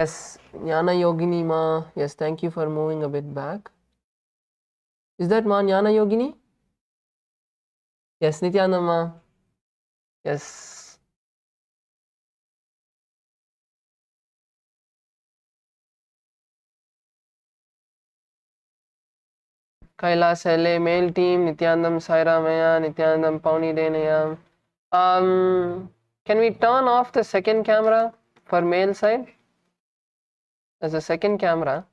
Yes, Jnana Yogini ma. Yes, thank you for moving a bit back. Is that ma Jnana Yogini? Yes, Nithyananda ma. Yes. KAILASA LA male team, Nithyanandam Sairamaya, Nithyanandam Pauni Denaya. Can we turn off the second camera for male side? There's a second camera.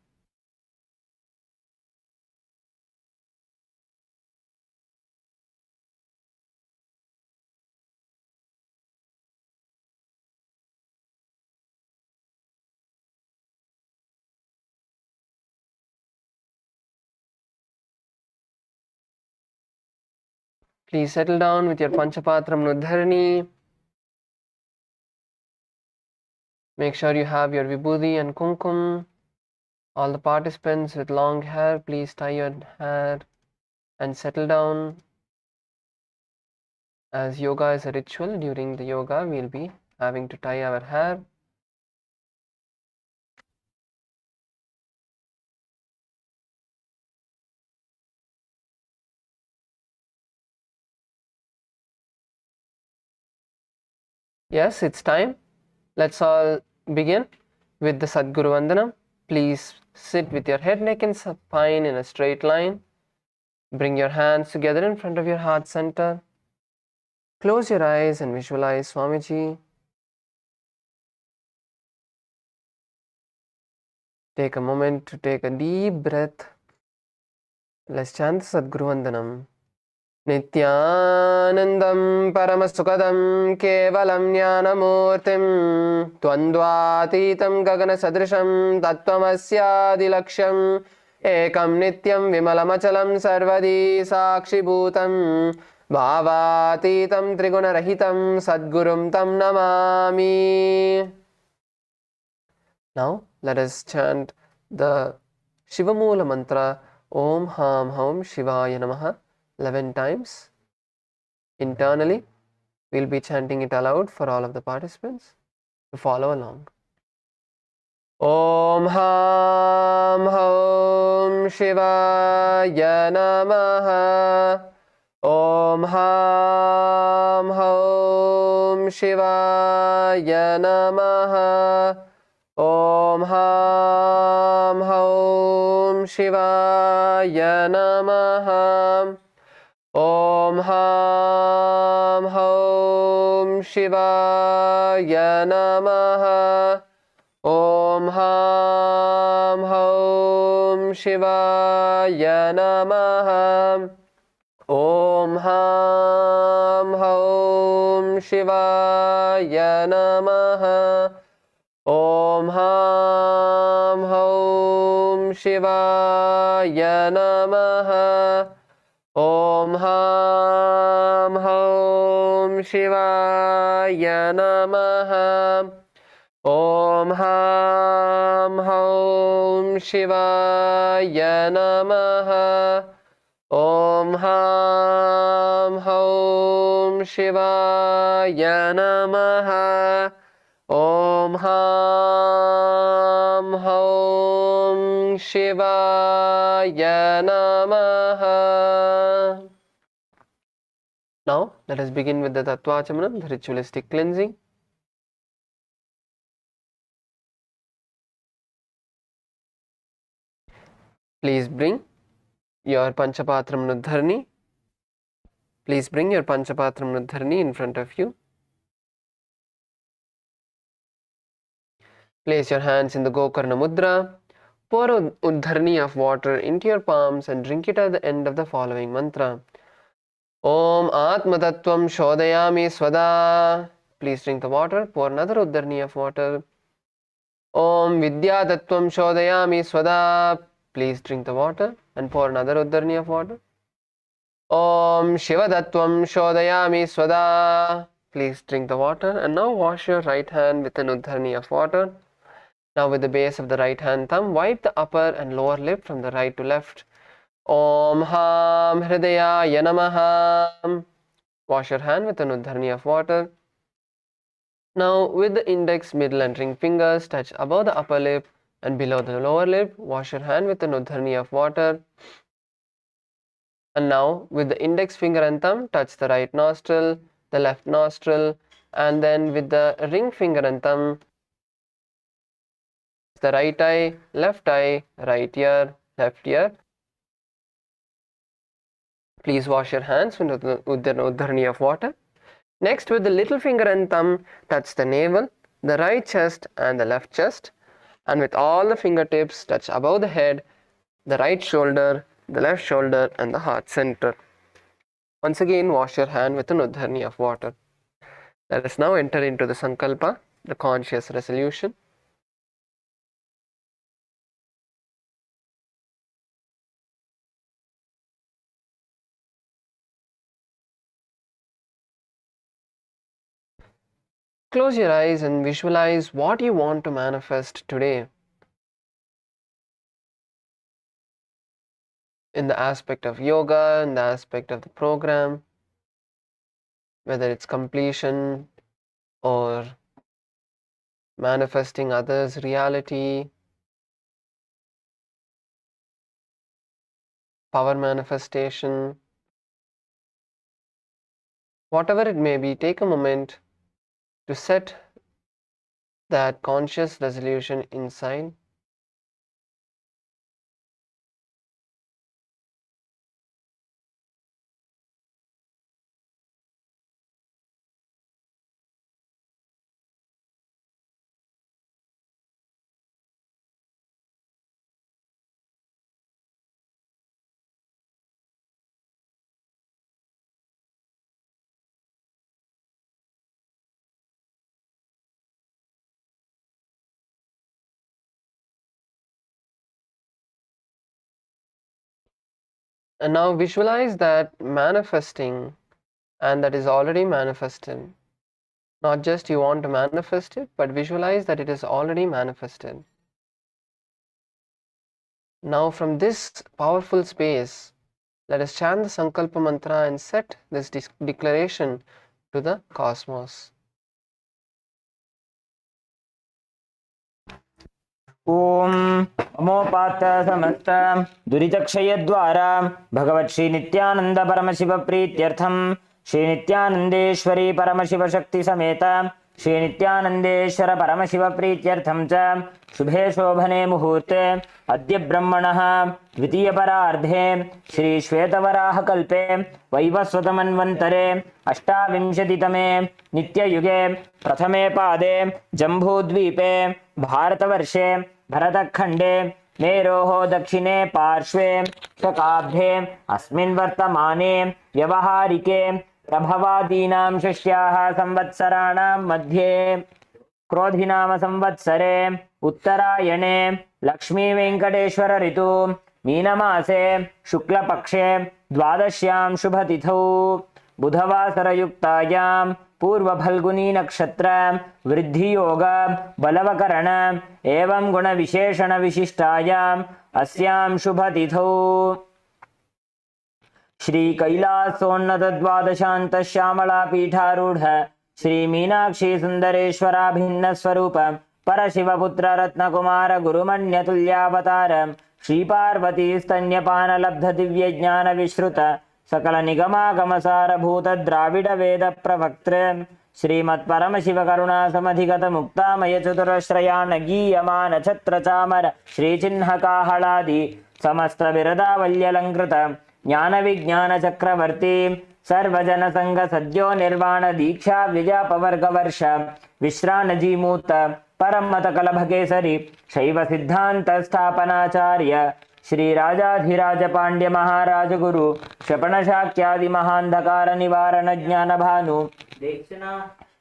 Please settle down with your Panchapatram Nudharani. Make sure you have your Vibhuti and Kumkum. All the participants with long hair, please tie your hair and settle down. As yoga is a ritual, during the yoga we'll be having to tie our hair. Yes, it's time. Let's all begin with the Sadguru Vandanam. Please sit with your head, neck and spine in a straight line. Bring your hands together in front of your heart center. Close your eyes and visualize Swamiji. Take a moment to take a deep breath. Let's chant Sadguru Vandanam. Nithyanandam Paramasukadam Kevalam Jnanamurtim Twandvatitam Gagana Sadrisham Tattvamasya Ekam Nityam Vimalamachalam Sarvadi Sakshi Bhutam Bhavatitam Trigunarahitam Sadgurum Tam Namami. Now let us chant the Shivamula mantra Om Ham Ham Shivaya Namaha 11 times. Internally, we'll be chanting it aloud for all of the participants to follow along. Om Ham Ham Shivaya Namaha. Om Ham Ham Shivaya Namaha. Om Ham Ham Shivaya Namaha. Om Ham Ham Shivaya Namaha. Om Ham Ham Shivaya Namaha. Om Ham Ham Shivaya Namaha. Om Ham Ham Shivaya Namaha. Om Ham Ham Shivaya Namaha. Om Ham Ham Shivaya Namaha. Om Ham Ham Shivaya Namaha. Om Ham Ham Shivaya Namaha. Now let us begin with the Tattvachamanam, the ritualistic cleansing. Please bring your Panchapatram Nudharani. Please bring your Panchapatram Nudharani in front of you. Place your hands in the Gokarna Mudra. Pour a Uddharani of water into your palms and drink it at the end of the following mantra. Om Atma Tattvam Shodayami Swada. Please drink the water. Pour another Uddharani of water. Om Vidya Tattvam Shodayami Swada. Please drink the water and pour another Uddharani of water. Om Shiva Tattvam Shodayami Swada. Please drink the water and now wash your right hand with an Uddharani of water. Now with the base of the right hand thumb, wipe the upper and lower lip from the right to left. Om Ham Hridayaya Namaha. Wash your hand with an Uddharani of water. Now with the index, middle and ring fingers touch above the upper lip and below the lower lip. Wash your hand with an uddharni of water. And now with the index finger and thumb touch the right nostril, the left nostril, and then with the ring finger and thumb the right eye, right ear, left ear. Please wash your hands with the uddharni of water. Next, with the little finger and thumb, touch the navel, the right chest and the left chest. And with all the fingertips, touch above the head, the right shoulder, the left shoulder and the heart center. Once again, wash your hand with an uddharni of water. Let us now enter into the Sankalpa, the conscious resolution. Close your eyes and visualize what you want to manifest today. In the aspect of yoga, in the aspect of the program, whether it's completion or manifesting others' reality, power manifestation, whatever it may be, take a moment to set that conscious resolution inside. And now visualize that manifesting, and that is already manifested. Not just you want to manifest it, but visualize that it is already manifested. Now from this powerful space, let us chant the Sankalpa mantra and set this declaration to the cosmos. ओम अमोपात समस्त दुरितक्षय द्वारा भगवत् श्री नित्यानंद परमशिव प्रीत्यर्थम श्री नित्यानंदेश्वरी परमशिव शक्ति समेत श्री नित्यानंदेश्वर परमशिव प्रीत्यर्थम च शुभे शोभने मुहूर्ते अद्य ब्रह्मणः द्वितीय परार्धे श्री श्वेतवराह कल्पे वैवस्वतमन्वन्तरे अष्टाविंशतितमे नित्ययुगे प्रथमे पादे जम्बूद्वीपे भारतवर्षे भरतखण्डे मेरोः दक्षिणे पार्श्वे शकाब्धे अस्मिन् वर्तमाने व्यवहारिके प्रभवादीनां शिष्याः संवत्सराणां मध्ये क्रोधिनाम संवत्सरे उत्तरायणे लक्ष्मी वेंकटेश्वर ऋतु मीनमासे शुक्लपक्षे द्वादश्यां शुभतिथौ बुधवासरयुक्तायां पूर्वफल्गुनी नक्षत्र वृद्धियोग बलवकरण एवं गुणविशेषण विशिष्टायां अस्यां शुभतिथौ श्री कैलासोन्नत द्वादशांत श्यामला पीठारूढ़ श्री मीनाक्षी सुंदरेश्वराभिन्न स्वरूप परशिवपुत्र रत्नकुमार गुरुमन्यतुल्यावतार श्री पार्वती स्तन्यपान लब्ध दिव्य ज्ञान विश्रुत सकल निगमागमसार भूत द्राविड वेद प्रवक्त्र श्रीमत् परमशिव करुणा समधिगत मुक्तामय चतुरश्रयान गीयमान छत्र चामर श्री चिन्ह काहलादि समस्त विरदावल्यलंकृत ज्ञान विज्ञान चक्रवर्ती सर्वजन संग सद्यो निर्वाण दीक्षा विजापवर्ग वर्ष विश्रानजीमूत परम मत कलभ केसरी शैव सिद्धांत स्थापनाचार्य श्री राजाधिराज पांड्य महाराज गुरु क्षपण शाक्यादि महांधकार निवारण ज्ञान भानु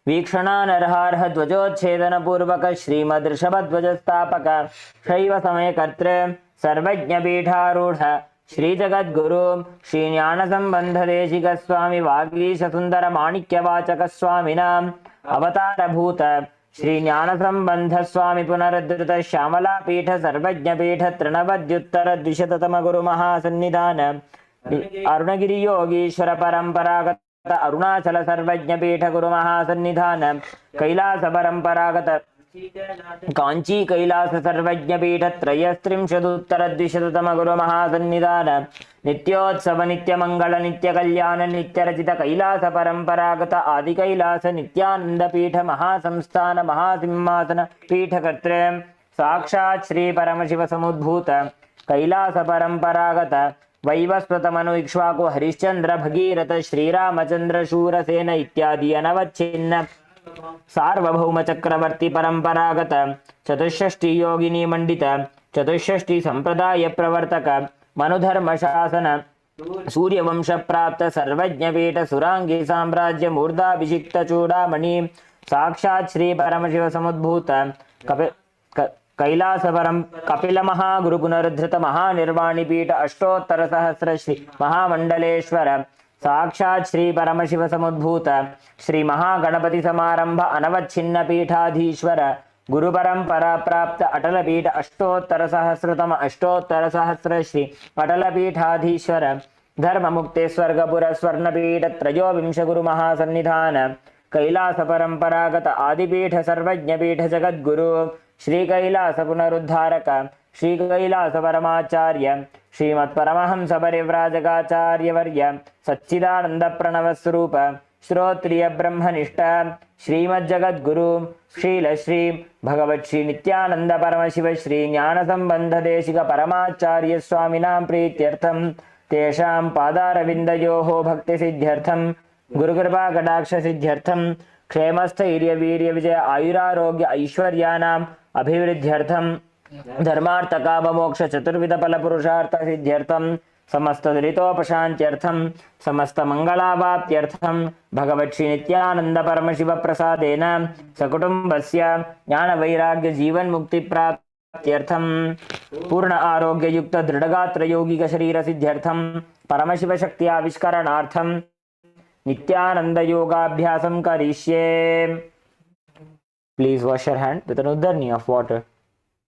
वीक्षणानर्हार्ह ध्वजोच्छेदन पूर्वक श्रीमद् ऋषभध्वज स्थापक शैव समय कर्तृ सर्वज्ञ पीठारूढ़ श्री जगद्गुरु श्री ज्ञान संबंध देशिक स्वामी वागीश सुंदर माणिक्यवाचक स्वामिनाम अवतार भूत श्री ज्ञान संबंध स्वामी पुनरुद्धृत श्यामला पीठ सर्वज्ञ पीठ तृणवद्युत्तर द्विशततम गुरु महासन्निधान अरुणगिरि योगीश्वर परंपरागत अरुणाचल सर्वज्ञ पीठ गुरु महासन्निधान कैलास परंपरागत कांची कैलास सर्वज्ञ पीठ त्रयस्त्रिंशदुत्तर द्विशततम गुरु महासन्निधान नित्योत्सव नित्य मंगल नित्य कल्याण नित्य रचित कैलास परंपरागत आदि कैलास नित्यानंद पीठ महासंस्थान महासिंहासन पीठ कर्त्रे साक्षात् श्री परमशिव समुद्भूत कैलास परंपरागत वैवस्वत मनु इक्ष्वाकु हरिश्चंद्र भगीरथ श्रीरामचंद्र शूरसेन इत्यादि अनवच्छिन्न सार्वभौम चक्रवर्ती परंपरागत चतुष्षष्टि योगिनी मंडित चतुष्षष्टि संप्रदाय प्रवर्तक मनुधर्म शासन सूर्यवंश प्राप्त सर्वज्ञ पीठ सुरांगी साम्राज्य मूर्धाभिषिक्त चूड़ामणि साक्षात् श्री परमशिव समुद्भूत कैलास परम कपिल महागुरु पुनरुद्धृत महानिर्वाणी पीठ अष्टोत्तर सहस्र श्री महामंडलेश्वर साक्षात् श्री परमशिव समुद्भूत श्री महागणपति समारंभ अनवच्छिन्न पीठाधीश्वर गुरु परंपरा प्राप्त अटल पीठ अष्टोत्तर सहस्र श्री अटल पीठाधीश्वर धर्म मुक्ते स्वर्गपुर स्वर्णपीठ त्रयोविंश गुरु महासन्निधान कैलास परंपरागत आदिपीठ सर्वज्ञ पीठ जगद्गुरु श्री कैलास पुनरुद्धारक श्री कैलास परमाचार्य श्रीमत् परमहंस परिव्राजकाचार्य वर्य सच्चिदानंद प्रणव स्वरूप श्रोत्रिय ब्रह्मनिष्ठ श्रीमज्जगद्गुरु श्रील श्री भगवत श्री नित्यानंद परमशिव श्री ज्ञान संबंध देशिक परमाचार्य स्वामिनां प्रीत्यर्थम तेषां पादारविन्दयोः भक्ति सिद्ध्यर्थम गुरुकृपा कटाक्ष सिद्ध्यर्थम क्षेमस्थैर्य वीर्य विजय आयुरारोग्य ऐश्वर्यानाम् अभिवृद्ध्यर्थम धर्मार्थ काम मोक्ष चतुर्विध फल पुरुषार्थ सिद्ध्यर्थम समस्त दुरितोपशान्त्यर्थम समस्त मंगलावाप्त्यर्थम भगवत् श्री नित्यानंद परमशिव प्रसादेन सकुटुम्बस्य ज्ञान वैराग्य जीवन मुक्ति प्राप्त्यर्थम पूर्ण आरोग्य युक्त दृढ़गात्र यौगिक शरीर सिद्ध्यर्थम परमशिव शक्ति आविष्करणार्थम नित्यानंद योगाभ्यासम करिष्ये. Please wash your hand with an udharni of water.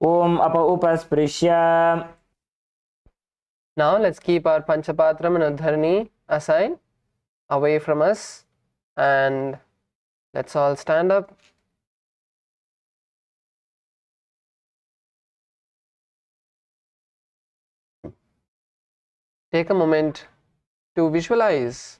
Om apa upasprisya. Now let's keep our Panchapatram and Udharni aside away from us, and let's all stand up. Take a moment to visualize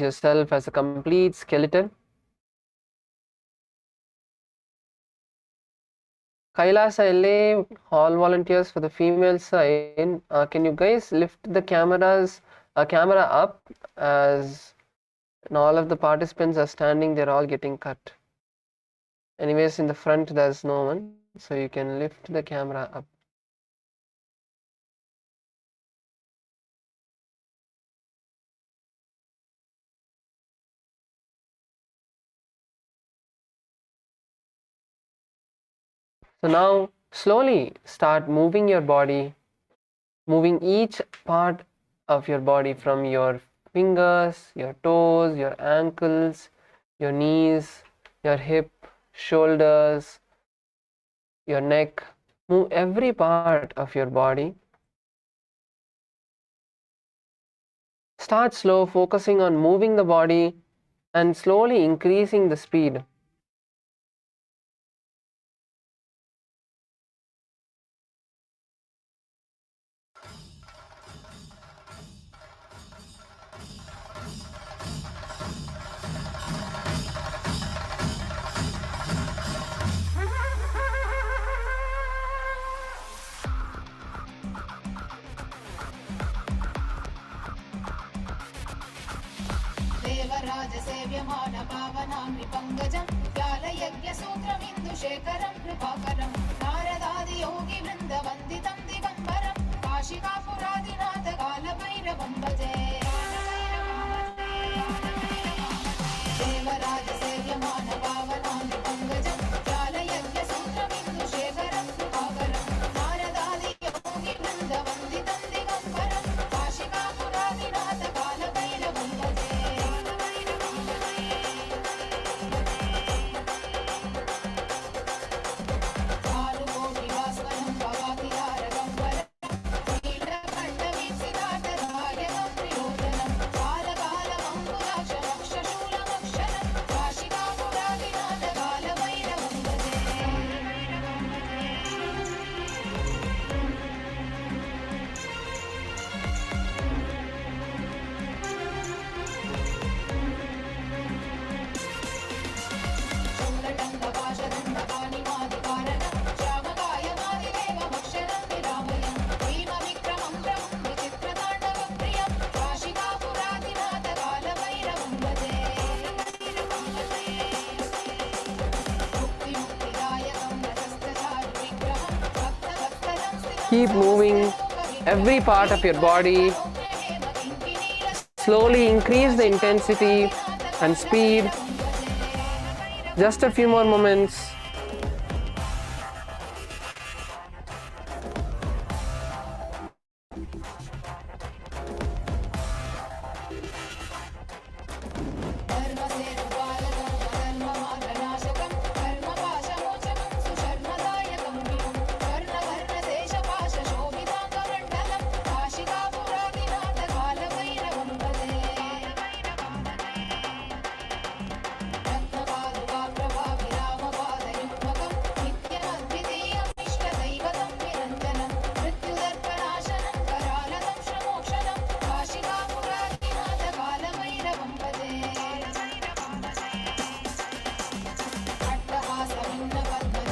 yourself as a complete skeleton. Kailasa LA, all volunteers for the female side, can you guys lift the camera up, as all of the participants are standing, they're all getting cut. Anyways, in the front there's no one, so you can lift the camera up. So now slowly start moving your body, moving each part of your body from your fingers, your toes, your ankles, your knees, your hip, shoulders, your neck. Move every part of your body. Start slow, focusing on moving the body and slowly increasing the speed. सेव्यमान पावनामि पंकजं व्यालयज्ञसूत्रमिन्दुशेखरं कृपाकरं नारदादि योगी वृन्दवन्दितं दिगम्बरं काशिकापुरादिनाथ कालभैरवं भजे. देवराज सेव्यमान पावनामि पंकजं व्यालयज्ञसूत्रमिन्दुशेखरं कृपाकरं नारदादि योगी वृन्दवन्दितं दिगम्बरं काशिकापुरादिनाथ कालभैरवं भजे. Keep moving every part of your body. Slowly increase the intensity and speed. Just a few more moments.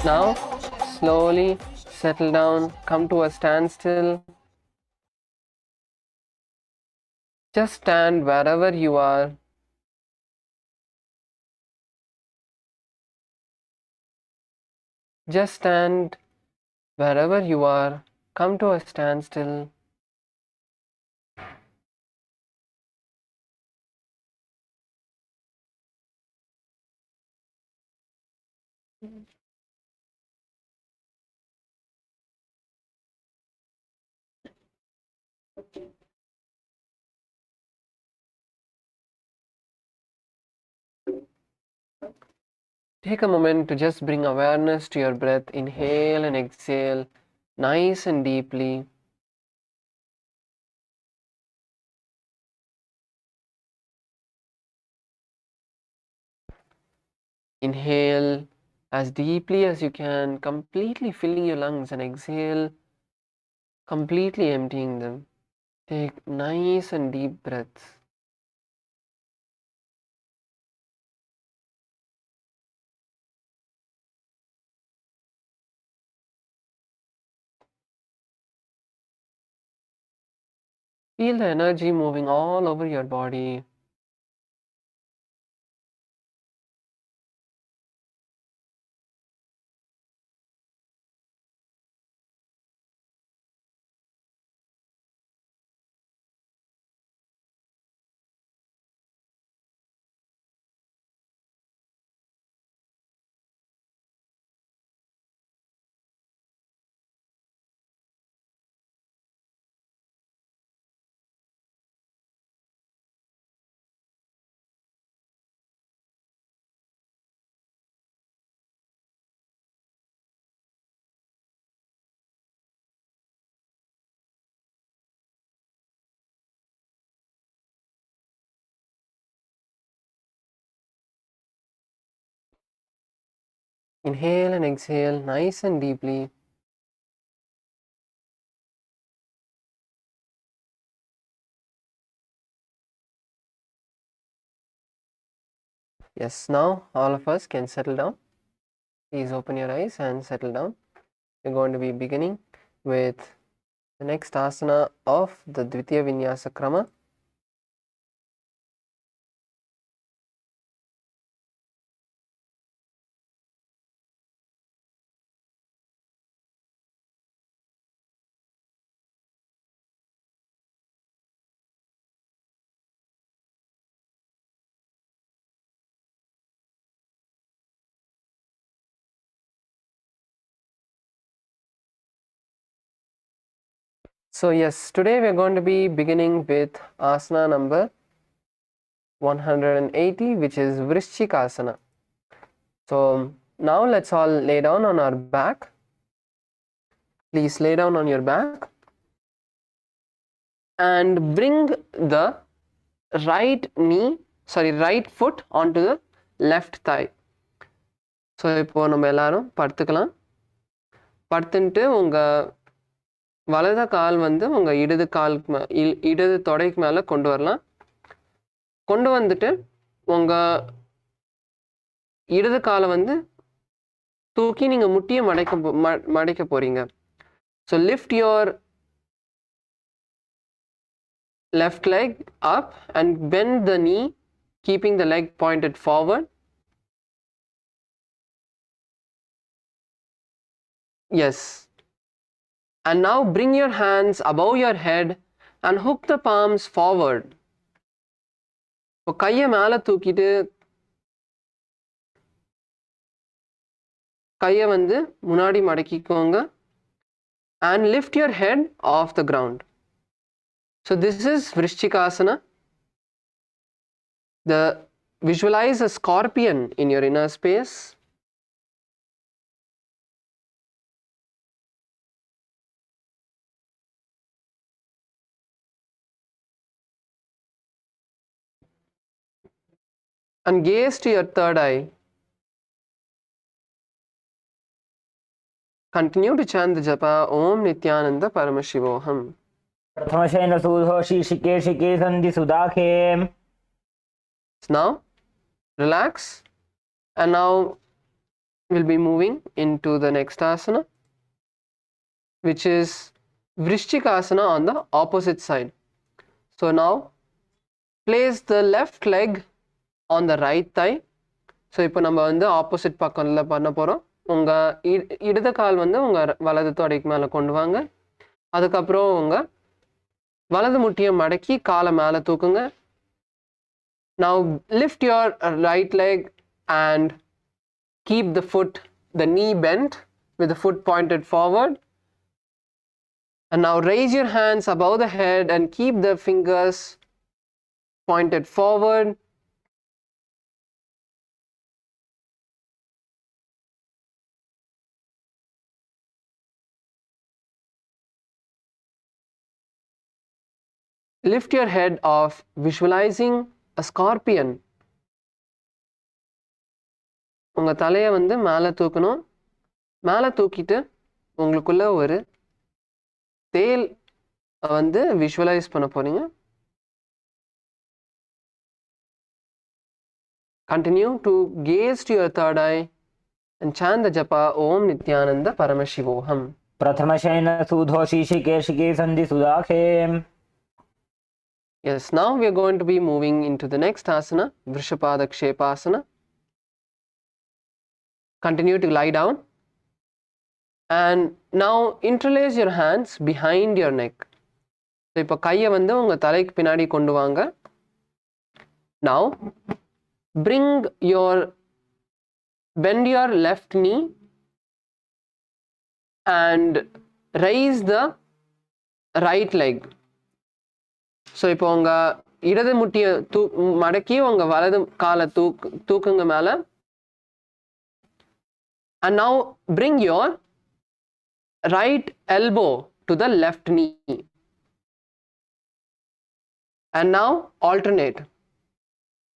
Now, slowly settle down, come to a standstill. Just stand wherever you are. Just stand wherever you are. Come to a standstill. Take a moment to just bring awareness to your breath. Inhale and exhale, nice and deeply. Inhale as deeply as you can, completely filling your lungs, and exhale, completely emptying them. Take nice and deep breaths. Feel the energy moving all over your body. Inhale and exhale nice and deeply. Yes, now all of us can settle down. Please open your eyes and settle down. We're going to be beginning with the next asana of the Dvitiya Vinyasa Krama. So yes, today we're going to be beginning with asana number 180, which is Vrishchikasana. So now let's all lay down on our back. Please lay down on your back and bring the right foot onto the left thigh. So இப்போ நம்ம எல்லாரும் படுத்துக்கலாம். படுத்துட்டு உங்கள் வலது கால் வந்து உங்கள் இடது தொடைக்கு மேலே கொண்டு வரலாம். கொண்டு வந்துட்டு உங்கள் இடது காலை வந்து தூக்கி நீங்கள் முட்டியை மடைக்க போகிறீங்க. So lift your left leg up and bend the knee, keeping the leg pointed forward. Yes. And now bring your hands above your head and hook the palms forward. இப்போ கையை மேலே தூக்கிட்டு கையை வந்து முன்னாடி மடக்கிக்கோங்க. And lift your head off the ground. So this is Vrishchikasana. Visualize a scorpion in your inner space. And gaze to your third eye. Continue to chant the japa Om Nithyananda Paramashivoham. प्रथमशयन सुधोषी शिके शिके सन्धि सुदाखे. Now relax, and now we'll be moving into the next asana, which is Vrishchikasana on the opposite side. So now place the left leg on the right thigh. So இப்போ நம்ம வந்து opposite பக்கம்ல பண்ண போகிறோம். உங்கள் இடது கால் வந்து உங்கள் வலது தொடைக்கு மேலே கொண்டு வாங்க. அதுக்கப்புறம் உங்கள் வலது முட்டியை மடக்கி காலை மேலே தூக்குங்க. Now lift your right leg and keep the knee bent with the foot pointed forward. And now raise your hands above the head and keep the fingers pointed forward. Lift your head off, visualizing a scorpion. உங்க தலையை வந்து மேலே தூக்கணும். மேலே தூக்கிட்டு உங்களுக்குள்ள ஒரு தேல் வந்து விஷுவலைஸ் பண்ண போறீங்க. Continue to gaze to your third eye and chant the japa Om Nithyananda Paramashivoham. प्रथमशयन सुधोषी शिके शिके सन्धि सुदाखे. Yes, now we are going to be moving into the next asana, Vrishapadakshepasana. Continue to lie down. And now interlace your hands behind your neck. So இப்போ கையை வந்து உங்க தலைக்கு பின்னாடி கொண்டு வாங்க. Now bend your left knee and raise the right leg. So இப்போ உங்கள் இடது முட்டியை மடக்கி உங்கள் வலது காலை தூக்குங்க மேலே. And now bring your right elbow to the left knee. And now alternate.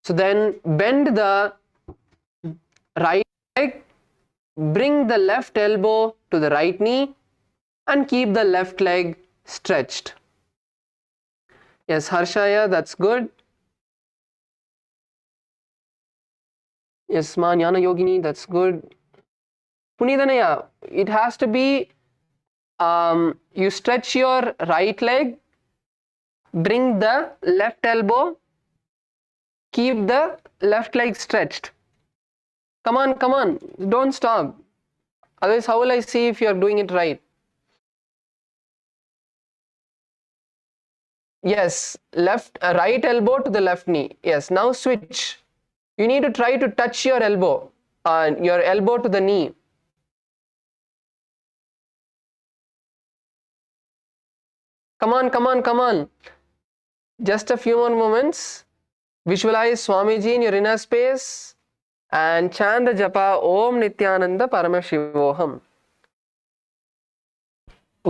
So then bend the right leg, bring the left elbow to the right knee, and keep the left leg stretched. Yes, Harshaya, that's good. Yes, Ma Jnana Yogini, that's good. Punidhanaya, it has to be, you stretch your right leg, bring the left elbow, keep the left leg stretched. Come on, don't stop. Otherwise, how will I see if you are doing it right? Yes, right elbow to the left knee. Yes, now switch. You need to try to touch your elbow to the knee. Come on. Just a few more moments. Visualize Swamiji in your inner space and chant the japa Om Nithyananda Paramashivoham.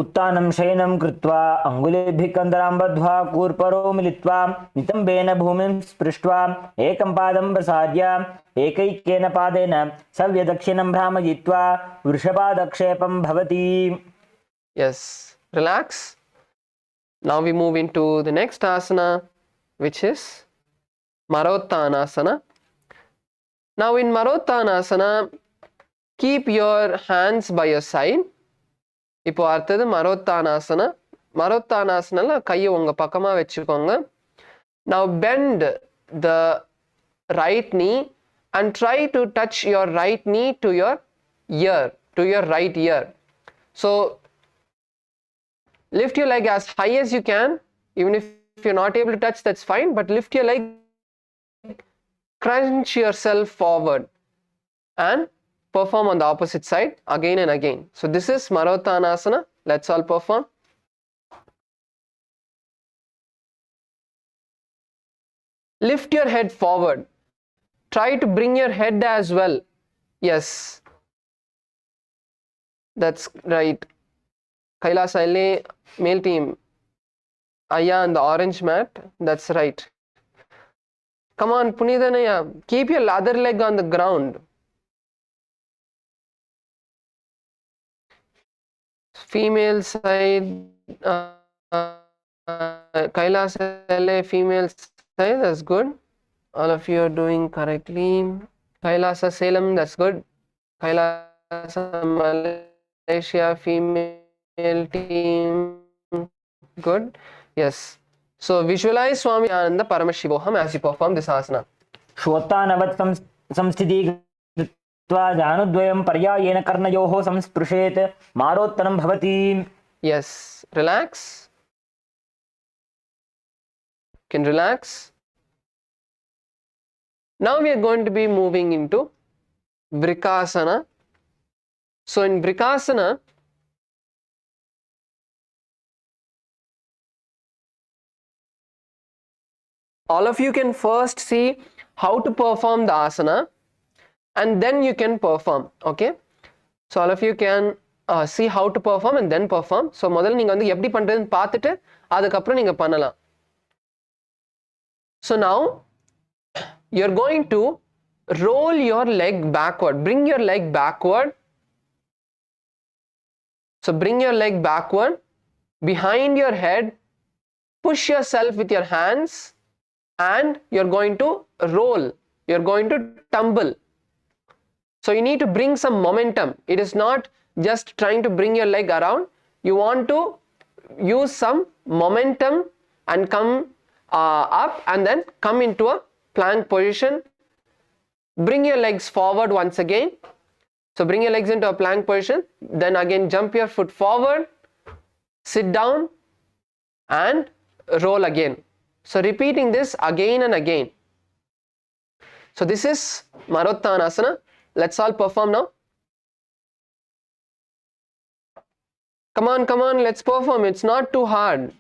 उत्तानं शयनं कृत्वा अङ्गुलिभिः कन्दरां बद्ध्वा कूर्परो मिलित्वा नितम्बेन भूमिं स्पृष्ट्वा एकं पादं प्रसार्य एकैकेन पादेन सव्यदक्षिणं भ्रामयित्वा वृषपादक्षेपं भवति. Yes, relax. Now we move into the next asana, which is Marotanasana. Now in Marotanasana, keep your hands by your side. இப்போ அடுத்தது மரோத்தானாசனால கையை உங்க பக்கமா வச்சுக்கோங்க. Now bend the right knee and try to touch your right knee to your right ear. So Lift your leg as high as you can. Even if you're not able to touch, that's fine, but lift your leg, crunch yourself forward, and perform on the opposite side again and again. So this is Marotanasana. Let's all perform. Lift your head forward. Try to bring your head as well. Yes, that's right. Kailasa LA, male team. Aya on the orange mat. That's right. Come on, Punithanaya. Keep your other leg on the ground. Female side. Kailasa LA, female side. That's good. All of you are doing correctly. Kailasa Salem. That's good. Kailasa Malaysia, female team. Good. Yes. So visualize Swami Ananda Paramashivoham as you perform this asana. श्वोत्तानवत् संस्थितीकृत्वा जानुद्वयं पर्यायेन कर्णयोः संस्पृशेत् मारोत्तनं भवति. Yes. Relax. Can relax. Now we are going to be moving into Vrikasana. So in Vrikasana, all of you can first see how to perform the asana and then you can perform. Okay, so all of you can see how to perform and then perform. So முதல்ல நீங்க வந்து எப்படி பண்றதுன்னு பார்த்துட்டு அதுக்கப்புறம் நீங்க பண்ணலாம். So now you're going to roll your leg backward. Bring your leg backward. So bring your leg backward behind your head. Push yourself with your hands and you're going to roll. You're going to tumble. So you need to bring some momentum. It is not just trying to bring your leg around. You want to use some momentum and come up and then come into a plank position. Bring your legs forward once again. So bring your legs into a plank position. Then again jump your foot forward. Sit down and roll again. So repeating this again and again. So this is Marotanasana. Let's all perform now. Come on, let's perform. It's not too hard.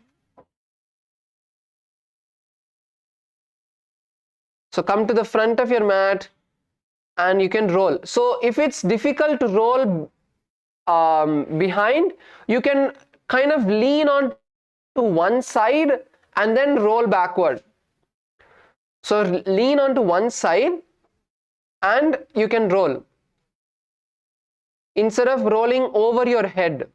So come to the front of your mat and you can roll. So if it's difficult to roll behind, you can kind of lean on to one side and then roll backward. So lean onto one side and you can roll instead of rolling over your head.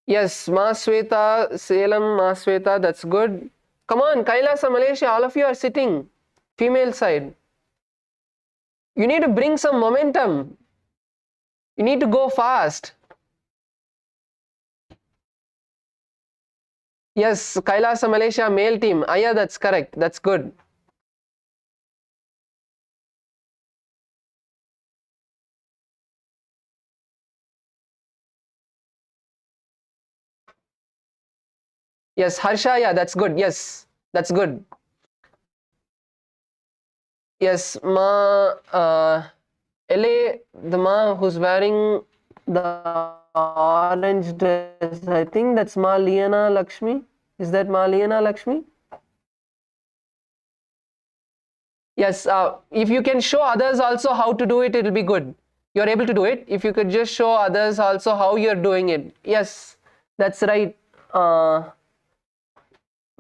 Yes, Masweta, Salem, Masweta, that's good. Come on, Kailasa, Malaysia, all of you are sitting. Female side. You need to bring some momentum. You need to go fast. Yes, Kailasa, Malaysia, male team. Aya, that's correct. That's good. Yes, Harsha, yeah, that's good. Yes, that's good. Yes, LA, the Ma who's wearing the orange dress, I think that's Ma Liana Lakshmi. Is that Ma Liana Lakshmi? Yes, if you can show others also how to do it, it'll be good. You're able to do it. If you could just show others also how you're doing it. Yes, that's right.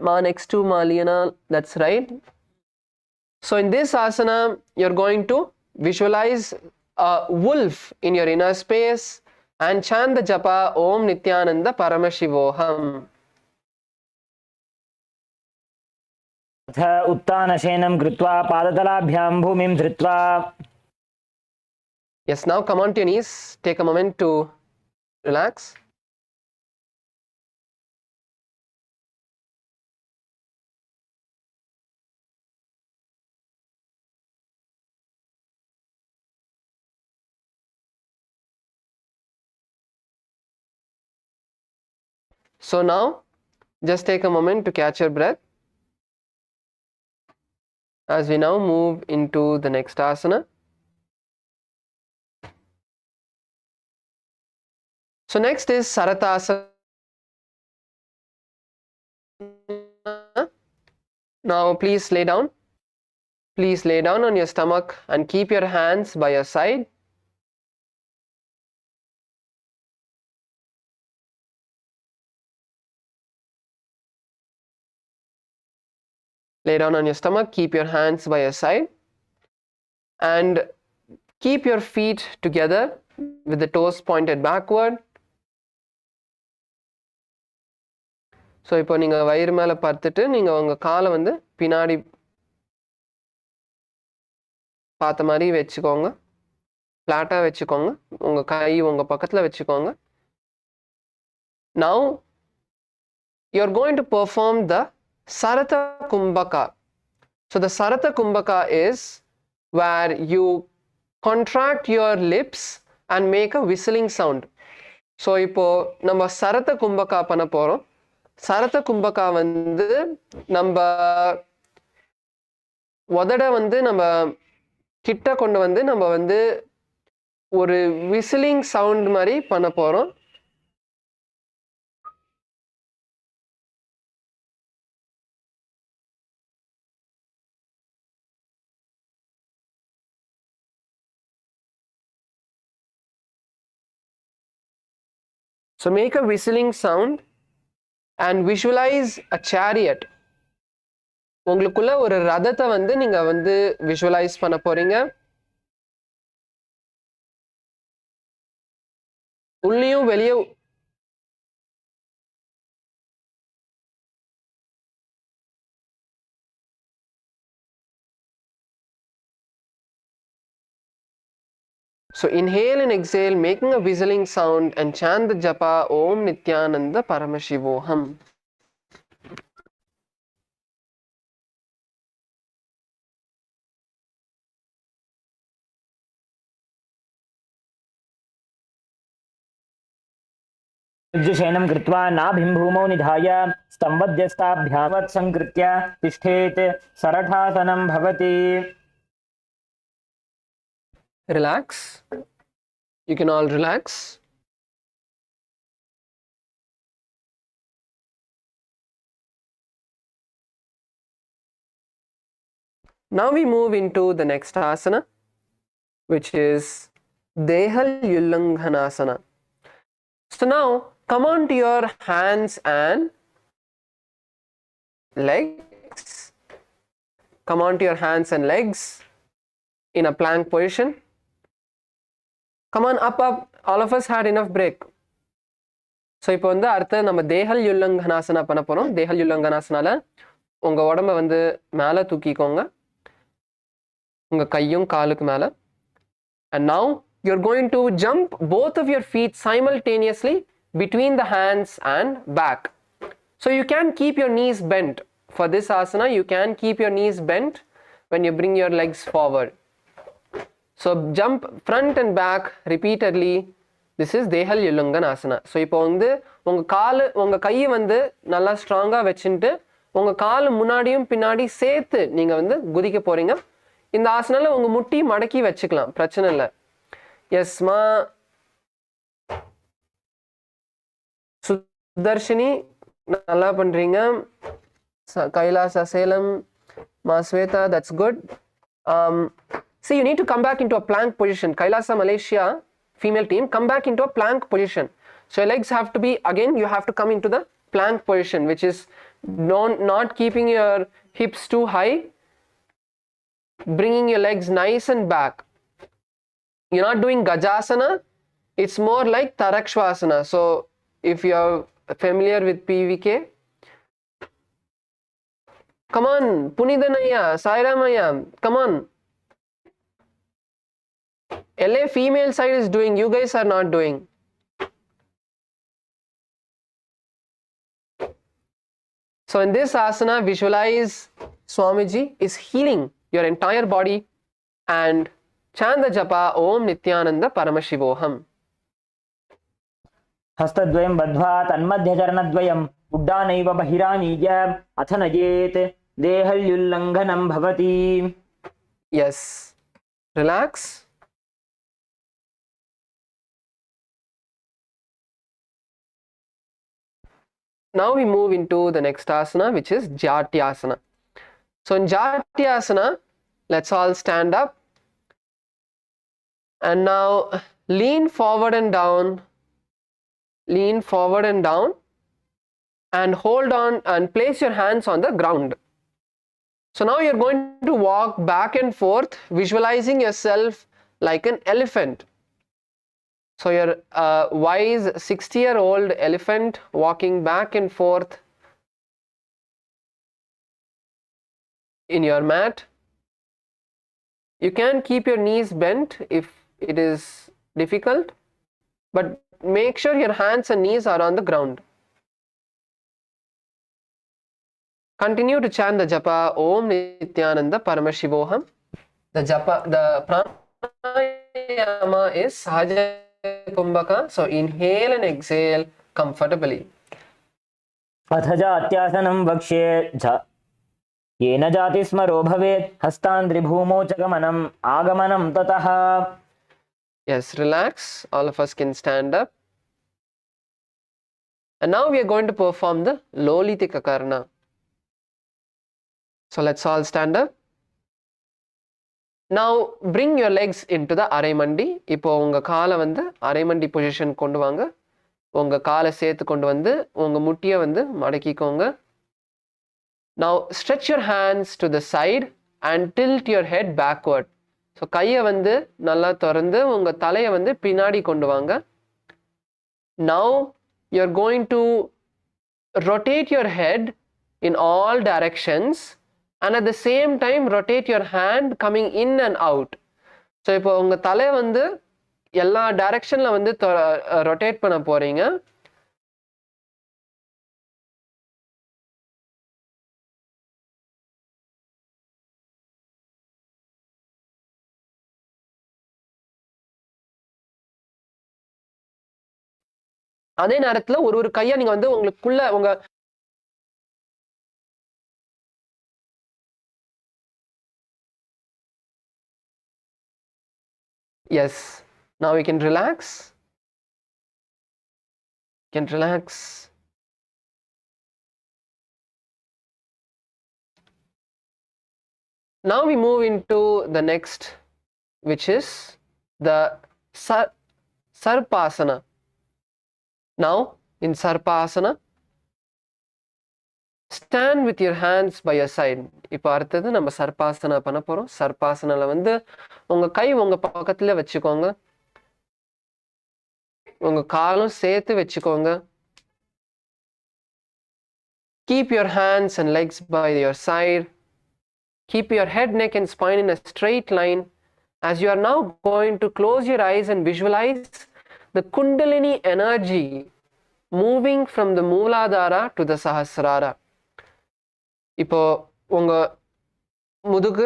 Ma next to Ma Liana, that's right. So in this asana, you're going to visualize a wolf in your inner space and chant the japa Om Nithyananda Paramashivoham. अथ उत्तानशयनं कृत्वा पादतलाभ्यां भूमिं धृत्वा. Yes, now come on to your knees. Take a moment to relax. So now just take a moment to catch your breath as we now move into the next asana. So next is Saratasa. Now please lay down. Please lay down on your stomach and keep your hands by your side. Lay down on your stomach, keep your hands by your side, and keep your feet together with the toes pointed backward. So இப்போ நீங்கள் வயிறு மேலே பார்த்துட்டு நீங்கள் உங்கள் காலை வந்து பின்னாடி பார்த்த மாதிரி வச்சுக்கோங்க, ஃப்ளாட்டாக வச்சுக்கோங்க, உங்கள் கை உங்கள் பக்கத்தில் வச்சுக்கோங்க. Now you are going to perform the Sarata kumbaka. So the Sarata kumbaka is where you contract your lips and make a whistling sound. So இப்போ நம்ம Sarata kumbaka பண்ண போகிறோம். Sarata kumbaka வந்து நம்ம உதட வந்து நம்ம கிட்ட கொண்டு வந்து நம்ம வந்து ஒரு விசிலிங் சவுண்ட் மாதிரி பண்ண போகிறோம். So make a whistling sound and visualize a chariot. உங்களுக்குள்ள ஒரு ரதத்தை வந்து நீங்க வந்து விஷுவலைஸ் பண்ண போறீங்க. உள்ளேயும் வெளியே So inhale and exhale, making a whistling sound, and chant the japa Om Nithyananda Paramashivoham. शयनं कृत्वा नाभिं भूमौ निधाय स्तम्भध्यस्ताभ्यावत् संकृत्य तिष्ठेत् सरठासनं भवति. Relax. You can all relax. Now we move into the next asana, which is Dehal yulanganasana. So now come on to your hands and legs. Come on to your hands and legs in a plank position. Come on up. All of us had enough break. So இப்போ வந்து அடுத்து நம்ம தேஹல் யுல்லங்கனாசனா பண்ண போறோம். தேஹல் யுல்லங்கனாசனால உங்க உடம்ப வந்து மேலே தூக்கிக்கோங்க, உங்க கையும் காலுக்கு மேலே. And now you're going to jump both of your feet simultaneously between the hands and back. So you can keep your knees bent. For this asana, you can keep your knees bent when you bring your legs forward. So jump front and back repeatedly. This is Dehal yulanganasana. So இப்போ வந்து உங்க கையை வந்து நல்லா ஸ்ட்ராங்கா வச்சுட்டு உங்க கால் முன்னாடியும் பின்னாடி சேர்த்து நீங்க வந்து குதிக்க போறீங்க. இந்த ஆசனால உங்க முட்டி மடக்கி வச்சுக்கலாம், பிரச்சனை இல்லை. எஸ்மா சுதர்ஷினி நல்லா பண்றீங்க. கைலாசா சேலம், மா Shweta, that's good. See, you need to come back into a plank position. Kailasa Malaysia female team, come back into a plank position. So your legs have to be, again you have to come into the plank position, which is not keeping your hips too high, bringing your legs nice and back. You're not doing Gajasana, it's more like Tarakshvasana. So if you're familiar with PVK, come on, Punidanaya, Sairamaya, come on. LA female side is doing, you guys are not doing. So in this asana, visualize Swamiji is healing your entire body and chant the japa Om Nithyananda Paramashivoham. हस्तद्वयं बद्ध्वा तन्मध्यचरणद्वयम् उड्डानैव बहिरानीय अथ नयेत् देहल्युल्लङ्घनं भवति. Yes. Relax. Now we move into the next asana, which is Jatyasana. So in Jatyasana, let's all stand up. And now lean forward and down. Lean forward and down. And hold on and place your hands on the ground. So now you're going to walk back and forth, visualizing yourself like an elephant. So you're a wise 60-year-old elephant walking back and forth in your mat. You can keep your knees bent if it is difficult, but make sure your hands and knees are on the ground. Continue to chant the japa Om Nithyananda Paramashivoham. The pranayama is sahaja kumbaka. So inhale and exhale comfortably. अथ जात्यासनं वक्ष्ये येन जाति स्मरो भवेत् हस्तान्द्रिभूमौ च गमनम् आगमनं ततः. Yes, relax. All of us can stand up. And now we are going to perform the Lolitika Karna. So let's all stand up. Now bring your legs into the Araimandi. இப்போ உங்க காலை வந்து அரைமண்டி பொசிஷன் கொண்டு வாங்க. உங்க காலை சேர்த்து கொண்டு வந்து உங்க முட்டியை வந்து மடக்கிக்கோங்க. Now stretch your hands to the side and tilt your head backward. So கையை வந்து நல்லா திறந்து உங்க தலையை வந்து பின்னாடி கொண்டு வாங்க. Now you're going to rotate your head in all directions and at the same time rotate your hand coming in and out. So இப்போ உங்க தலையை வந்து எல்லா டைரக்ஷன்ல வந்து ரொட்டேட் பண்ண போறீங்க. அதே நேரத்துல ஒரு கையை நீங்க வந்து உங்களுக்குள்ள உங்க Yes, now we can relax. Can relax. Now we move into the next, which is the Sarpasana. Now in Sarpasana, stand with your hands by your side. இப்போ அடுத்தது நம்ம சர்பாசனா பண்ண போறோம். சர்பாசனால வந்து உங்க கை உங்க பக்கத்துல வச்சுக்கோங்க. உங்க காலும் சேர்த்து வச்சுக்கோங்க. Keep your hands and legs by your side. Keep your head, neck and spine in a straight line. As you are now going to close your eyes and visualize the Kundalini energy moving from the Mooladhara to the Sahasrara. இப்போ உங்க முதுகு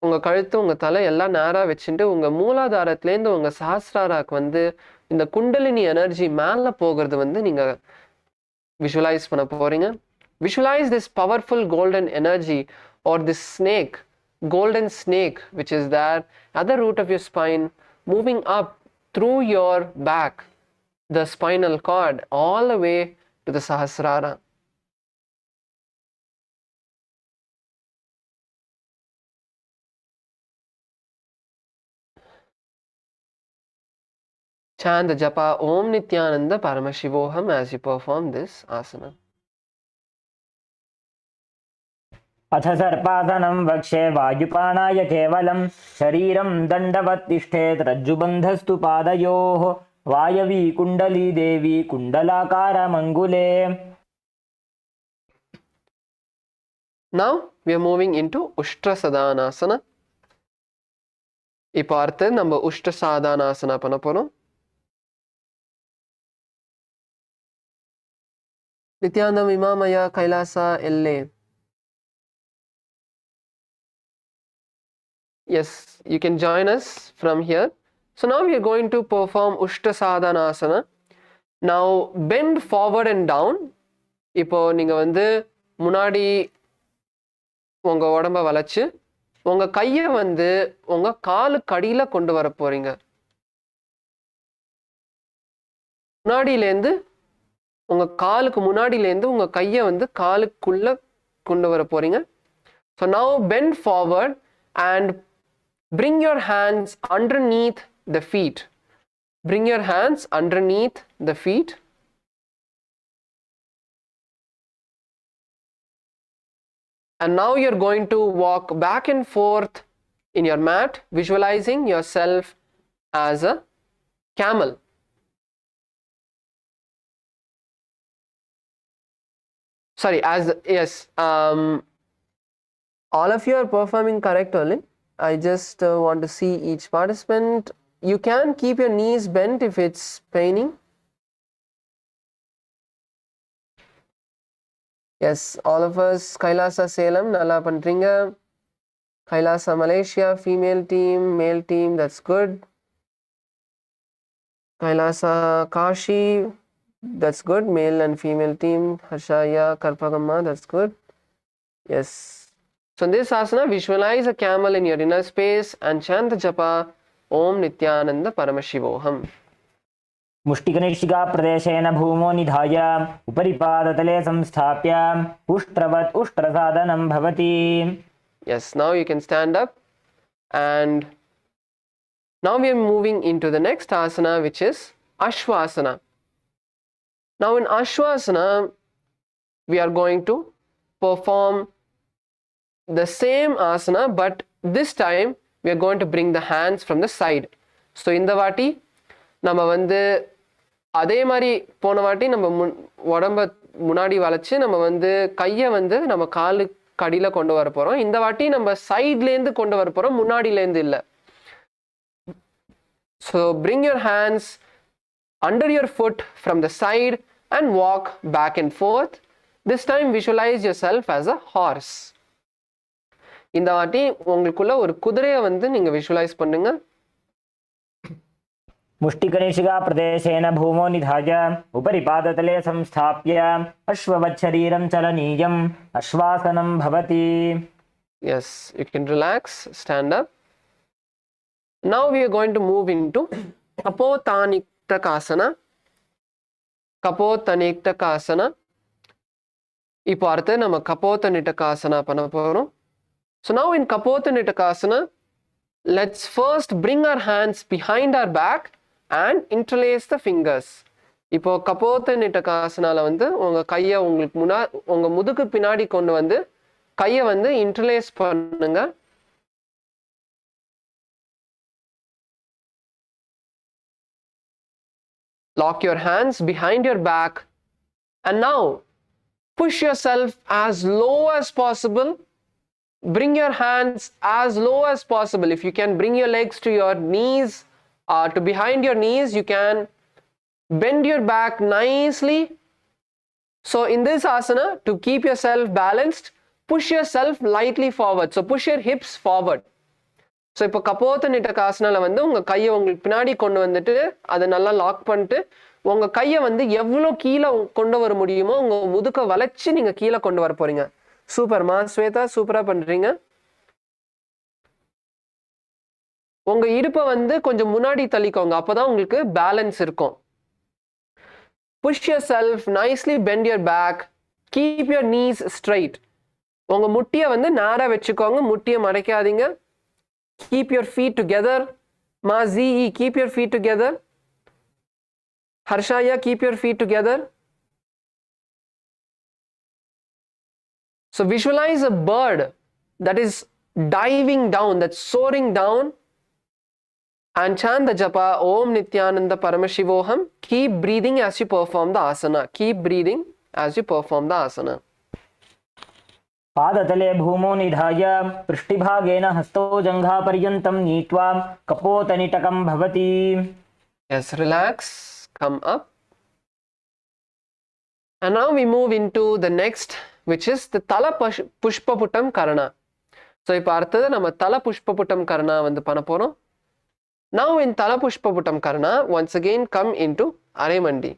உங்க கழுத்து உங்க தலை எல்லாம் நேரா வச்சுட்டு உங்க மூலாதாரத்திலேருந்து உங்க சஹஸ்ராராக்கு வந்து இந்த குண்டலினி எனர்ஜி மேல போகிறது வந்து நீங்க விஷுவலைஸ் பண்ண போறீங்க. Visualize this powerful golden energy or this snake, golden snake, which is there at the root of your spine, moving up through your back, the spinal cord, all the way to the Sahasrara. Chant the japa Om Nithyananda Paramashivoham as you perform this asana. अथ सर्पासनं वक्ष्ये वायुपानाय केवलं शरीरं दण्डवत् तिष्ठेत् रज्जुबन्धस्तु पादयोः वायवी कुण्डली देवी कुण्डलाकारमङ्गुले. Now we are moving into Ushtrasadanasana. இப்போ அடுத்து நம்ம உஷ்டசாதானாசனா பண்ண போறோம். Nithyananda Imamaya KAILASA elle. Yes, you can join us from here. So now we are going to perform Ushtrasadanasana. Now bend forward and down. இப்போ நீங்க வந்து முன்னாடி உங்க உடம்ப வளைச்சு உங்க கையை வந்து உங்க காலுக்கு அடியில கொண்டு வர போறீங்க. முன்னாடியிலேருந்து உங்க காலுக்கு முன்னாடியிலேருந்து உங்க கையை வந்து காலுக்குள்ள கொண்டு வர போறீங்க. So now bend forward and bring your hands underneath the feet. Bring your hands underneath the feet. And now you're going to walk back and forth in your mat, visualizing yourself as a camel. Sorry, yes, all of you are performing correct only. I just want to see each participant. You can keep your knees bent if it's paining. Yes, all of us. KAILASA Salem, nalla pandringa. KAILASA Malaysia, female team, male team, that's good. KAILASA Kashi, that's good, male and female team. Harshaya, Karpagamma, that's good. Yes. So in this asana, visualize a camel in your inner space and chant the japa Om Nithyananda Paramashivoham. मुष्टिकनिष्ठिका प्रदेशेन भूमो निधाय उपरिपादतले संस्थाप्य उष्ट्रवत् उष्ट्रसाधनं भवति. Yes, now you can stand up, and now we are moving into the next asana, which is Ashwasana. Now in Ashwasana, we are going to perform the same asana, but this time we are going to bring the hands from the side. So in the vaati நம்ம வந்து அதே மாதிரி போன வாட்டி நம்ம உடம்ப முன்னாடி வளைச்சு நம்ம வந்து கையை வந்து நம்ம காலுக்கு அடியில கொண்டு வர போறோம். இந்த வாட்டி நம்ம சைட்லேருந்து கொண்டு வர போறோம், முன்னாடியிலேருந்து இல்லை. So bring your hands under your foot from the side and walk back and forth. This time visualize yourself as a horse. இந்த வாட்டி உங்களுக்குள்ள ஒரு குதிரையை வந்து நீங்க விஷுவலைஸ் பண்ணுங்க. मुष्टिकनिष्ठिका प्रदेशेन भूमो निधाय उपरिपादतले संस्थाप्य अश्ववत् शरीरं चलनीयम् अश्वासनं भवति. Yes, you can relax, stand up. Now we are going to move into Kapotanittakasana. Kapotanittakasana. இப்போ அடுத்து நம்ம Kapotanittakasana பண்ண போறோம். So now in Kapotanittakasana, let's first bring our hands behind our back and interlace the fingers. இப்போ Kapotanittakasanaல வந்து உங்க கையை உங்களுக்கு உங்க முதுகு பின்னாடி கொண்டு வந்து கையை வந்து interlace பண்ணுங்க. Lock your hands behind your back, and now push yourself as low as possible. Bring your hands as low as possible. If you can bring your legs to your knees, to behind your knees, you can bend your back nicely. So in this asana, to keep yourself balanced, push yourself lightly forward. So push your hips forward. So இப்போ Kapotanittakasanaல வந்து உங்க கையை உங்களுக்கு பின்னாடி கொண்டு வந்துட்டு அதை நல்லா லாக் பண்ணிட்டு உங்க கையை வந்து எவ்வளோ கீழே கொண்டு வர முடியுமோ உங்க முதுக வளைச்சு நீங்க கீழே கொண்டு வர போறீங்க. சூப்பர்மா ஸ்வேதா, சூப்பரா பண்றீங்க. உங்க இடுப்பை வந்து கொஞ்சம் முன்னாடி தள்ளிக்கோங்க, அப்பதான் உங்களுக்கு பேலன்ஸ் இருக்கும். Push yourself nicely, bend your back, keep your knees straight. உங்க முட்டியை வந்து நேரா வச்சுக்கோங்க, முட்டியை மடக்காதீங்க. Keep your feet together. Ma Zee, keep your feet together. Harshaya, keep your feet together. So visualize a bird that is diving down, that's soaring down, and chant the japa Om Nithyananda Paramashivoham. Keep breathing as you perform the asana. Keep breathing as you perform the asana. पादतले भूमो निधाय पृष्ठभागेन हस्तौ जङ्घापर्यन्तं नीत्वा कपोतनिटकं भवति. Yes, relax, come up. And now we move into the next, which is the Tala Pushpaputam Karana. So இப்போ அடுத்தது நம்ம Tala Pushpaputam Karana வந்து பண்ண போறோம். Now in Tala Pushpaputam Karana, once again come into Aremandi.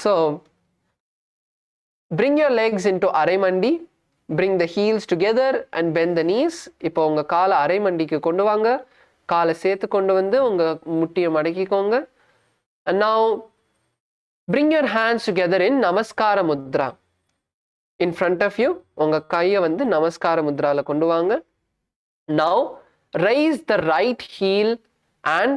So bring your legs into arimandi, bring the heels together and bend the knees. இப்போ உங்க காலை அரைமண்டிக்கு கொண்டு வாங்க, காலை சேர்த்து கொண்டு வந்து உங்க முட்டியை மடக்கிக்கோங்க. And now bring your hands together in namaskara mudra. In front of you, உங்க கையை வந்து நமஸ்கார முத்ரால கொண்டு வாங்க. Now raise the right heel and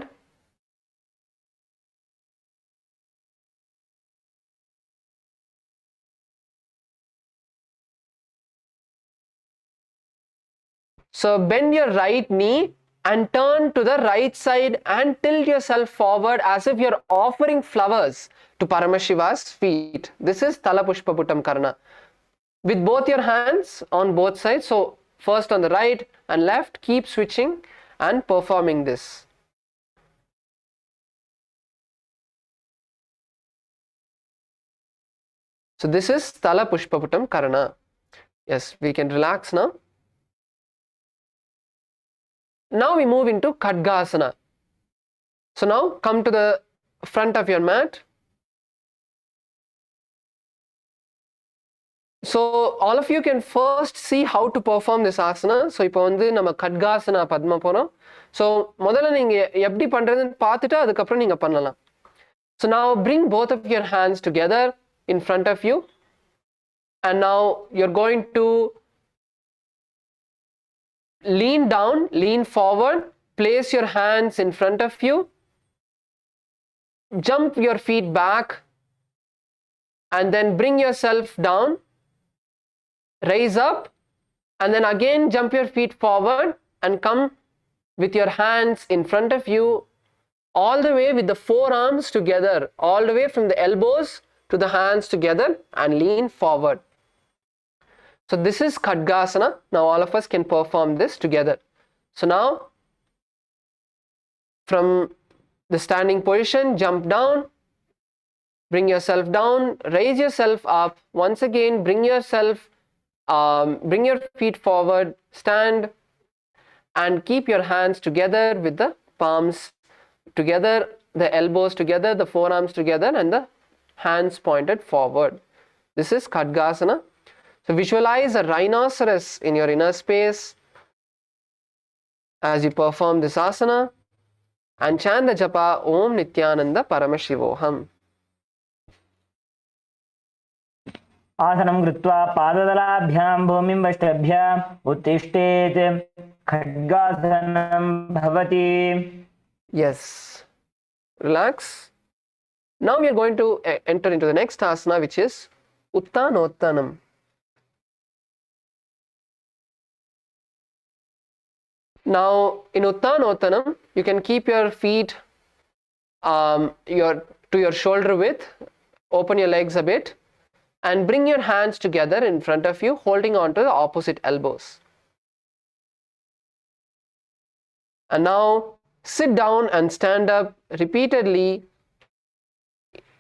so bend your right knee and turn to the right side and tilt yourself forward as if you're offering flowers to Paramashiva's feet. This is Tala Pushpaputam Karna. With both your hands on both sides. So first on the right and left, keep switching and performing this. So this is Tala Pushpaputam Karana. Yes, we can relax now. Now we move into Khadgasana. So now come to the front of your mat. So all of you can first see how to perform this asana. So இப்போ வந்து நம்ம Khadgasana Padma போறோம். So முதல்ல நீங்க எப்படி பண்றதுன்னு பார்த்துட்டு அதுக்கப்புறம் நீங்க பண்ணலாம். So now bring both of your hands together in front of you. And now you're going to lean down, lean forward, place your hands in front of you, jump your feet back, and then bring yourself down, raise up, and then again jump your feet forward and come with your hands in front of you, all the way with the forearms together, all the way from the elbows to the hands together, and lean forward. So this is Khadgasana. Now all of us can perform this together. So now from the standing position, jump down, bring yourself down, raise yourself up. Once again, bring your feet forward, stand, and keep your hands together with the palms together, the elbows together, the forearms together, and the hands pointed forward. This is Khadgasana. So visualize a rhinoceros in your inner space as you perform this asana and chant the japa Om Nithyananda Paramashivoham. आसनं कृत्वा पादतलाभ्यां भूमिं वष्टभ्य उत्तिष्ठेत् खड्गासनं भवति. Yes. Relax. Now we are going to enter into the next asana, which is Uttanottanam. Now in Uttanottanam, you can keep your feet to your shoulder width, open your legs a bit, and bring your hands together in front of you, holding on to the opposite elbows. And now sit down and stand up repeatedly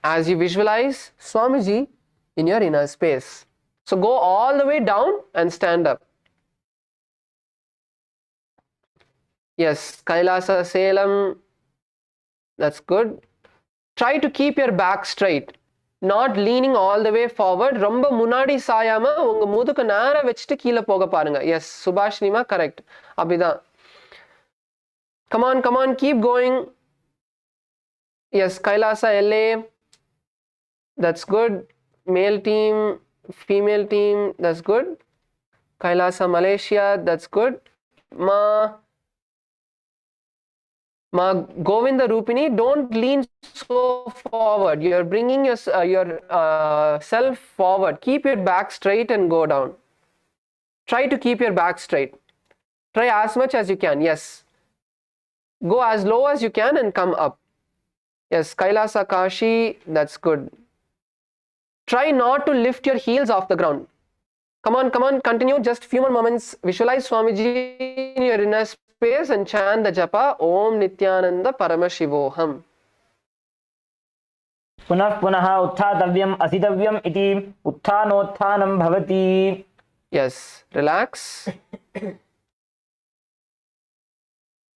as you visualize Swamiji in your inner space. So go all the way down and stand up. Yes, Kailasa, Salem, that's good. Try to keep your back straight, not leaning all the way forward. Romba munadi saayama unga muduka nara vechittu keela poga parunga. Yes, Subhashnima, correct. Abhida. Come on, keep going. Yes, Kailasa LA, that's good. Male team, female team, that's good. Kailasa Malaysia, that's good. Ma Govinda Rupini, don't lean so forward. You're bringing your self forward. Keep your back straight and go down. Try to keep your back straight. Try as much as you can. Yes. Go as low as you can and come up. Yes, Kailasa Kashi, that's good. Try not to lift your heels off the ground. Come on, continue. Just few more moments. Visualize Swamiji in your inner space and chant the japa Om Nithyananda Paramashivoham. पुनः पुनः उत्थातव्यम् असितव्यम् इति उत्थानोत्थानं भवति. Yes, relax.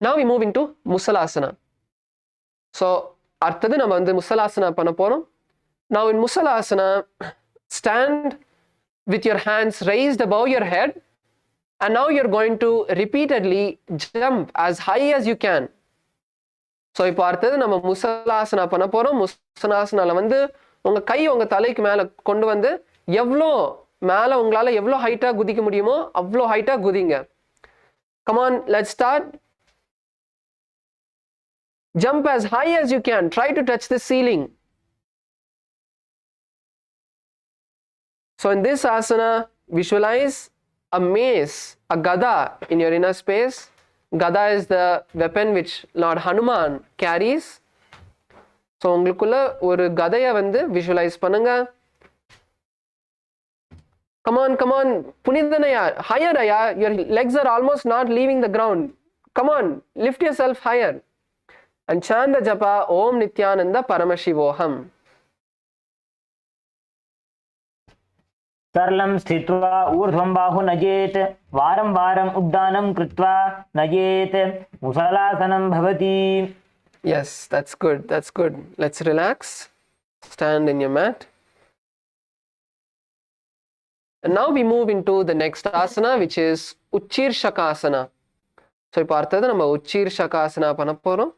Now we move into Musalasana. So அடுத்தது நம்ம வந்து முசலாசனா பண்ண போறோம். Now in Musalasana, stand with your hands raised above your head, and now you're going to repeatedly jump as high as you can. So இப்போ அடுத்தது நம்ம முசலாசனா பண்ண போகிறோம். முசலாசனால வந்து உங்கள் கை உங்கள் தலைக்கு மேலே கொண்டு வந்து எவ்வளோ மேலே உங்களால் எவ்வளோ ஹைட்டாக குதிக்க முடியுமோ அவ்வளோ ஹைட்டாக குதிங்க. Come on, let's start. Jump as high as you can. Try to touch the ceiling. So in this asana, visualize a mace, a gada in your inner space. Gada is the weapon which Lord Hanuman carries. So உங்களுக்குள்ள ஒரு கதையை வந்து visualize பண்ணுங்க. Come on, come on. புனிதனையா, higher ஐயா. Your legs are almost not leaving the ground. Come on, lift yourself higher. And chant the japa Om Nithyananda Paramashivoham. सरलं स्थित्वा ऊर्ध्वं बाहु नयेत् वारं वारम् उड्डानं कृत्वा नयेत् मुसलासनं भवति. Yes, that's good. That's good. Let's relax. Stand in your mat. And now we move into the next asana, which is Uchirshakasana. So இப்போ அடுத்தது நம்ம Uchirshakasana பண்ண போறோம்.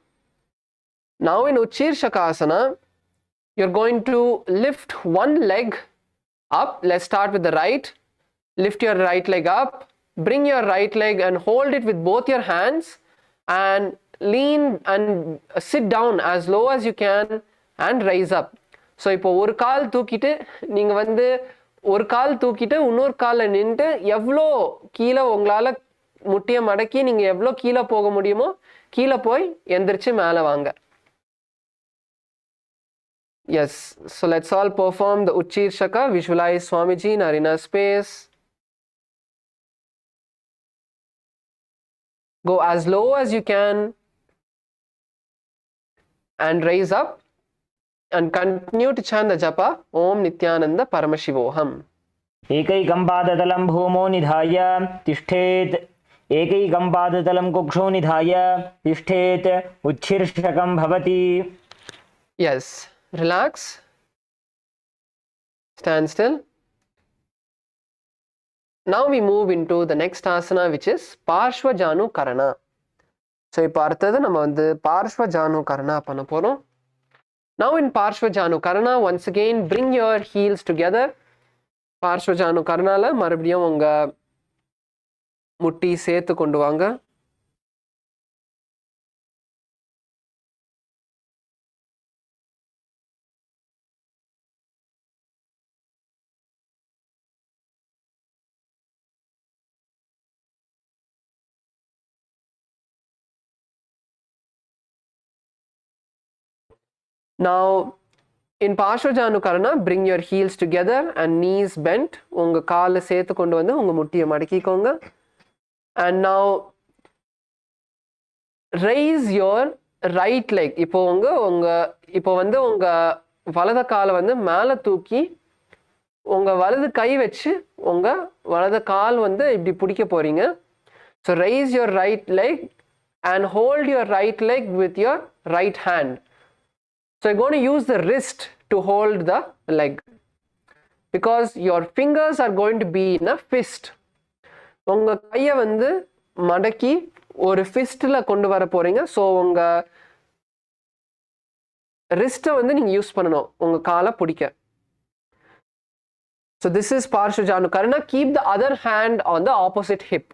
Now in Uchirshakasana, you're going to lift one leg up. Let's start with the right. Lift your right leg up. Bring your right leg and hold it with both your hands and lean and sit down as low as you can and raise up. So இப்போ ஒரு கால் தூக்கிட்டு நீங்க வந்து ஒரு கால் தூக்கிட்டு இன்னொரு கால்ல நின்று எவ்வளோ கீழே உங்களால முட்டியை மடக்கி நீங்க எவ்வளோ கீழே போக முடியுமோ கீழே போய் எந்திரிச்சு மேலே வாங்க. Yes, so let's all perform the Uchirshaka. Visualize Swamiji in our inner space. Go as low as you can and raise up and continue to chant the japa Om Nithyananda Paramashivoham. एकैकं पादतलं भूमौ निधाय तिष्ठेत् एकैकं पादतलं कुक्षौ निधाय तिष्ठेत् उच्छीर्षकं भवति. Yes, relax. Stand still. Now we move into the next asana, which is Parshvajanu Karana. So இப்போ அடுத்தது நம்ம வந்து Parshvajanu Karana பண்ண போறோம். Now in Parshvajanu Karana, once again bring your heels together. Parshvajanu Karanaல மறுபடியும் உங்க முட்டி சேர்த்து கொண்டு வாங்க. Now in Parshvajanu Karana, bring your heels together and knees bent. உங்க காலை சேர்த்து கொண்டு வந்து உங்க முட்டியை மடக்கிக்கோங்க. And now raise your right leg. இப்போ வந்து உங்க வலது காலை வந்து மேலே தூக்கி உங்க வலது கை வச்சு உங்க வலது கால் வந்து இப்படி பிடிக்க போறீங்க. So raise your right leg and hold your right leg with your right hand. So you're going to use the wrist to hold the leg because your fingers are going to be in a fist. உங்க கையை வந்து மடக்கி ஒரு ஃபிஸ்ட்ல கொண்டு வர போறீங்க. So உங்க ரிஸ்ட்டை வந்து நீங்க யூஸ் பண்ணணும் உங்க காலை பிடிக்க. So this is Parshvajanu Karana. Keep the other hand on the opposite hip.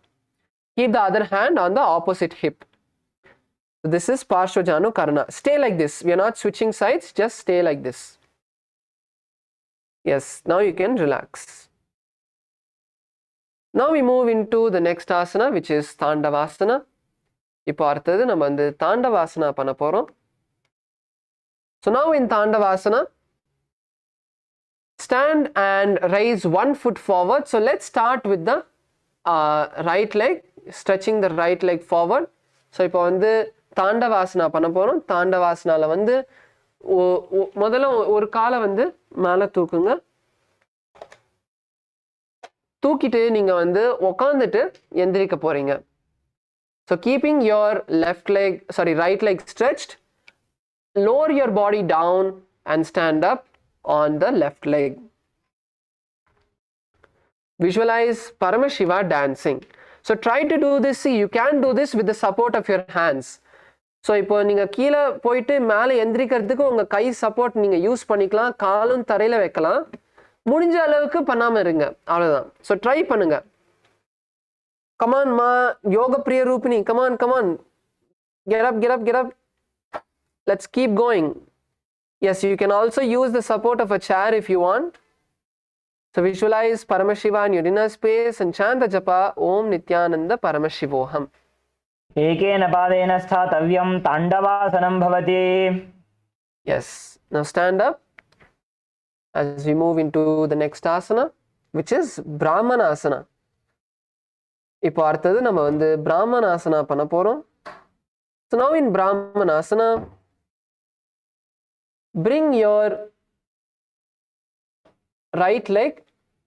Keep the other hand on the opposite hip. So this is Parshvajanu Karana. Stay like this. We are not switching sides. Just stay like this. Yes, now you can relax. Now we move into the next asana, which is Tandavasana. இப்போ அடுத்தது நம்ம வந்து Tandavasana பண்ண போறோம். So now in Tandavasana, stand and raise one foot forward. So let's start with the right leg, stretching the right leg forward. So இப்போ வந்து தாண்டவாசனா பண்ண போறோம். தாண்டவாசனால வந்து முதல்ல ஒரு காலை வந்து மேலே தூக்குங்க. தூக்கிட்டு நீங்க வந்து உக்காந்துட்டு எந்திரிக்க போறீங்க. So keeping your right leg stretched, lower your body down and stand up. on the left leg. Visualize Paramashiva dancing. So try to do this. See, you can do this with the support of your hands. So இப்போ நீங்கள் கீழே போயிட்டு மேலே எந்திரிக்கிறதுக்கு உங்கள் கை support நீங்கள் use பண்ணிக்கலாம், காலும் தரையில் வைக்கலாம். முடிஞ்ச அளவுக்கு பண்ணாமல் இருங்க, அவ்வளோதான். ஸோ ட்ரை பண்ணுங்க. கமான் மா யோக பிரிய Rubini, come on come on, get up, get up, get up. Let's keep going. Yes, you can also use the support of a chair if you want. So visualize Paramashiva in your inner space and chant the japa Om Nithyananda Paramashivoham. एकेन पादेन स्थातव्यं ताण्डवासनं भवति. Yes. Now stand up as we move into the next asana, which is Brahmanasana. இப்போ அடுத்தது நம்ம வந்து Brahmanasana பண்ண போறோம். So now in Brahmanasana, bring your right leg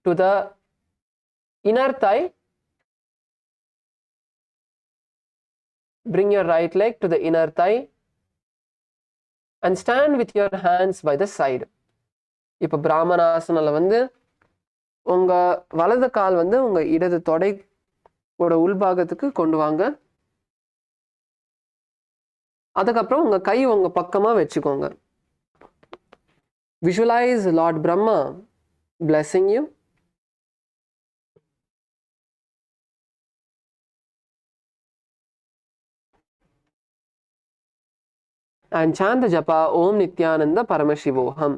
to the inner thigh. Bring your right leg to the inner thigh and stand with your hands by the side. இப்போ பிராமணாசனால வந்து உங்க வலது கால் வந்து உங்க இடது தொடையோட உள்பாகத்துக்கு கொண்டு வாங்க. அதுக்கப்புறம் உங்க கை உங்க பக்கமா வச்சுக்கோங்க. Visualize Lord Brahma blessing you. And chant the japa Om Nithyananda Paramashivoham.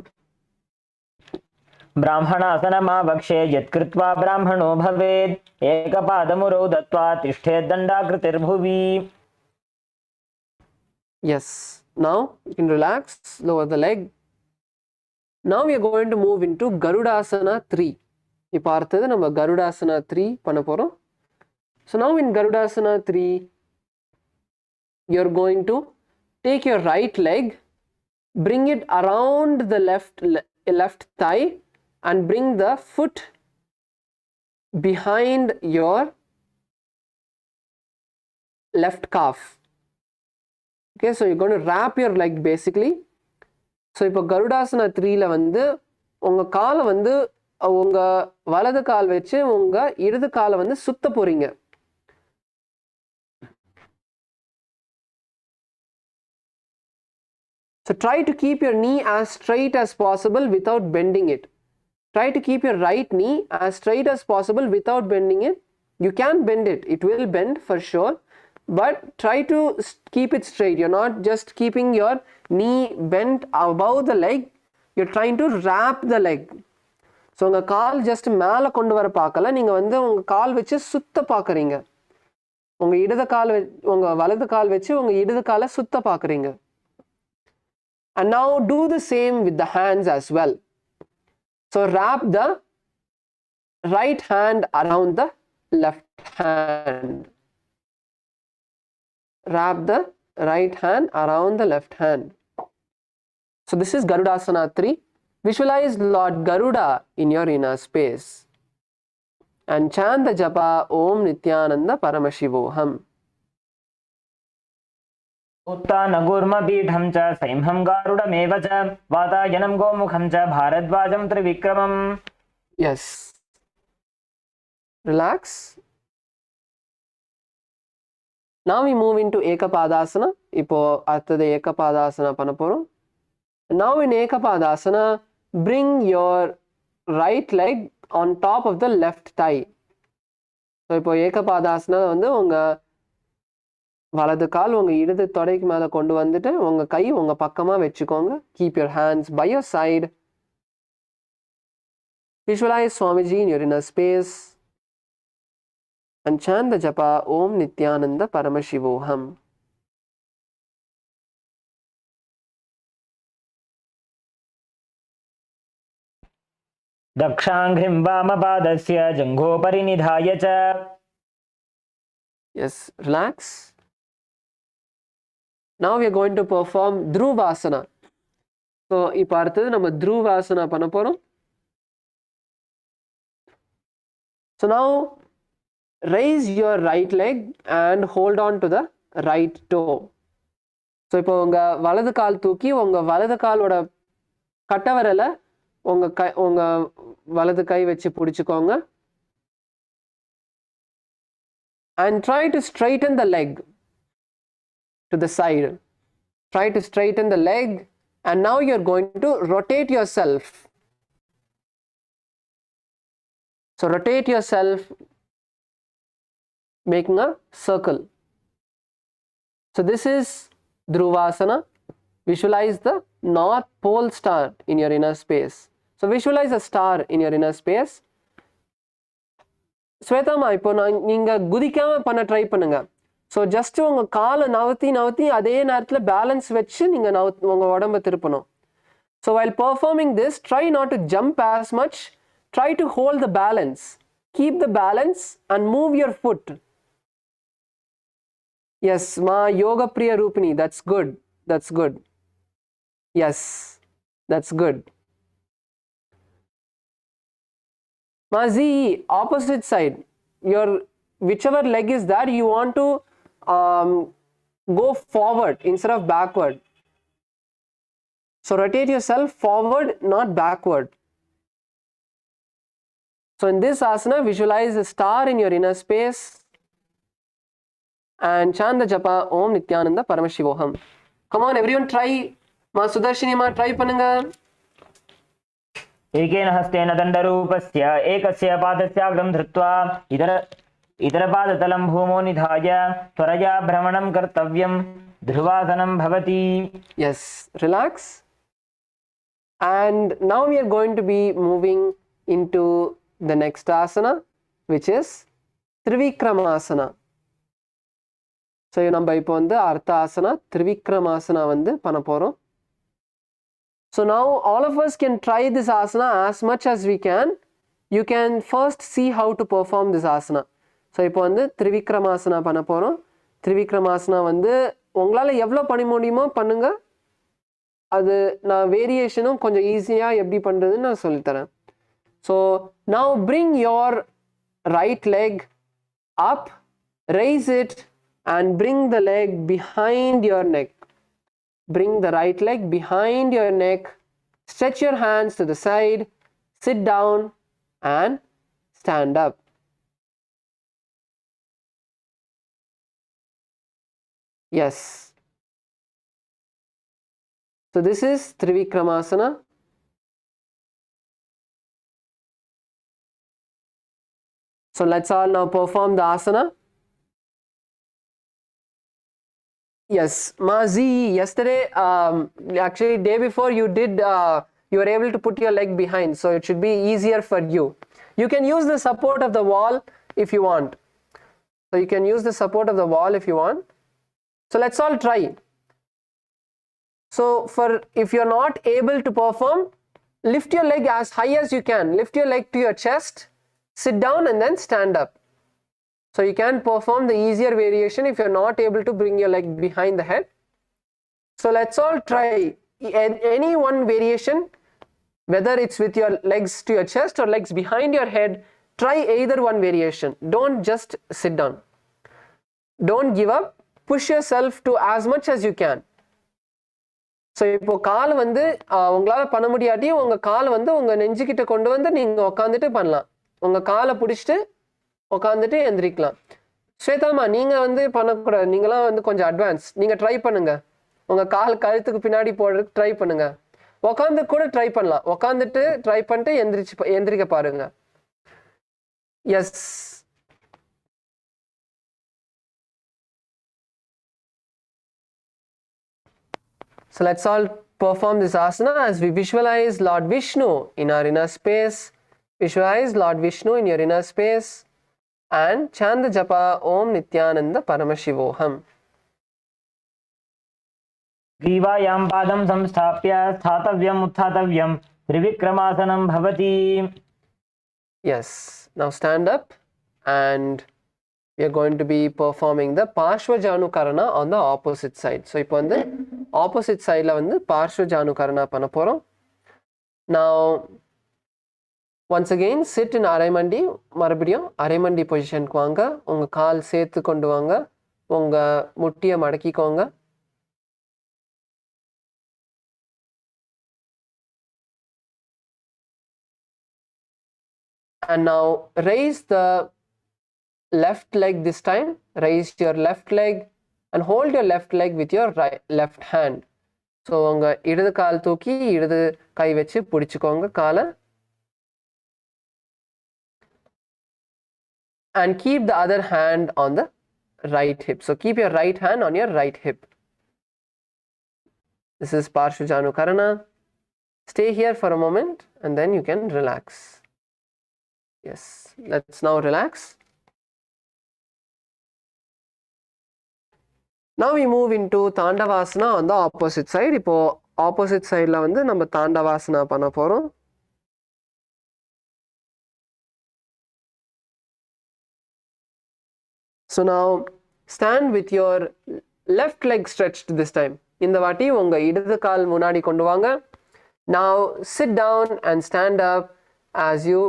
ब्राह्मणासनमावक्षे यत्कृत्वा ब्राह्मणो भवेत् एकपादमुरौ दत्त्वा तिष्ठेत् दण्डाकृतिर्भुवि. Yes. Now you can relax, lower the leg. Now we are going to move into Garudasana 3. இப்போ அடுத்தது நம்ம Garudasana 3 பண்ண போறோம். So now in Garudasana 3, you're going to take your right leg, bring it around the left thigh and bring the foot behind your left calf. Okay, so you're going to wrap your leg basically. So இப்போ Garudasana 3ல வந்து உங்க காலை வந்து உங்க வலது கால் வச்சு உங்க இடது காலை வந்து சுத்த போறீங்க. So try to keep your knee as straight as possible without bending it. Try to keep your right knee as straight as possible without bending it. You can bend it. It will bend for sure. But try to keep it straight. You're not just keeping your knee bent above the leg. You're trying to wrap the leg. So உங்க கால் just மேலே கொண்டு வர பார்க்கல, நீங்கள் வந்து உங்கள் கால் வச்சு சுத்த பார்க்குறீங்க. உங்கள் இடது கால் உங்கள் வலது கால் வச்சு உங்கள் இடது காலை சுத்த பார்க்குறீங்க. And now do the same with the hands as well. So wrap the right hand around the left hand. Wrap the right hand around the left hand. So this is Garudasana 3. Visualize Lord Garuda in your inner space. And chant the japa Om Nithyananda Paramashivoham. उत्तानगूर्मपीठं च सैंहं गारुडमेव च वातायनं गोमुखं च भारद्वाजं त्रिविक्रमम्. Yes. Relax. Now we move into Ekapadasana. இப்போ அடுத்தது Ekapadasana பண்ண போறோம். Now in Ekapadasana, bring your right leg on top of the left thigh. So இப்போ Ekapadasana வந்து உங்க வலது கால் உங்க இடது தொடைக்கு மேல கொண்டு வந்துட்டு உங்க கை உங்க பக்கமா வச்சுக்கோங்க. Keep your hands by your side. Visualize Swamiji in your inner space and chant the japa Om Nithyananda Paramashivoham. दक्षाङ्घ्रिं वामपादस्य जङ्घोपरि निधाय च. Yes, relax. Now we are going to perform Dhruvasana. So இப்போ அடுத்தது நம்ம Dhruvasana பண்ண போறோம். So now raise your right leg and hold on to the right toe. So இப்போ உங்க வலது கால் தூக்கி உங்க வலது காலோட கட்டவரலை உங்க வலது கை வச்சு பிடிச்சுக்கோங்க. And try to straighten the leg to the side. Try to straighten the leg, and now you're going to rotate yourself. So rotate yourself, making a circle. So this is Dhruvasana. Visualize the North Pole star in your inner space. So visualize a star in your inner space. ஸ்வேதாமா, இப்போ நீங்கள் குதிக்காமல் பண்ண try பண்ணுங்க. So just உங்கள் காலை நவுத்தி அதே நேரத்தில் balance வச்சு நீங்கள் உங்கள் உடம்பை திருப்பணும். So while performing this, try not to jump as much. Try to hold the balance. Keep the balance and move your foot. Yes, ma yoga priya Rupini, that's good. That's good. Yes, that's good. Mazi, opposite side. Your whichever leg is there, you want to go forward instead of backward. So rotate yourself forward, not backward. So in this asana, visualize a star in your inner space and chant the japa Om Nithyananda Paramashivoham. Come on, everyone, try. Ma Sudarshini ma try pannunga. एकेन हस्तेन दण्डरूपस्य एकस्य पादस्याग्रं धृत्वा इतरपादतलं भूमौ निधाय त्वरया भ्रमणं कर्तव्यं. ध्रुवासनं भवति. Yes, relax. And now we are going to be moving into the next asana, which is Trivikramasana. So நம்ம இப்போ வந்து அர்த்த ஆசனா Trivikramasana வந்து பண்ண போறோம். So now all of us can try this asana as much as we can. You can first see how to perform this asana. So இப்போ வந்து Trivikramasana பண்ண போறோம். Trivikramasana வந்து உங்களால் எவ்வளோ பண்ண முடியுமோ பண்ணுங்க. அது நான் வேரியேஷனும் கொஞ்சம் ஈஸியாக எப்படி பண்ணுறதுன்னு நான் சொல்லித்தரேன். So now bring your right leg up, raise it and bring the leg behind your neck. Bring the right leg behind your neck. Stretch your hands to the side. Sit down and stand up. Yes. So this is Trivikramasana. So let's all now perform the asana. Yes, Mazi, yesterday, actually day before you did, you were able to put your leg behind, so it should be easier for you. You can use the support of the wall if you want. So you can use the support of the wall if you want. So let's all try. So if you're not able to perform, lift your leg as high as you can. Lift your leg to your chest, sit down and then stand up. So you can perform the easier variation if you're not able to bring your leg behind the head. So let's all try any one variation, whether it's with your legs to your chest or legs behind your head. Try either one variation. Don't just sit down. Don't give up. Push yourself to as much as you can. So இப்போ கால் வந்து உங்களால் பண்ண முடியாட்டி உங்கள் கால் வந்து உங்கள் நெஞ்சுக்கிட்ட கொண்டு வந்து நீங்கள் உட்காந்துட்டு பண்ணலாம். உங்கள் காலை பிடிச்சிட்டு உட்காந்துட்டு எந்திரிக்கலாம். ஸ்வேதாமா, நீங்கள் வந்து பண்ணக்கூடாது. நீங்களாம் வந்து கொஞ்சம் அட்வான்ஸ். நீங்கள் ட்ரை பண்ணுங்கள். உங்கள் கால் கழுத்துக்கு பின்னாடி போடுறதுக்கு ட்ரை பண்ணுங்கள். உட்காந்து கூட ட்ரை பண்ணலாம். உட்காந்துட்டு ட்ரை பண்ணிட்டு எந்திரிக்க பாருங்க. S. So let's all perform this asana as we visualize Lord Vishnu in our inner space. Visualize Lord Vishnu in your inner space and chant the japa Om Nithyananda Paramashivoham. ग्रीवायां पादं संस्थाप्य स्थातव्यम् उत्थातव्यं त्रिविक्रमासनं भवति. Yes. Now stand up and we are going to be performing the Parshva Janukarana on the opposite side. So இப்போ வந்து opposite side la வந்து Parshva Janukarana பண்ண போறோம். Now once again sit in அரைமண்டி. மறுபடியும் அரைமண்டி பொசிஷனுக்கு வாங்க. உங்க கால் சேர்த்து கொண்டு வாங்க. உங்க முட்டியை மடக்கிக்கோங்க. And now raise the left leg this time. Raise your left leg and hold your left leg with your left hand. So உங்க இடது கால் தூக்கி இடது கை வச்சு பிடிச்சுக்கோங்க காலை. And keep the other hand on the right hip. So keep your right hand on your right hip. This is Parshvajanukarana. Stay here for a moment and then you can relax. Yes, let's now relax. Now we move into Tandavasana on the opposite side. இப்போ opposite sideல வந்து நம்ம Tandavasana பண்ண போறோம். So now stand with your left leg stretched this time. இந்த வாட்டி உங்க இடது கால் முன்னாடி கொண்டு வாங்க. Now sit down and stand up as you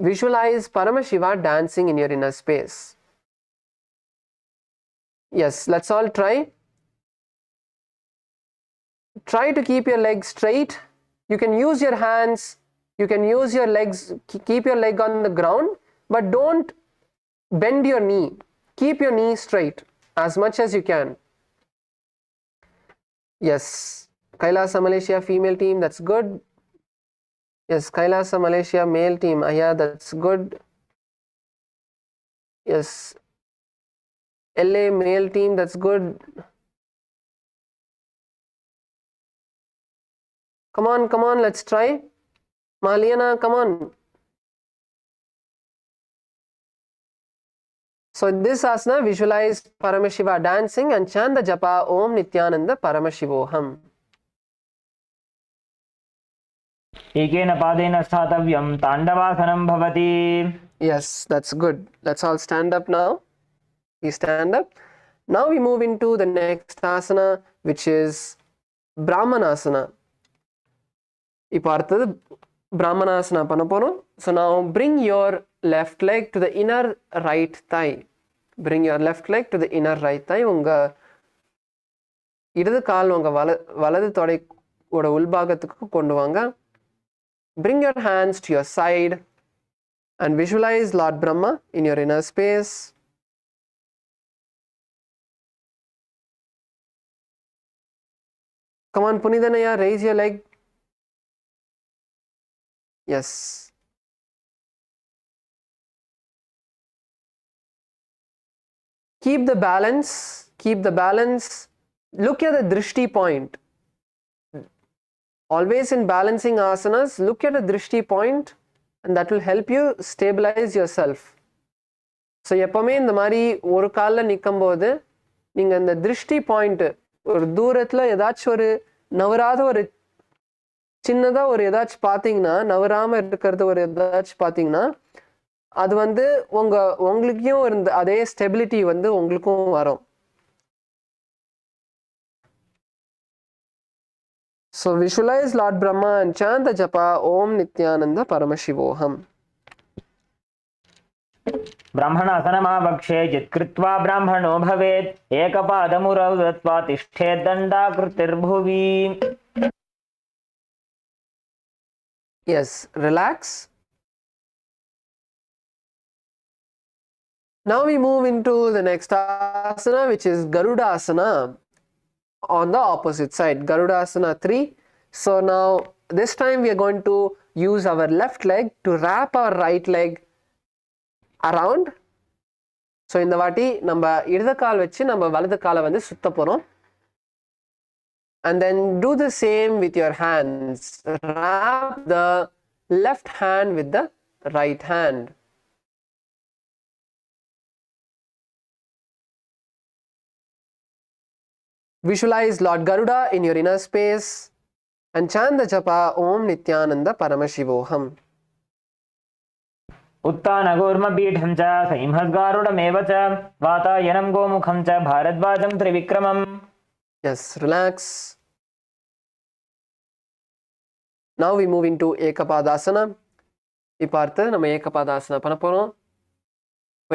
visualize Paramashiva dancing in your inner space. Yes, let's all try. Try to keep your legs straight. You can use your hands, you can use your legs, keep your leg on the ground, but don't bend your knee. Keep your knee straight as much as you can. Yes, Kailasa Malaysia female team, that's good. Yes, Kailasa Malaysia male team, yeah, that's good. Yes, LA male team, that's good. Come on, let's try. Maliana, come on. So in this asana, visualize Paramashiva dancing and chant the japa Om Nithyananda Paramashivoham. एकेन पादेन स्थातव्यं ताण्डवासनं भवति. Yes, that's good. Let's all stand up now. We stand up. Now we move into the next asana, which is Brahmanasana. இப்போ அடுத்தது Brahmanasana பண்ண போறோம். So now bring your left leg to the inner right thigh. Bring your left leg to the inner right thigh. உங்க இடது கால் உங்க வலது தொடையோட உள்பாகத்துக்கு கொண்டு வாங்க. Bring your hands to your side and visualize Lord Brahma in your inner space. Come on, Punithanaya, raise your leg. Yes. Keep the balance. Keep the balance. Look at the drishti point. Always in balancing asanas, look at a drishti point and that will help you stabilize yourself. So எப்பவுமே இந்த மாதிரி ஒரு காலில் நிற்கும்போது நீங்கள் இந்த திருஷ்டி point ஒரு தூரத்தில் ஏதாச்சும் ஒரு நவராத ஒரு சின்னதாக ஒரு ஏதாச்சும் பார்த்தீங்கன்னா நவராமல் இருக்கிறது ஒரு ஏதாச்சும் பார்த்தீங்கன்னா அது வந்து உங்களுக்கும் இருந்த அதே ஸ்டெபிலிட்டி வந்து உங்களுக்கும் வரும். So visualize Lord Brahma and chant the japa Om Nithyananda Paramashivoham. ब्राह्मणासनमावक्षे यत्कृत्वा ब्राह्मणो भवेत् एकपादमुरौ दत्वा तिष्ठेद्दण्डाकृतिर्भुवि. Yes, relax. Now we move into the next asana, which is Garudasana on the opposite side. Garudasana 3. So now this time we are going to use our left leg to wrap our right leg around. So இந்த வாட்டி நம்ம இடது கால் வச்சு நம்ம வலது காலை வந்து சுத்த போறோம். And then do the same with your hands. Wrap the left hand with the right hand. Visualize Lord Garuda in your inner space and chant the japa Om Nithyananda Paramashivoham. उत्तानगूर्मपीठं च संहद्गारुडमेव च वातायनं गोमुखं च भारद्वाजं त्रिविक्रमम्. Yes, relax. Now we move into Ekapadasana. இப்போ அடுத்து நம்ம Ekapadasana பண்ண போறோம்.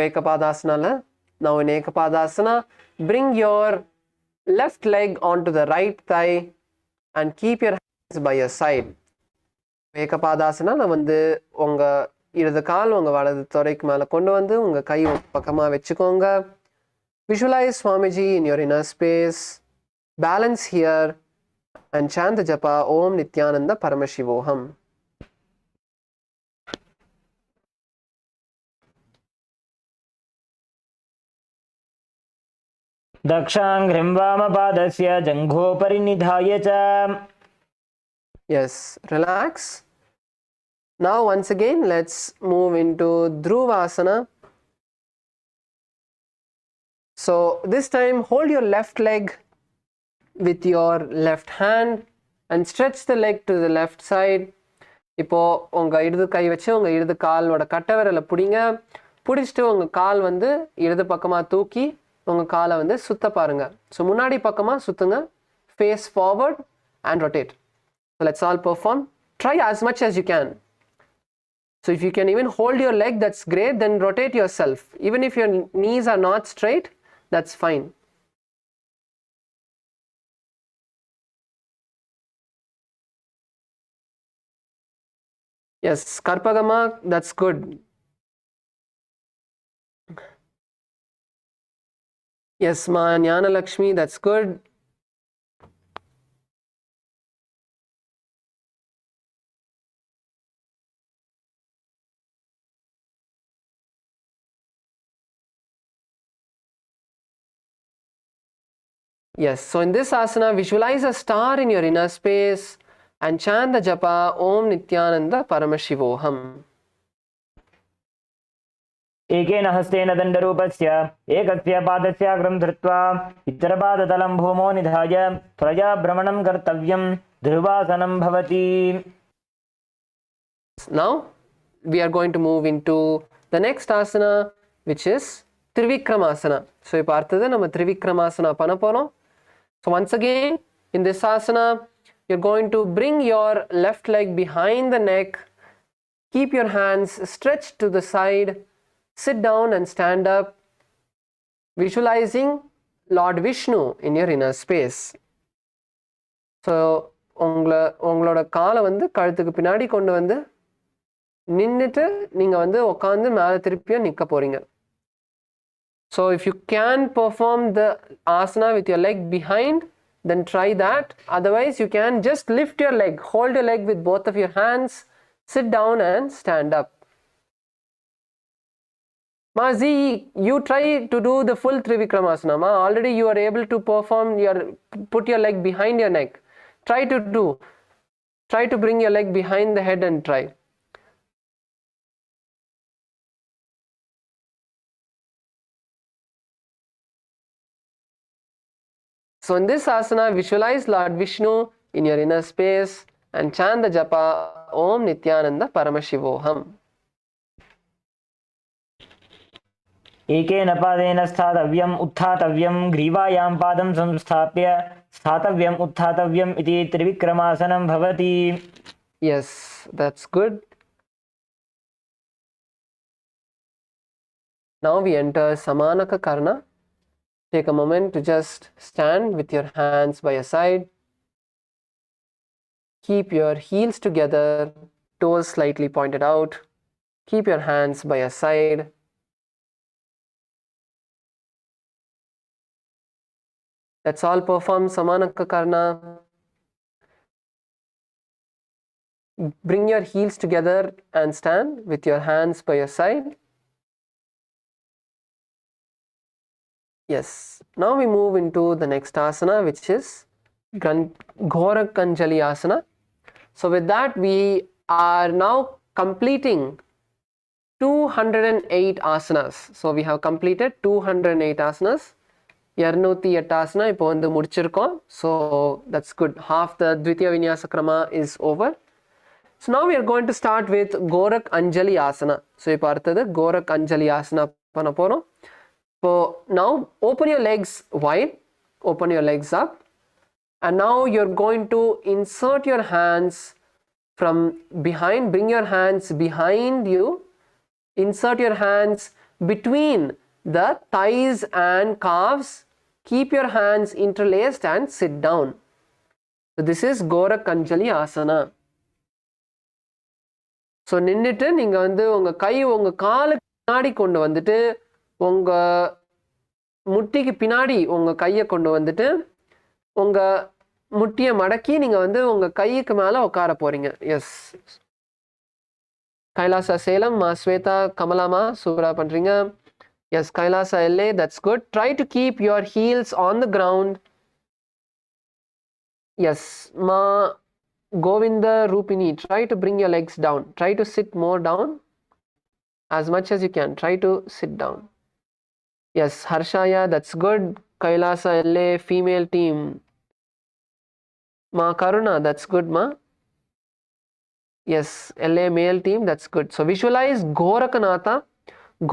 Ekapadasana now in Ekapadasana, bring your left leg onto the right thigh and keep your hands by your side. Ekapadasana வந்து உங்க இடது கால் உங்கள் வலது தொடைக்கு மேலே கொண்டு வந்து உங்கள் கை பக்கமாக வச்சுக்கோங்க. Visualize Swamiji in your inner space. Balance here and chant the japa Om Nithyananda Paramashivoham. दक्षाङ्घ्रिं वामपादस्य जङ्घोपरि निधाय च. Yes, relax. Now once again let's move into Dhruvasana. So this time hold your left leg with your left hand and stretch the leg to the left side. இப்போ உங்கள் இடது கை வச்சு உங்கள் இடது காலோட கட்டை விரலை பிடிங்க. பிடிச்சிட்டு உங்கள் கால் வந்து இடது பக்கமாக தூக்கி உங்கள் காலை வந்து சுத்த பாருங்க. ஸோ முன்னாடி பக்கமாக சுற்றுங்க. Face forward and rotate. So let's all perform. Try as much as you can. So if you can even hold your leg, that's great. Then rotate yourself. Even if your knees are not straight, that's fine. Yes, Karpagama, that's good. Yes, Ma Jnana Lakshmi, that's good. Yes, so in this asana, visualize a star in your inner space and chant the japa Om Nithyananda Paramashivoham. एकेन हस्तेन दण्डरूपस्य एकस्य पादस्याग्रं धृत्वा इतरपादतलं भूमौ निधाय त्वया भ्रमणं कर्तव्यं. ध्रुवासनं भवति. Now we are going to move into the next asana, which is Trivikramasana. So இப்போ அடுத்தது நம்ம Trivikramasana பண்ண போறோம். So once again in this asana you're going to bring your left leg behind the neck. Keep your hands stretched to the side. Sit down and stand up, visualizing Lord Vishnu in your inner space. So உங்களோட காலை வந்து கழுத்துக்கு பின்னாடி கொண்டு வந்து நின்றுட்டு நீங்கள் வந்து உட்காந்து மேலே திருப்பியும் நிற்க போறீங்க. So if you can perform the asana with your leg behind, then try that. Otherwise you can just lift your leg, hold your leg with both of your hands, sit down and stand up. Mazi, you try to do the full Trivikramasana. Ma, already you are able to perform put your leg behind your neck. Try to bring your leg behind the head and try. So in this asana, visualize Lord Vishnu in your inner space and chant the japa Om Nithyananda Paramashivoham. एकेन पादेन स्थातव्यम् उत्थातव्यं. ग्रीवायां पादं संस्थाप्य स्थातव्यम् उत्थातव्यम् इति त्रिविक्रमासनं भवति. Yes, that's good. Now we enter Samanaka Karna. Take a moment to just stand with your hands by your side. Keep your heels together, toes slightly pointed out. Keep your hands by your side. Let's all perform Samanaka Karna. Bring your heels together and stand with your hands by your side. Yes. Now we move into the next asana, which is Gorak Anjali asana. So with that, we are now completing 208 asanas. So we have completed 208 asanas. 208 asana இப்போ வந்து முடிச்சிருக்கோம். So that's good. Half the Dvitiya Vinyasa Krama is over. So now we are going to start with Gorak Anjali asana. So இப்போ அடுத்தது Gorak Anjali asana பண்ண போறோம். So now open your legs wide, open your legs up, and now you're going to insert your hands from behind. Bring your hands behind you. Insert your hands between the thighs and calves. Keep your hands interlaced and sit down. So this is Gorak Anjali asana. So நின்றுட்டு நீங்கள் வந்து உங்கள் கை உங்கள் காலுக்கு பின்னாடி கொண்டு வந்துட்டு உங்கள் முட்டிக்கு பின்னாடி உங்கள் கையை கொண்டு வந்துட்டு உங்கள் முட்டியை மடக்கி நீங்கள் வந்து உங்கள் கைக்கு மேலே உட்கார போகிறீங்க. எஸ், கைலாசா சேலம் மா ஸ்வேதா கமலாமா சூப்பராக பண்ணுறீங்க. எஸ், கைலாசா எல்ஏ, that's good. Try to keep your heels on the ground. Yes, மா Govinda Rupini, try to bring your legs down. Try to sit more down as much as you can. Try to sit down. Yes, Harshaya, that's good. Kailasa LA, female team. Ma Karuna, that's good, ma. Yes, LA male team, that's good. So visualize Goraknatha.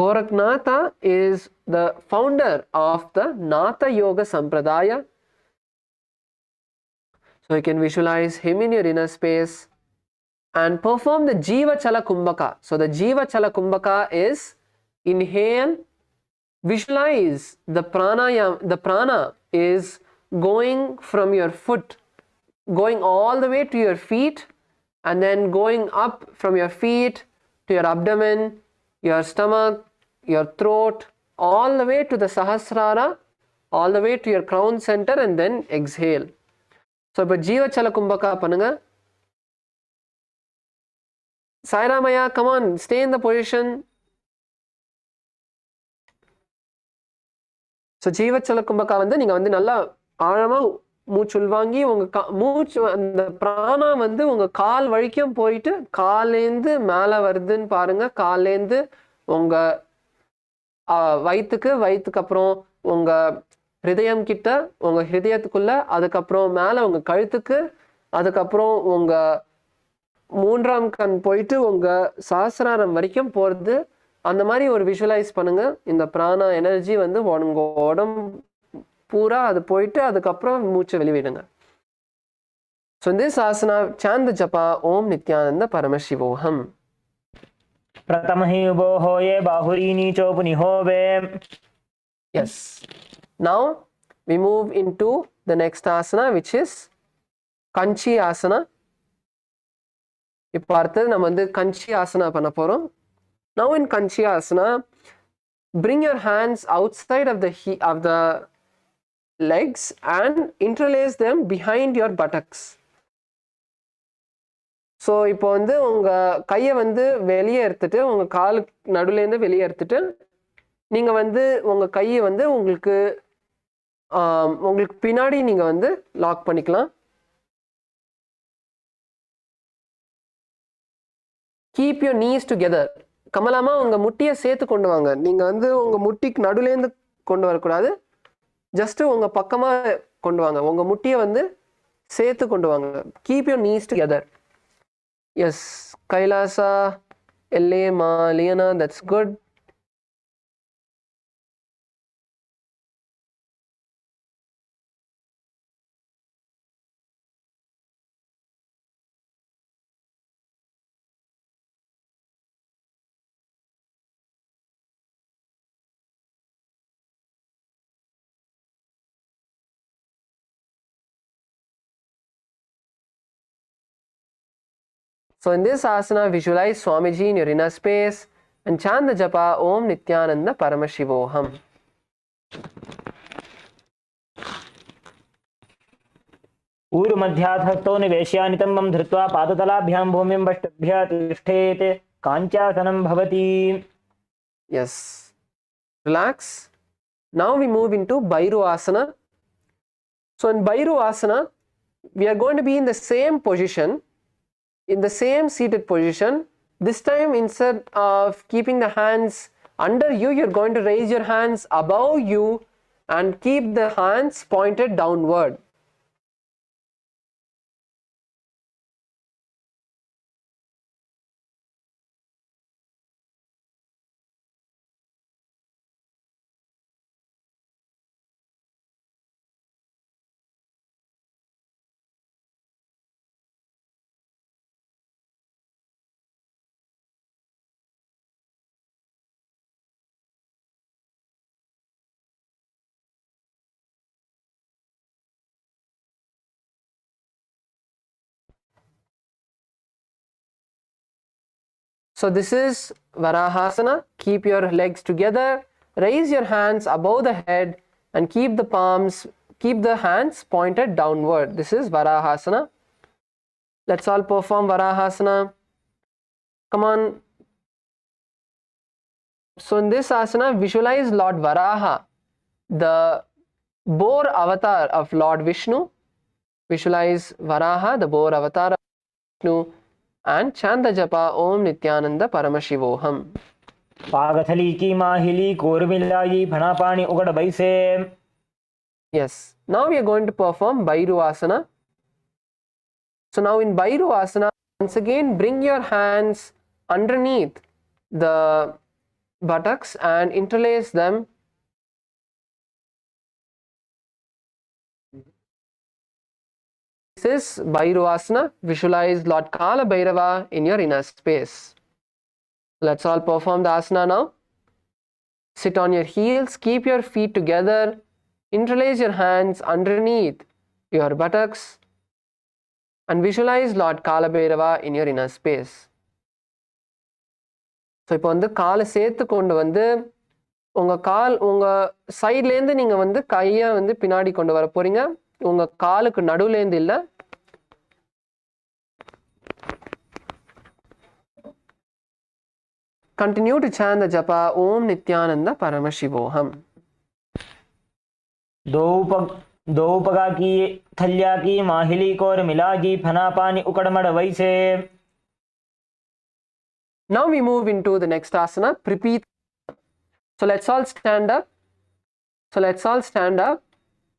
Goraknatha is the founder of the Natha Yoga Sampradaya. So you can visualize him in your inner space and perform the Jiva Chala Kumbaka. So the Jiva Chala Kumbaka is inhale, visualize the pranayam. The prana is going from your foot, going all the way to your feet, and then going up from your feet to your abdomen, your stomach, your throat, all the way to the Sahasrara, all the way to your crown center, and then exhale. So இப்போ Jiva Chala Kumbaka பண்ணுங்க. Sairamaya, come on, stay in the position. So ஜீவச்சல கும்பக்கா வந்து நீங்கள் வந்து நல்லா ஆழமாக மூச்சு உள்வாங்கி உங்கள் மூச்சு அந்த பிராணா வந்து உங்கள் கால் வழிக்கும் போயிட்டு கால்லேருந்து மேலே வருதுன்னு பாருங்கள். கால்லேருந்து உங்கள் வயிற்றுக்கு அப்புறம் உங்கள் ஹிருதயம் கிட்ட, உங்கள் ஹிருதயத்துக்குள்ள, அதுக்கப்புறம் மேலே உங்கள் கழுத்துக்கு, அதுக்கப்புறம் உங்கள் மூன்றாம் கண் போயிட்டு உங்கள் சஹஸ்ராரம் வரைக்கும் போகிறது. அந்த மாதிரி ஒரு விஷுவலைஸ் பண்ணுங்க. இந்த பிராணா எனர்ஜி வந்து உங்கள் உடம்பு பூரா அது போயிட்டு அதுக்கப்புறம் மூச்சை வெளிவிடுங்க. ஸோ இந்த ஆசனா சாந்த ஜபா ஓம் Nityananda பரமசிவோகம். प्रथमहि उभोहोये बाहुरीनी चोपुनिहोवे. Yes. Now we move into the next asana, which is Kanchi asana. இப்போ அடுத்தது நம்ம வந்து கஞ்சி ஆசனா பண்ண போகிறோம். Now in Kanchi asana, bring your hands outside of the legs and interlace them behind your buttocks. So இப்போ வந்து உங்கள் கையை வந்து வெளியே எடுத்துட்டு உங்கள் காலுக்கு நடுவுலேருந்து வெளியே எடுத்துட்டு நீங்கள் வந்து உங்கள் கையை வந்து உங்களுக்கு பின்னாடி நீங்கள் வந்து லாக் பண்ணிக்கலாம். Keep your knees together. Kamalamma உங்கள் முட்டியை சேர்த்து கொண்டு வாங்க. நீங்கள் வந்து உங்கள் முட்டிக்கு நடுவுலேருந்து கொண்டு வரக்கூடாது, ஜஸ்ட்டு உங்கள் பக்கமாக கொண்டு வாங்க. உங்கள் முட்டியை வந்து சேர்த்து கொண்டு வாங்க. Keep your knees together. Yes, Kailasa, LA, Ma, Liana, that's good. So in this asana, visualize Swamiji in your inner space and chant the japa Om Nithyananda Paramashivoham. ऊरुमध्यात्स्थो निवेश्यानितम्बं धृत्वा पादतलाभ्यां भूमिं वष्टभ्य तिष्ठेत् काञ्चासनं भवति. Yes. Relax. Now we move into Bhairu asana. So in Bhairu asana, we are going to be in the same position, in the same seated position. This time, instead of keeping the hands under you, you're going to raise your hands above you and keep the hands pointed downward. So this is Varahasana. Keep your legs together, raise your hands above the head and keep the hands pointed downward. This is Varahasana. Let's all perform Varahasana. Come on. So in this asana, visualize Lord Varaha, the boar avatar of Lord Vishnu. Visualize Varaha, the boar avatar of Vishnu, and chant the japa Om Nithyananda Paramashivoham. पागथली की माहिली कोरमिलाई फना पानी उगड़ बैसे. Yes. Now we are going to perform Bairu asana. So now in Bairu asana, once again bring your hands underneath the buttocks and interlace them. This is Bairu asana. Visualize Lord Kala Bhairava in your inner space. Let's all perform the asana now. Sit on your heels, keep your feet together, interlace your hands underneath your buttocks and visualize Lord Kala Bhairava in your inner space. So இப்போ வந்து காலை சேர்த்து கொண்டு வந்து உங்க சைட்லேருந்து நீங்கள் வந்து கையை வந்து பின்னாடி கொண்டு வர போறீங்க. உங்க காலுக்கு நடுவுலேருந்து இல்லை. Continue to chant the japa Om Nithyananda Paramashivoham. दो पगा की थल्या की माहिली कोर मिलागी फना पानी उकड़मड़ वैसे. Now we move into the next asana, Pripit. So let's all stand up.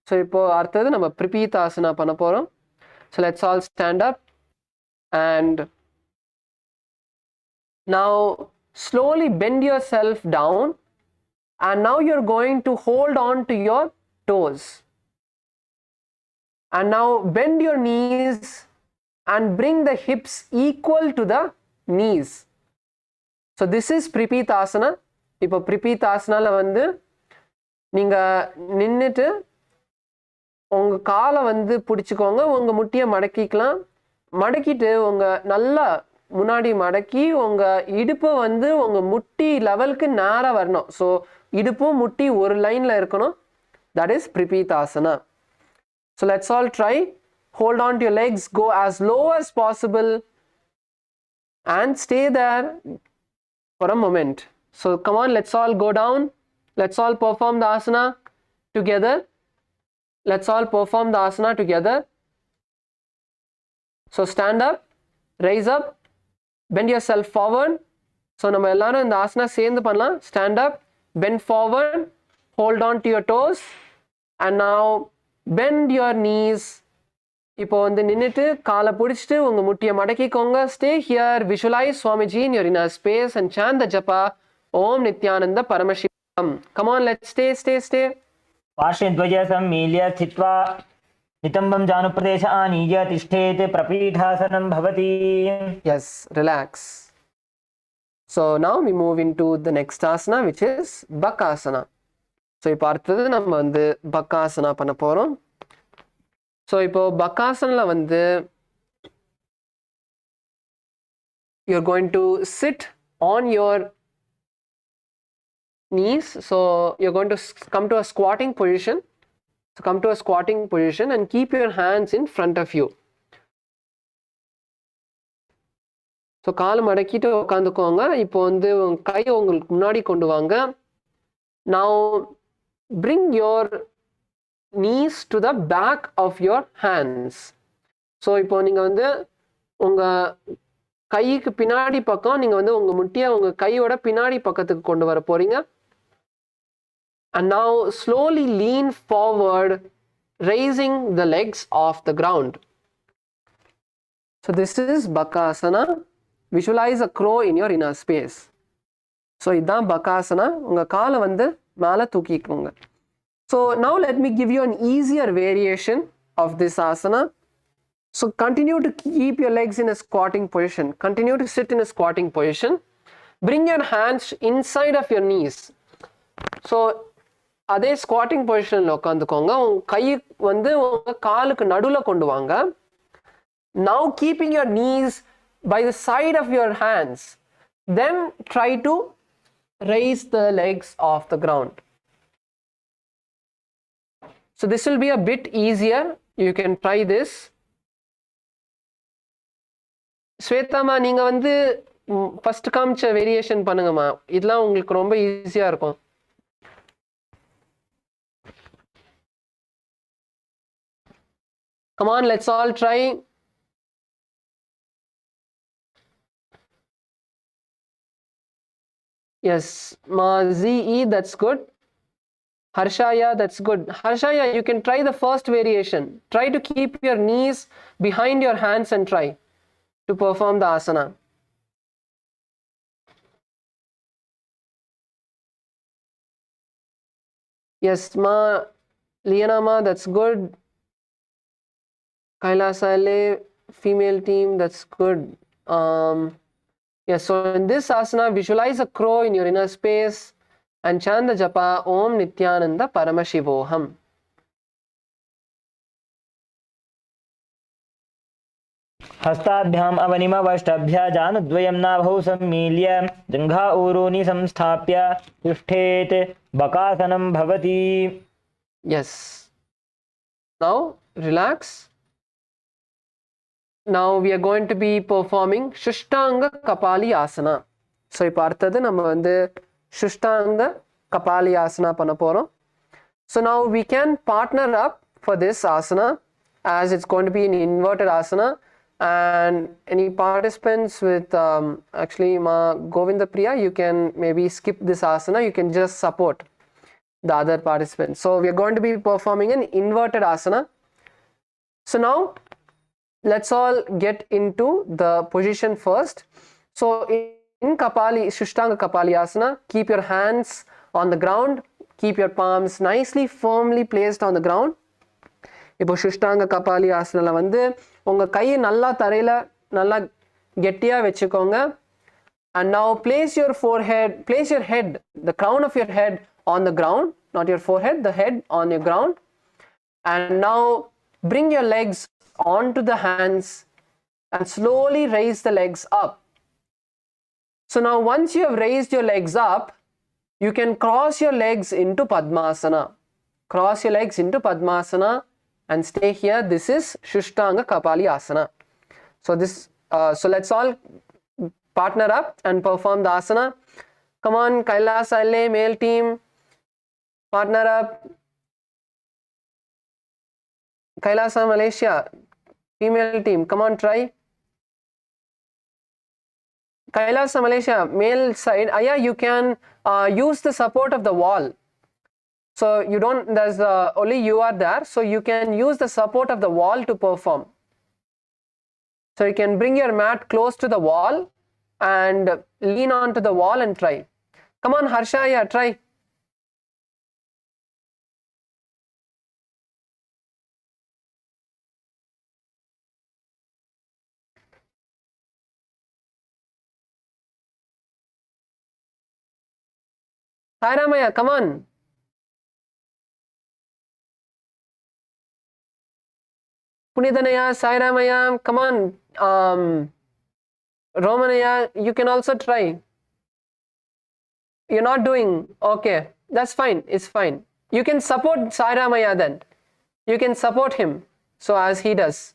So இப்போ அடுத்தது நம்ம Pripit asana பண்ண போறோம். So let's all stand up and now slowly bend yourself down and now you're going to hold on to your toes. And now bend your knees and bring the hips equal to the knees. So this is Pripittasana. இப்போ Pripittasanaல வந்து நீங்க நின்னுட்டு உங்க காலை வந்து பிடிச்சுக்கோங்க. உங்க முட்டியை மடக்கிக்கலாம். மடக்கிட்டு உங்க நல்லா முன்னாடி மடக்கி உங்க இடுப்பு வந்து உங்க முட்டி லெவலுக்கு நேரா வரணும். ஸோ இடுப்பும் முட்டி ஒரு லைன்ல இருக்கணும். That is Pripittasana. So let's all try. Hold on to your legs, go as low as possible and stay there for a moment. So come on, let's all go down. Let's all perform the asana together. So stand up, raise up, bend yourself forward. So நம்ம எல்லாரும் இந்த ஆசனா சேர்ந்து பண்ணலாம். Stand up, bend forward, hold on to your toes and now bend your knees. இப்போ வந்து நின்னுட்டு காலை பிடிச்சிட்டு உங்க முட்டியை மடக்கிக்கோங்க. Stay here, visualize Swamiji in your inner space and chant the japa Om Nithyananda Paramashivoham. Come on, let's stay. पार्श्वध्वज सम्मील्य स्थित्वा नितम्बं जानुप्रदेश आनीय तिष्ठेत् प्रपीठासनं भवति. Yes, relax. So now we move into the next asana, which is Bakasana. So இப்போ அடுத்தது நம்ம வந்து Bakasana பண்ண போறோம். So இப்போ Bakasanaல வந்து you're going to sit on your knees. So you're going to come to a squatting position. So come to a squatting position and keep your hands in front of you. So கால் மடக்கிட்டு உட்காந்துக்கோங்க. இப்போ வந்து கை உங்களுக்கு முன்னாடி கொண்டு வாங்க. Now bring your knees to the back of your hands. So இப்போ நீங்க வந்து உங்க கைக்கு பின்னாடி பக்கம் நீங்க வந்து உங்க முட்டியை உங்க கையோட பின்னாடி பக்கத்துக்கு கொண்டு வர போறீங்க. And now slowly lean forward, raising the legs off the ground. So this is Bakasana. Visualize a crow in your inner space. So இதான் Bakasana. உங்க காலை வந்து மேலே தூக்கிக்கோங்க. So now let me give you an easier variation of this asana. So continue to keep your legs in a squatting position. Continue to sit in a squatting position. Bring your hands inside of your knees. So அதே squatting பொசிஷனில் உட்காந்துக்கோங்க. உங்க கை வந்து உங்க காலுக்கு நடுவில் கொண்டு வாங்க. Now keeping your knees by the side of your hands. Then try to raise the legs off the ground. So this will be a bit easier. You can try this. ஸ்வேதாமா நீங்க வந்து ஃபர்ஸ்ட் காமிச்ச variation பண்ணுங்கம்மா. இதெல்லாம் உங்களுக்கு ரொம்ப ஈஸியா இருக்கும். Come on, let's all try. Yes, Ma ZE, that's good. Harshaya, that's good. Harshaya, you can try the first variation. Try to keep your knees behind your hands and try to perform the asana. Yes, Ma Liana Ma, that's good. Kailasa LA, female team, that's good. Yes, so in this asana, visualize a crow in your inner space and chant the japa Om Nithyananda Paramashivoham. हस्ताभ्याम् अवनिमवष्टभ्याजानुद्वयं नाभौ सम्मील्य जङ्घा ऊरूनि संस्थाप्य तिष्ठेत् बकासनं भवति. Yes. Now relax. Now we are going to be performing Shushtanga Kapali Asana. So இப்போ அடுத்தது நம்ம வந்து Shushtanga Kapali Asana பண்ண போறோம். So now we can partner up for this asana as it's going to be an inverted asana, and any participants with actually Ma Govinda Priya, you can maybe skip this asana, you can just support the other participants. So we are going to be performing an inverted asana. So now let's all get into the position first. So in Kapali, Shushtanga Kapali Asana, keep your hands on the ground, keep your palms nicely firmly placed on the ground. இப்போ Shushtanga Kapali Asana வந்து உங்க கையை நல்லா தரையில நல்லா கெட்டியா வச்சுக்கோங்க. And now place your head, the crown of your head on the ground, not your forehead, the head on your ground. And now bring your legs onto the hands and slowly raise the legs up. So now once you have raised your legs up, you can cross your legs into Padmasana. Cross your legs into Padmasana and stay here. This is Shushtanga Kapali Asana. So so let's all partner up and perform the asana. Come on, Kailasa LA male team, partner up. Kailasa Malaysia female team, come on, try. Kailasa Malaysia male side, yeah, you can use the support of the wall. So you don't, there's only you are there, so you can use the support of the wall to perform. So you can bring your mat close to the wall and lean onto the wall and try. Come on, Harshaya, try. Sairamaya, come on. Punithanaya, Sairamaya, come on. Romanaya, you can also try. You're not doing okay. That's fine. It's fine. You can support Sairamaya then. You can support him. So as he does.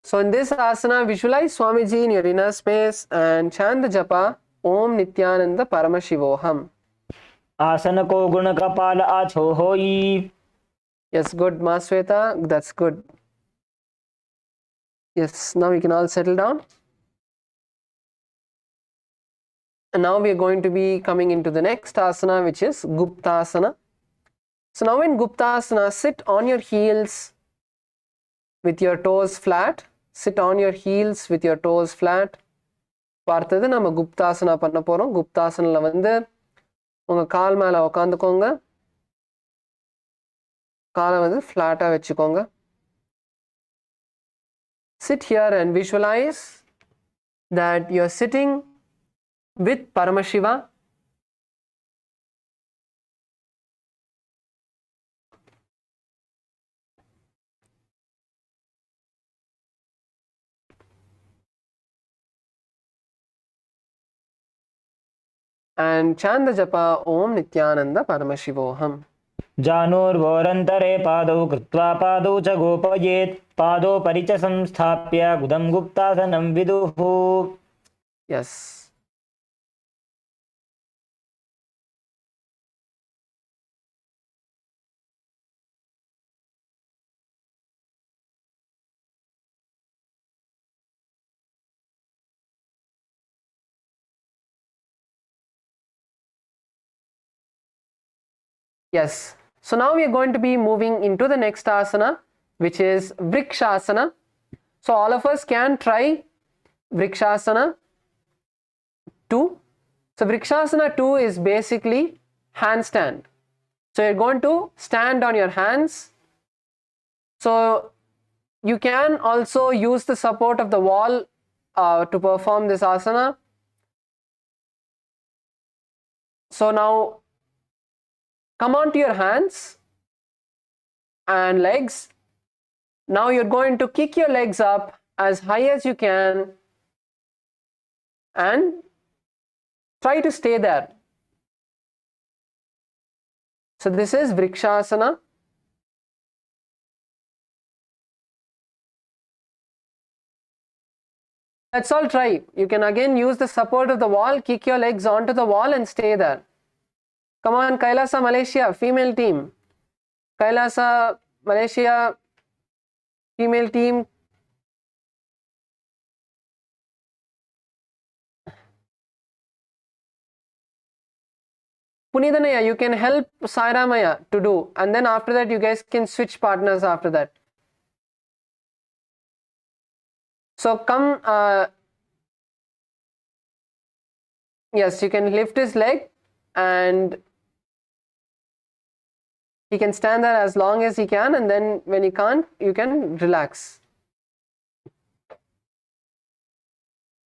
So in this asana, visualize Swamiji in your inner space and chant the japa Om Nithyananda Paramashivoham. आसन को गुण कपाल आछो होई. Yes, good, Masweta. That's good. Yes, now we can all settle down. And now we are going to be coming into the next asana, which is Guptasana. So now in Guptasana, sit on your heels with your toes flat. Sit on your heels with your toes flat. பார்த்தது நம்ம குப்தாசனா பண்ண போறோம். குப்தாசனால வந்து உங்க கால் மேல உட்காந்துக்கோங்க. காலை வந்து ஃப்ளாட்டா வச்சுக்கோங்க. Sit here and visualize that you're sitting with Paramashiva. And chant the japa Om Nithyananda Paramashivoham. जानुर्वोरन्तरे पादौ कृत्वा पादौ च गोपयेत् पादोपरि च संस्थाप्य गुदं गुप्तासनं विदुः. Yes. Yes. So now we are going to be moving into the next asana, which is Vrikshasana. So all of us can try Vrikshasana 2. So Vrikshasana 2 is basically handstand. So you're going to stand on your hands. So you can also use the support of the wall to perform this asana. So now come onto your hands and legs. Now you're going to kick your legs up as high as you can and try to stay there. So this is Vrikshasana. Let's all try. You can again use the support of the wall, kick your legs onto the wall and stay there. Come on, KAILASA Malaysia, female team. KAILASA Malaysia, female team. Punithanaya, you can help Sairamaya to do, and then after that you guys can switch partners after that. So come, yes, you can lift his leg and he can stand there as long as he can, and then when he can't, you can relax.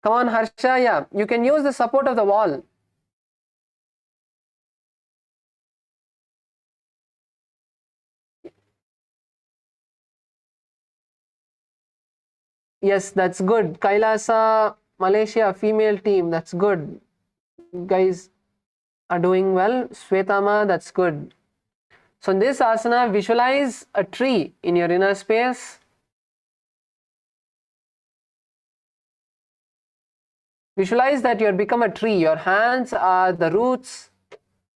Come on, Harsha, yeah, you can use the support of the wall. Yes, that's good. KAILASA Malaysia female team, that's good. You guys are doing well. Svetama, that's good. So in this asana, visualize a tree in your inner space. Visualize that you have become a tree. Your hands are the roots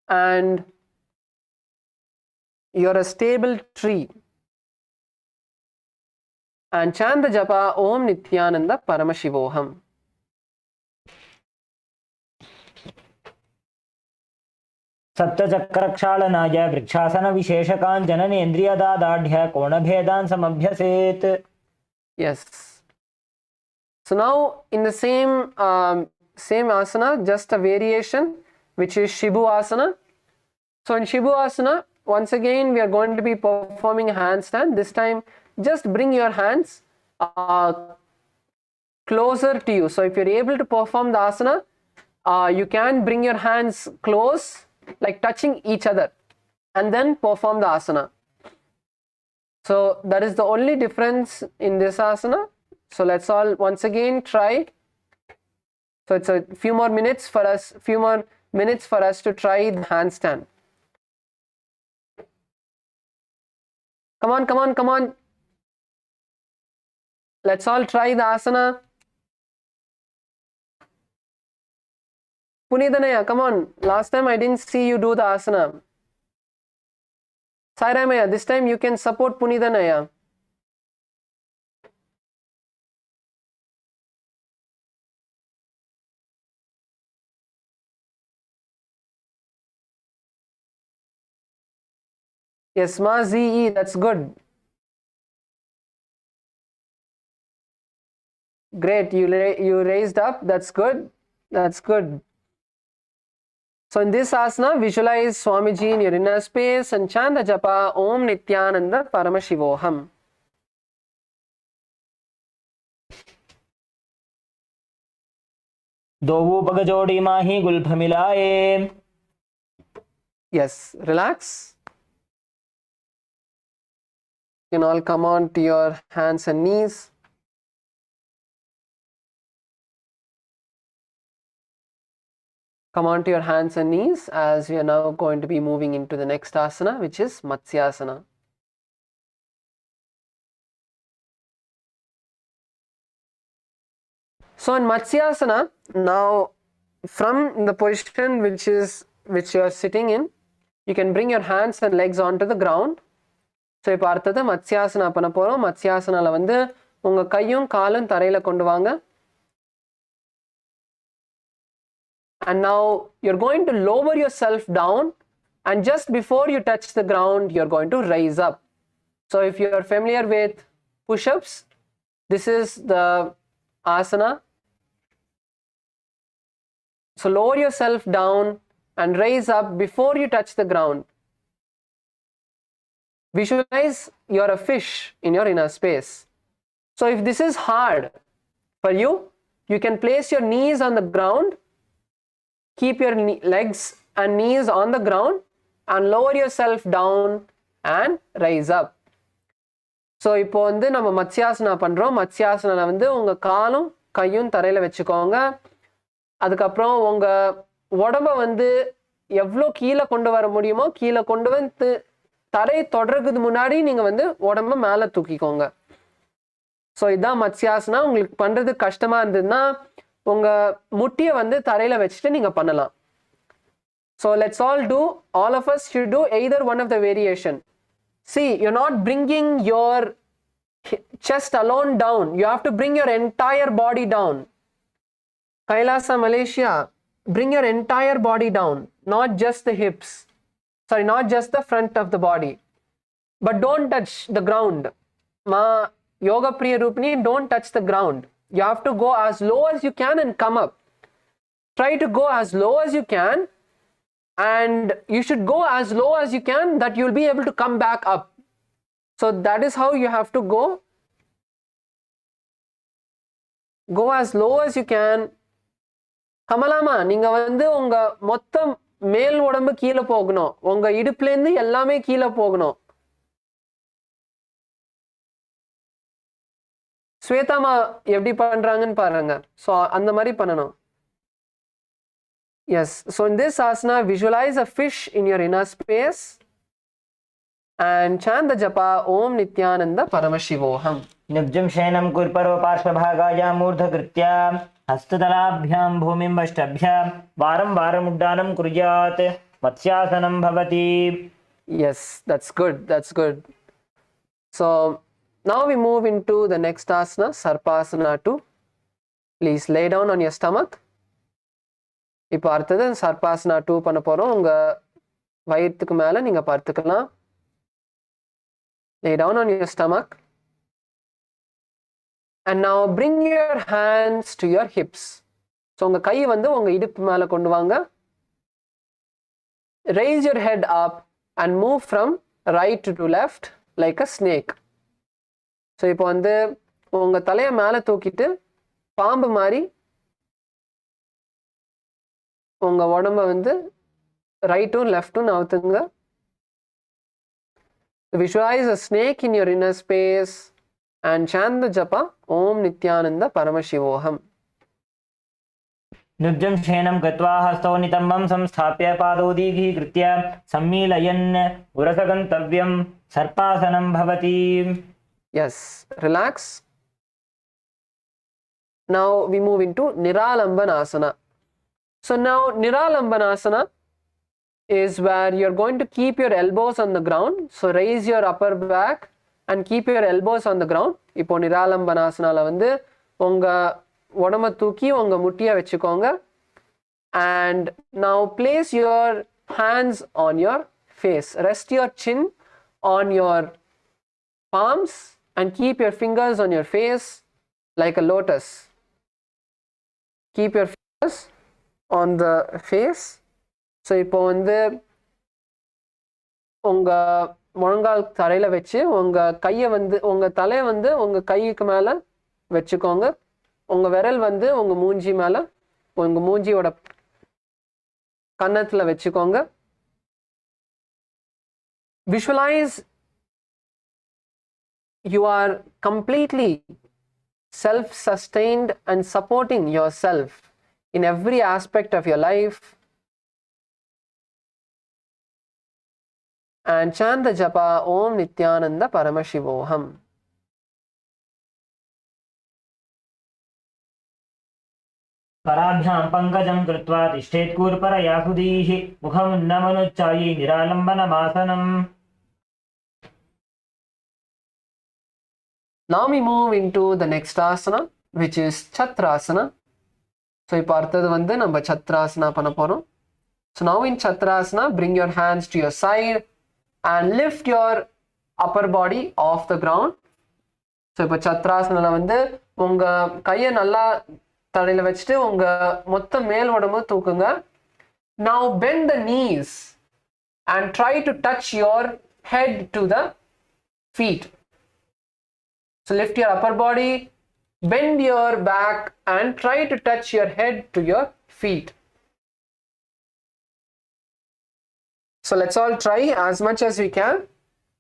and you're a stable tree. And chant the japa Om Nithyananda Paramashivoham. सप्तचक्रक्षालनाय वृक्षासनविशेषकान् जननेन्द्रियदादाढ्य कोणभेदान् समभ्यसेत्. Yes. So now in the same asana, just a variation, which is Shibu asana. So in Shibu asana, once again we are going to be performing a handstand. This time just bring your hands closer to you. So if you're able to perform the asana, you can bring your hands close, like touching each other, and then perform the asana. So that is the only difference in this asana. So let's all once again try. So it's a few more minutes for us to try the handstand. Come on, come on, come on. Let's all try the asana. Punithanaya, come on. Last time I didn't see you do the asana. Sairamaya, this time you can support Punithanaya. Yes, Ma ZE, that's good. Great, you raised up, that's good. That's good. So in this asana, visualize Swamiji in your inner space and chant the japa Om Nithyananda Paramashivoham. दोवू पगजोड़ी Mahi Gulf मिलाए. Yes, relax. You can all come on to your hands and knees. Come on to your hands and knees as we are now going to be moving into the next asana, which is Matsyasana. So in Matsyasana, now from the position which you are sitting in, you can bring your hands and legs onto the ground. So இப்போ அடுத்தது மத்ஸ்யாசனா பண்ண போறோம். மத்ஸ்யாசனால வந்து உங்க கையும் காலும் தரையில கொண்டு வாங்க. And now you're going to lower yourself down, and just before you touch the ground, you're going to rise up. So if you're familiar with push-ups, this is the asana. So lower yourself down and raise up before you touch the ground. Visualize you're a fish in your inner space. So if this is hard for you, you can place your knees on the ground, keep your legs and knees on the ground, and lower yourself down and rise up. So இப்போ வந்து நம்ம மத்ஸ்யாசனா பண்றோம். மத்ஸ்யாசனால வந்து உங்க காலும் கையும் தரையில வச்சுக்கோங்க. அதுக்கப்புறம் உங்க உடம்ப வந்து எவ்வளோ கீழே கொண்டு வர முடியுமோ கீழே கொண்டு வந்து தரை தொடர்றதுக்கு முன்னாடி நீங்க வந்து உடம்ப மேல தூக்கிக்கோங்க. ஸோ இதுதான் மத்ஸ்யாசனா. உங்களுக்கு பண்றது கஷ்டமா இருந்ததுன்னா உங்க முட்டியை வந்து தரையில வச்சுட்டு நீங்க பண்ணலாம். So let's all of us should do either one of the variation. See, you're not bringing your chest alone down. You have to bring your entire body down. KAILASA Malaysia, bring your entire body down, not just the hips. Sorry, not just the front of the body. But don't touch the ground. Ma Yoga Priya Rupini, don't touch the ground. You have to go as low as you can and come up. Try to go as low as you can, and you should go as low as you can that you'll be able to come back up. So that is how you have to go. Go as low as you can. கமலாமா நீங்க வந்து உங்க மொத்தம் மேல் உடம்பு கீழே போகணும். உங்க இடுப்புல இருந்து எல்லாமே கீழே போகணும். ஸ்வேதாமா எப்படி பண்றாங்கன்னு பாருங்க. ஸோ அந்த மாதிரி பண்ணணும். Yes, so in this asana, visualize a fish in your inner space and chant the japa Om Nithyananda Paramashivoham. निब्जं शयनं कुर्परो पार्श्वभागायां मूर्धकृत्या हस्ततलाभ्यां भूमिं वष्टभ्यां वारं वारम् उड्डानं कुर्यात् मत्स्यासनं भवति. Yes, that's good. That's good. So now we move into the next asana, Sarpasana 2. Please lay down on your stomach. இப்போ அடுத்தது Sarpasana 2 பண்ண போறோம். உங்க வயிற்றுக்கு மேல நீங்க படுத்துக்கலாம். Lay down on your stomach. And now bring your hands to your hips. So உங்க கை வந்து உங்க இடுப்பு மேல கொண்டு வாங்க. Raise your head up and move from right to left like a snake. So இப்போ வந்து உங்க தலையை மேல தூக்கிட்டு பாம்பு மாதிரி உங்க உடம்ப வந்து ரைட்டும் லெஃப்ட்டும் நவுத்துங்க. Visualize a snake in your inner space and chant the japa Om Nithyananda Paramashivoham. निब्जं शयनं कृत्वा हस्तौ नितम्बं संस्थाप्य पादौ दीर्घीकृत्य सम्मीलयन् उरसगन्तव्यं सर्पासनं भवति. Yes, relax. Now we move into Niralambanasana. So now Niralambanasana is where you're going to keep your elbows on the ground. So raise your upper back and keep your elbows on the ground. இப்போ Niralambanasanaல வந்து உங்க உடம்ப தூக்கி உங்க முட்டியை வச்சுக்கோங்க. And now place your hands on your face. Rest your chin on your palms and keep your fingers on your face like a lotus. Keep your fingers on the face. So இப்போ வந்து உங்க முழங்கால் தரையில வச்சு உங்க கையை வந்து உங்க தலையை வந்து உங்க கைக்கு மேல வச்சுக்கோங்க. உங்க விரல் வந்து உங்க மூஞ்சி மேல உங்க மூஞ்சியோட கன்னத்துல வச்சுக்கோங்க. Visualize you are completely self-sustained and supporting yourself in every aspect of your life. And chant the japa Om Nithyananda Paramashivoham. कराभ्यां पङ्कजं कृत्वा तिष्ठेत्कूर्परया सुधीः मुखमुन्नमनुच्चायी निरालम्बनमासनम्. Now we move into the next asana, which is Chatrasana. So இப்போ அடுத்தது வந்து நம்ம Chatrasana பண்ண போறோம். So now in Chatrasana, bring your hands to your side and lift your upper body off the ground. So இப்போ Chatrasana வந்து உங்க கையை நல்லா தலையில வச்சுட்டு உங்க மொத்த மேல் உடம்பு தூக்குங்க. Now bend the knees and try to touch your head to the feet. So lift your upper body, bend your back and try to touch your head to your feet. So let's all try as much as we can.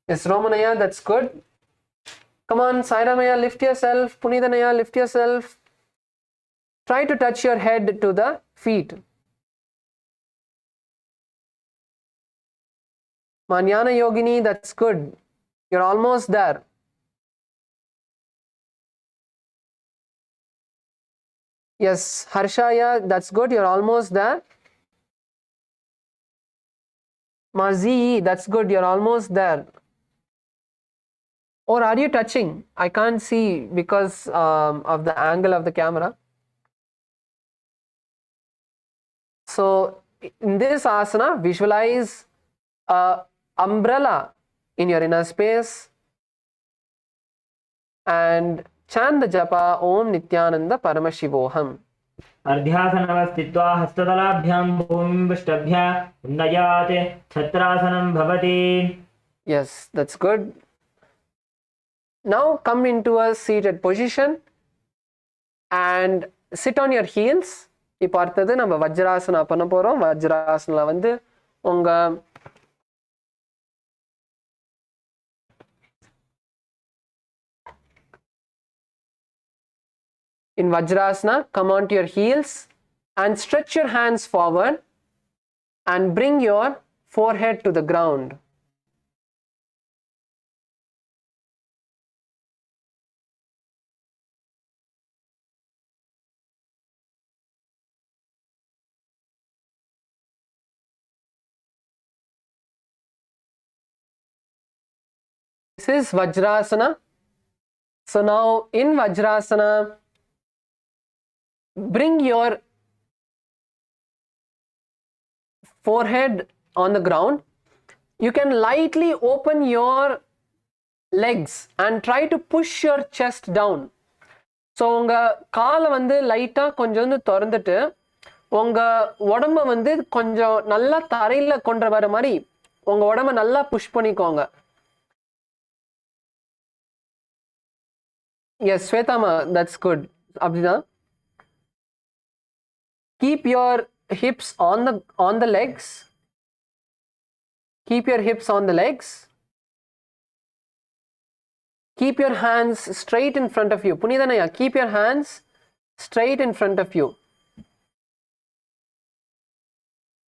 Yes, Romanaya, that's good. Come on, Sairamaya, lift yourself. Punidanaya, lift yourself. Try to touch your head to the feet. Manyana Yogini, that's good. You're almost there. Yes, Harshaya, that's good. You're almost there. Mazi, that's good. You're almost there. Or are you touching? I can't see because of the angle of the camera. So in this asana, visualize an umbrella in your inner space and chant the japa Om Nithyananda Paramashivoham. अर्ध्यासनवस्थित्वा हस्ततलाभ्यां भूमिं पृष्ठभ्य उन्नयात् छत्रासनं भवति. Yes, that's good. Now come into a seated position and sit on your heels. இப்போ அடுத்தது நம்ம வஜ்ராசனா பண்ண போறோம். வஜ்ராசனால வந்து உங்க in Vajrasana, come onto your heels and stretch your hands forward and bring your forehead to the ground. This is Vajrasana. So now in Vajrasana, bring your forehead on the ground. You can lightly open your legs and try to push your chest down. So உங்க காலை வந்து லைட்டா கொஞ்சம் வந்து திறந்துட்டு உங்க உடம்ப வந்து கொஞ்சம் நல்லா தரையில கொண்டு வர மாதிரி உங்க உடம்ப நல்லா புஷ் பண்ணிக்கோங்க. Yes, Svetama, that's good. அப்படிதான். Keep your hips on the legs. Keep your hips on the legs. Keep your hands straight in front of you. Punidanaya, keep your hands straight in front of you.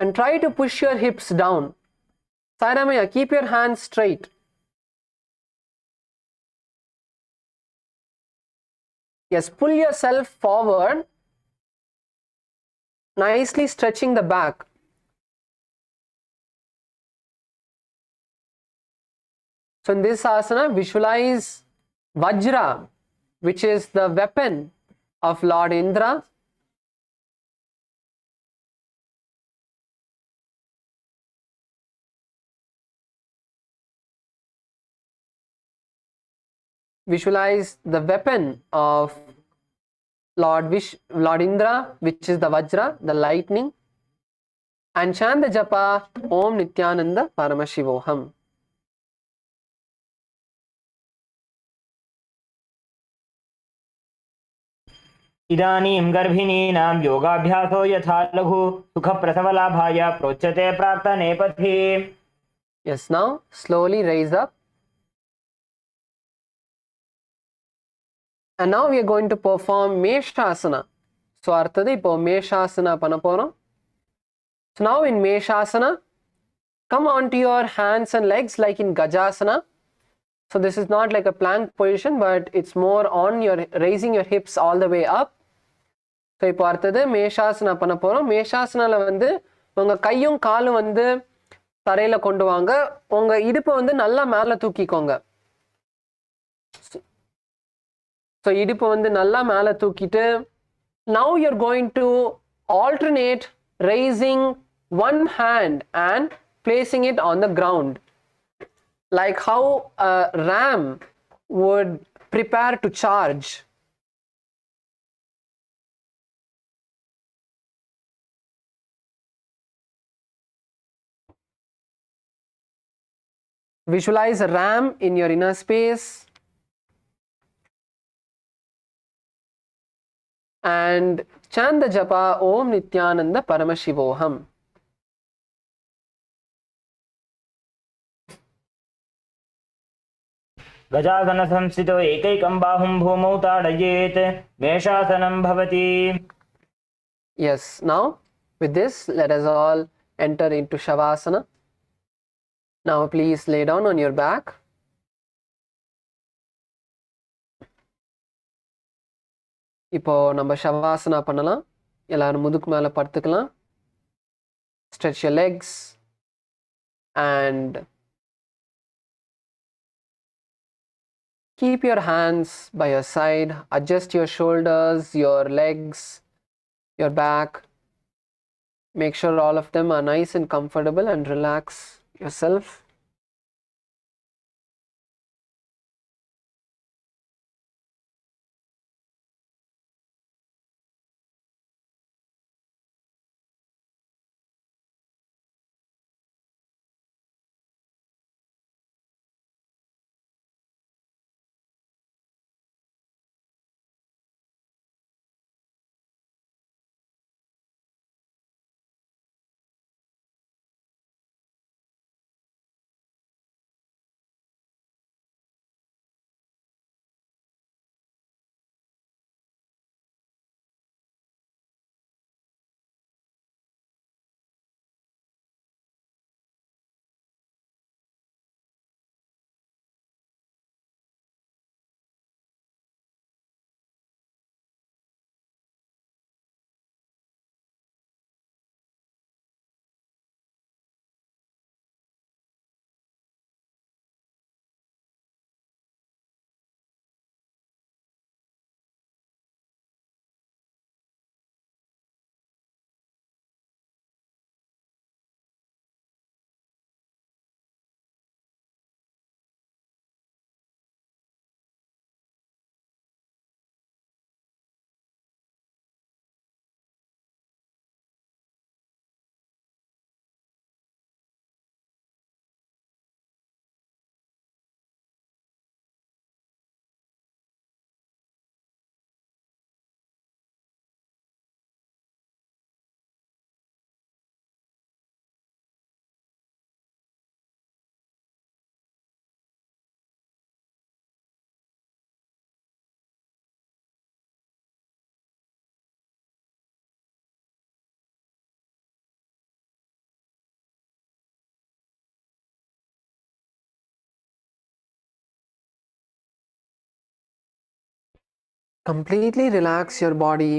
And try to push your hips down. Sairamaya, keep your hands straight. Yes, pull yourself forward, nicely stretching the back. So in this asana, visualize Vajra, which is the weapon of Lord Indra. Visualize the weapon of Lord Indra, which is the Vajra, the lightning, and chant the japa Om Nithyananda Paramashivoham. इदानीं गर्भिणीनां योगाभ्यासो यथा लघु सुखप्रसवलाभाय प्रोच्यते प्राक्तनेपथि. Yes, now slowly raise up. And now we are going to perform Meshasana. So அடுத்தது இப்போ Meshasana பண்ண போறோம். So now in Meshasana, come onto your hands and legs like in Gajasana. So this is not like a plank position, but it's more on your raising your hips all the way up. So இப்போ அடுத்தது Meshasana பண்ண போறோம். Meshasanaல வந்து உங்க கையும் காலும் வந்து தரையில கொண்டு வாங்க. உங்க இடுப்பை வந்து நல்லா மேல தூக்கிக்கோங்க. So இடுப்பை வந்து நல்லா மேல தூக்கிட்டு now you're going to alternate raising one hand and placing it on the ground, like how a ram would prepare to charge. Visualize a ram in your inner space and chant the japa Om Nithyananda Paramashivoham. गजासनसंस्थितो एकैकं बाहुं भूमौ ताडयेत् मेषासनं भवति. Yes, now with this let us all enter into Shavasana. Now please lay down on your back. இப்போ நம்ம Shavasana பண்ணலாம். எல்லாரும் முதுகு மேல படுத்துக்கலாம். Stretch your legs and keep your hands by your side. Adjust your shoulders, your legs, your back. Make sure all of them are nice and comfortable and relax yourself. Completely relax your body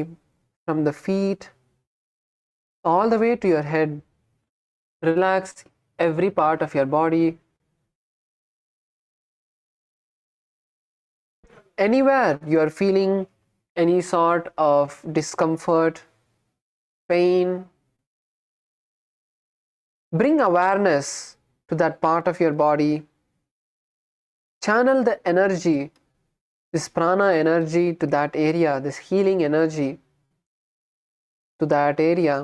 from the feet all the way to your head. Relax every part of your body. Anywhere you are feeling any sort of discomfort, pain, bring awareness to that part of your body. Channel the energy, this prana energy to that area, this healing energy to that area.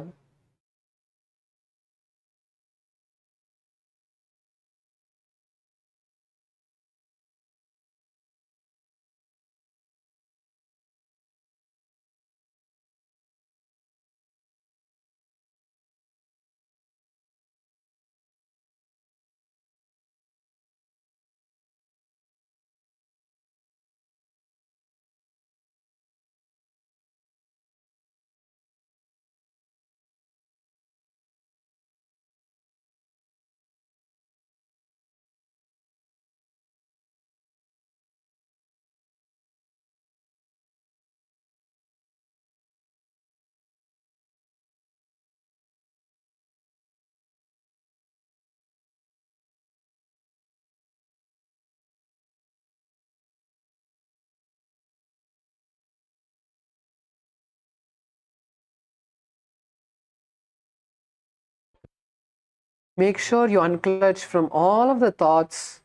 Make sure you unclutch from all of the thoughts.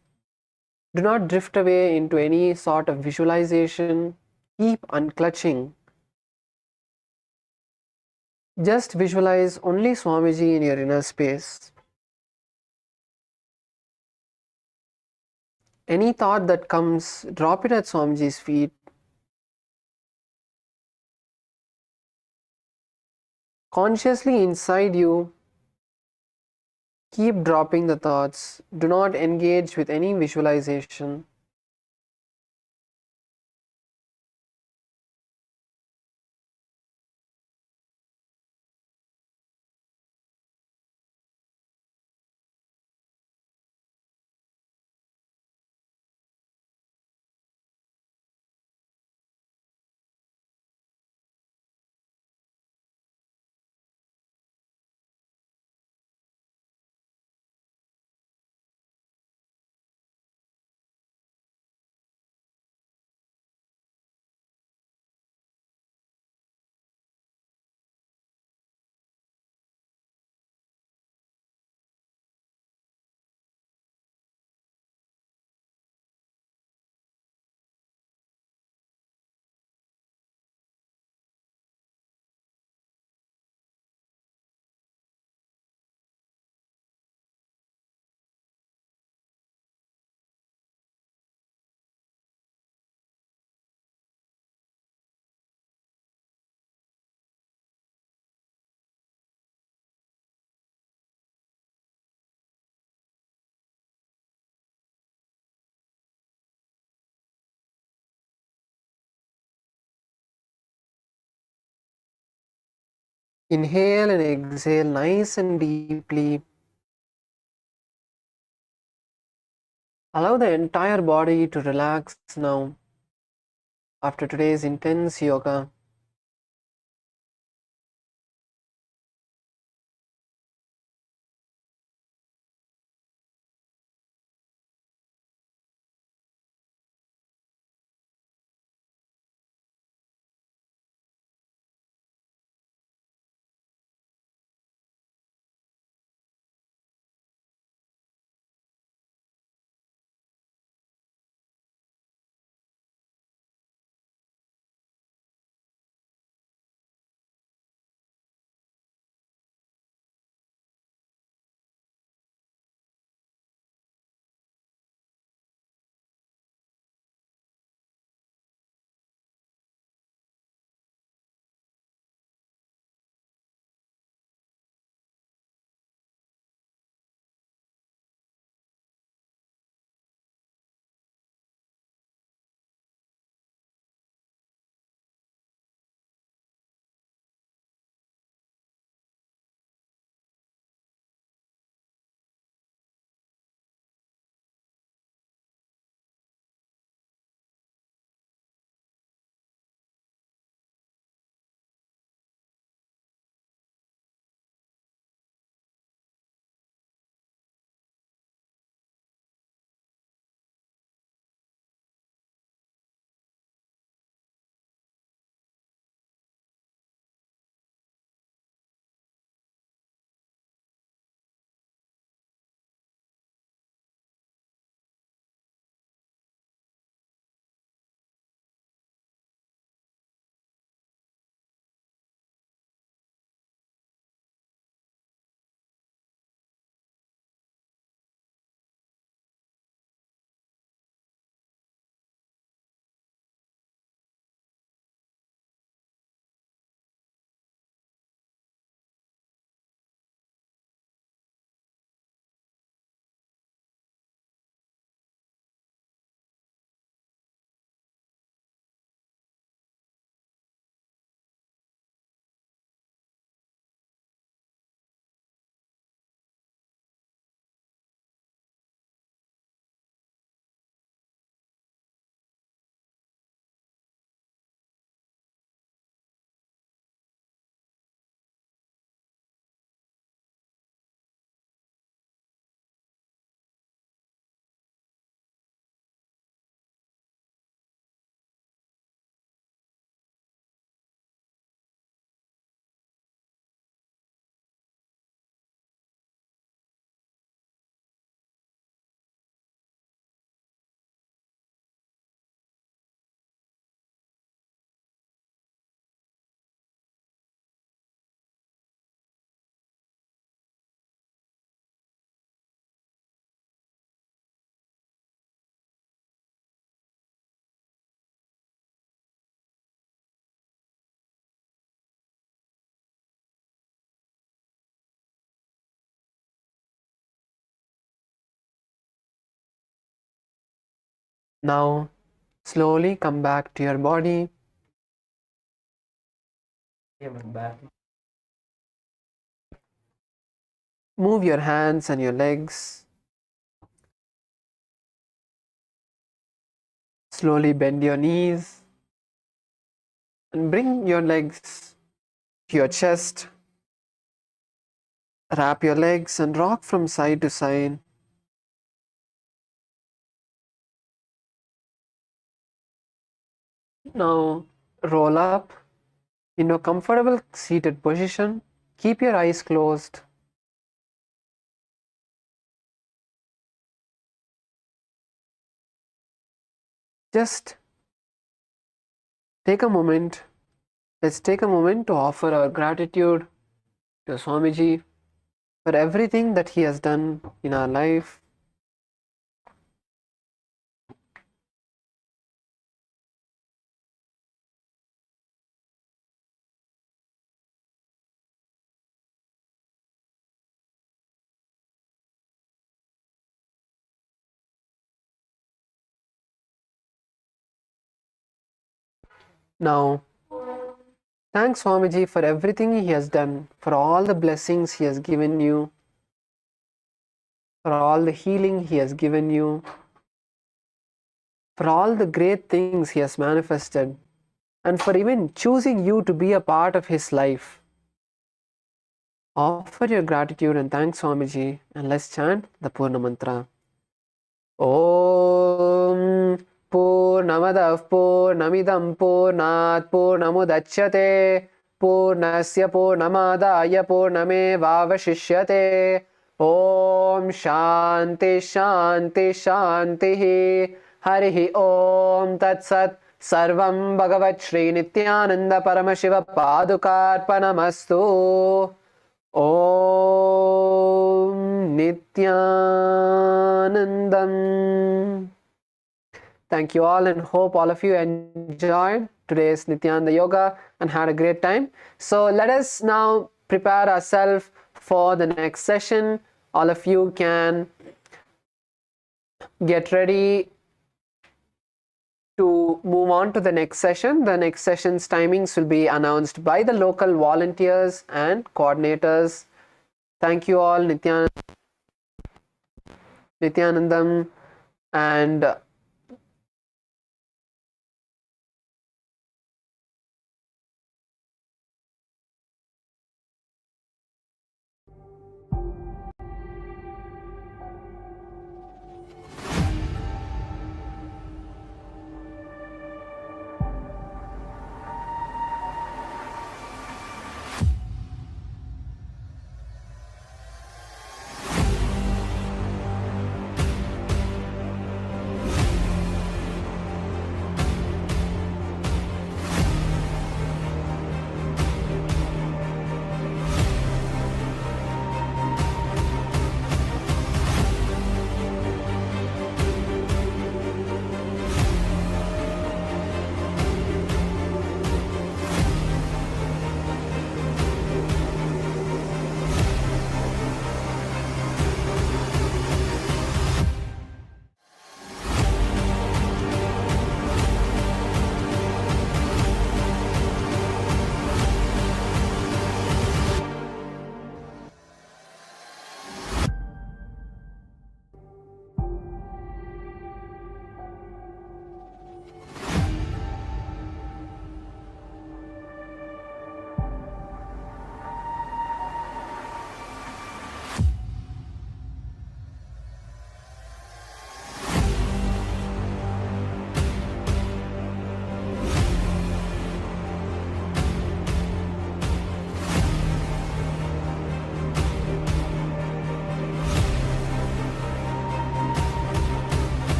Do not drift away into any sort of visualization. Keep unclutching. Just visualize only Swamiji in your inner space. Any thought that comes, drop it at Swamiji's feet. Consciously inside you, keep dropping the thoughts. Do not engage with any visualization. Inhale and exhale nice and deeply. Allow the entire body to relax now after today's intense yoga. Now, slowly come back to your body. Move your hands and your legs. Slowly bend your knees and bring your legs to your chest. Wrap your legs and rock from side to side. Now roll up in a comfortable seated position. Keep your eyes closed. Just take a moment. Let's take a moment to offer our gratitude to Swamiji for everything that he has done in our life. Now, thanks Swamiji for everything he has done, for all the blessings he has given you, for all the healing he has given you, for all the great things he has manifested, and for even choosing you to be a part of his life. Offer your gratitude and thanks Swamiji, and let's chant the Purna Mantra. Om Purnamadav Purnamidam Purnat Purnamudachyate Purnasya Purnamadaya Purnamevavashishyate. Om Shanti Shanti Shanti Harihi Om Tat Sat Sarvam Bhagavat Shri Nithyananda Paramashiva Padukarpanamastu. Om Nithyanandam. Thank you all and hope all of you enjoyed today's Nithyananda Yoga and had a great time. So let us now prepare ourselves for the next session. All of you can get ready to move on to the next session. The next session's timings will be announced by the local volunteers and coordinators. Thank you all, Nithyanandam, and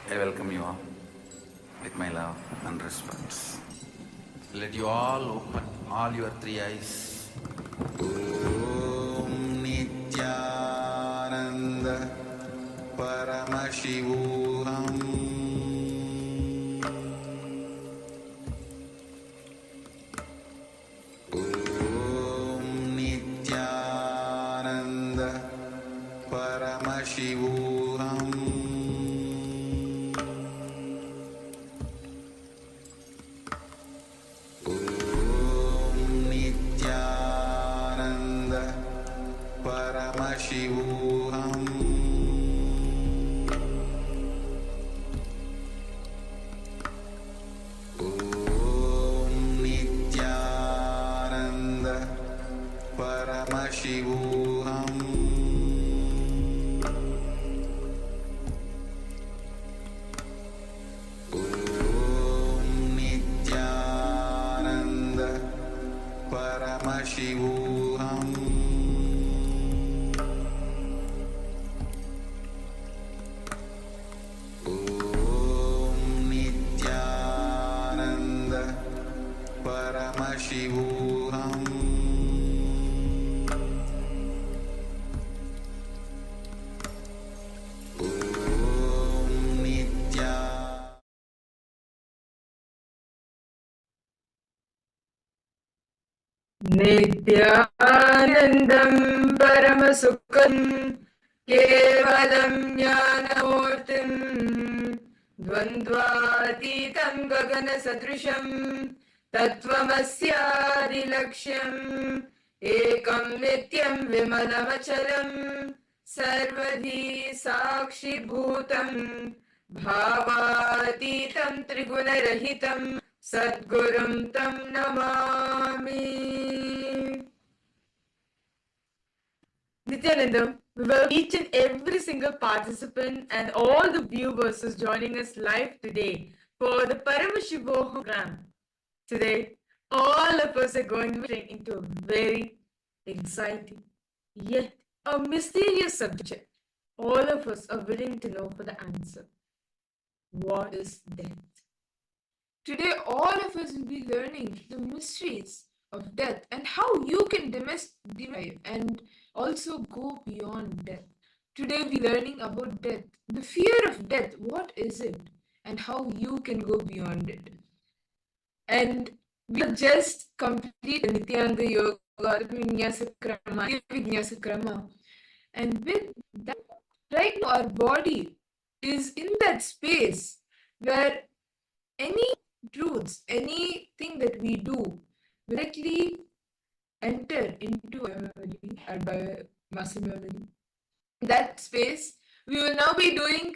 I welcome you all with my love and respect. Let you all open all your three eyes. Om Nithyananda Paramashivoham Om Nithyananda Paramashivoham Paramashivoham Om Nithyananda Paramashivoham Om Nithyananda Paramashivoham Paramashivoham Om Nithyanandam Paramasukam Kevalam Jnanamurtim Dvandvatitam Gagana Sadrisham Tattvamasyadilaksham Ekam Nityam Vimalamachalam Sarvadhi Sakshi Bhutam Bhavatitam Trigunarahitam Sadgurum Tam Namami. Nithyanandam, we welcome each and every single participant and all the viewers who's joining us live today for the Paramashivoham program. Today, all of us are going into a very exciting yet a mysterious subject. All of us are willing to know for the answer. What is death? Today, all of us will be learning the mysteries of death and how you can demystify and also go beyond death. Today, we'll be learning about death, the fear of death, what is it, and how you can go beyond it. And we have just completed the Nithyananda Yoga, the Vinyasa Krama. And with that, right now, our body is in that space where any truths, anything that we do directly enter into our memory, our muscle memory. In that space, we will now be doing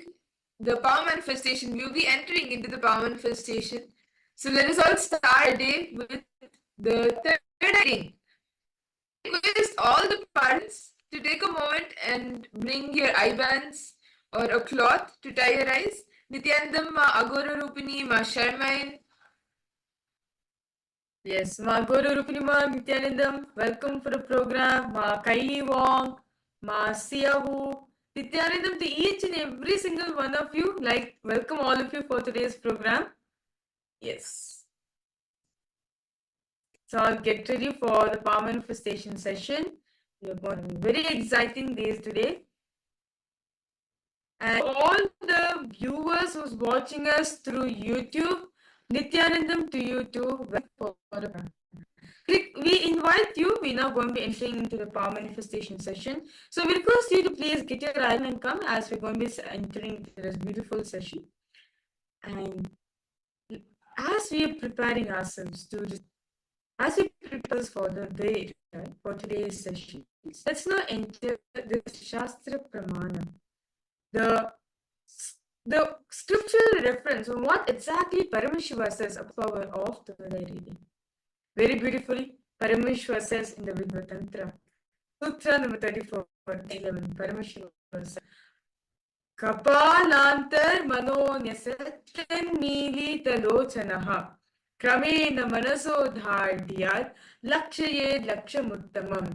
the power manifestation. We will be entering into the power manifestation. So let us all start our day with the third thing. I request all the parents to take a moment and bring your eye bands or a cloth to tie your eyes. Nithyanandam ma Agora Rupini ma Sharmain. Yes, ma Agora Rupini ma Nithyanandam. Welcome for the program. Ma Kaili Wong, ma Siahu. Nithyanandam to each and every single one of you. Welcome all of you for today's program. Yes. So I'll get ready for the power manifestation session. We are going very exciting days today. And all the viewers who's watching us through YouTube, Nithyanandam to you too. We invite you. We're now going to be entering into the power manifestation session. So we request you to please get your eye and come as we're going to be entering into this beautiful session. And as we are preparing ourselves as we prepare for the day, for today's session, let's now enter the Shastra Pramana. The scriptural reference on what exactly Paramashiva says of power of the reading. Very beautifully, Paramashiva says in the Vidva Tantra, Sutra number 34, 11, Paramashiva says, Kapalantar manonyasat nili talochanaha kramena manaso dhardiyat lakshayed lakshamuttamam.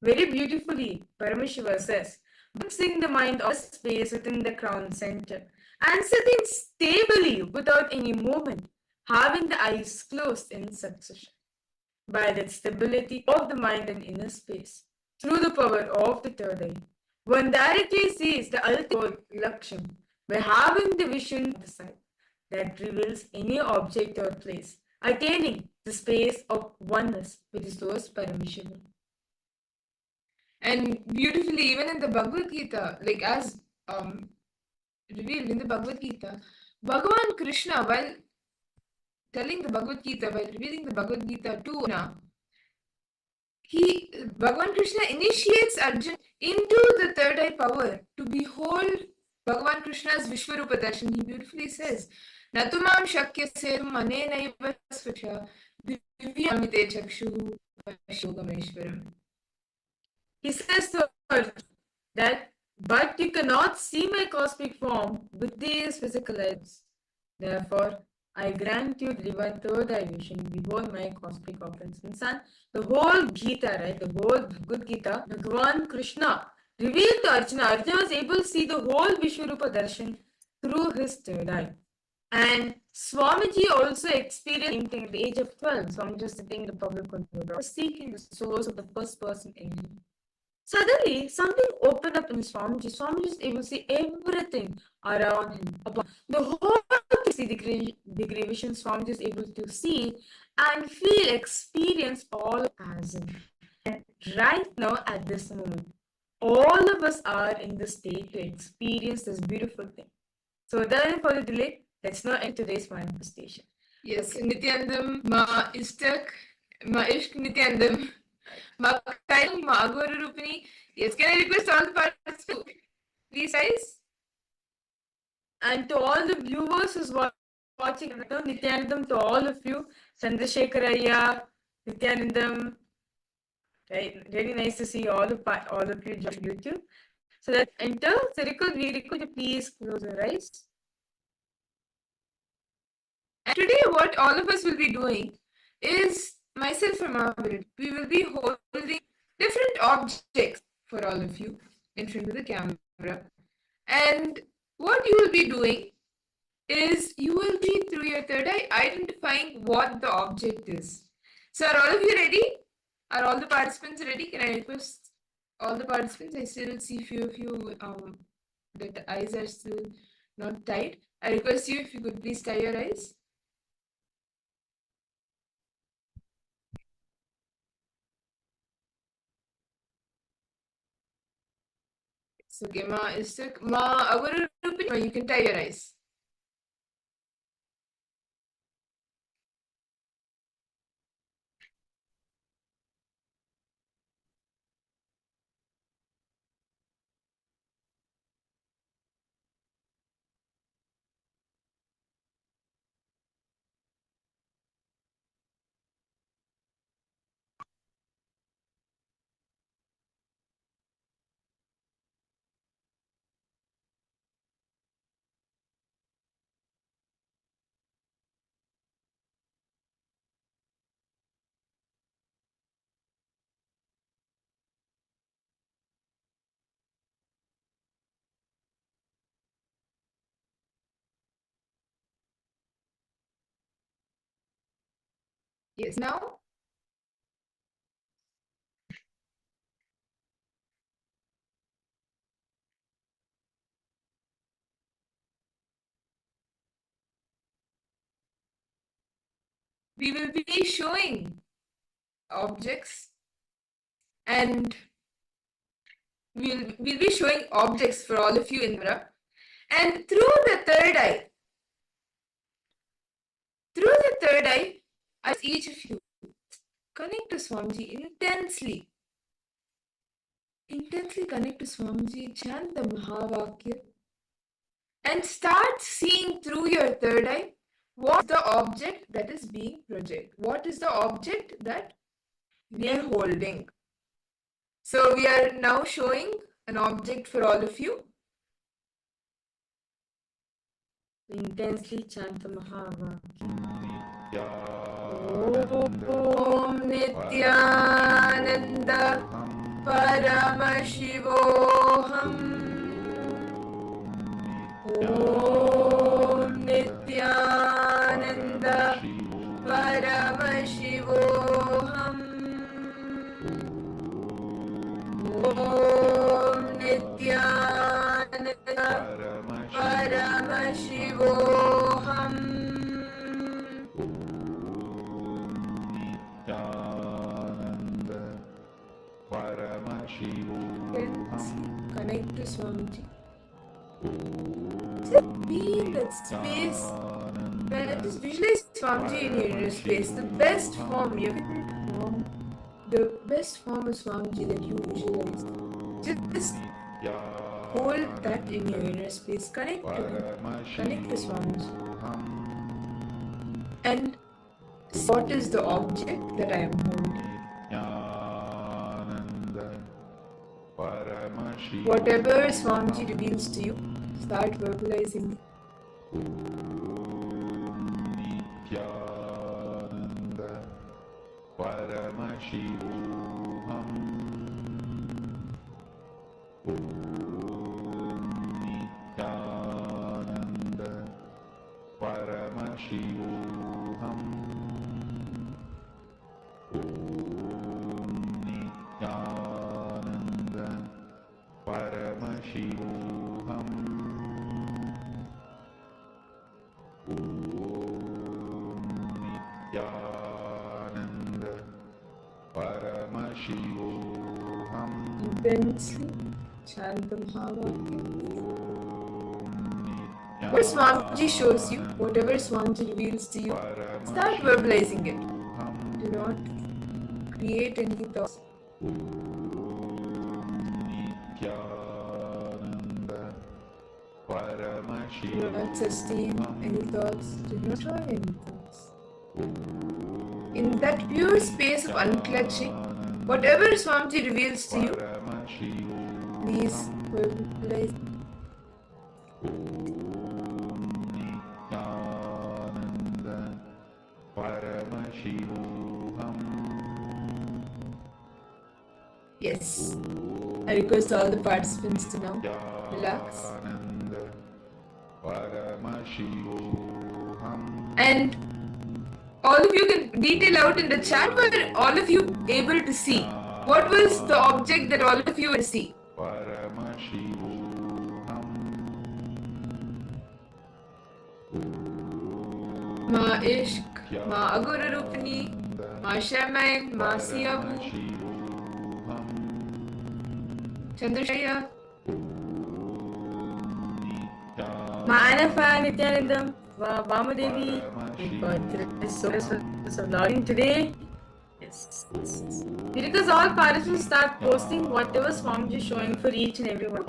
Very beautifully, Paramashiva says, fixing the mind of space within the crown center. and sitting stably without any movement, having the eyes closed in succession. By that stability of the mind and inner space, through the power of the third eye, one directly sees the ultimate Laksham by having the vision of the sight that reveals any object or place, attaining the space of oneness with the source Paramashivoham. And beautifully, even in the Bhagavad Gita, like as revealed in the Bhagavad Gita, Bhagavan Krishna, while telling the Bhagavad Gita, while revealing the Bhagavad Gita to Arjuna, Bhagavan Krishna initiates Arjuna into the third eye power to behold Bhagavan Krishna's Vishwarupa Darshan. He beautifully says, Natumam Shakyasya Manenaiva Svasha Divyamite Chakshu Shogameshwaram. He says to Arjuna that, but you cannot see my cosmic form with these physical eyes. Therefore, I grant you the divine third eye vision. Behold my cosmic offerings. And son, the whole Gita, right? The whole Bhagavad Gita, Bhagavan Krishna revealed to Arjuna. Arjuna was able to see the whole Vishwarupa Darshan through his third eye. And Swamiji also experienced the same thing at the age of 12. Swamiji was sitting in the public control, seeking the source of the first person angel. Suddenly, something opened up in Swamiji. Swamiji was able to see everything around him. The whole degree vision Swamiji is able to see and feel, experience all as him. And right now, at this moment, all of us are in the state to experience this beautiful thing. So, without further delay, let's now end today's manifestation. Yes, Nithyanandam, Ma Ishtak, Ma Ishq Nithyanandam, Ma Kailam, Ma Agora Rupini. Yes, can I request all the participants? Please, guys. And to all the viewers who's watching, Nithyanandam to all of you, Chandrasekharaya, Nithyanandam. Right, really nice to see all of you join YouTube. So let's enter. So we request you please close your eyes. And today, what all of us will be doing is, myself and Mahavir, we will be holding different objects for all of you in front of the camera. And what you will be doing is, you will be through your third eye identifying what the object is. So are all of you ready? Are all the participants ready? Can I request all the participants? I still see few of you that the eyes are still not tied. I request you if you could please tie your eyes. So, okay, Ma Ishtak, Ma Agora Rupini, you can tie your eyes. Yes, now we will be showing objects, and we'll be showing objects for all of you in mirror. And through the third eye, I ask each of you, connect to Swamiji intensely. Intensely connect to Swamiji, chant the Mahavakya, and start seeing through your third eye what is the object that is being projected. What is the object that we are holding? So we are now showing an object for all of you. Intensely chant the Mahavakya. Om Nithyananda Paramashivoham. Om Paramashivoham. Connect to Swamiji. Just be in that space. Just visualize Swamiji in your inner space. The best form, your favorite form. The best form of Swamiji that you visualize. Just hold that in your inner space. Connect to him. Connect to Swamiji. And what is the object that I am holding? Whatever Swamiji reveals to you, start verbalizing it. Intensely chant the Mahavakya. What Swamiji shows you, whatever Swamiji reveals to you, start verbalizing it. Do not create any thoughts. Do not sustain any thoughts. Do not try any thoughts. In that pure space of unclutching, whatever Swamiji reveals to you, please verbalize. Yes. I request all the participants to now relax. And all of you can detail out in the chat, were all of you able to see? What was the object that all of you would see? Ma Ishq, Ma Agura Rupani, Ma Shaman, Ma Siyabu, Chandrashaya, Ma Anafa Nithyananda, Ma Vamadevi. There is so much of learning today. Yes. Because all participants start posting whatever Swamiji is showing for each and every one.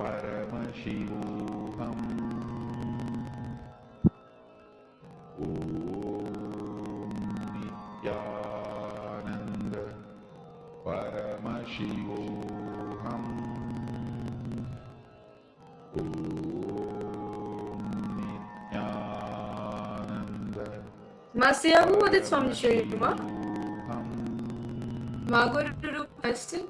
Masyahu, what did Swamiji show you? Maguru Plastic.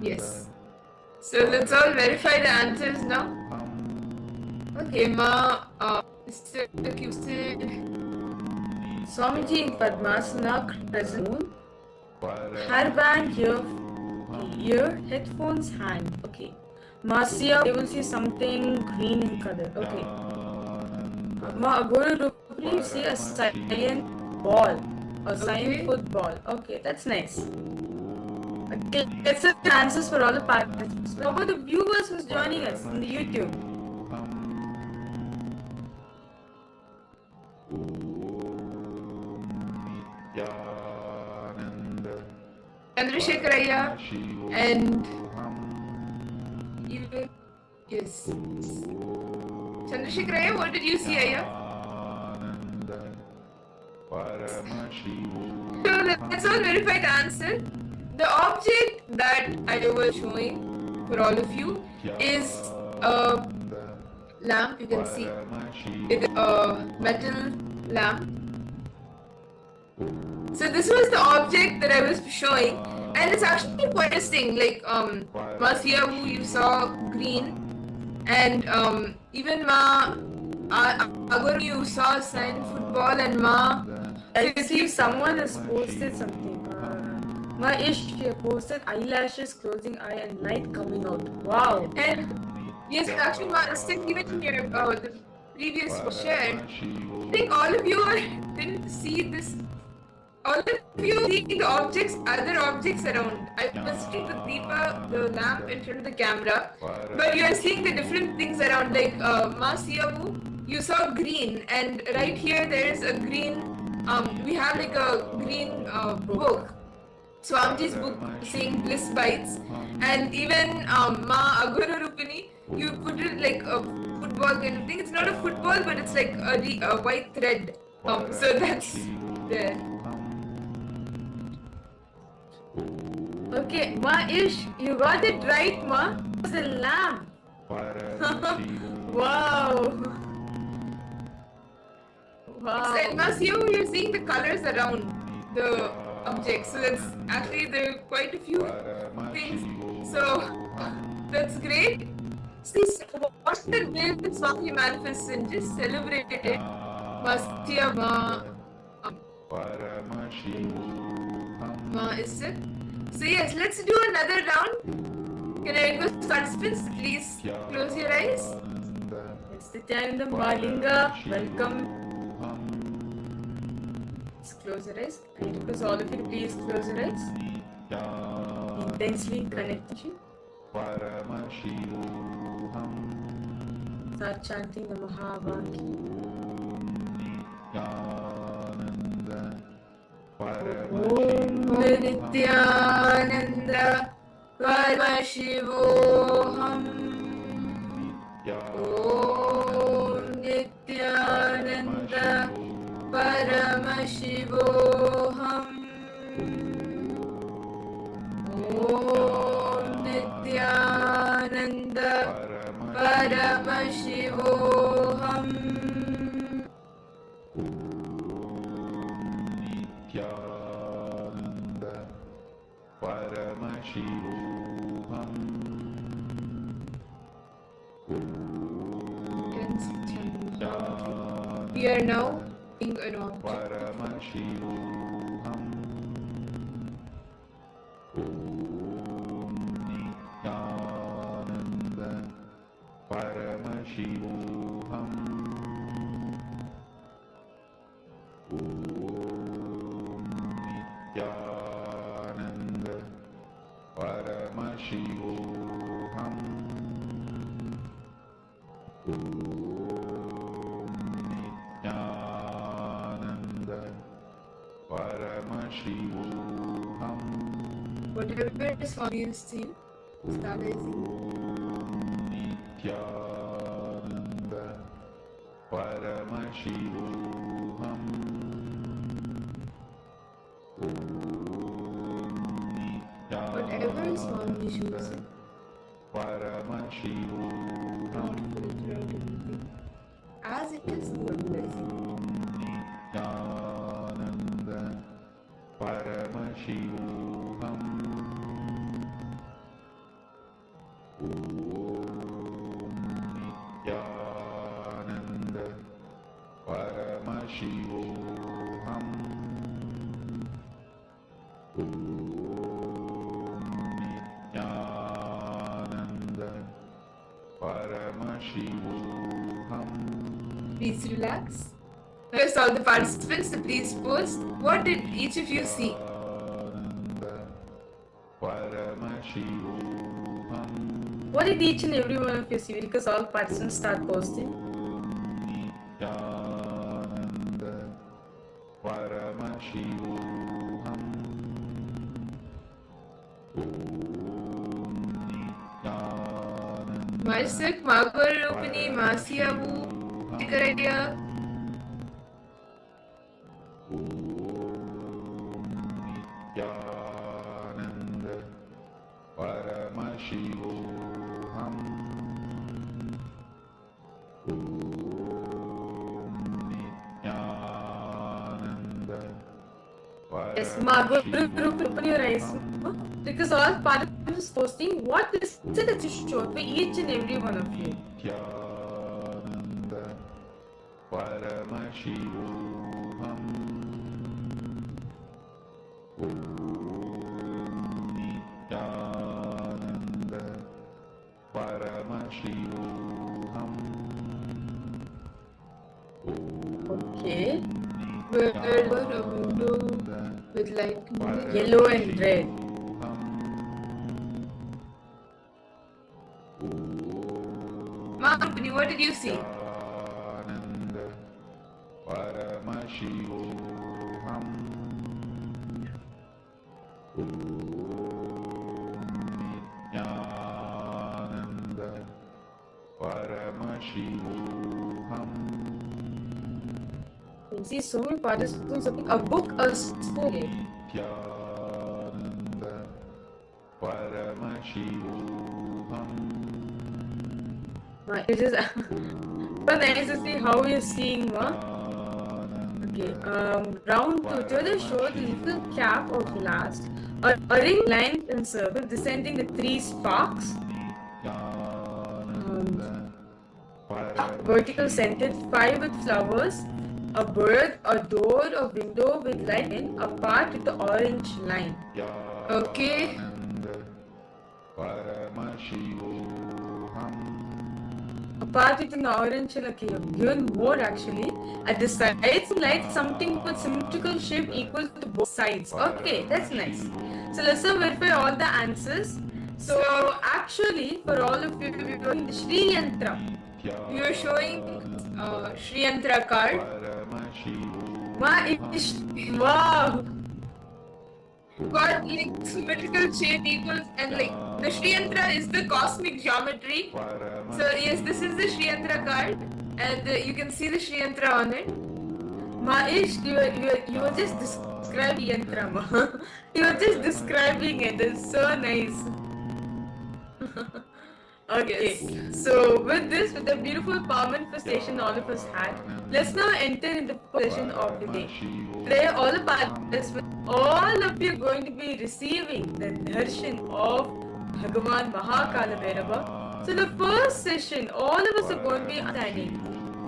Yes. So let's all verify the answers now. Okay, Mr. Q said Swamiji in Padmasana, present, hairband, ear, headphones, hand. Okay. Masya, they will see something green in color. Okay. Ma Aguru Rupani, you see a cyan ball, a cyan football. Okay, that's nice. Okay, let's have the answers for all the participants. How about the viewers who's joining us on the YouTube? Chandrasekharaya and even Yes. Chandrasekharaya, what did you see, Aya? So that's all verified answer. The object that I was showing for all of you is a lamp. You can see it is a metal lamp. So this was the object that I was showing, and it's actually quite interesting. Like Masiavu, you saw green, and even Agaru, you saw sign football, and I see someone has posted something. Ish posted eyelashes, closing eye, and light coming out. Wow! And yes, actually, even your the previous was shared. I think all of you didn't see this. All of you see the objects, other objects around. I was seeing the Deepa, the lamp in front of the camera, but you are seeing the different things around. Like Masiavu, you saw green, and right here there is a green. We have like a green book. Swamiji's book saying bliss bites, and even Ma Agura Rupini, you put it like a football kind of thing. It's not a football, but it's like a white thread. So that's there. Okay, Ma Ish, you got it right, Ma. It's a lamp. Wow. Wow. And Masiavu, you're seeing the colors around the objects. So that's actually there are quite a few things. So that's great. Please watch the way that Swami manifests and just celebrate it. Ma is it? So yes, let's do another round. Can I request participants to please close your eyes? It's the time the Malinga. Welcome. Close your eyes. I request all of you to please close your eyes. Intensely connect to you. Start chanting the Mahavaki. Om Nithyananda Paramashivoham. Om Nithyananda Paramashivoham. Om Nithyananda Paramashivoham. We are now in an object. Whatever is obvious to you, start raising. Whatever is Swami choosing. Don't filter out anything. As it is, you are blessing. Please relax. Request all the participants to please pose. What did each of you see? What did each and every one of you see? Because all participants start posting. Myself, Magarupini, Masiavu, Tikaradia. Nithyananda Paramashivoham Nithyananda Yes, Magarupini rice. Because all participants posting what is it that you showed for each and every one of you. Nithyananda Paramashivoham Nithyananda Paramashivoham Okay. Word of window with light. Yellow and red. Magarupini, what did you see? Nithyananda Paramashivoham Nithyananda Paramashivoham You see so many participants of a book, a school. Nithyananda Paramashivoham It is but nice to see how you're seeing one. Okay, round two. To the show the little cap of glass, a ring lined in circle, descending the three sparks. Vertical centered, 5 with flowers, a bird, a door, a window with light in, a part with the orange line. Okay. A part with an orange line. Okay, you've given more actually. At the sides, like something with symmetrical shape equal to both sides. Okay, that's nice. So let's now verify all the answers. So actually, for all of you, we're doing the Sri Yantra. You are showing Sri Yantra card. Wow! Got like symmetrical shape equals and like the Sri Yantra is the cosmic geometry. So yes, this is the Sri Yantra card and you can see the Sri Yantra on it. Maish, you were just describing Yantra. You were just describing it. It's so nice. Okay, so with this, with the beautiful power manifestation all of us had, let's now enter in the position of the day. Today, all of you are going to be receiving the darshan of Bhagavan Mahakala Bhairava. So the first session, all of us are going to be understanding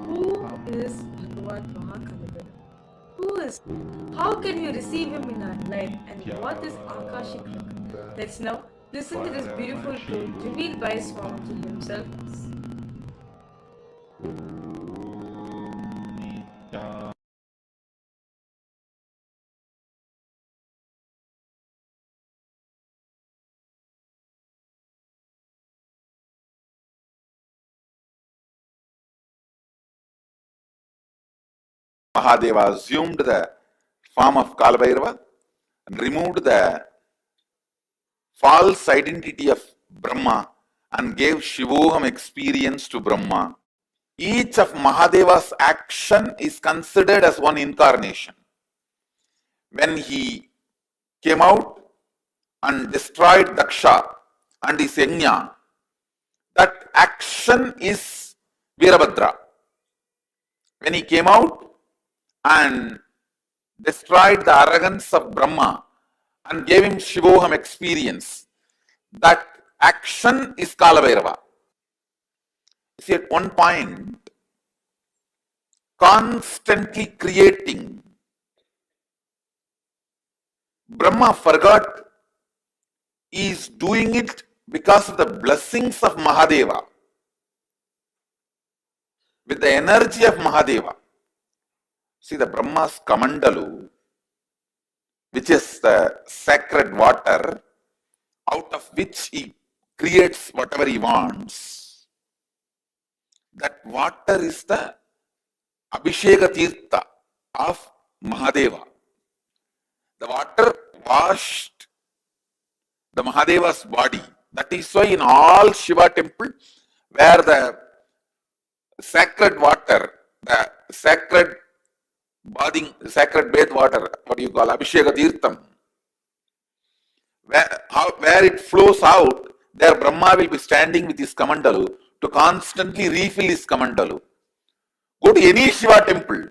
who is Bhagavan Mahakala Bhairava. Who is? How can we receive him in our life? And what is Akashic? Let's now listen to this beautiful truth revealed by Swamiji himself. Mahadeva assumed the form of Kalabhairava and removed the false identity of Brahma and gave Shivoham experience to Brahma. Each of Mahadeva's action is considered as one incarnation. When he came out and destroyed Daksha and his Yajna, that action is Virabhadra. When he came out and destroyed the arrogance of Brahma and gave him Shivoham experience, that action is Kalabhairava. See, at one point, constantly creating, Brahma forgot he is doing it because of the blessings of Mahadeva, with the energy of Mahadeva. See, the Brahma's Kamandalu, which is the sacred water, out of which he creates whatever he wants. That water is the Abhisheka Tirtha of Mahadeva. The water washed the Mahadeva's body. That is why in all Shiva temples, where the sacred water, the sacred sacred bath water, what do you call, Abhisheka Tirtham, where it flows out, there Brahma will be standing with his kamandalu to constantly refill his kamandalu. Go to any Shiva temple,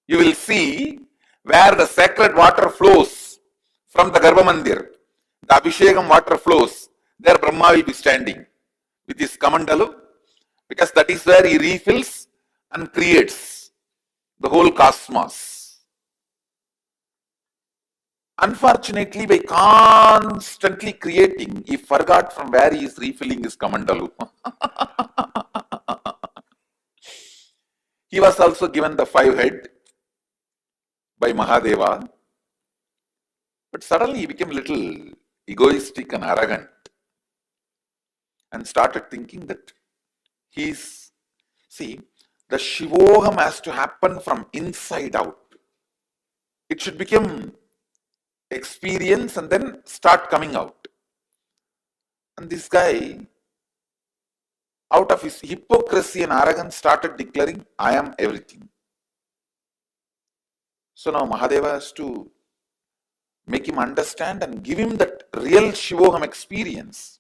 you will see where the sacred water flows from the Garbha Mandir, the Abhishekam water flows, there Brahma will be standing with his kamandalu, because that is where he refills and creates the whole cosmos. Unfortunately, by constantly creating, he forgot from where he is refilling his kamandalu. He was also given the 5 head by Mahadeva, but suddenly he became a little egoistic and arrogant and started thinking that see, the Shivoham has to happen from inside out. It should become experience and then start coming out. And this guy, out of his hypocrisy and arrogance, started declaring, I am everything. So now Mahadeva has to make him understand and give him that real Shivoham experience.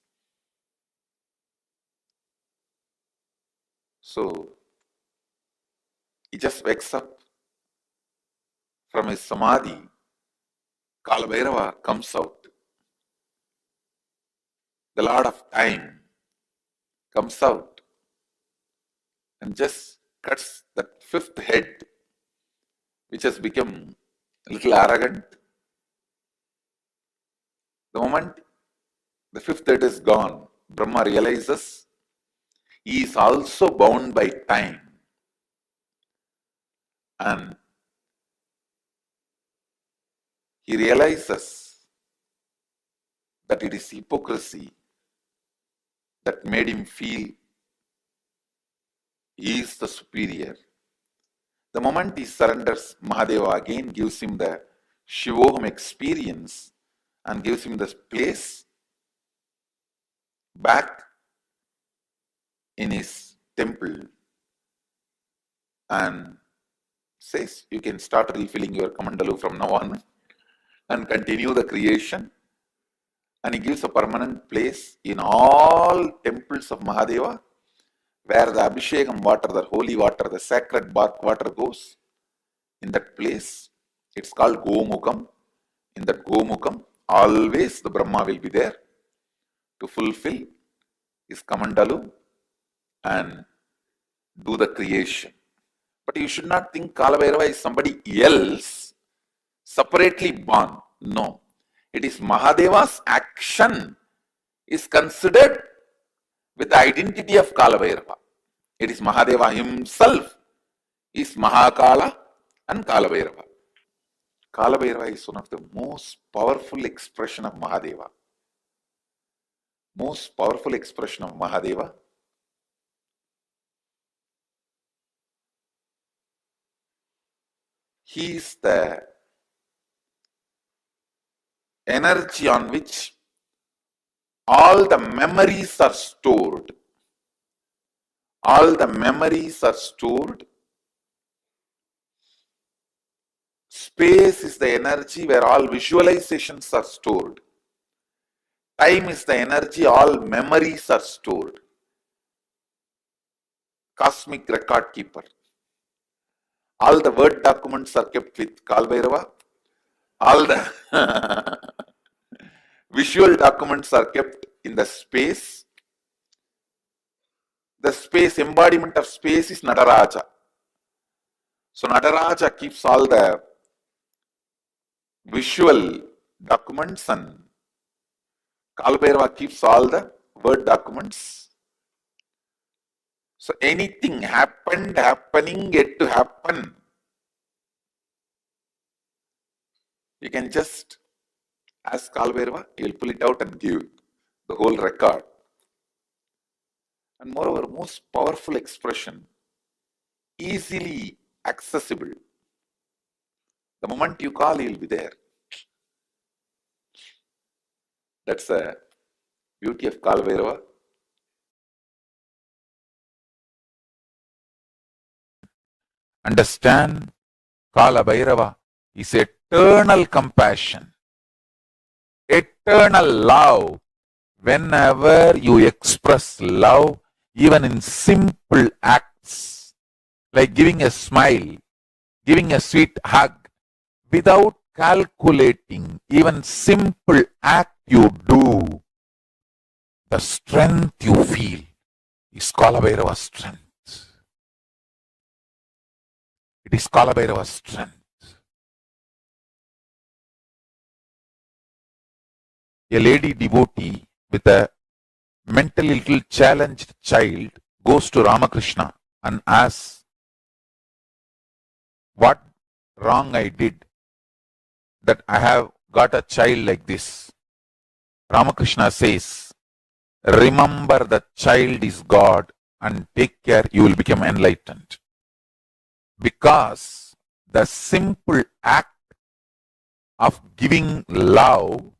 So he just wakes up from his samadhi. Kalabhairava comes out. The Lord of Time comes out and just cuts that 5th head, which has become a little arrogant. The moment the 5th head is gone, Brahma realizes he is also bound by time. And he realizes that it is hypocrisy that made him feel he is the superior. The moment he surrenders, Mahadeva again gives him the Shivoham experience and gives him the place back in his temple and says, you can start refilling your kamandalu from now on and continue the creation. And he gives a permanent place in all temples of Mahadeva, where the Abhishekam water, the holy water, the sacred bath water goes. In that place, it's called Gomukam. In that Gomukam, always the Brahma will be there to fulfill his kamandalu and do the creation. But you should not think Kalabhairava is somebody else separately born. No. It is Mahadeva's action is considered with the identity of Kalabhairava. It is Mahadeva himself is Mahakala and Kalabhairava. Kalabhairava is one of the most powerful expression of Mahadeva. Most powerful expression of Mahadeva. He is the energy on which all the memories are stored. All the memories are stored. Space is the energy where all visualizations are stored. Time is the energy all memories are stored. Cosmic record keeper. All the word documents are kept with Kalbhairava. All the visual documents are kept in the space. The space, embodiment of space is Nataraja. So Nataraja keeps all the visual documents and Kalbhairava keeps all the word documents. So anything happened, happening, yet to happen, you can just ask Kalbhairava, he will pull it out and give the whole record. And moreover, most powerful expression, easily accessible. The moment you call, he will be there. That's the beauty of Kalbhairava. Understand? Kala Bhairava is eternal compassion, eternal love. Whenever you express love, even in simple acts, like giving a smile, giving a sweet hug, without calculating, even simple act you do, the strength you feel is Kala Bhairava's strength. It is Kala Bhairava's strength. A lady devotee with a mentally little challenged child goes to Ramakrishna and asks, what wrong I did that I have got a child like this? Ramakrishna says, remember the child is God and take care, you will become enlightened. Because the simple act of giving love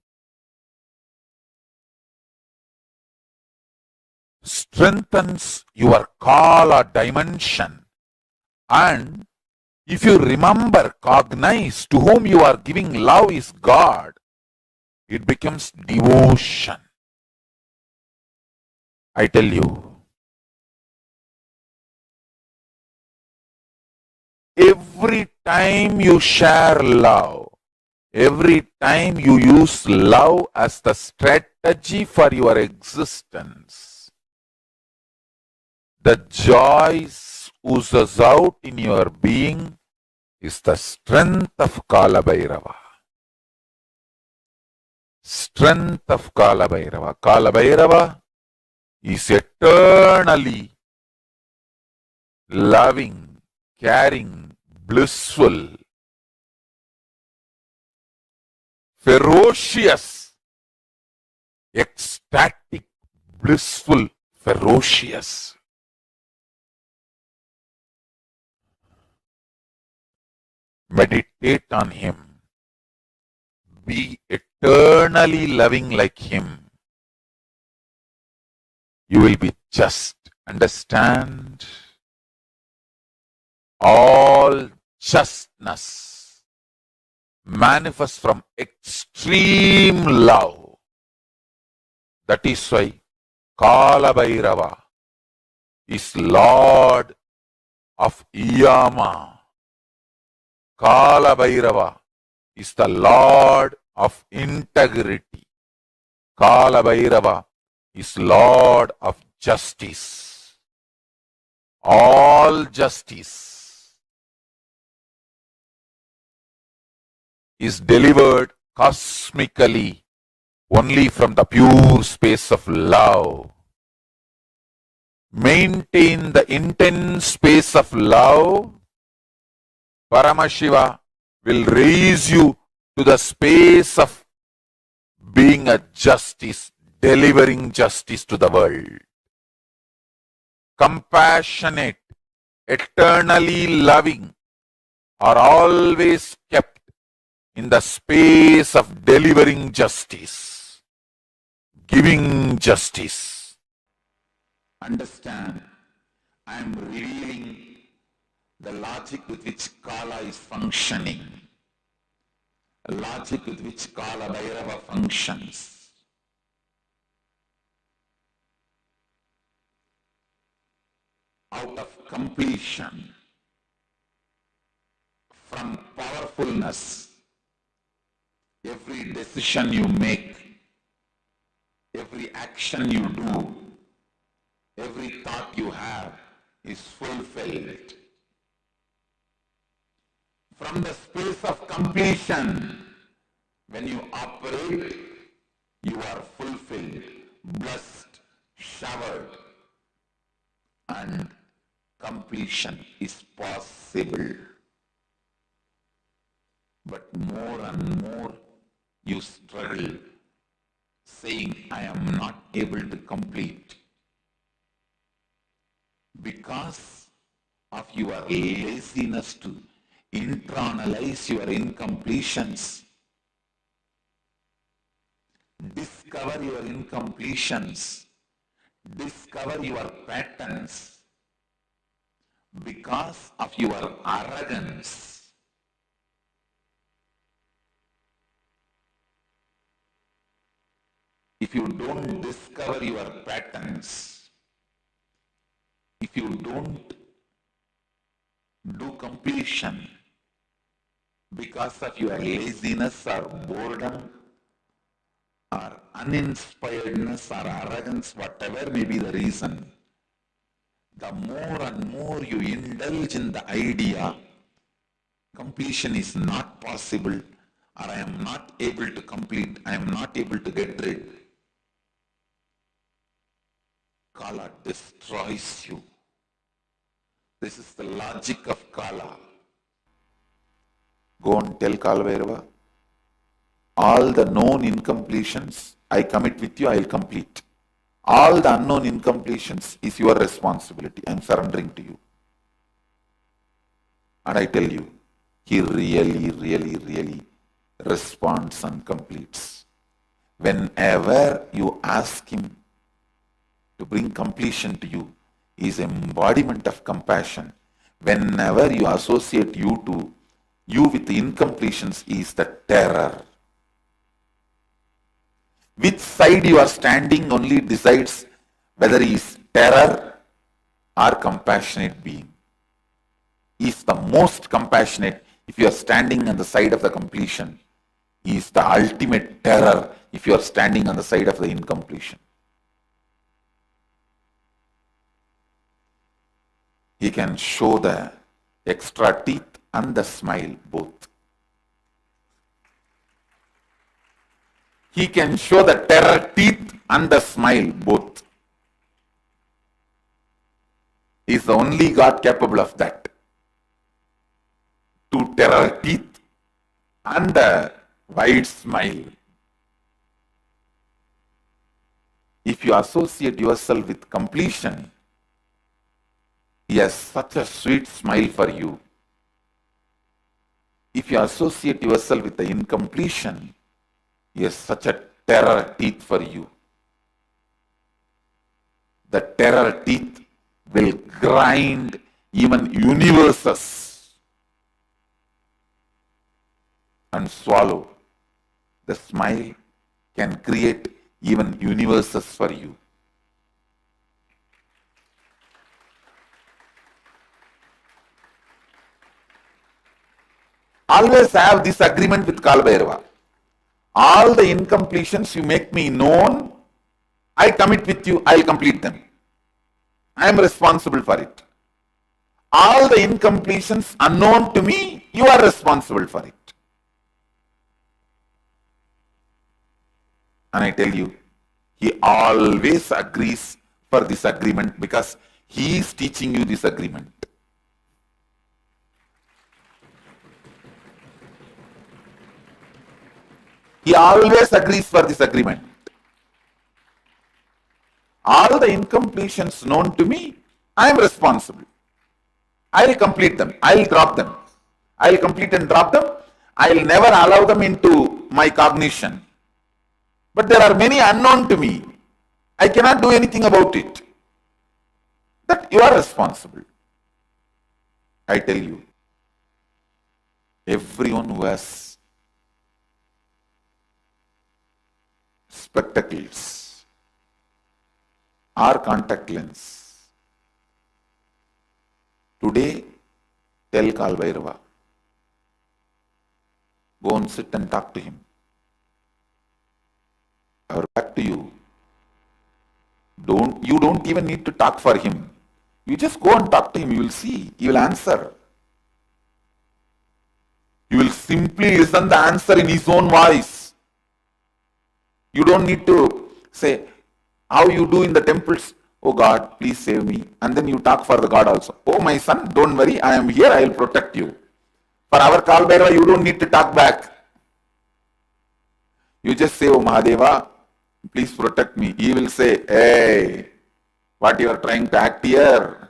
strengthens your Kala dimension, and if you remember, cognize to whom you are giving love is God, it becomes devotion. I tell you, every time you share love, every time you use love as the strategy for your existence, the joy oozes out in your being is the strength of Kala Bhairava. Strength of Kala Bhairava. Kala Bhairava is eternally loving, caring, blissful, ferocious, ecstatic, blissful, ferocious. Meditate on him. Be eternally loving like him. You will be just. Understand? All justness manifests from extreme love. That is why Kala Bhairava is Lord of Yama. Kala Bhairava is the Lord of integrity. Kala Bhairava is Lord of justice. All justice is delivered cosmically only from the pure space of love. Maintain the intense space of love. Paramashiva will raise you to the space of being a justice, delivering justice to the world. Compassionate, eternally loving are always kept in the space of delivering justice, giving justice. Understand, I am revealing the logic with which Kala is functioning, the logic with which Kala Bhairava functions. Out of completion, from powerfulness, every decision you make, every action you do, every thought you have is fulfilled. From the space of completion, when you operate, you are fulfilled, blessed, showered, and completion is possible. But more and more you struggle, saying, I am not able to complete. Because of your laziness to internalize your incompletions. Discover your incompletions. Discover your patterns. because of your arrogance. If you don't discover your patterns, if you don't do completion because of your laziness or boredom or uninspiredness or arrogance, whatever may be the reason, the more and more you indulge in the idea, completion is not possible, or I am not able to complete, I am not able to get rid, Kala destroys you. This is the logic of Kala. Go and tell Kalvairava, all the known incompletions I commit with you, I will complete. All the unknown incompletions is your responsibility. I am surrendering to you. And I tell you, he really responds and completes. Whenever you ask him to bring completion to you, he is embodiment of compassion. Whenever you associate you with the incompletions, he is the terror. Which side you are standing only decides whether he is terror or compassionate being. He is the most compassionate if you are standing on the side of the completion. He is the ultimate terror if you are standing on the side of the incompletion. He can show the extra teeth and the smile both. He can show the terror teeth and the smile both. He is the only God capable of that. To terror teeth and the wide smile. If you associate yourself with completion, he has such a sweet smile for you. If you associate yourself with the incompletion, he has such a terror teeth for you. The terror teeth will grind even universes and swallow. The smile can create even universes for you. Always have this agreement with Kalbhairava. All the incompletions you make me known, I commit with you, I will complete them. I am responsible for it. All the incompletions unknown to me, you are responsible for it. And I tell you, he always agrees for this agreement because he is teaching you this agreement. He always agrees for this agreement. All the incompletions known to me, I am responsible. I will complete them. I will drop them. I will complete and drop them. I will never allow them into my cognition. But there are many unknown to me. I cannot do anything about it. That you are responsible. I tell you, everyone who has spectacles or contact lens, today tell Kalbhairava, go and sit and talk to him. Or back to you. You don't even need to talk for him. You just go and talk to him. You will see. He will answer. You will simply listen the answer in his own voice. You don't need to say, how you do in the temples. Oh God, please save me. And then you talk for the God also. Oh my son, don't worry. I am here. I will protect you. For our Kalbhairava, you don't need to talk back. You just say, oh Mahadeva, please protect me. He will say, hey, what you are trying to act here?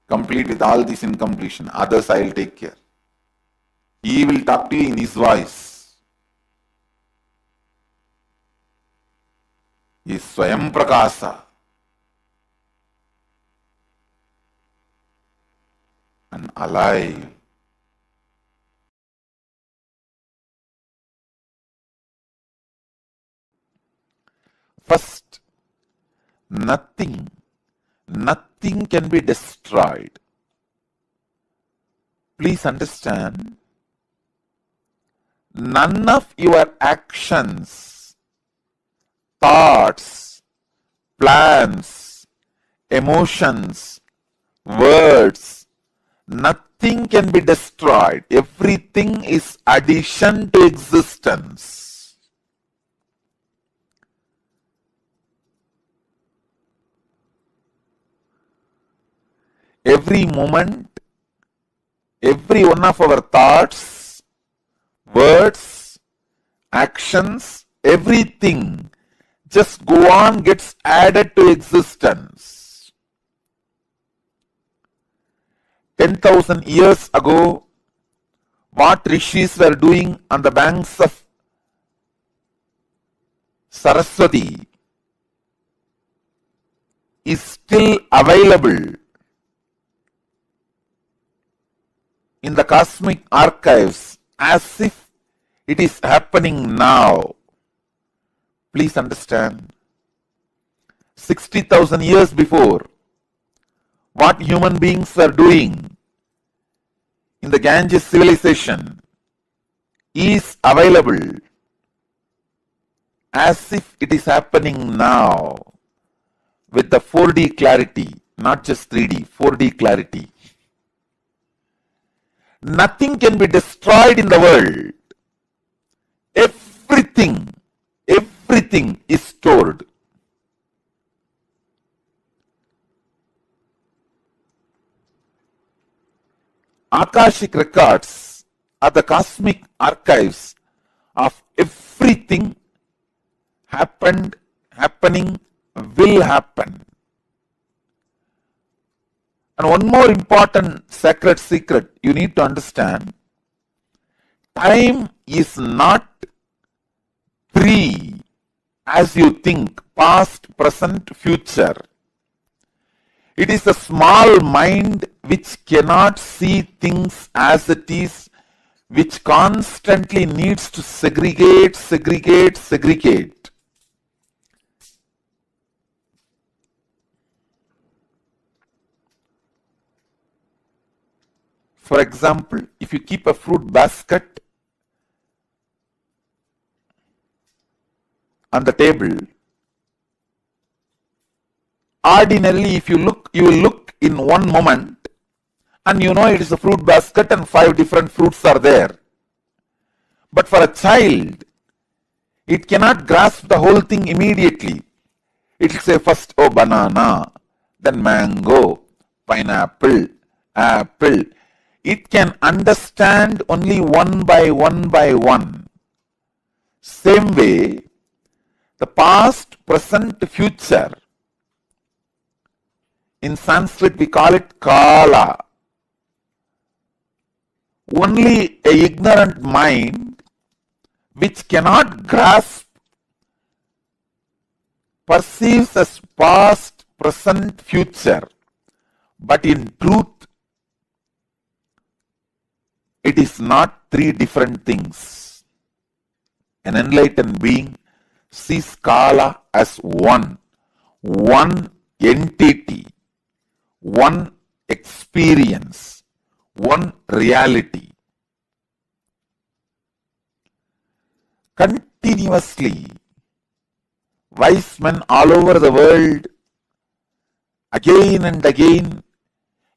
Complete with all this incompletion. Others I will take care. He will talk to you in his voice. is Swayam Prakasa and alive. First, nothing can be destroyed. Please understand, none of your actions, thoughts, plans, emotions, words, nothing can be destroyed. Everything is addition to existence. Every moment, every one of our thoughts, words, actions, everything just go on, gets added to existence. 10,000 years ago, what rishis were doing on the banks of Saraswati is still available in the cosmic archives as if it is happening now. Please understand, 60,000 years before, what human beings were doing in the Ganges civilization is available as if it is happening now with the 4D clarity, not just 3D, 4D clarity. Nothing can be destroyed in the world. Everything is stored. Akashic records are the cosmic archives of everything happened, happening, will happen. And one more important sacred secret you need to understand, time is not free as you think, past, present, future. It is a small mind which cannot see things as it is, which constantly needs to segregate. For example, if you keep a fruit basket on the table, ordinarily if you look, you will look in one moment and you know it is a fruit basket and 5 different fruits are there. But for a child, it cannot grasp the whole thing immediately. It will say first, oh, banana, then mango, pineapple, apple. It can understand only one by one. Same way, the past, present, future, in Sanskrit we call it kala. Only a ignorant mind which cannot grasp perceives as past, present, future, but in truth it is not 3 different things. An enlightened being sees kala as one entity, one experience, one reality. Continuously, wise men all over the world, again and again,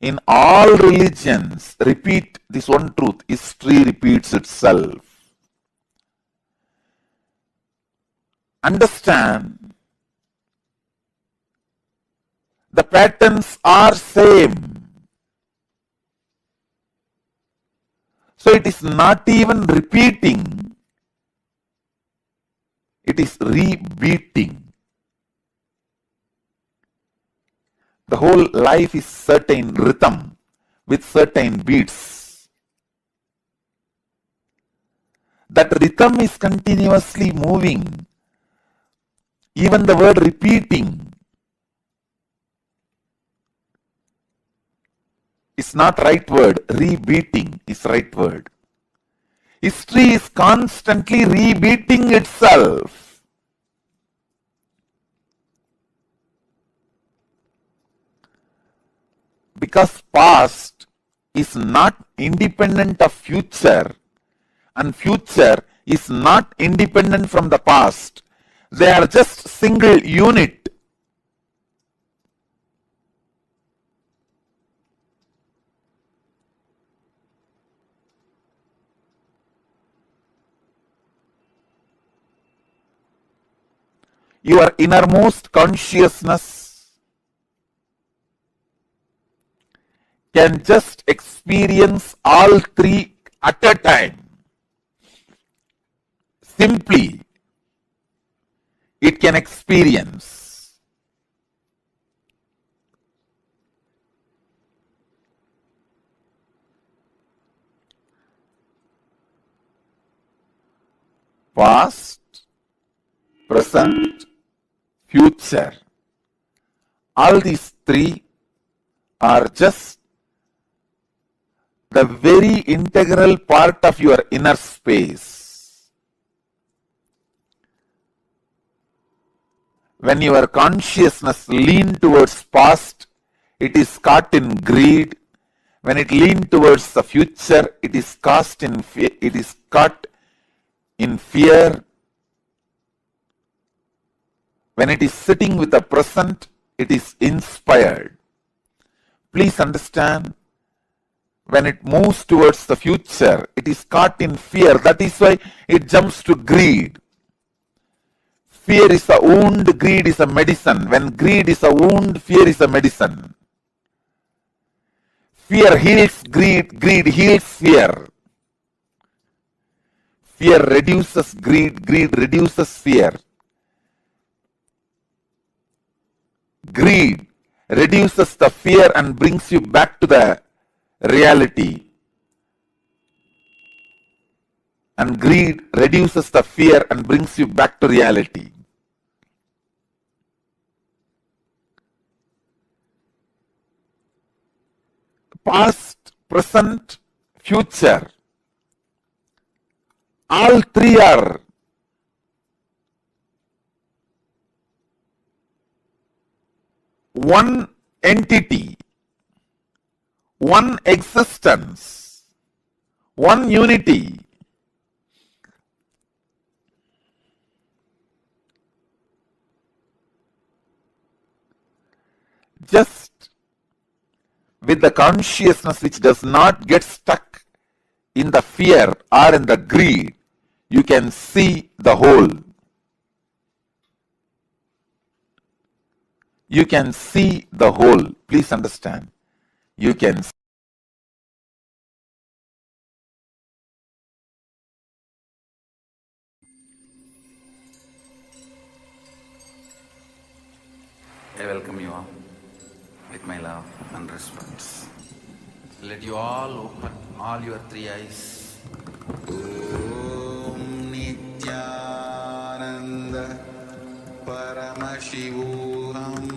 in all religions, repeat this one truth. History repeats itself. Understand, the patterns are same. So it is not even repeating, it is rebeating. The whole life is certain rhythm with certain beats. That rhythm is continuously moving. Even the word repeating is not right word. Rebeating is right word. History is constantly rebeating itself. Because past is not independent of future and future is not independent from the past. They are just single unit. Your innermost consciousness can just experience all three at a time. Simply, it can experience past, present, future. All these three are just the very integral part of your inner space. When your consciousness leans towards past, it is caught in greed. When it leans towards the future, it is caught in fear. When it is sitting with the present, it is inspired. Please understand, when it moves towards the future, it is caught in fear. That is why it jumps to greed. Fear is a wound, greed is a medicine. When greed is a wound, fear is a medicine. Fear heals greed, greed heals fear. Fear reduces greed, greed reduces fear. Greed reduces the fear and brings you back to the reality. And greed reduces the fear and brings you back to reality. Past, present, future. All three are one entity, one existence, one unity. Just with the consciousness which does not get stuck in the fear or in the greed, you can see the whole. You can see the whole. Please understand. You can see. I welcome you all with my love and respect. Let you all open all your three eyes. Om Nithyananda Paramashivoham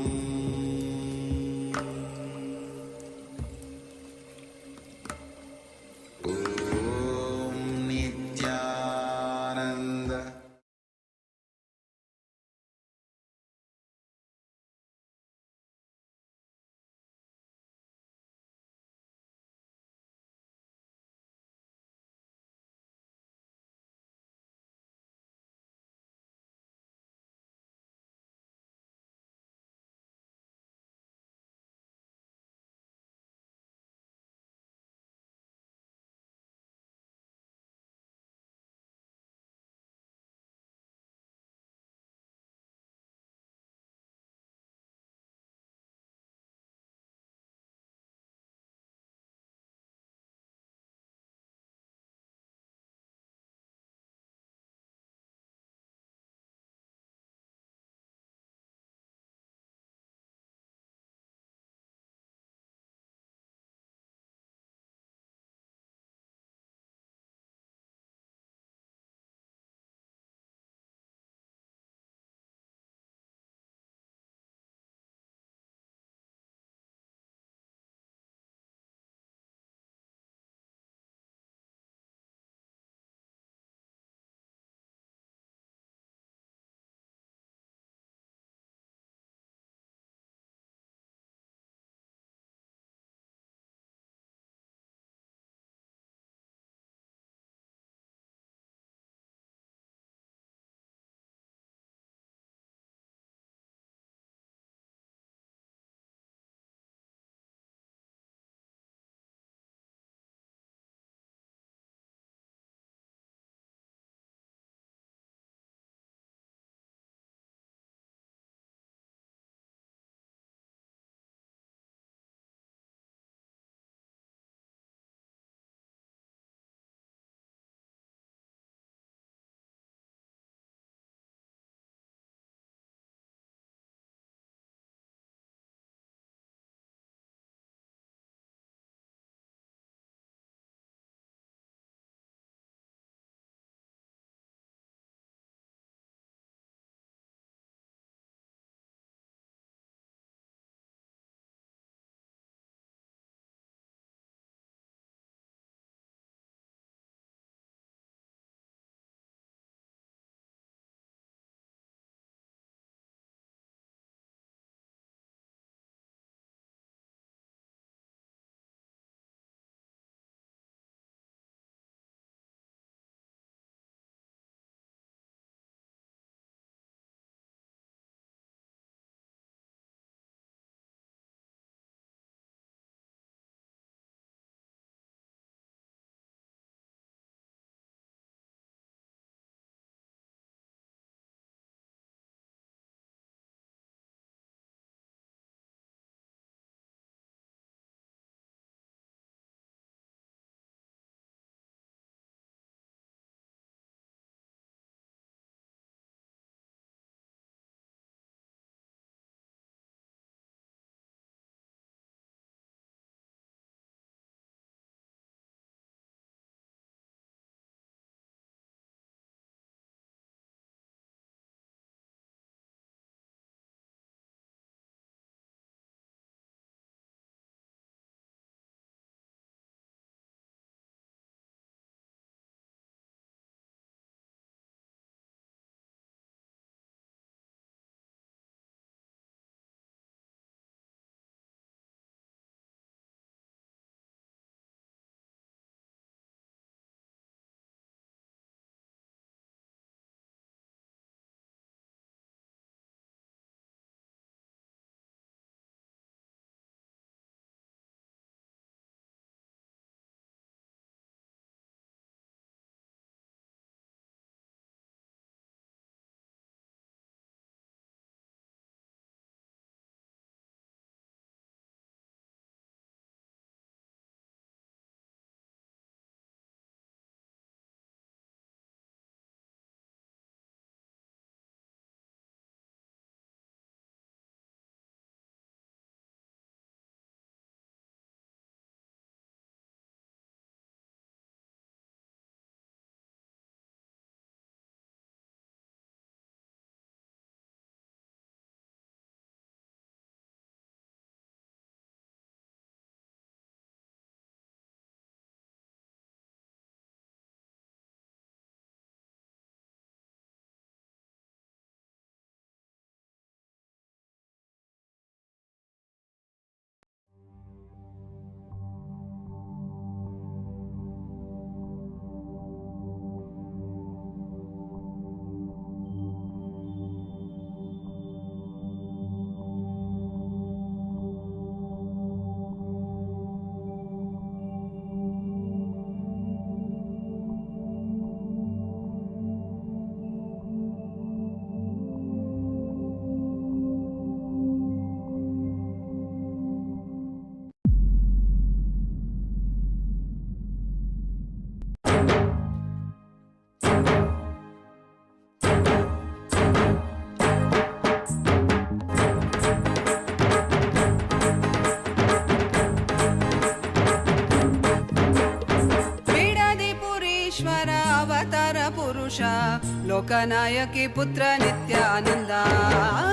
लोकनायकी पुत्र नित्यानंद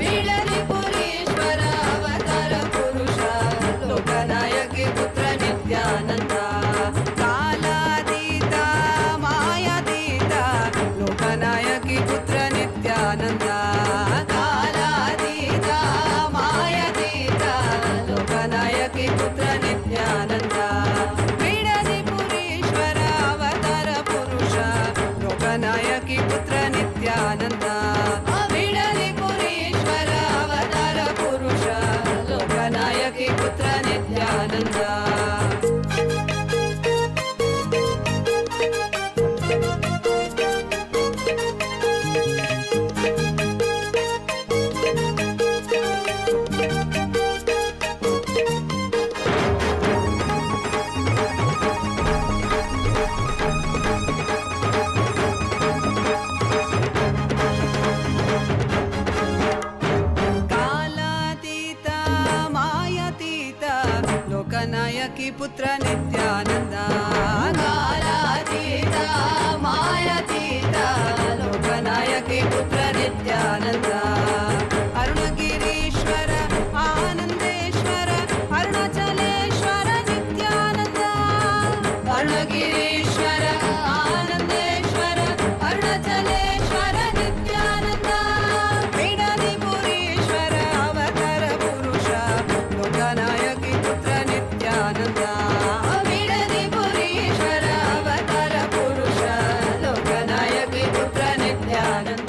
बिडली पुरीश्वर अवतार पुरुष लोकनायकी पुत्र नित्यानंद कालातीत मायातीत लोकनायकी पुत्र नित्यानंद कालातीत मायातीत लोकनायकी पुत्र नित्यानंद बिडली पुरीश्वर अवतार पुरुष लोकनायकी पुत्र नित्यानंद बिडली पुरीश्वर अवतार पुरुष लोकनायकी पुत्र नित्यानंद कालातीत मायातीत लोकनायकी पुत्र नित्यानंद कालातीत मायातीत लोकनायकी पुत्र नित्यानंद अरुणगिरीश्वर आनंदेश्वर अरुणाचलेश्वर नित्यानंद अरुणगिरीश्वर आनंदेश्वर अरुणाचलेश्वर नित्यानंद बिडली पुरीश्वर अवतार पुरुष लोकनायकी पुत्र नित्यानंद बिडली पुरीश्वर अवतार पुरुष लोकनायकी पुत्र नित्यानंद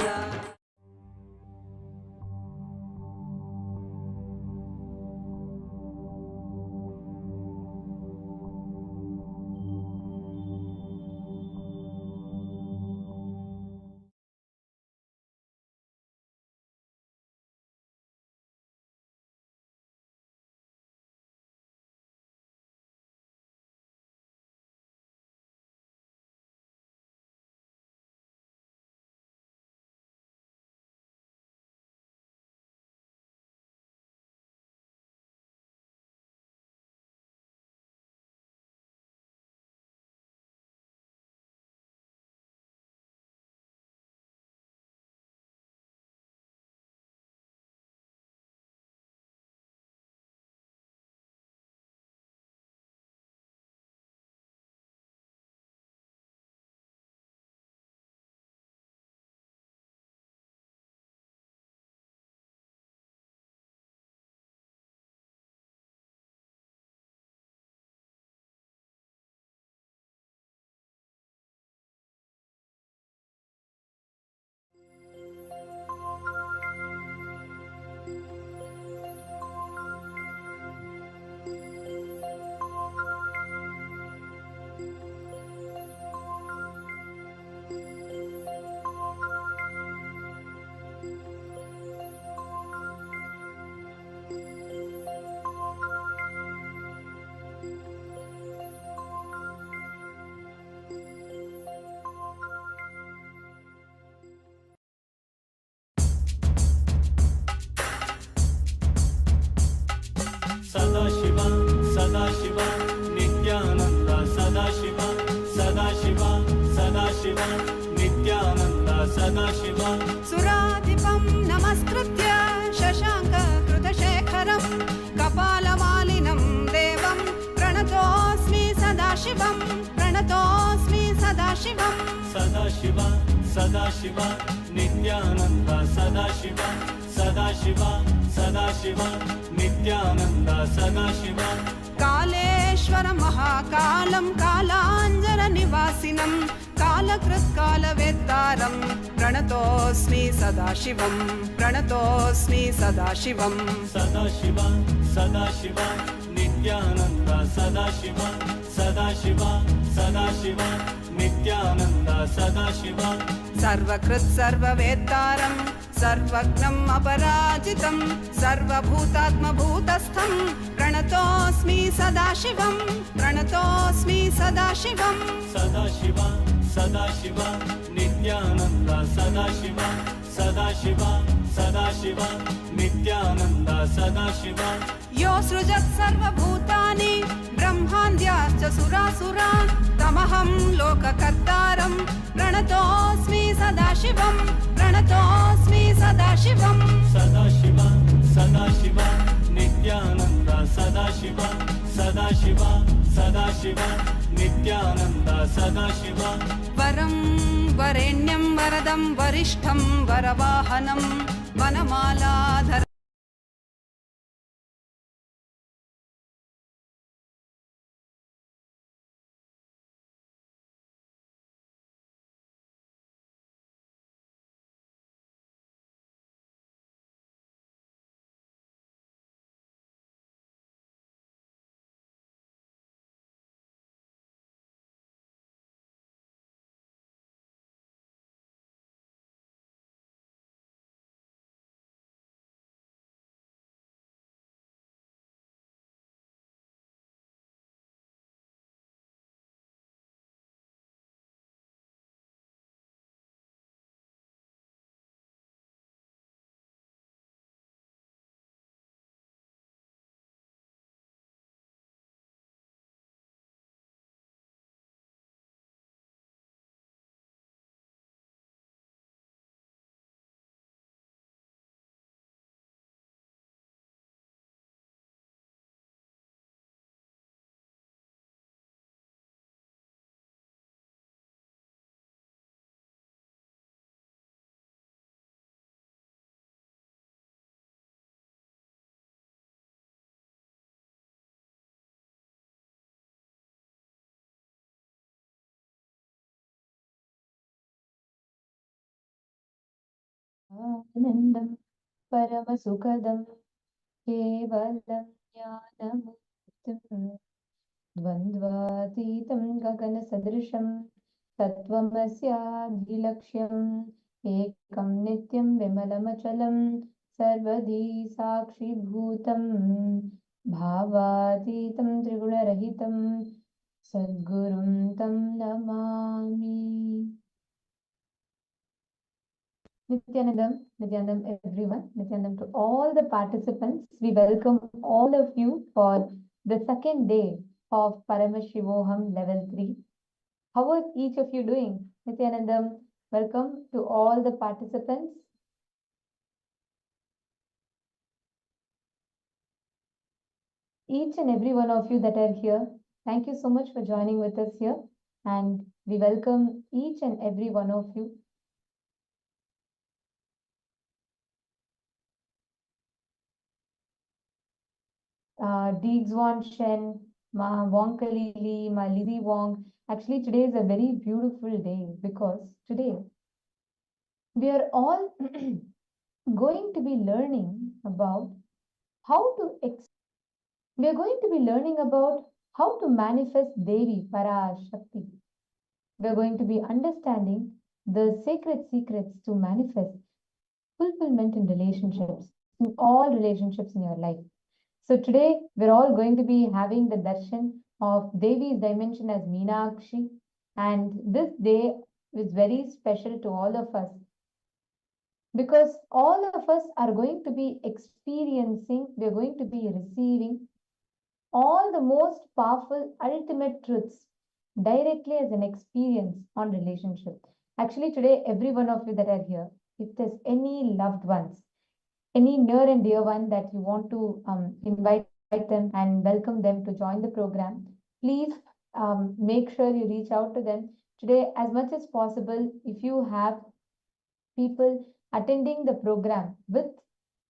सदाशिव सदाशिव नित्यानंद सदाशिव सदाशिव सदाशिव नित्यानंद सदाशिव सुराधिपं नमस्कृत्य शशांक कृतशेखरं कपालमालिनं देवं प्रणतोऽस्मि सदाशिवं प्रणतोऽस्मि सदाशिवं सदाशिव सदाशिव नित्यानंद सदाशिव सदाशिव सदाशिव नित्यानंद सदाशिव कालेश्वर महाकालं कालाञ्जननिवासिनं कालकृत्कालवेत्तारं प्रणतोऽस्मि सदाशिवं प्रणतोऽस्मि सदाशिवं सदाशिव सदाशिव नित्यानंद सदाशिव सदाशिव सदाशिव नित्यानंद सदाशिव सर्वकृत् सर्ववेत्तारं सर्वज्ञम् अपराजितं सर्वभूतात्मभूतस्थं प्रणतोऽस्मि सदाशिवं प्रणतोऽस्मि सदाशिवं सदाशिव सदाशिव नित्यानंद सदाशिव सदाशिव सदाशिव नित्यानंद नित्यानन्दा सदाशिवा यो सृजत् सर्वभूतानि ब्रह्मान्द्याश्च सुरासुरान् तमहं लोककर्तारं प्रणतोऽस्मि सदाशिवं प्रणतोऽस्मि सदाशिवं सदाशिवा सदाशिवा नित्यानन्दा सदाशिवा सदाशिवा सदाशिवा नित्यानन्दा सदाशिवा वरं वरेण्यं वरदं वरिष्ठं वरवाहनं वनमालाधर आनन्दं परमसुखदं केवलं ज्ञानमुक्तिं द्वन्द्वातीतं गगनसदृशं तत्त्वमस्याधिलक्ष्यम् एकं नित्यं विमलमचलं सर्वधी साक्षिभूतं भावातीतं त्रिगुणरहितं सद्गुरुं तं Namami. Nithyanandam everyone, Nithyanandam to all the participants. We welcome all of you for the second day of Paramashivoham Level 3. How are each of you doing? Nithyanandam, welcome to all the participants. Each and every one of you that are here, thank you so much for joining with us here. And we welcome each and every one of you. Deegs Won Shen, Ma Wong Kalili, Ma Lizzie Wong. Actually, today is a very beautiful day because today we are all going to be learning about how to manifest Devi Parashakti. We are going to be understanding the sacred secrets to manifest fulfillment in relationships, in all relationships in your life. So today we're all going to be having the darshan of Devi's dimension as Meenakshi, and this day is very special to all of us because all of us are going to be experiencing, we're going to be receiving all the most powerful ultimate truths directly as an experience on relationship. Actually today every one of you that are here, if there's any loved ones, any near and dear one that you want to invite them and welcome them to join the program, please make sure you reach out to them today as much as possible. If you have people attending the program with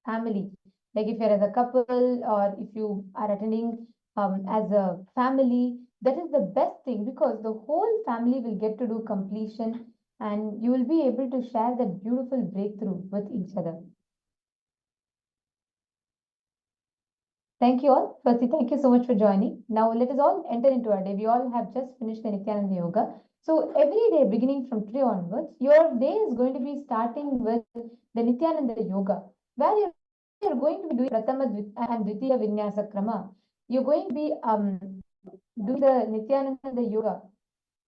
family, like if you're as a couple or if you are attending as a family, that is the best thing because the whole family will get to do completion and you will be able to share that beautiful breakthrough with each other. Thank you all. Firstly, thank you so much for joining. Now let us all enter into our day. We all have just finished the Nithyananda Yoga. So every day beginning from today onwards, your day is going to be starting with the Nithyananda Yoga, where you're going to be doing Pratama and Dvitiya Vinyasa Krama. You're going to be doing the Nithyananda Yoga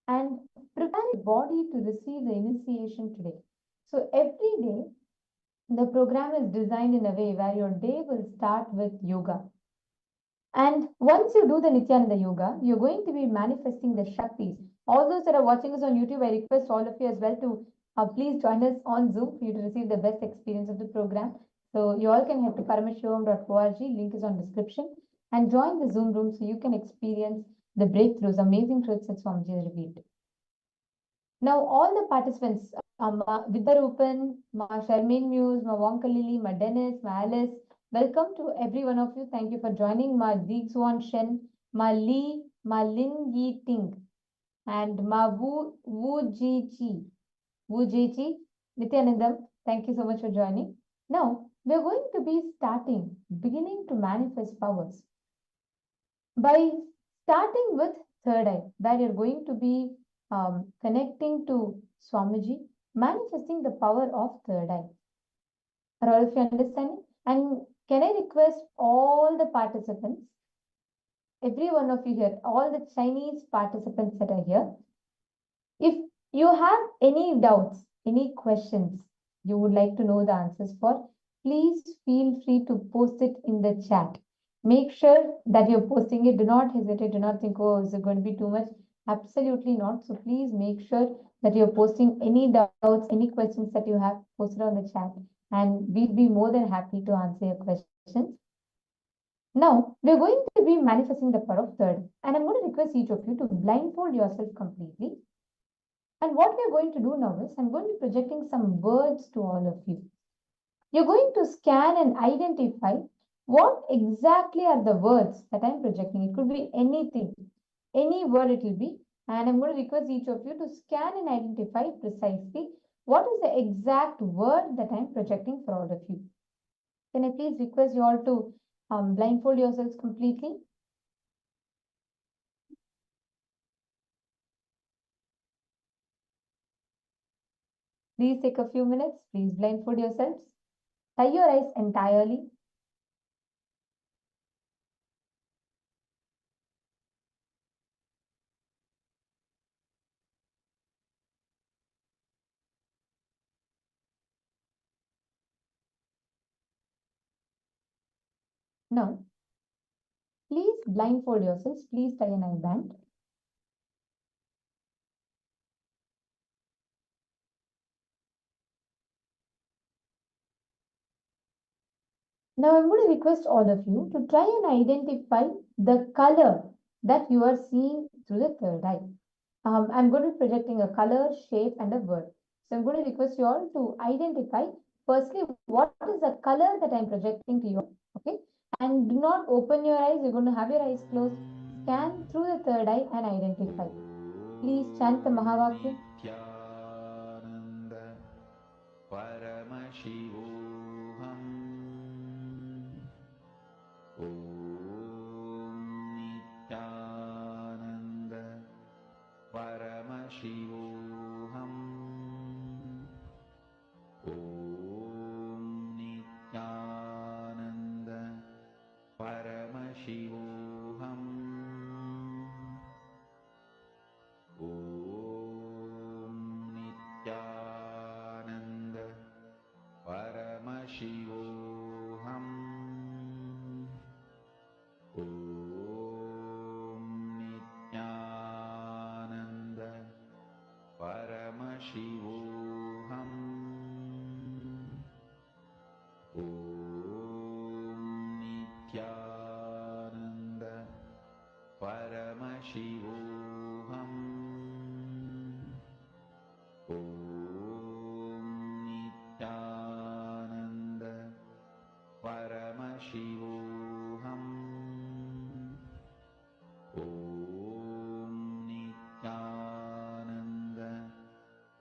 and prepare your body to receive the initiation today. So every day, The program is designed in a way where your day will start with yoga. And once you do the Nithyananda yoga, you're going to be manifesting the Shaktis. All those that are watching us on YouTube, I request all of you as well to please join us on Zoom for you to receive the best experience of the program. So you all can head to paramashivoham.org, link is on description, and join the Zoom room so you can experience the breakthroughs, amazing truths that Swamiji has revealed. Now, all the participants, Vidyarupan, Ma Sharmin Muse, Ma Wonka Lily, Ma Dennis, Ma Alice, welcome to every one of you. Thank you for joining. Ma Zigzuan Shen, Ma Li, Ma Lin Yi Ting, and Ma Wu Ji Chi. Wu Ji Chi, Nithyanandam, thank you so much for joining. Now, we're going to be beginning to manifest powers by starting with third eye, where you're going to be connecting to Swamiji, manifesting the power of third eye. Are all of you understanding? And can I request all the participants, every one of you here, all the Chinese participants that are here, if you have any doubts, any questions you would like to know the answers for, please feel free to post it in the chat. Make sure that you're posting it. Do not hesitate. Do not think, oh, is it going to be too much? Absolutely not. So please make sure that you're posting any doubts, any questions that you have posted on the chat, and we'll be more than happy to answer your questions. Now, we're going to be manifesting the power of third, and I'm going to request each of you to blindfold yourself completely. And what we're going to do now is, I'm going to be projecting some words to all of you. You're going to scan and identify what exactly are the words that I'm projecting. It could be anything, any word it will be. And I'm going to request each of you to scan and identify precisely what is the exact word that I'm projecting for all of you. Can I please request you all to blindfold yourselves completely? Please take a few minutes. Please blindfold yourselves. Tie your eyes entirely. Now, please blindfold yourselves. Please tie an eye band. Now, I'm going to request all of you to try and identify the color that you are seeing through the third eye. I'm going to be projecting a color, shape, and a word. So I'm going to request you all to identify firstly what is the color that I'm projecting to you. Okay, and do not open your eyes. You're going to have your eyes closed. Scan through the third eye and identify. Please chant the Mahavakya. Nithyananda Paramashivoham Om Nithyananda Paramashivoham Om Nithyananda Paramashivoham Om Nithyananda Paramashivoham Om Nithyananda Paramashivoham Om Nithyananda Paramashivoham Om Nithyananda Paramashivoham Om Nithyananda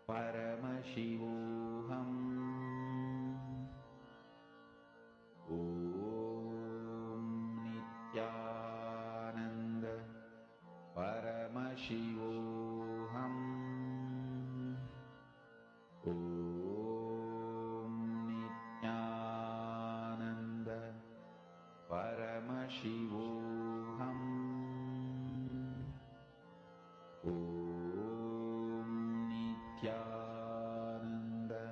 Paramashivoham Om Nithyananda Paramashivoham Om Nithyananda Paramashivoham Om Nithyananda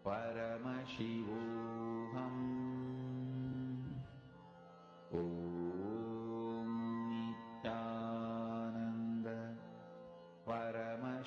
Paramashivoham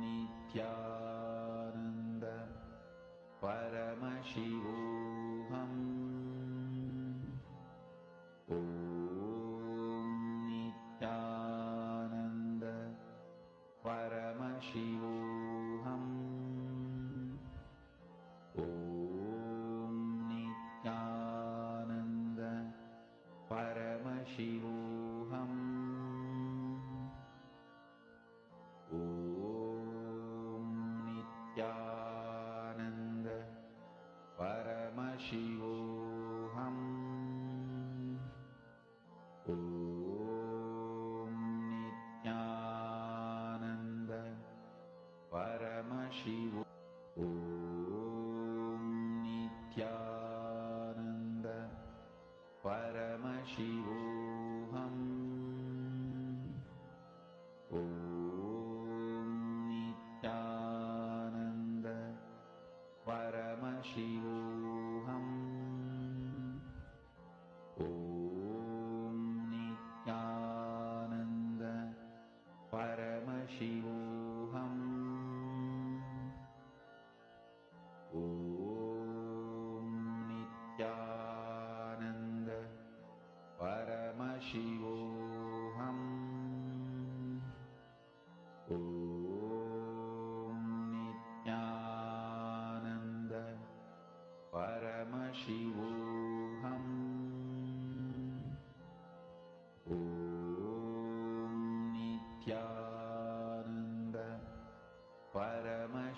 Nithyananda Paramashivoham Nithyananda Paramashivoham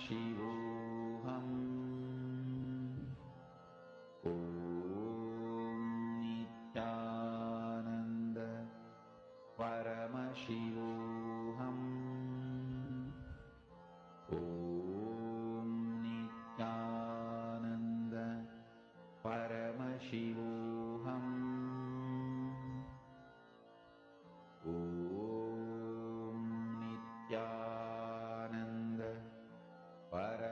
Paramashivoham. Om Nithyananda Paramashivoham. Om Nithyananda Paramashivoham. Om Nithyananda Paramashivoham.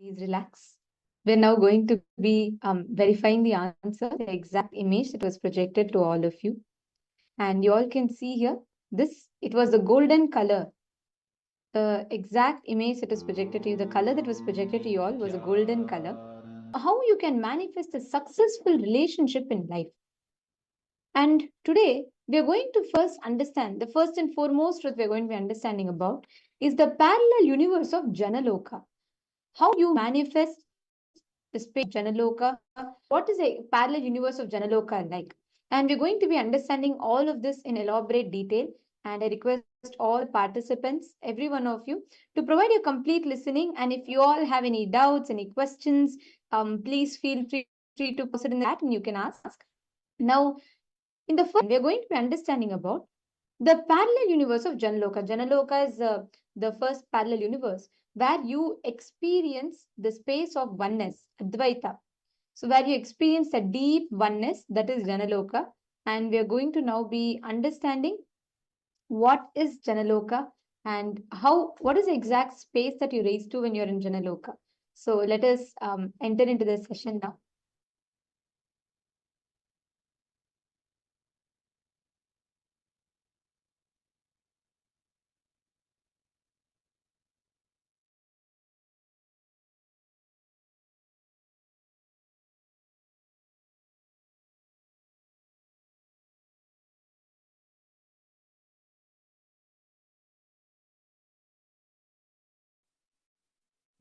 Please relax. We're now going to be verifying the answer, the exact image that was projected to all of you. And you all can see here, it was the golden color. The exact image that was projected to you, the color that was projected to you all was a golden color. How you can manifest a successful relationship in life. And today, we are going to first understand, the first and foremost truth we're going to be understanding about is the parallel universe of Janaloka. How you manifest the space of Janaloka. What is a parallel universe of Janaloka like? And we're going to be understanding all of this in elaborate detail. And I request all participants, every one of you, to provide a complete listening. And if you all have any doubts, any questions, please feel free to post it in the chat and you can ask. Now, in the first, we are going to be understanding about the parallel universe of Janaloka. Janaloka is the first parallel universe where you experience the space of oneness, Advaita. So where you experience a deep oneness, that is Janaloka. And we are going to now be understanding what is Janaloka and what is the exact space that you raise to when you're in Janaloka. So let us enter into this session now.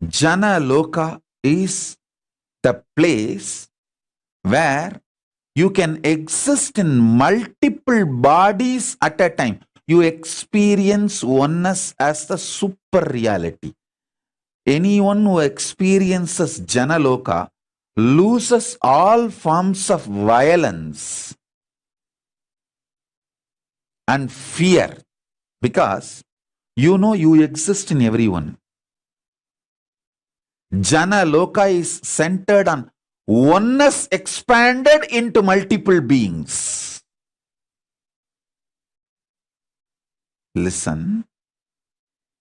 Janaloka is the place where you can exist in multiple bodies at a time. You experience oneness as the super reality. Anyone who experiences Janaloka loses all forms of violence and fear because you know you exist in everyone. Janaloka is centered on oneness expanded into multiple beings. Listen,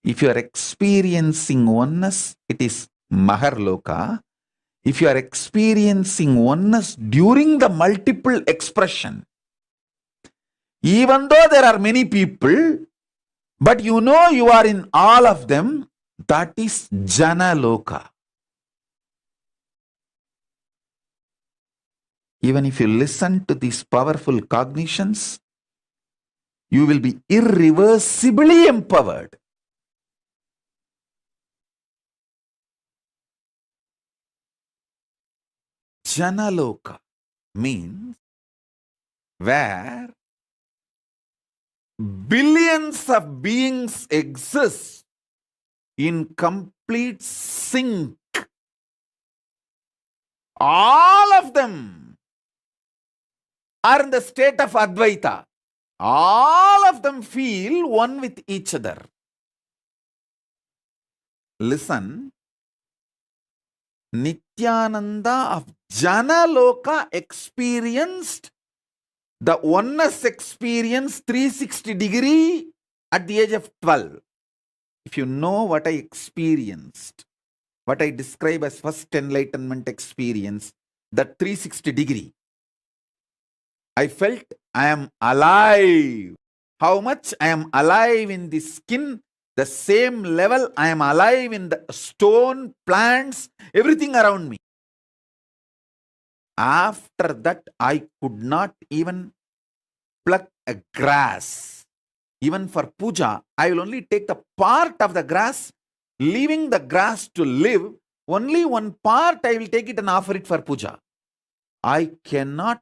if you are experiencing oneness, it is Maharloka. If you are experiencing oneness during the multiple expression, even though there are many people, but you know you are in all of them, that is Janaloka. Even if you listen to these powerful cognitions, you will be irreversibly empowered. Janaloka means where billions of beings exist in complete sync. All of them are in the state of Advaita. All of them feel one with each other. Listen, Nithyananda of Janaloka experienced the oneness experience 360 degree at the age of 12. If you know what I experienced, what I describe as first enlightenment experience, that 360 degree, I felt I am alive. How much I am alive in the skin, the same level I am alive in the stone, plants, everything around me. After that, I could not even pluck a grass. Even for puja, I will only take the part of the grass, leaving the grass to live. Only one part I will take it and offer it for puja. I cannot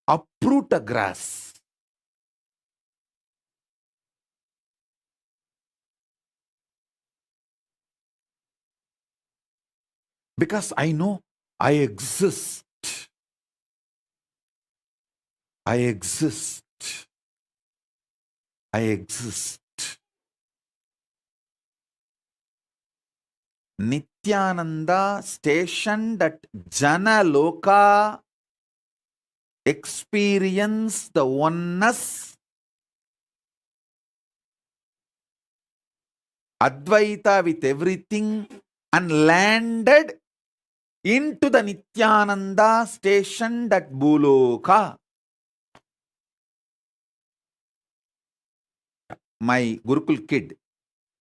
uproot a grass. Because I know I exist. I exist. I exist. Nithyananda stationed at Janaloka experienced the oneness, Advaita with everything, and landed into the Nithyananda stationed at Bhuloka. My Gurukul kid,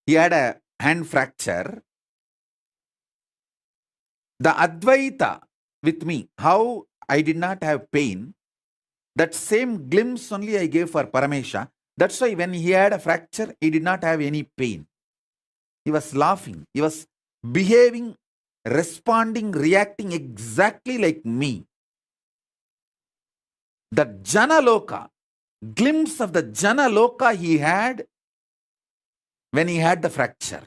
he had a hand fracture. The Advaita with me, how I did not have pain, that same glimpse only I gave for Paramesha. That's why when he had a fracture, he did not have any pain. He was laughing. He was behaving, responding, reacting exactly like me. The Janaloka, glimpse of the Janaloka he had when he had the fracture.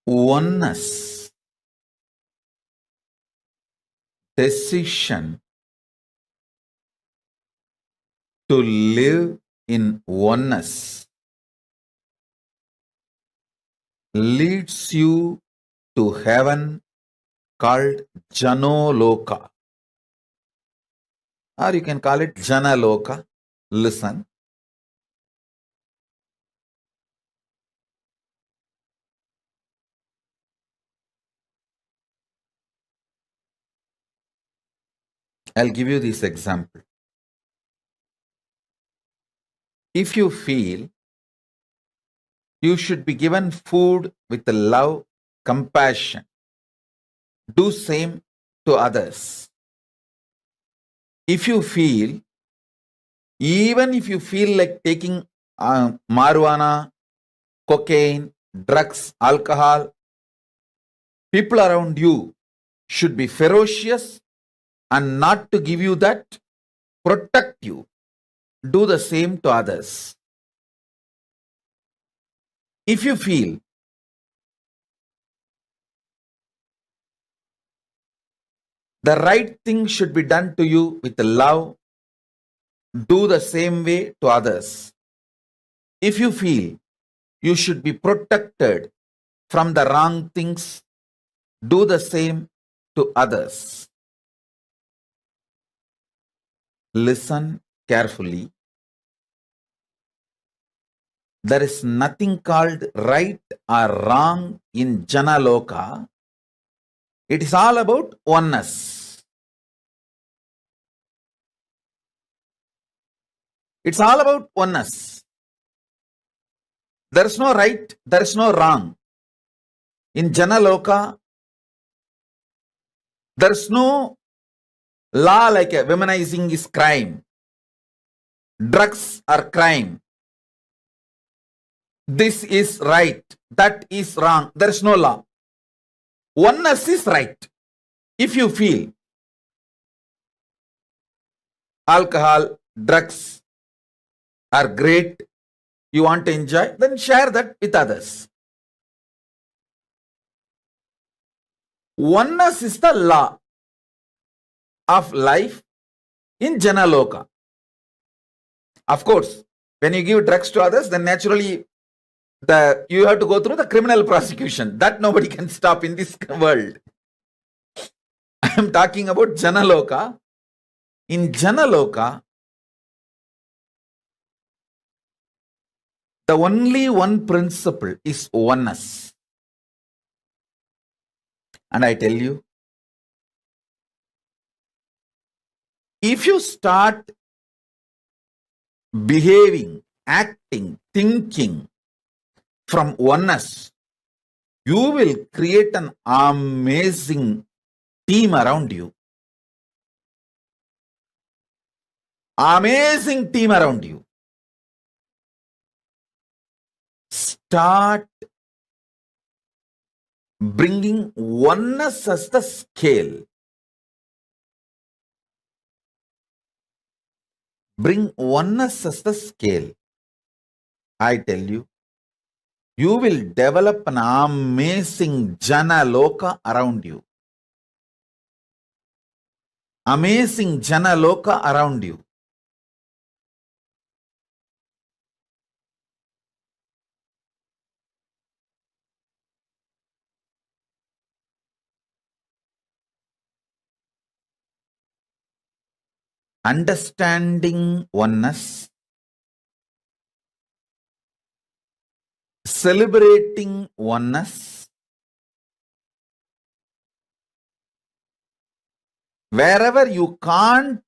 Oneness, decision to live in oneness leads you to heaven called Janaloka. Or you can call it Janaloka. Listen. I'll give you this example. If you feel you should be given food with love, compassion, do same to others. If you feel, even if you feel like taking marijuana, cocaine, drugs, alcohol, people around you should be ferocious and not to give you that, protect you. Do the same to others. If you feel the right thing should be done to you with love, do the same way to others. If you feel you should be protected from the wrong things, do the same to others. Listen carefully. There is nothing called right or wrong in Janaloka. It is all about oneness. It's all about oneness. There is no right, there is no wrong. In Janaloka, there is no law like a womanizing is crime. Drugs are crime. This is right, that is wrong. There is no law. Oneness is right. If you feel alcohol, drugs are great, you want to enjoy, then share that with others. Oneness is the law of life in Janaloka. Of course, when you give drugs to others, then naturally you have to go through the criminal prosecution. That nobody can stop in this world. I am talking about Janaloka. In Janaloka, the only one principle is oneness. And I tell you, if you start behaving, acting, thinking from oneness, you will create an amazing team around you. Amazing team around you. Start bringing oneness as the scale. Bring oneness as the scale. I tell you, you will develop an amazing Janaloka around you. Amazing Janaloka around you. Understanding oneness celebrating oneness. Wherever you can't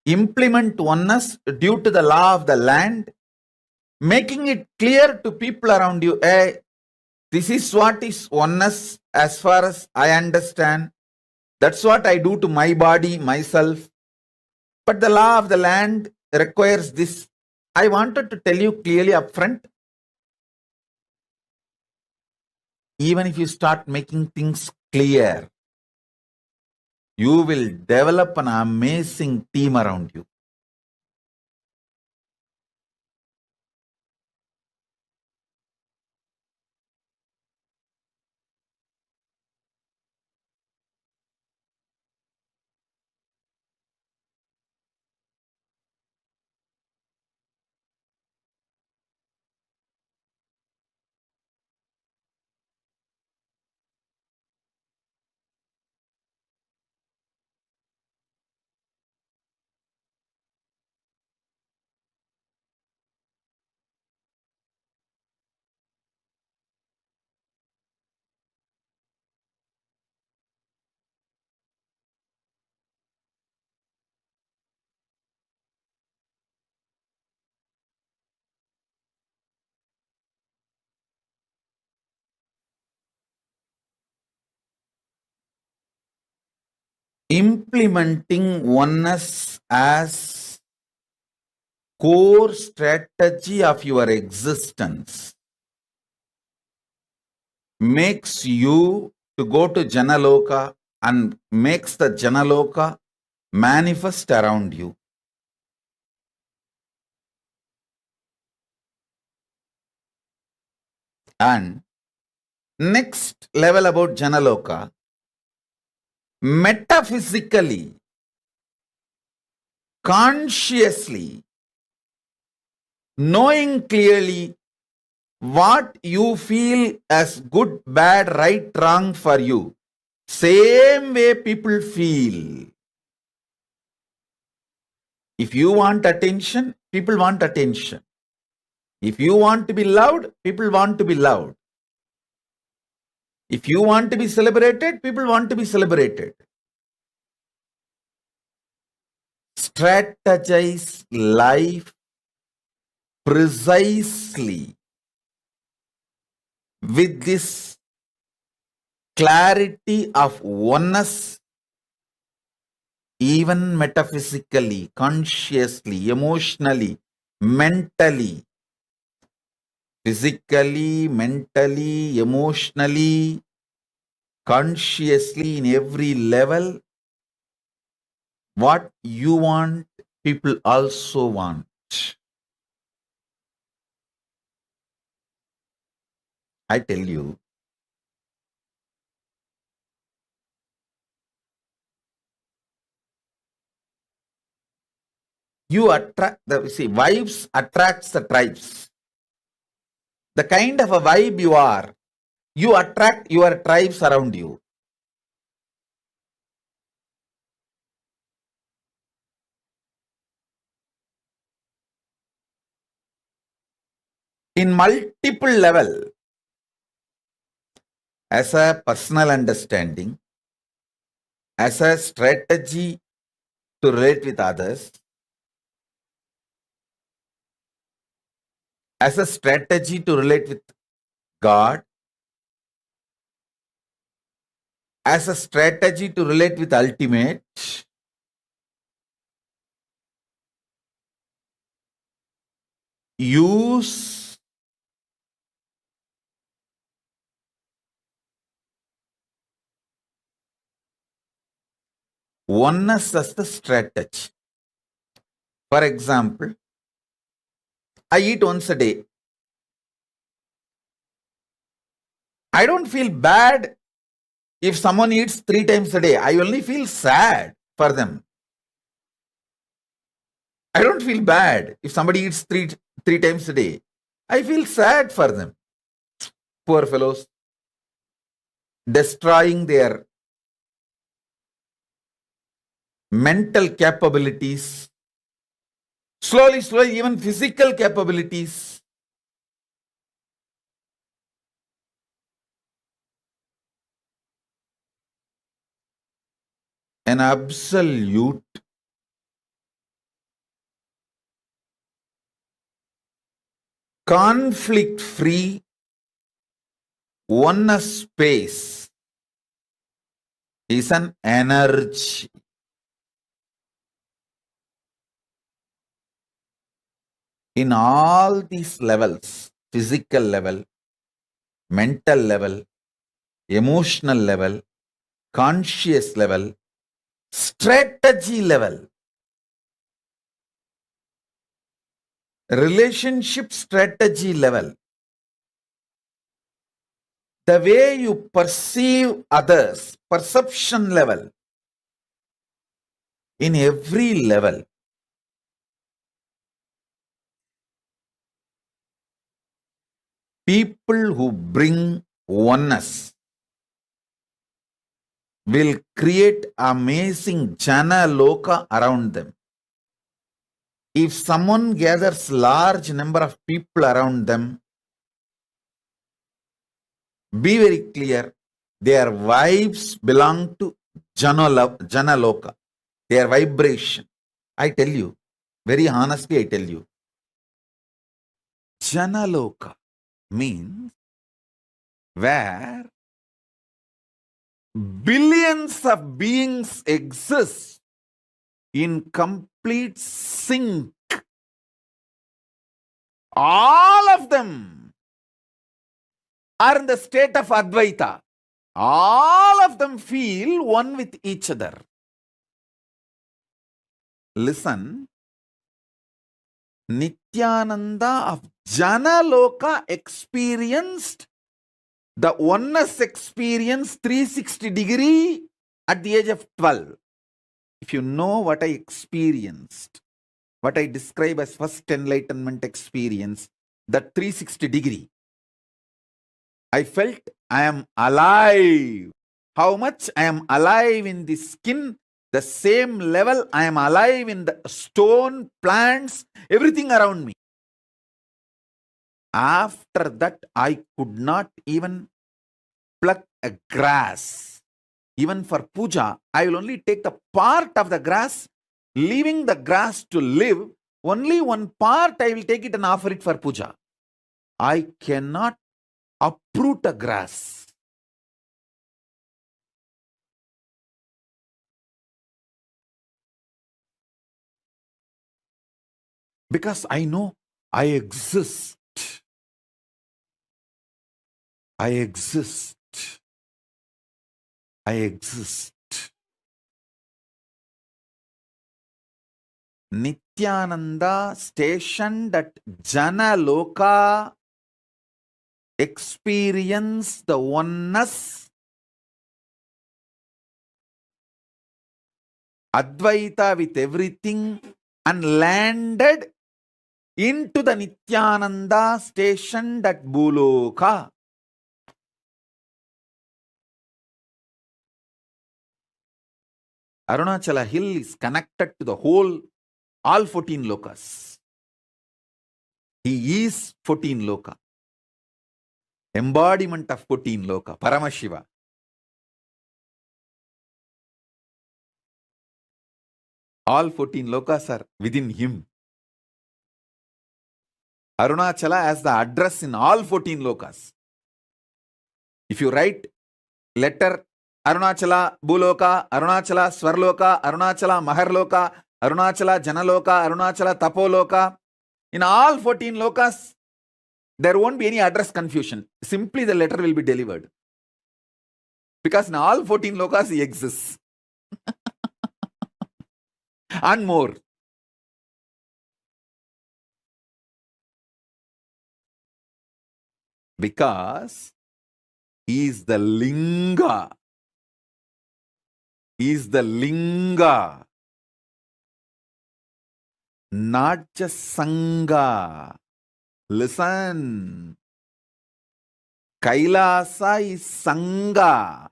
implement oneness due to the law of the land, making it clear to people around you, hey, this is what is oneness as far as I understand. That's what I do to my body, myself. But the law of the land requires this. I wanted to tell you clearly upfront. Even if you start making things clear, you will develop an amazing team around you. Implementing oneness as core strategy of your existence makes you to go to Janaloka and makes the Janaloka manifest around you. And next level about Janaloka, metaphysically, consciously, knowing clearly what you feel as good, bad, right, wrong for you. Same way people feel. If you want attention, people want attention. If you want to be loved, people want to be loved. If you want to be celebrated, people want to be celebrated. Strategize life precisely with this clarity of oneness, even metaphysically, consciously, emotionally, mentally, physically, mentally, emotionally, consciously, in every level. What you want, people also want. I tell you, you attract vibes attracts the tribes. The kind of a vibe you are, you attract your tribes around you. In multiple level, as a personal understanding, as a strategy to relate with others, as a strategy to relate with God, as a strategy to relate with ultimate, use oneness as the strategy. For example, I eat once a day. I don't feel bad if someone eats 3 times a day. I only feel sad for them. I don't feel bad if somebody eats three times a day. I feel sad for them. Poor fellows. Destroying their mental capabilities. Slowly, even physical capabilities. an absolute conflict-free oneness space is an energy. In all these levels, physical level, mental level, emotional level, conscious level, strategy level, relationship strategy level, the way you perceive others, perception level, in every level, people who bring oneness will create amazing Janaloka around them. If someone gathers large number of people around them, be very clear, their vibes belong to Janaloka, their vibration. I tell you, very honestly I tell you, Janaloka means where billions of beings exist in complete sync. All of them are in the state of Advaita. All of them feel one with each other. Listen, Nithyananda of Janaloka experienced the oneness experience 360 degree at the age of 12. If you know what I experienced, what I describe as first enlightenment experience, that 360 degree, I felt I am alive. How much I am alive in the skin, the same level I am alive in the stone, plants, everything around me. After that, I could not even pluck a grass. Even for puja, I will only take the part of the grass, leaving the grass to live. Only one part I will take it and offer it for puja. I cannot uproot a grass. Because I know I exist. I exist. I exist. Nithyananda stationed at Janaloka experienced the oneness, Advaita with everything, and landed into the Nithyananda stationed at Bhuloka. Arunachala hill is connected to the whole, all 14 lokas. He is 14 loka. Embodiment of 14 loka, Paramashiva. All 14 lokas are within him. Arunachala has the address in all 14 lokas. If you write letter Arunachala Bhuloka, Arunachala Swarloka, Arunachala Maharloka, Arunachala Janaloka, Arunachala Tapoloka, in all 14 lokas, there won't be any address confusion. Simply the letter will be delivered. Because in all 14 lokas he exists. And more. Because he is the linga. He is the linga. Not just sangha. Listen. Kailasa is sangha.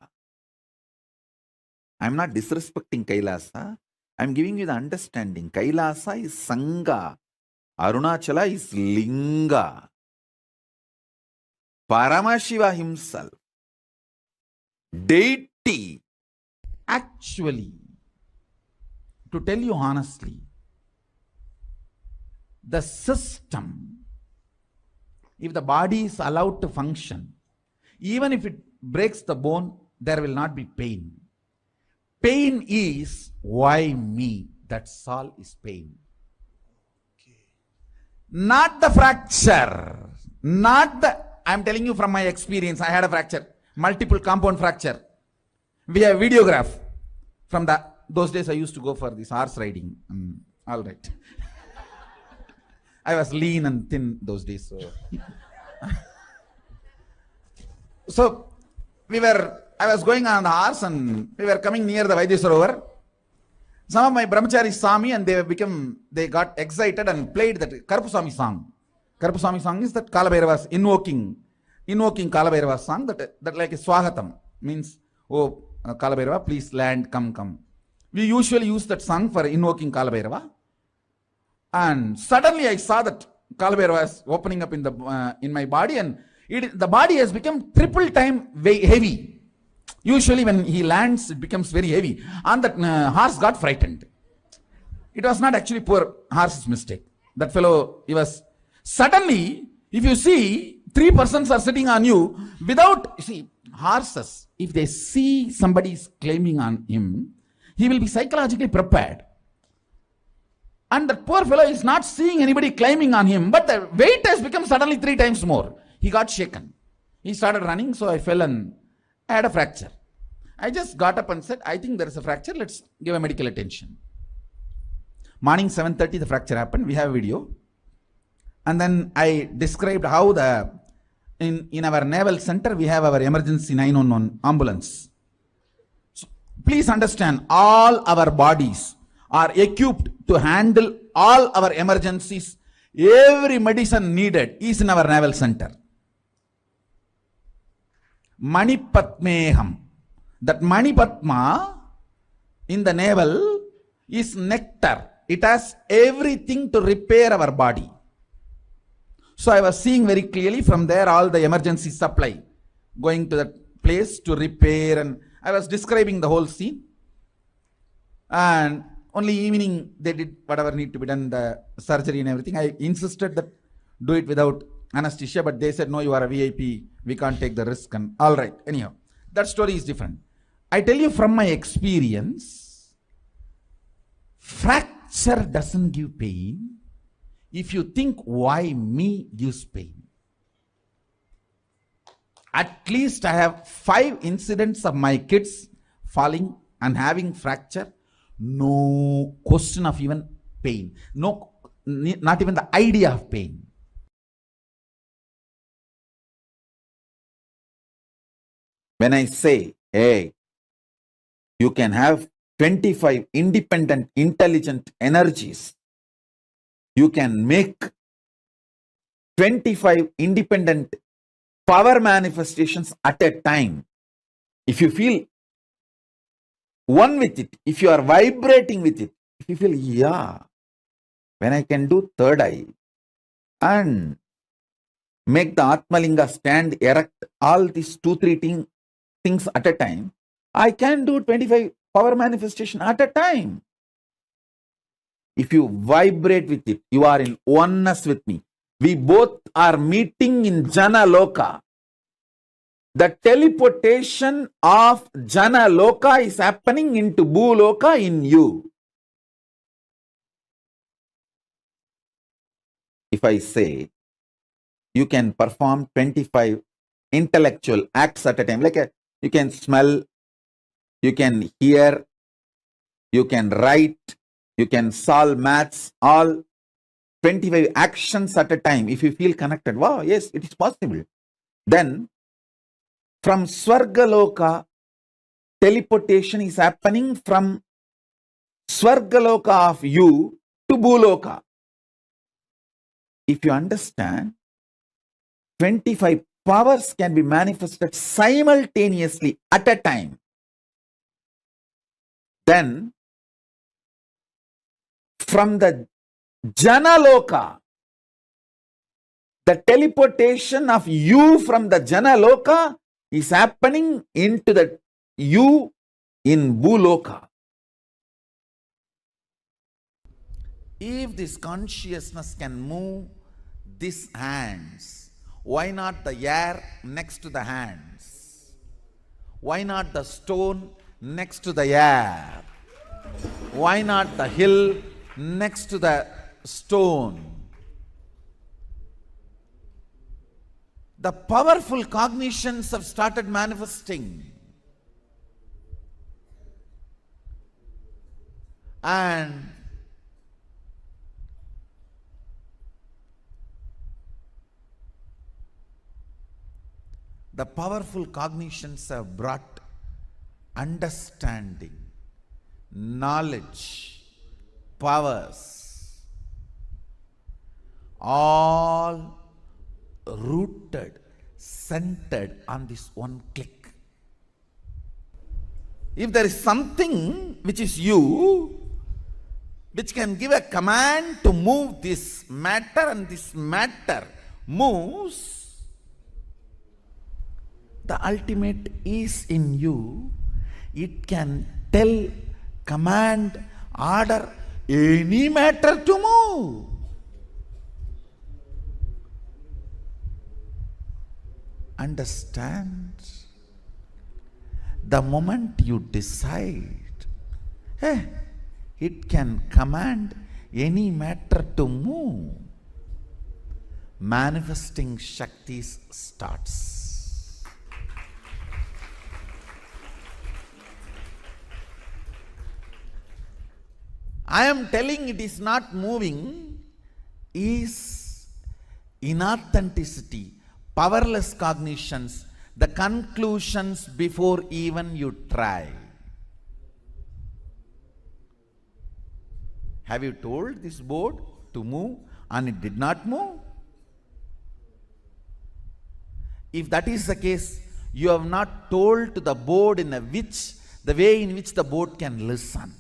I am not disrespecting Kailasa. I am giving you the understanding. Kailasa is sangha. Arunachala is linga. Paramashiva himself, deity, actually to tell you honestly, the system, if the body is allowed to function, even if it breaks the bone, there will not be pain. Pain is why me. That's all is pain. Not the fracture. I'm telling you from my experience, I had a fracture, multiple compound fracture. We have videograph from those days I used to go for this horse riding. All right. I was lean and thin those days. So I was going on the horse and we were coming near the Vaidya. Some of my brahmacharis saw me and they got excited and played that Karpuswami song. Karpuswami song is that Kalabhairava's invoking Kalabhairava's song that like a Swagatam means, oh Kalabhairava, please land, come. We usually use that song for invoking Kalabhairava. And suddenly I saw that Kalabhairava was opening up in my body and the body has become triple time heavy. Usually when he lands, it becomes very heavy. And that horse got frightened. It was not actually poor horse's mistake. That fellow, he was... Suddenly, if you see, 3 persons are sitting on you without... See, horses, if they see somebody is claiming on him, he will be psychologically prepared. And that poor fellow is not seeing anybody claiming on him, but the weight has become suddenly 3 times more. He got shaken. He started running, so I fell and I had a fracture. I just got up and said, I think there is a fracture, let's give a medical attention. Morning 7:30 the fracture happened, we have a video. And then I described how in our naval center we have our emergency 911 ambulance. So please understand, all our bodies are equipped to handle all our emergencies. Every medicine needed is in our naval center. Manipatmeham. That Manipatma in the navel is nectar. It has everything to repair our body. So I was seeing very clearly from there all the emergency supply going to that place to repair, and I was describing the whole scene. And only evening they did whatever need to be done, the surgery and everything. I insisted that do it without anesthesia, but they said, no, you are a VIP, we can't take the risk. And all right, anyhow, that story is different. I tell you from my experience, fracture doesn't give pain if you think why me gives pain. At least I have 5 incidents of my kids falling and having fracture. No question of even pain. No, not even the idea of pain. When I say, hey, you can have 25 independent, intelligent energies. You can make 25 independent power manifestations at a time. If you feel one with it, if you are vibrating with it, if you feel, yeah, when I can do third eye and make the Atmalinga stand erect, all these 2-3 things at a time, I can do 25 power manifestation at a time. If you vibrate with it, you are in oneness with me. We both are meeting in Janaloka. The teleportation of Janaloka is happening into Bhuloka in you. If I say, you can perform 25 intellectual acts at a time, like you can smell, you can hear, you can write, you can solve maths, all 25 actions at a time. If you feel connected, wow, yes, it is possible. Then, from Swargaloka, teleportation is happening from Swargaloka of you to Bhuloka. If you understand, 25 powers can be manifested simultaneously at a time. Then, from the Janaloka, the teleportation of you from the Janaloka is happening into the you in Bhuloka. If this consciousness can move these hands, why not the air next to the hands? Why not the stone next to the air? Why not the hill next to the stone? The powerful cognitions have started manifesting. And the powerful cognitions have brought understanding, knowledge, powers, all rooted, centered on this one click. If there is something which is you, which can give a command to move this matter, and this matter moves, the ultimate is in you. It can tell, command, order any matter to move. Understand? The moment you decide, it can command any matter to move, manifesting Shaktis starts. I am telling it is not moving is inauthenticity, powerless cognitions, the conclusions before even you try. Have you told this board to move and it did not move? If that is the case, you have not told to the board the way in which the board can listen.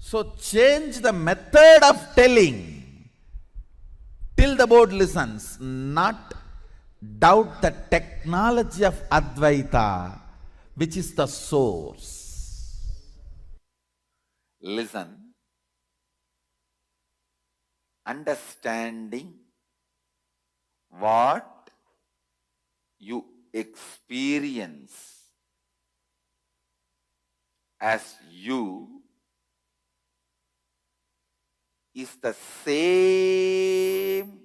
So change the method of telling till the board listens, not doubt the technology of Advaita, which is the source. Listen, understanding what you experience as you is the same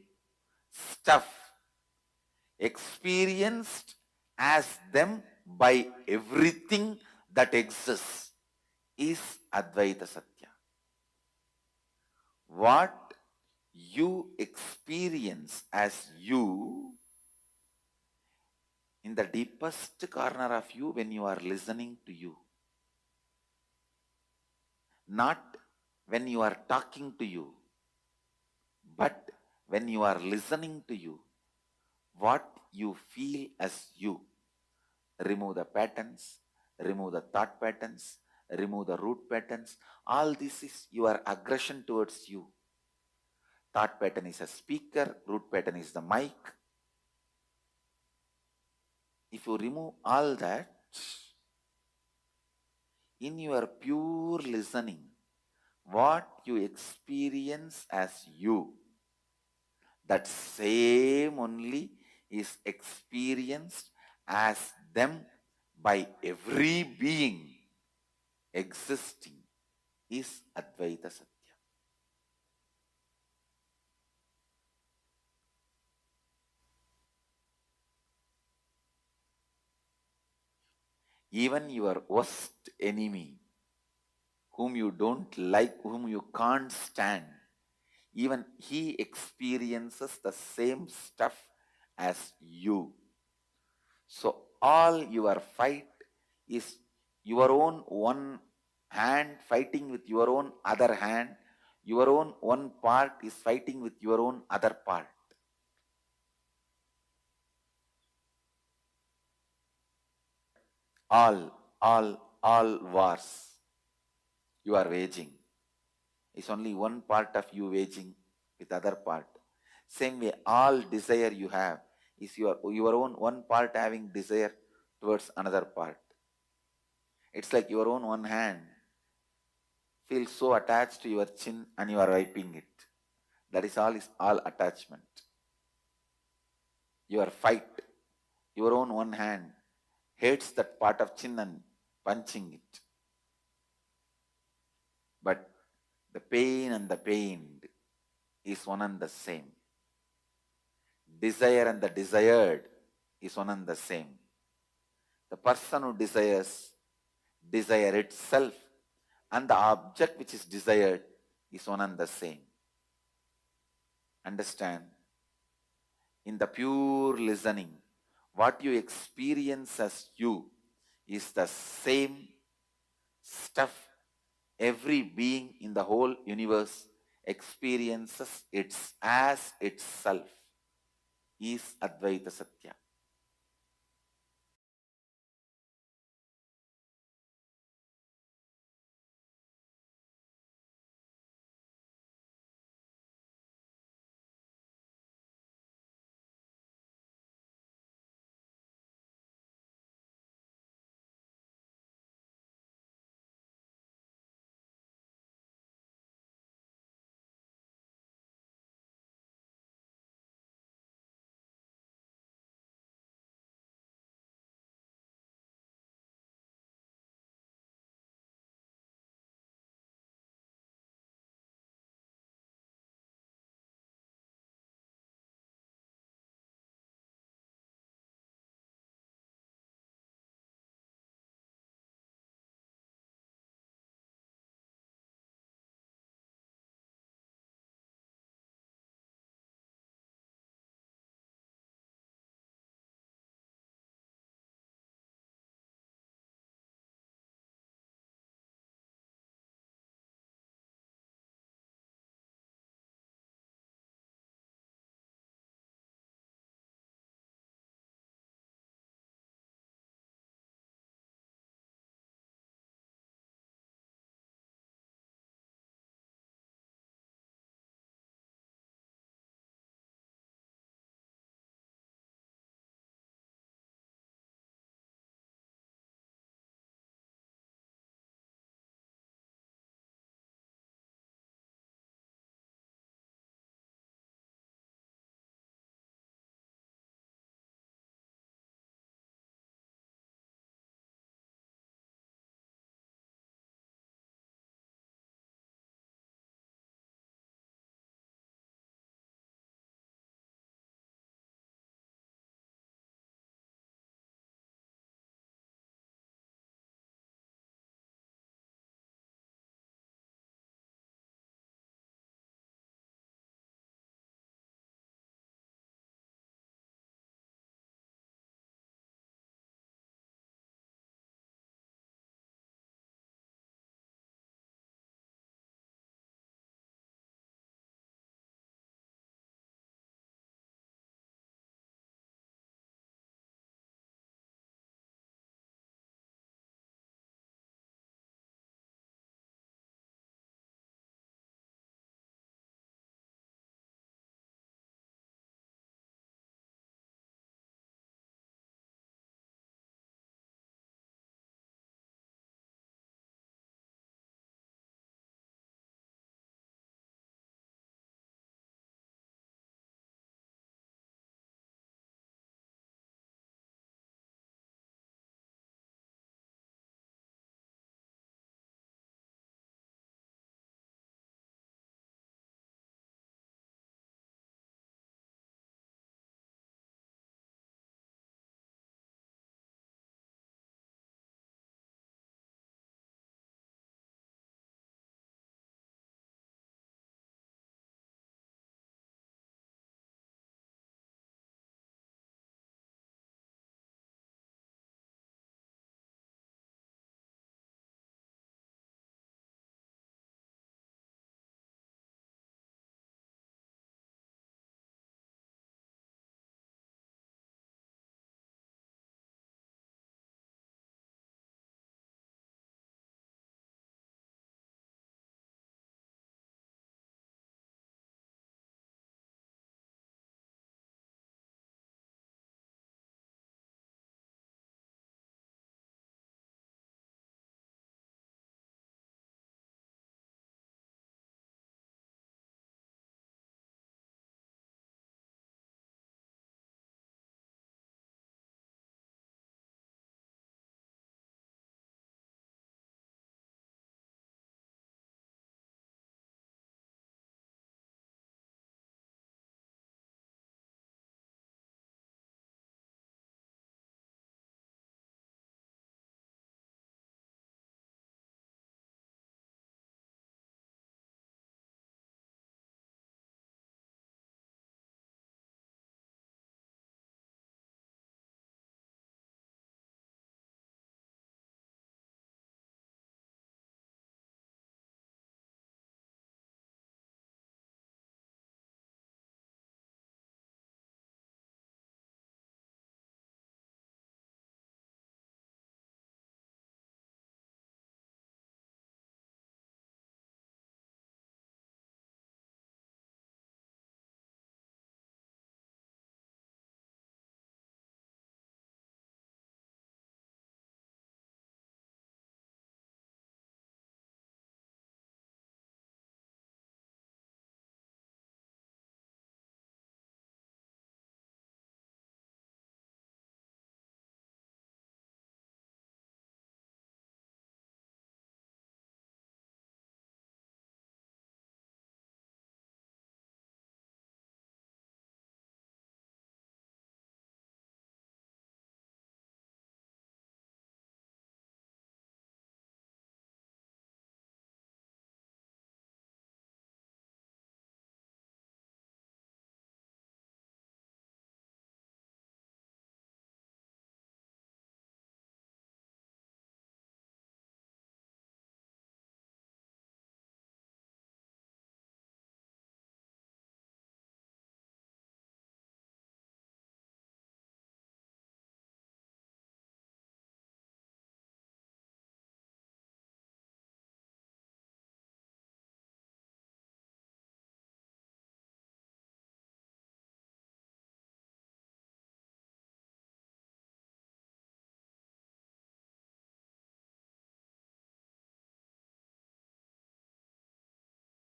stuff experienced as them by everything that exists is Advaita Satya. What you experience as you in the deepest corner of you when you are listening to you, not when you are talking to you, but when you are listening to you, what you feel as you. Remove the patterns, remove the thought patterns, remove the root patterns. All this is your aggression towards you. Thought pattern is a speaker, root pattern is the mic. If you remove all that, in your pure listening, what you experience as you, that same only is experienced as them by every being existing is Advaita Satya. Even your worst enemy, whom you don't like, whom you can't stand, even he experiences the same stuff as you. So all your fight is your own one hand fighting with your own other hand. Your own one part is fighting with your own other part. All wars you are waging. It's only one part of you waging with other part. Same way, all desire you have is your own one part having desire towards another part. It's like your own one hand feel so attached to your chin and you are wiping it. That is all attachment. Your fight, your own one hand hates that part of chin and punching it. But the pain and the pained is one and the same. Desire and the desired is one and the same. The person who desires desire itself, and the object which is desired is one and the same. Understand? In the pure listening, what you experience as you is the same stuff every being in the whole universe experiences as itself, is Advaita Satya.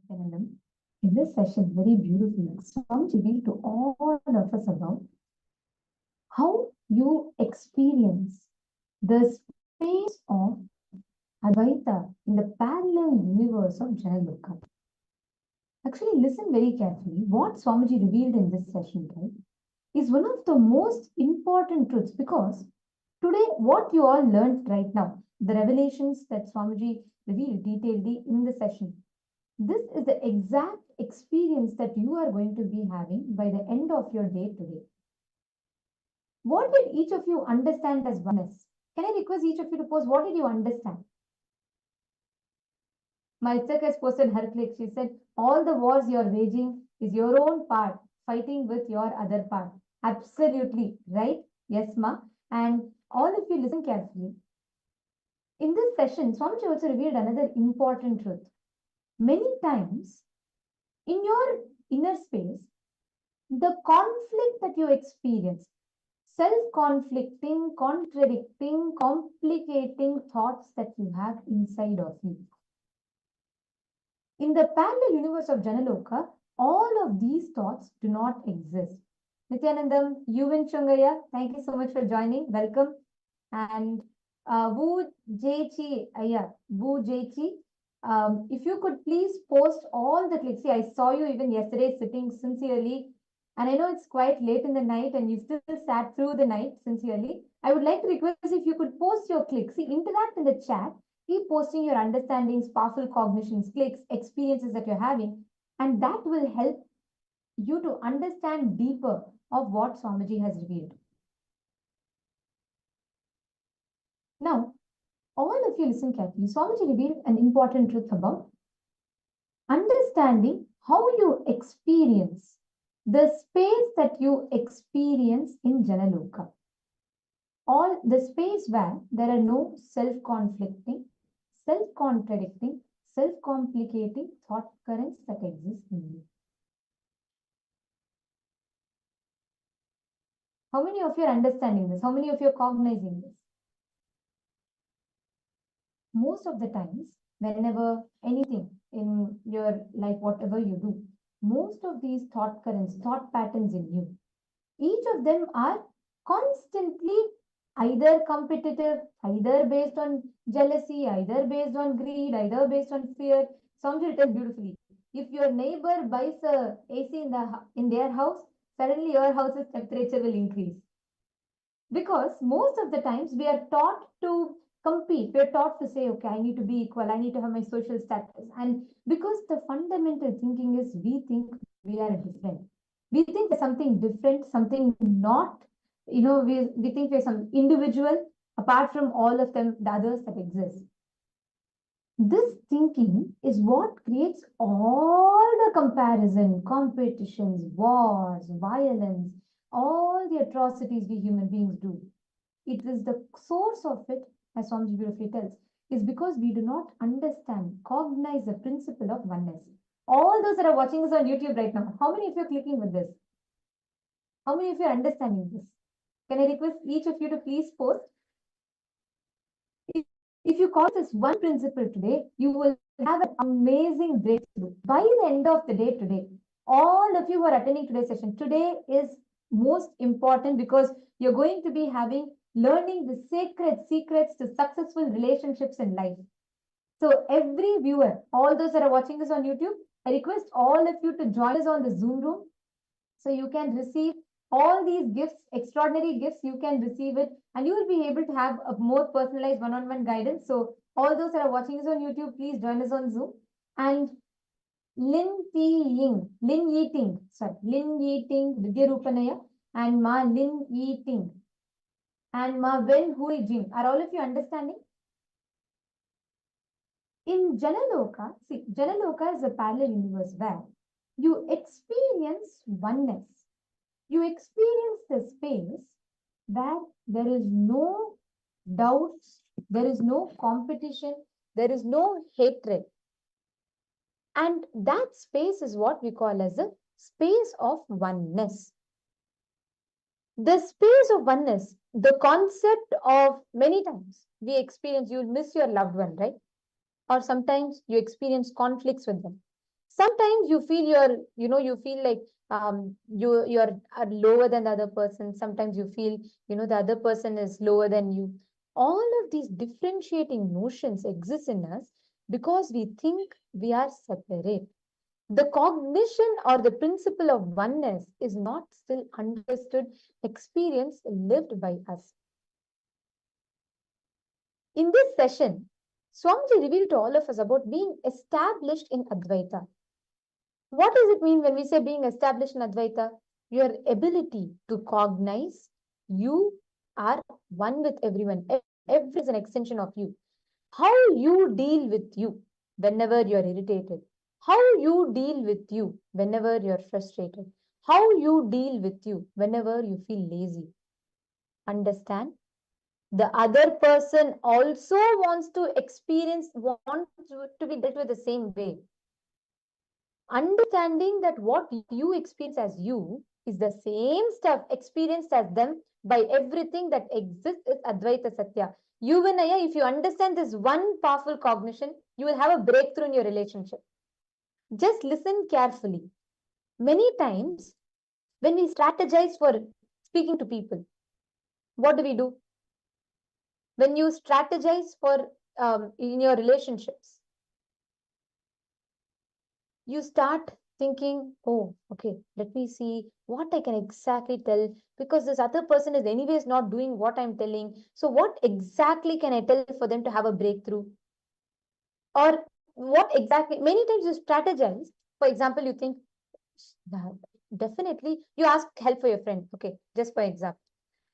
Nithyananda. In this session, very beautifully, Swami revealed to all of us about how you experience the space of Advaita in the parallel universe of Janaloka. Actually, listen very carefully. What Swamiji revealed in this session, right, is one of the most important truths, because today, what you all learned right now, the revelations that Swamiji revealed detailedly in the session, this is the exact experience that you are going to be having by the end of your day today. What did each of you understand as oneness? Can I request each of you to post what did you understand? Malchak has posted her click. She said, all the wars you're waging is your own part, fighting with your other part. Absolutely, right? Yes, ma. And all of you listen carefully. In this session, Swamiji also revealed another important truth. Many times, in your inner space, the conflict that you experience, self-conflicting, contradicting, complicating thoughts that you have inside of you. In the parallel universe of Janaloka, all of these thoughts do not exist. Nithyanandam, Yuvan Chungaya, thank you so much for joining. Welcome. And Vu Jechi, Vu Jechi, if you could please post all the clicks. See, I saw you even yesterday sitting sincerely. And I know it's quite late in the night and you still sat through the night sincerely. I would like to request if you could post your clicks. See, interact in the chat. Keep posting your understandings, powerful cognitions, clicks, experiences that you're having. And that will help you to understand deeper of what Swamiji has revealed. Now, all of you listen carefully. Swamiji revealed an important truth about understanding how you experience the space that you experience in Janaloka. All the space where there are no self-conflicting, self-contradicting, self-complicating thought currents that exist in you. How many of you are understanding this? How many of you are cognizing this? Most of the times, whenever anything in your life, whatever you do, most of these thought currents, thought patterns in you, each of them are constantly either competitive, either based on jealousy, either based on greed, either based on fear. Swamiji tells beautifully, if your neighbor buys a AC in their house, suddenly your house's temperature will increase. Because most of the times we are taught to compete. We are taught to say, okay, I need to be equal. I need to have my social status. And because the fundamental thinking is we think we are different. We think there's something different, something not, we think we're some individual apart from all of them, the others that exist. This thinking is what creates all the comparison, competitions, wars, violence, all the atrocities we human beings do. It is the source of it, as Swamiji beautifully tells, is because we do not understand, cognize the principle of oneness. All those that are watching us on YouTube right now, how many of you are clicking with this? How many of you are understanding this? Can I request each of you to please post? If you call this one principle today, you will have an amazing breakthrough. By the end of the day today, all of you who are attending today's session, today is most important because you're going to be learning the sacred secrets to successful relationships in life. So every viewer, all those that are watching us on YouTube, I request all of you to join us on the Zoom room so you can receive all these gifts, extraordinary gifts, you can receive it and you will be able to have a more personalized one-on-one guidance. So all those that are watching us on YouTube, please join us on Zoom. And Lin Yeting, Vidya Rupanaya, and Ma Lin Yeting, and Ma Wen Hui Jing. Are all of you understanding? In Janaloka, see, Janaloka is a parallel universe where you experience oneness. You experience the space where there is no doubts, there is no competition, there is no hatred. And that space is what we call as a space of oneness. The space of oneness, the concept of many times we experience, you'll miss your loved one, right? Or sometimes you experience conflicts with them. Sometimes you feel you feel like you're lower than the other person. Sometimes you feel, the other person is lower than you. All of these differentiating notions exist in us because we think we are separate. The cognition or the principle of oneness is not still understood experience lived by us. In this session, Swamiji revealed to all of us about being established in Advaita. What does it mean when we say being established in Advaita? Your ability to cognize you are one with everyone. Every is an extension of you. How you deal with you whenever you're irritated. How you deal with you whenever you're frustrated. How you deal with you whenever you feel lazy. Understand? The other person also wants to be dealt with the same way. Understanding that what you experience as you is the same stuff experienced as them by everything that exists is Advaita Satya. You and I, if you understand this one powerful cognition, you will have a breakthrough in your relationship. Just listen carefully. Many times, when we strategize for speaking to people, what do? When you strategize for in your relationships, you start thinking, oh, okay, let me see what I can exactly tell, because this other person is anyways not doing what I'm telling. So what exactly can I tell for them to have a breakthrough? Or what exactly, many times you strategize. For example, you think, definitely, you ask help for your friend, okay, just for example.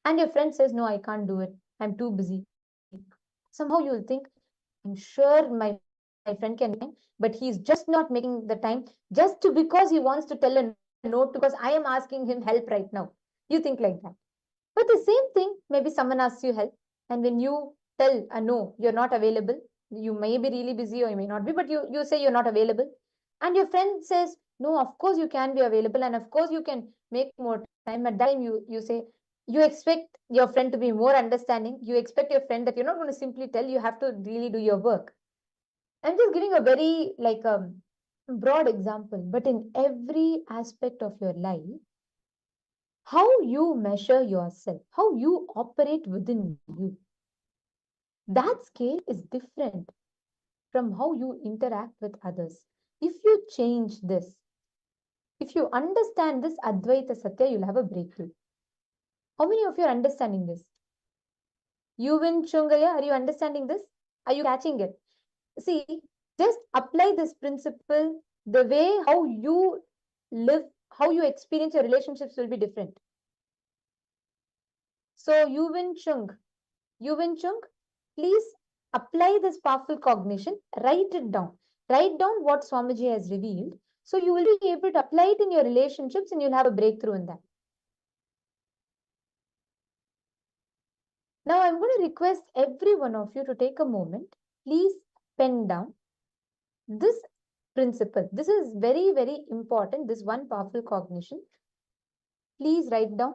And your friend says, no, I can't do it. I'm too busy. Somehow you'll think, I'm sure my friend can, but he's just not making the time just because he wants to tell a no because I am asking him help right now. You think like that. But the same thing, maybe someone asks you help, and when you tell a no, you're not available. You may be really busy or you may not be, but you say you're not available. And your friend says, no, of course you can be available, and of course you can make more time. At that time, you say, you expect your friend to be more understanding. You expect your friend that you're not going to simply tell, you have to really do your work. I'm just giving a very broad example, but in every aspect of your life, how you measure yourself, how you operate within you, that scale is different from how you interact with others. If you change this, if you understand this Advaita Satya, you'll have a breakthrough. How many of you are understanding this? Yuvin Chungaya, are you understanding this? Are you catching it? See, just apply this principle. The way how you live, how you experience your relationships will be different. So Yuvin Chung, please apply this powerful cognition. Write it down. Write down what Swamiji has revealed. So you will be able to apply it in your relationships and you'll have a breakthrough in that. Now I'm going to request every one of you to take a moment. Please pen down this principle. This is very, very important. This one powerful cognition. Please write down.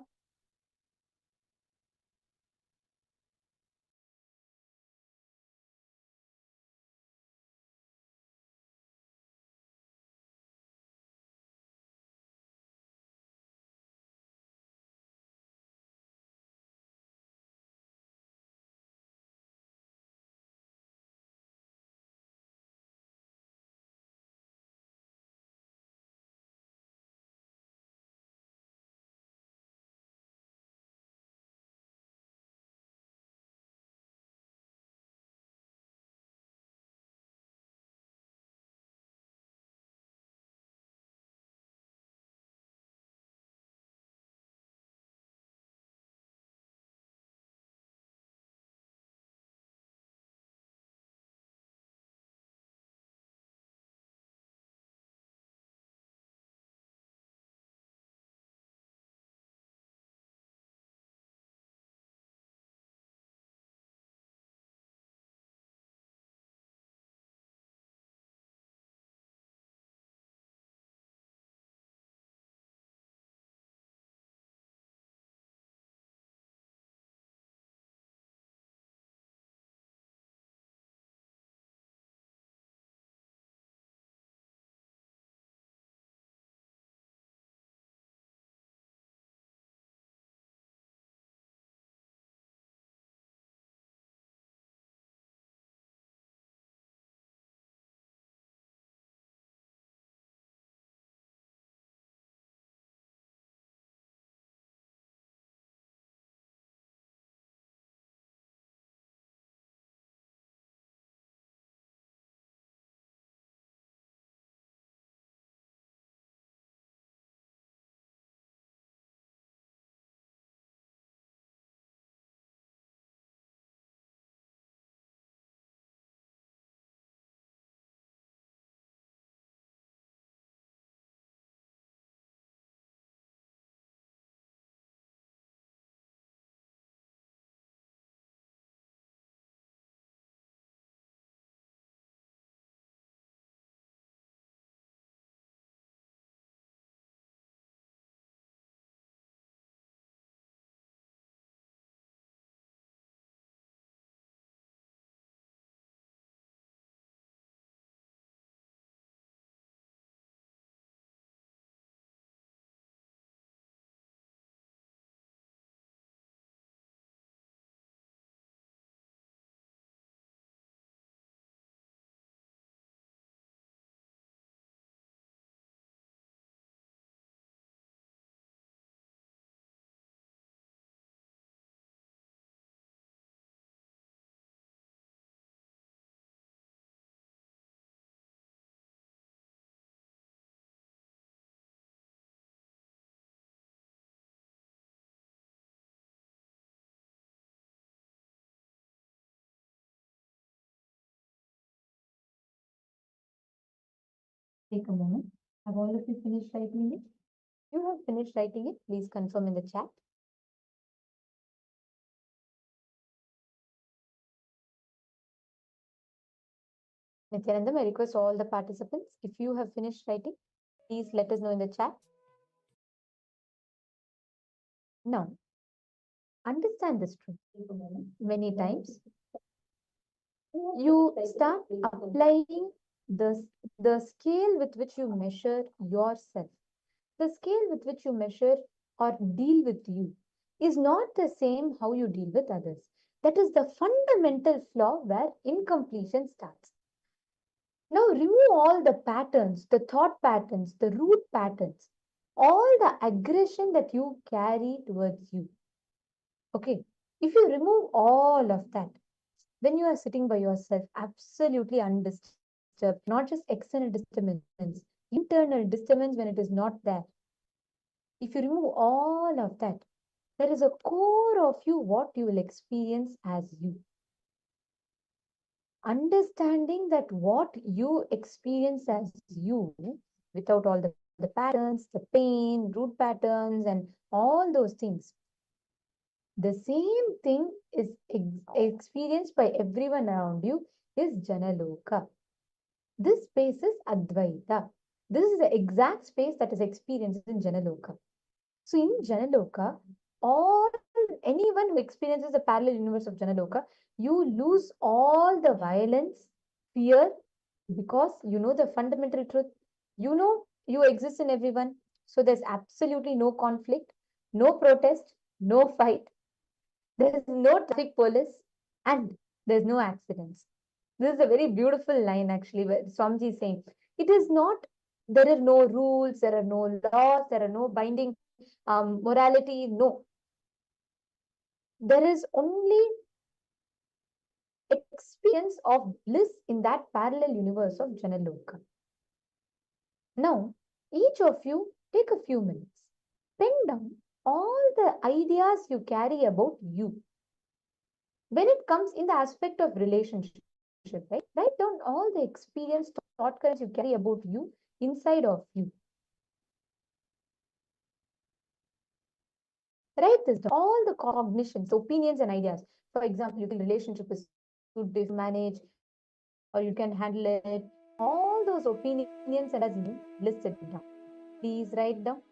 Take a moment. Have all of you finished writing it? You have finished writing it. Please confirm in the chat. Nithyananda, I request all the participants, if you have finished writing, please let us know in the chat. Now, understand this truth. Many times, you start applying the scale with which you measure yourself. The scale with which you measure or deal with you is not the same how you deal with others. That is the fundamental flaw where incompletion starts. Now remove all the patterns, the thought patterns, the root patterns, all the aggression that you carry towards you. Okay, if you remove all of that, when you are sitting by yourself, absolutely undisturbed, not just external disturbance, internal disturbance when it is not there. If you remove all of that, there is a core of you what you will experience as you. Understanding that what you experience as you, without all the patterns, the pain, root patterns, and all those things, the same thing is experienced by everyone around you is Janaloka. This space is Advaita. This is the exact space that is experienced in Janaloka. So in Janaloka, anyone who experiences the parallel universe of Janaloka, you lose all the violence, fear, because you know the fundamental truth. You know you exist in everyone. So there's absolutely no conflict, no protest, no fight. There is no traffic police, and there's no accidents. This is a very beautiful line actually, where Swamiji is saying, it is not, there are no rules, there are no laws, there are no binding morality, no. There is only experience of bliss in that parallel universe of Janaloka. Now, each of you take a few minutes. Pen down all the ideas you carry about you. When it comes in the aspect of relationship, right? Write down all the experience, thought currents you carry about you inside of you. Write this down, all the cognitions, opinions, and ideas. For example, you think relationship is good to manage, or you can handle it. All those opinions and as you list it down. Please write down.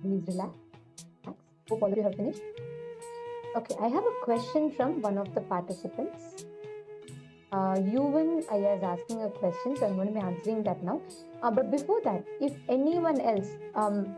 Please relax. Hope all of you have finished. Okay, I have a question from one of the participants. Yuvan is asking a question, so I'm going to be answering that now. But before that, if anyone else,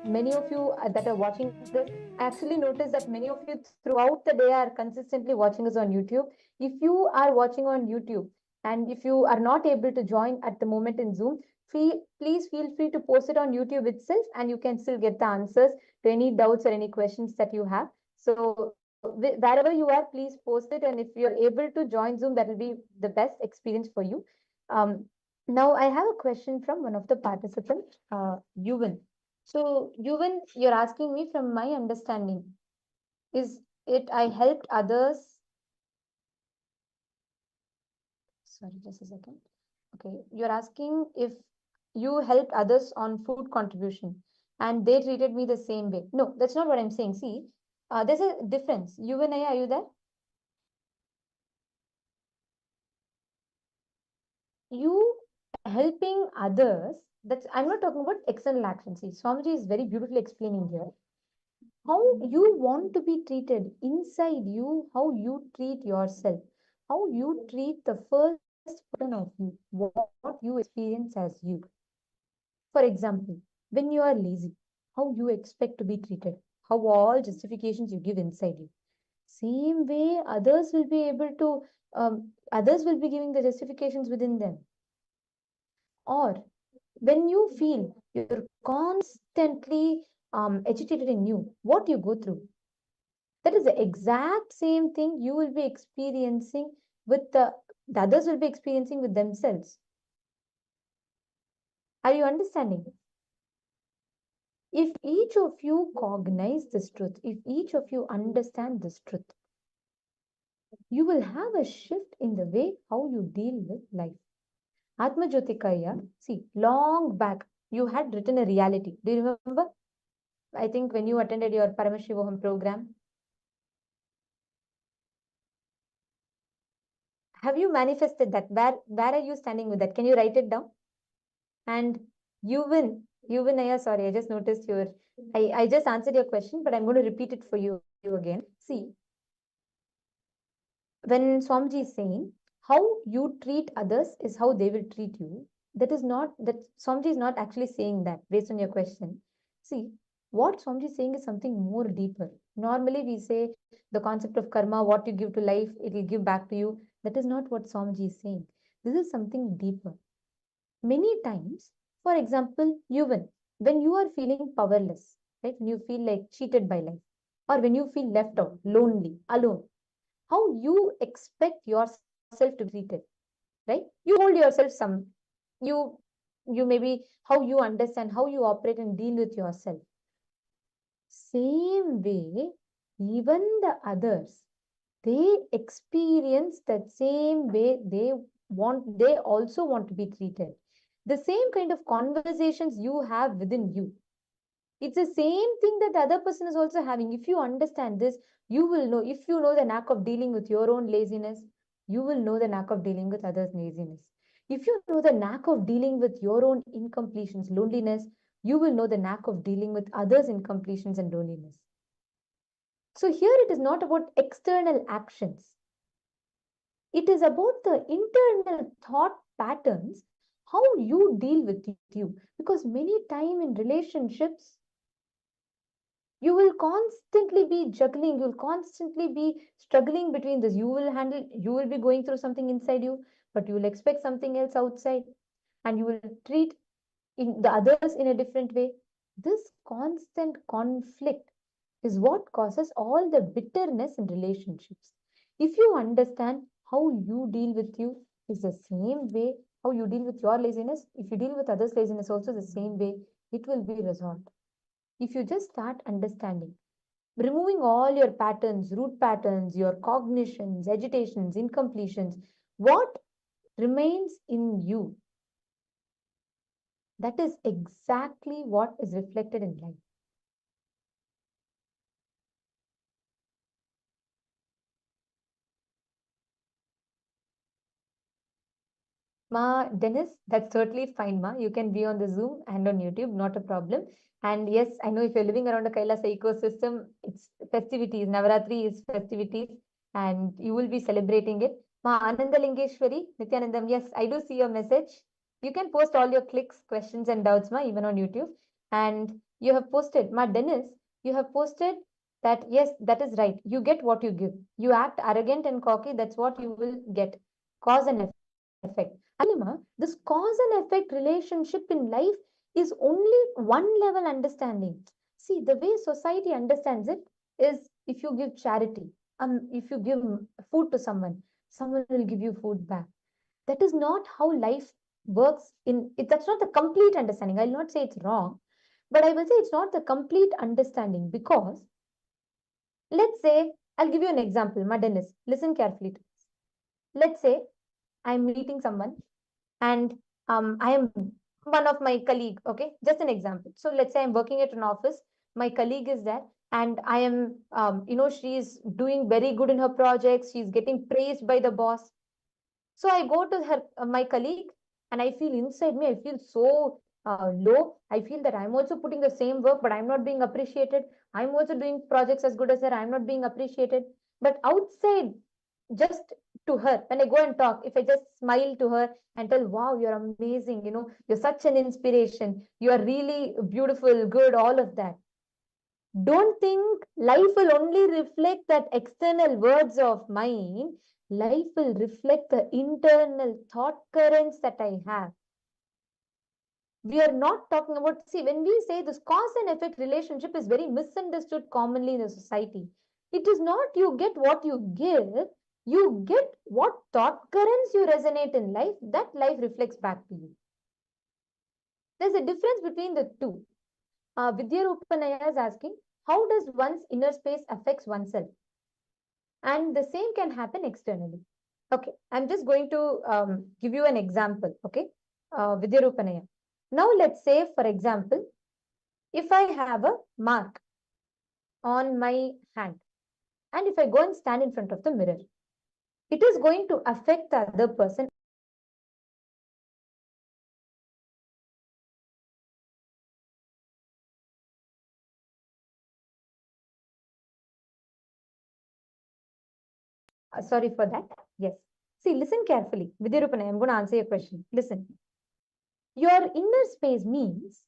many of you that are watching this, I actually noticed that many of you throughout the day are consistently watching us on YouTube. If you are watching on YouTube and if you are not able to join at the moment in Zoom, please feel free to post it on YouTube itself and you can still get the answers to any doubts or any questions that you have. So wherever you are, please post it. And if you're able to join Zoom, that will be the best experience for you. Now, I have a question from one of the participants, Yuvan. So, Yuvan, you're asking me from my understanding, is it I helped others? Sorry, just a second. Okay, you're asking if you helped others on food contribution and they treated me the same way. No, that's not what I'm saying. See, there's a difference. Yuvan, are you there? You helping others, that's I'm not talking about external action. See, Swamiji is very beautifully explaining here how you want to be treated inside you, how you treat yourself, how you treat the first person of you, what you experience as you. For example, when you are lazy, how you expect to be treated, how all justifications you give inside you. Same way, others will be able to, others will be giving the justifications within them. Or when you feel you're constantly agitated in you, what you go through, that is the exact same thing you will be experiencing with the others will be experiencing with themselves. Are you understanding? If each of you cognize this truth, if each of you understand this truth, you will have a shift in the way how you deal with life. Atma Jyotikaya, see, long back, you had written a reality. Do you remember? I think when you attended your Paramashivoham program. Have you manifested that? Where are you standing with that? Can you write it down? And Yuvan, sorry, I just noticed I just answered your question, but I'm going to repeat it for you again. See, when Swamiji is saying, how you treat others is how they will treat you. That Swamiji is not actually saying that based on your question. See, what Swamiji is saying is something more deeper. Normally, we say the concept of karma, what you give to life, it will give back to you. That is not what Swamiji is saying. This is something deeper. Many times, for example, when you are feeling powerless, right? When you feel like cheated by life, or when you feel left out, lonely, alone, how you expect yourself to be treated, right? You hold yourself you maybe how you understand, how you operate and deal with yourself. Same way, even the others, they experience that same way they also want to be treated. The same kind of conversations you have within you. It's the same thing that the other person is also having. If you understand this, you will know. If you know the knack of dealing with your own laziness, you will know the knack of dealing with others' laziness. If you know the knack of dealing with your own incompletions, loneliness, you will know the knack of dealing with others' incompletions and loneliness. So here it is not about external actions. It is about the internal thought patterns, how you deal with you. Because many times in relationships, you will constantly be juggling, you will constantly be struggling between this. You will be going through something inside you, but you will expect something else outside, and you will treat the others in a different way. This constant conflict is what causes all the bitterness in relationships. If you understand how you deal with you is the same way how you deal with your laziness, if you deal with others' laziness also the same way, it will be resolved. If you just start understanding, removing all your patterns, root patterns, your cognitions, agitations, incompletions, what remains in you, that is exactly what is reflected in life. Ma, Dennis, that's totally fine, Ma. You can be on the Zoom and on YouTube, not a problem. And yes, I know if you're living around a Kailasa ecosystem, it's festivities. Navaratri is festivities, and you will be celebrating it. Ma Ananda Lingeshwari, Nithyanandam, yes, I do see your message. You can post all your clicks, questions, and doubts, ma, even on YouTube. And you have posted, ma Dennis, you have posted that yes, that is right. You get what you give. You act arrogant and cocky, that's what you will get. Cause and effect. Ma, this cause and effect relationship in life is only one level understanding. See, the way society understands it is if you give charity, if you give food to someone, someone will give you food back. That is not how life works in it. That's not the complete understanding. I'll not say it's wrong, but I will say it's not the complete understanding because let's say, I'll give you an example. Ma Dennis, listen carefully to this. Let's say I'm meeting someone and I am one of my colleague, okay, just an example. So let's say I'm working at an office, my colleague is there and I am, she's doing very good in her projects, she's getting praised by the boss. So I go to her, my colleague, and I feel inside me, I feel so low. I feel that I'm also putting the same work, but I'm not being appreciated. I'm also doing projects as good as her, I'm not being appreciated. But outside, just to her, when I go and talk, if I just smile to her and tell, wow, you're amazing, you're such an inspiration, you are really beautiful, good, all of that. Don't think life will only reflect that external words of mine. Life will reflect the internal thought currents that I have. We are not talking about, see, when we say this cause and effect relationship is very misunderstood commonly in the society. It is not you get what you give, you get what thought currents you resonate in life, that life reflects back to you. There's a difference between the two. Vidya Rupanaya is asking, how does one's inner space affects oneself? And the same can happen externally. Okay, I'm just going to give you an example, okay? Vidya Rupanaya. Now let's say, for example, if I have a mark on my hand, and if I go and stand in front of the mirror, it is going to affect the other person. Sorry for that. Yes. See, listen carefully. Vidya Rupanaya, I'm going to answer your question. Listen. Your inner space means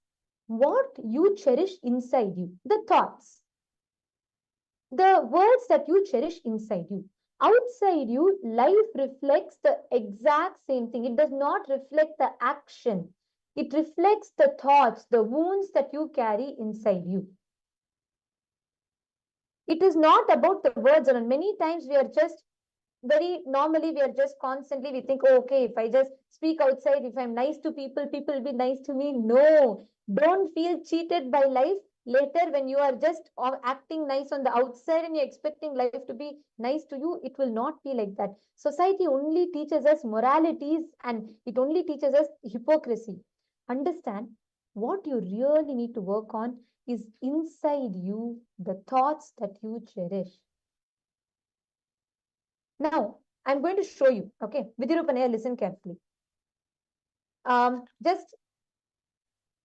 what you cherish inside you, the thoughts, the words that you cherish inside you. Outside you, life reflects the exact same thing. It does not reflect the action. It reflects the thoughts, the wounds that you carry inside you. It is not about the words. And many times we are just very normally, we are just constantly, we think, oh, okay, if I just speak outside, if I'm nice to people, people will be nice to me. No, don't feel cheated by life. Later, when you are just acting nice on the outside and you're expecting life to be nice to you, it will not be like that. Society only teaches us moralities and it only teaches us hypocrisy. Understand, what you really need to work on is inside you, the thoughts that you cherish. Now, I'm going to show you, okay? Vidya Rupanaya, listen carefully.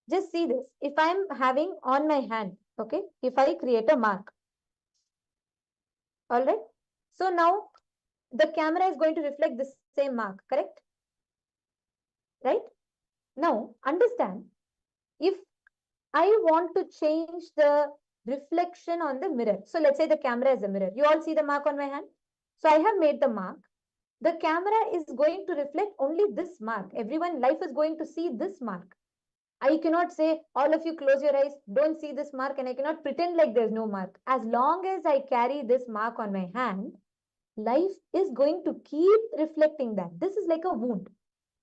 Just see this. If I'm having on my hand, okay? If I create a mark, all right? So now the camera is going to reflect the same mark, correct? Right? Now, understand, if I want to change the reflection on the mirror. So let's say the camera is a mirror. You all see the mark on my hand? So I have made the mark. The camera is going to reflect only this mark. Everyone, life is going to see this mark. I cannot say, all of you close your eyes, don't see this mark, and I cannot pretend like there's no mark. As long as I carry this mark on my hand, life is going to keep reflecting that. This is like a wound.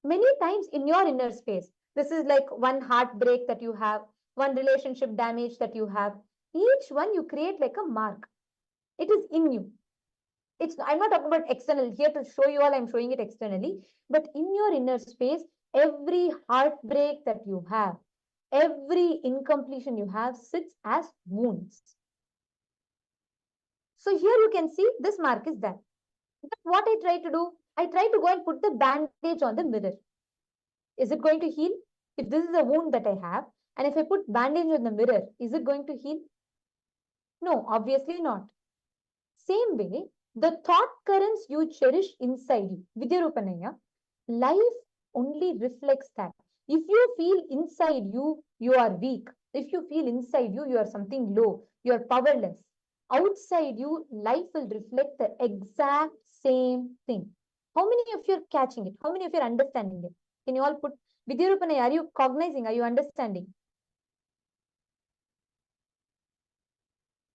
Many times in your inner space, this is like one heartbreak that you have, one relationship damage that you have. Each one you create like a mark. It is in you. I'm not talking about external. Here to show you all, I'm showing it externally. But in your inner space, every heartbreak that you have, every incompletion you have sits as wounds. So here you can see this mark is that. But what I try to do, I try to go and put the bandage on the mirror. Is it going to heal? If this is a wound that I have, And if I put bandage on the mirror, is it going to heal? No, obviously not. Same way, the thought currents you cherish inside you, Vidyarupanaya, life only reflects that. If you feel inside you, you are weak. If you feel inside you, you are something low, you are powerless. Outside you, life will reflect the exact same thing. How many of you are catching it? How many of you are understanding it? Can you all put, Vidyarupanaya, are you cognizing? Are you understanding?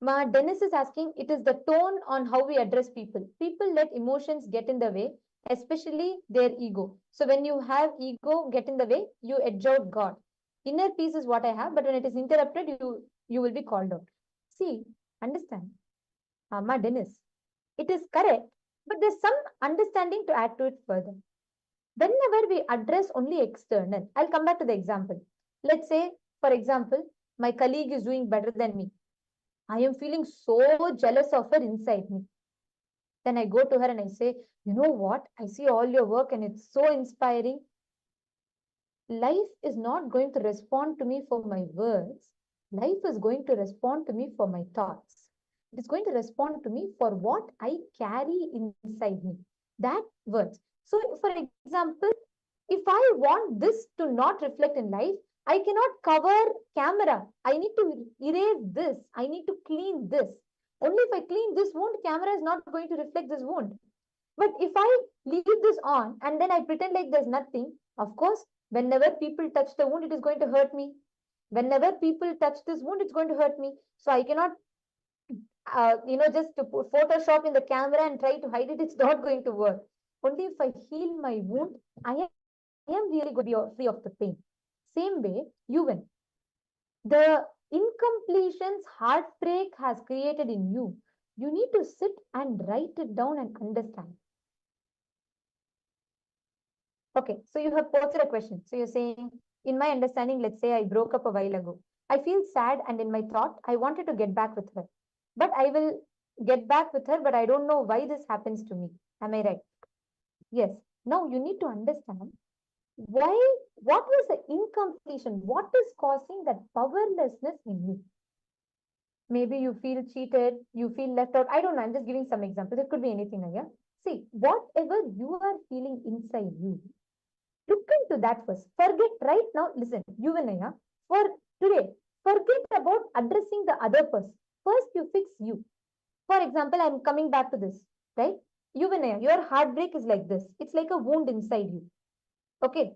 Ma Dennis is asking, it is the tone on how we address people. People let emotions get in the way, especially their ego. So when you have ego get in the way, you edge out God. Inner peace is what I have, but when it is interrupted, you will be called out. See, understand. Ma Dennis, it is correct, but there's some understanding to add to it further. Whenever we address only external, I'll come back to the example. Let's say, for example, my colleague is doing better than me. I am feeling so jealous of her inside me. Then I go to her and I say, you know what? I see all your work and it's so inspiring. Life is not going to respond to me for my words. Life is going to respond to me for my thoughts. It is going to respond to me for what I carry inside me. That words. So, for example, if I want this to not reflect in life, I cannot cover camera. I need to erase this. I need to clean this. Only if I clean this wound, camera is not going to reflect this wound. But if I leave this on and then I pretend like there's nothing, of course, whenever people touch the wound, it is going to hurt me. Whenever people touch this wound, it's going to hurt me. So I cannot, just to put Photoshop in the camera and try to hide it. It's not going to work. Only if I heal my wound, I am really going to be free of the pain. Same way, you win. The incompletions heartbreak has created in you. You need to sit and write it down and understand. Okay, so you have posted a question. So you're saying, in my understanding, let's say I broke up a while ago. I feel sad and in my thought, I wanted to get back with her. But I will get back with her, but I don't know why this happens to me. Am I right? Yes. Now you need to understand what was the incompletion? What is causing that powerlessness in you? Maybe you feel cheated, you feel left out. I don't know. I'm just giving some examples. It could be anything. Yeah. See, whatever you are feeling inside you, look into that first. Forget right now. Listen, you and I, for today, forget about addressing the other person. First, you fix you. For example, I'm coming back to this, right? You and I, your heartbreak is like this. It's like a wound inside you. Okay.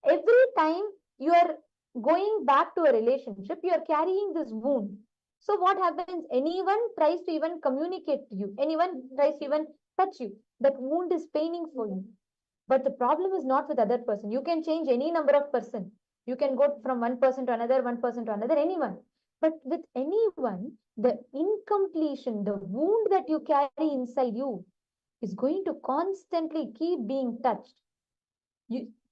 Every time you are going back to a relationship, you are carrying this wound. So what happens? Anyone tries to even communicate to you. Anyone tries to even touch you. That wound is paining for you. But the problem is not with other person. You can change any number of person. You can go from one person to another, anyone. But with anyone, the incompletion, the wound that you carry inside you is going to constantly keep being touched.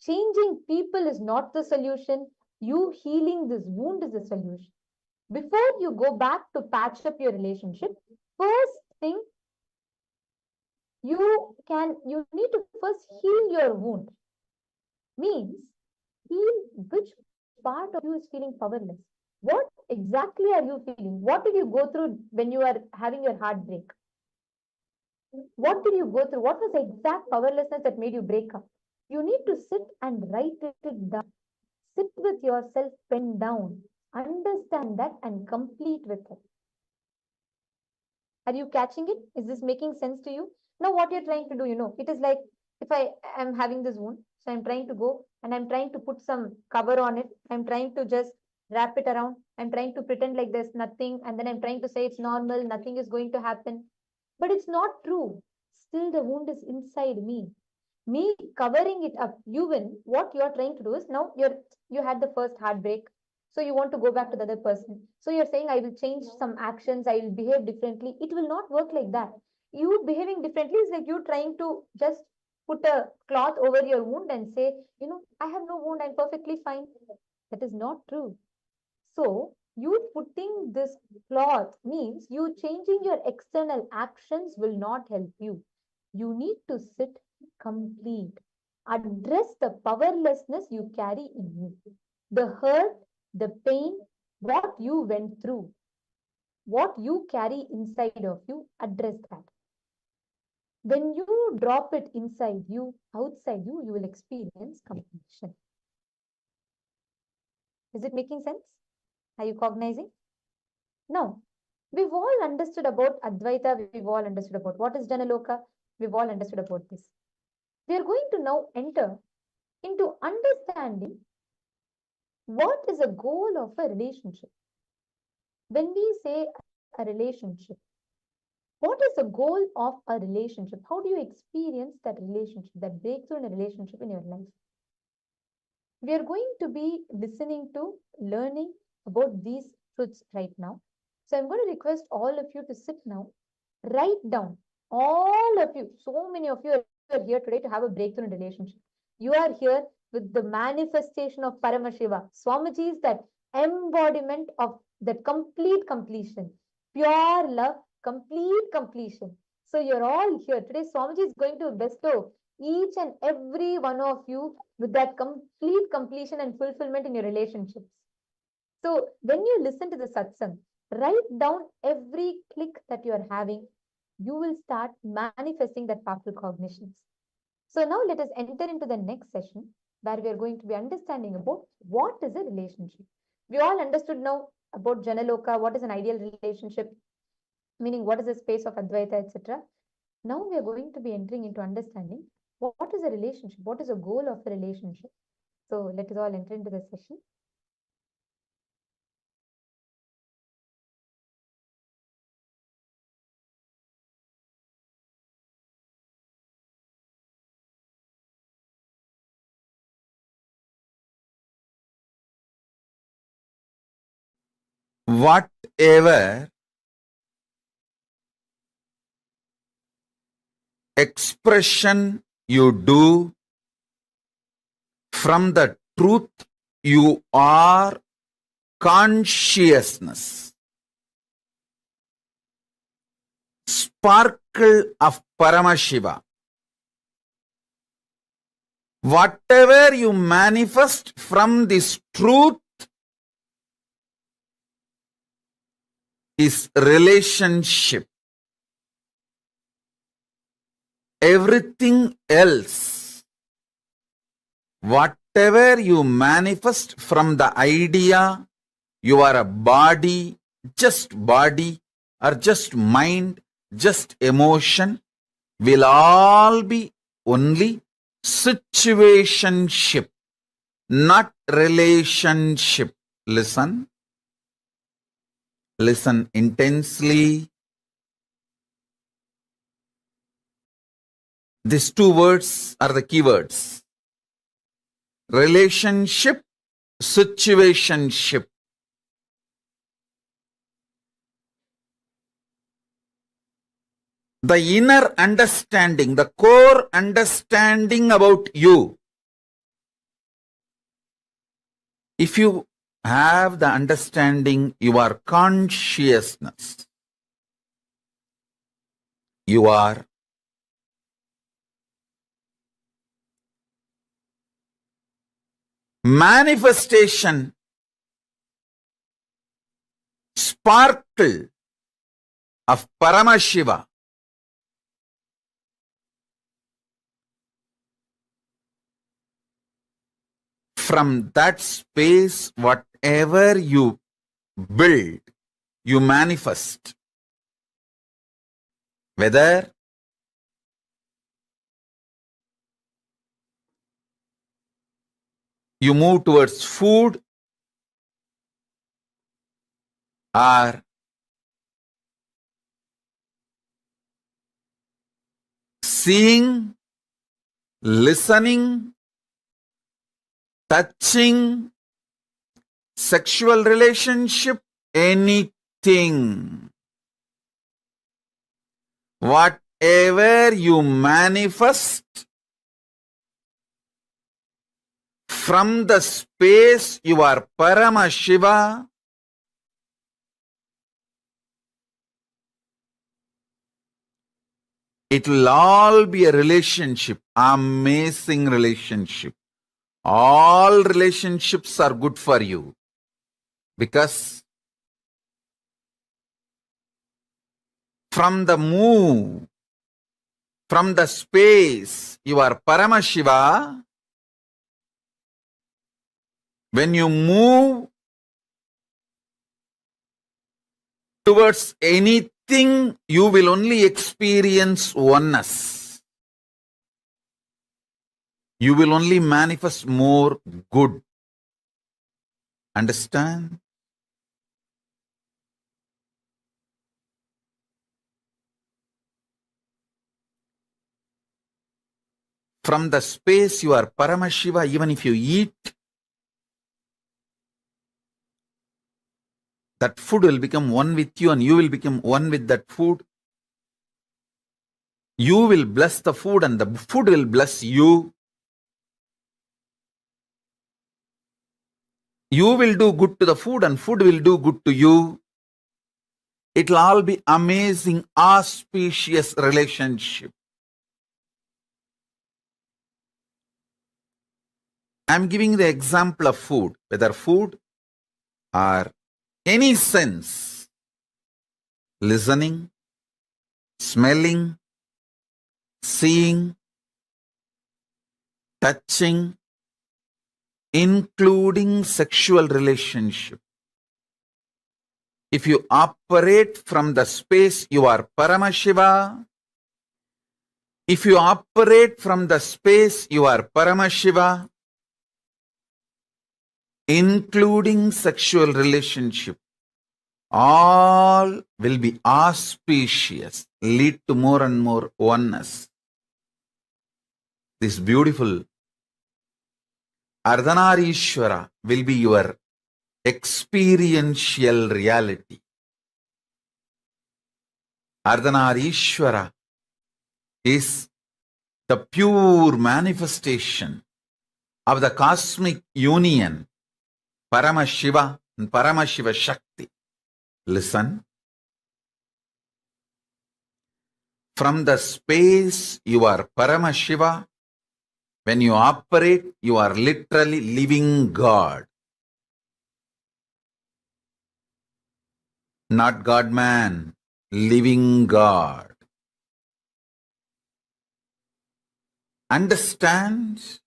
Changing people is not the solution. You healing this wound is the solution. Before you go back to patch up your relationship, first thing, you need to first heal your wound. Means heal which part of you is feeling powerless. What exactly are you feeling? What did you go through when you are having your heartbreak? What did you go through? What was the exact powerlessness that made you break up? You need to sit and write it down. Sit with yourself, pen down. Understand that and complete with it. Are you catching it? Is this making sense to you? Now what you're trying to do, it is like if I am having this wound, so I'm trying to go and I'm trying to put some cover on it. I'm trying to just wrap it around. I'm trying to pretend like there's nothing. And then I'm trying to say it's normal. Nothing is going to happen. But it's not true. Still the wound is inside me. Me covering it up, what you're trying to do is now you had the first heartbreak. So you want to go back to the other person. So you're saying, I will change some actions. I will behave differently. It will not work like that. You behaving differently is like you trying to just put a cloth over your wound and say, I have no wound. I'm perfectly fine. That is not true. So you putting this cloth means you changing your external actions will not help you. You need to sit complete. Address the powerlessness you carry in you. The hurt, the pain, what you went through, what you carry inside of you, address that. When you drop it inside you, outside you, you will experience completion. Is it making sense? Are you cognizing? Now, we've all understood about Advaita, we've all understood about what is Janaloka, we've all understood about this. We are going to now enter into understanding what is a goal of a relationship. When we say a relationship, what is the goal of a relationship? How do you experience that relationship, that breakthrough in a relationship in your life? We are going to be listening to, learning about these truths right now. So I'm going to request all of you to sit now, write down, all of you, so many of you are here today to have a breakthrough in relationship. You are here with the manifestation of Paramashiva. Swamiji is that embodiment of that complete completion, pure love, complete completion. So you're all here. Today Swamiji is going to bestow each and every one of you with that complete completion and fulfillment in your relationships. So when you listen to the satsang, write down every click that you are having. You will start manifesting that powerful cognitions. So now let us enter into the next session where we are going to be understanding about what is a relationship. We all understood now about Janaloka, what is an ideal relationship, meaning what is the space of Advaita, etc. Now we are going to be entering into understanding what is a relationship, what is the goal of a relationship. So let us all enter into the session. Whatever expression you do from the truth you are consciousness, sparkle of Paramashiva, whatever you manifest from this truth is relationship. Everything else, whatever you manifest from the idea you are a body or just mind, just emotion, will all be only situationship, not relationship. Listen. Listen intensely. These two words are the key words. Relationship, situationship. The inner understanding, the core understanding about you. If you have the understanding, you are consciousness. You are manifestation, sparkle of Paramashiva. From that space, whatever you build, you manifest. Whether you move towards food or seeing, listening, touching, sexual relationship, anything. Whatever you manifest from the space you are Paramashiva, it will all be a relationship, amazing relationship. All relationships are good for you. Because from the move, from the space, you are Paramashiva. When you move towards anything, you will only experience oneness. You will only manifest more good. Understand? From the space you are Paramashiva, even if you eat, that food will become one with you and you will become one with that food. You will bless the food and the food will bless you. You will do good to the food and food will do good to you. It will all be amazing, auspicious relationship. I am giving the example of food, whether food or any sense, listening, smelling, seeing, touching, including sexual relationship. If you operate from the space you are Paramashiva, if you operate from the space you are Paramashiva, including sexual relationship, all will be auspicious, lead to more and more oneness. This beautiful Ardhanarishwara will be your experiential reality. Ardhanarishwara is the pure manifestation of the cosmic union, Paramashiva and Paramashiva Shakti. Listen. From the space you are Paramashiva. When you operate, you are literally living God. Not God-man, living God. Understand?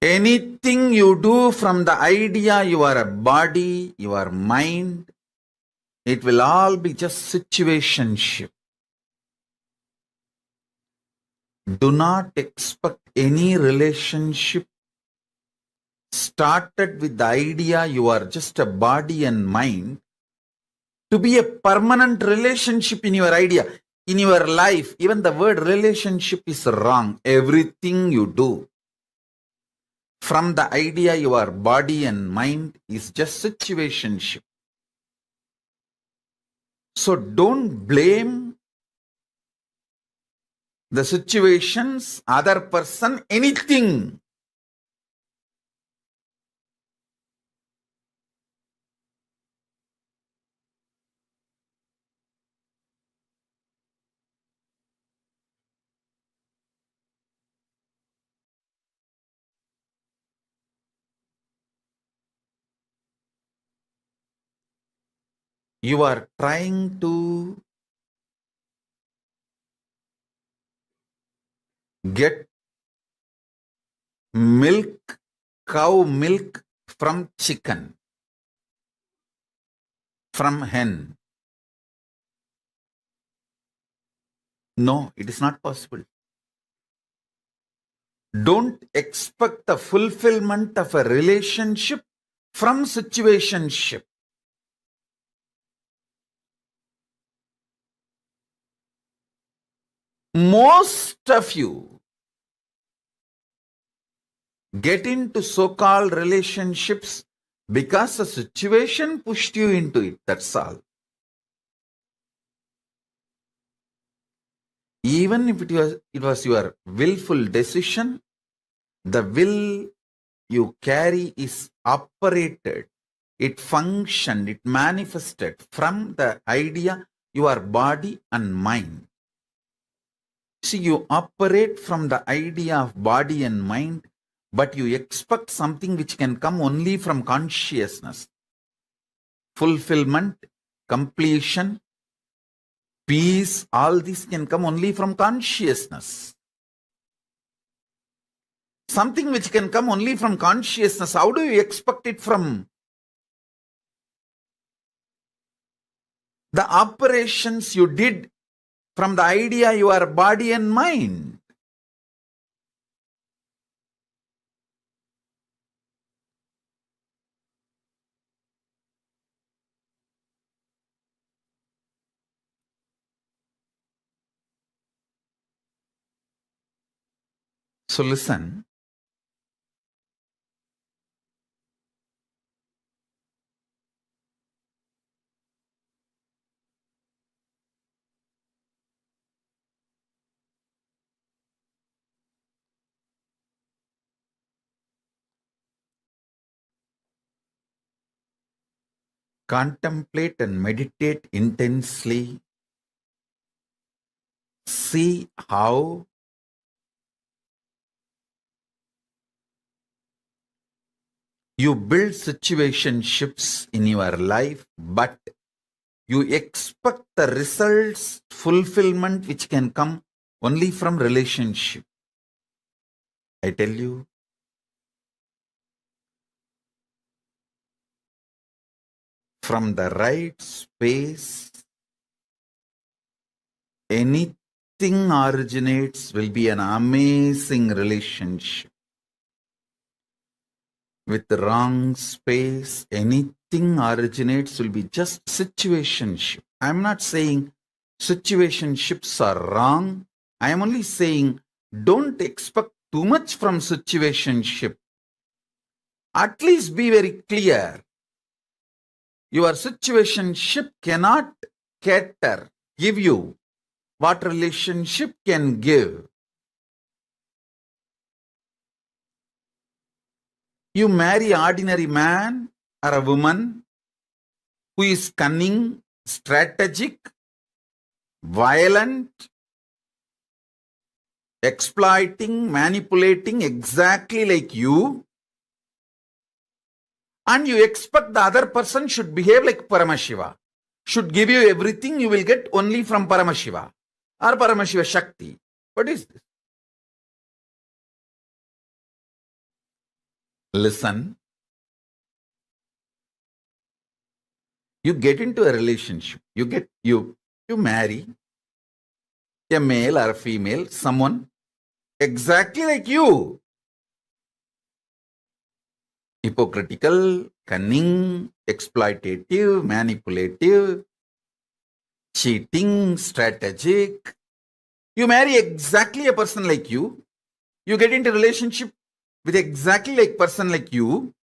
Anything you do from the idea you are a body, you are mind, it will all be just situationship. Do not expect any relationship started with the idea you are just a body and mind to be a permanent relationship in your idea. In your life, even the word relationship is wrong. Everything you do from the idea you are body and mind is just situationship. So don't blame the situations, other person, anything. You are trying to get milk, cow milk from chicken, from hen. No, it is not possible. Don't expect the fulfillment of a relationship from situationship. Most of you get into so-called relationships because the situation pushed you into it. That's all. Even if it was your willful decision, the will you carry is operated it functioned, it manifested from the idea you are body and mind. See, you operate from the idea of body and mind, but you expect something which can come only from consciousness. Fulfillment, completion, peace, all this can come only from consciousness. Something which can come only from consciousness, how do you expect it from the operations you did from the idea you are body and mind? So listen. Contemplate and meditate intensely. See how you build situationships in your life, but you expect the results, fulfillment which can come only from relationship. I tell you, from the right space, anything originates will be an amazing relationship. With the wrong space, anything originates will be just situationship. I am not saying situationships are wrong. I am only saying don't expect too much from situationship. At least be very clear. Your situationship cannot cater, give you what relationship can give. You marry ordinary man or a woman who is cunning, strategic, violent, exploiting, manipulating exactly like you, and you expect the other person should behave like Paramashiva, should give you everything you will get only from Paramashiva or Paramashiva Shakti. What is this? Listen. You get into a relationship. You marry a male or a female, someone exactly like you. Hypocritical, cunning, exploitative, manipulative, cheating, strategic. You marry exactly a person like you. You get into a relationship with exactly like person like you.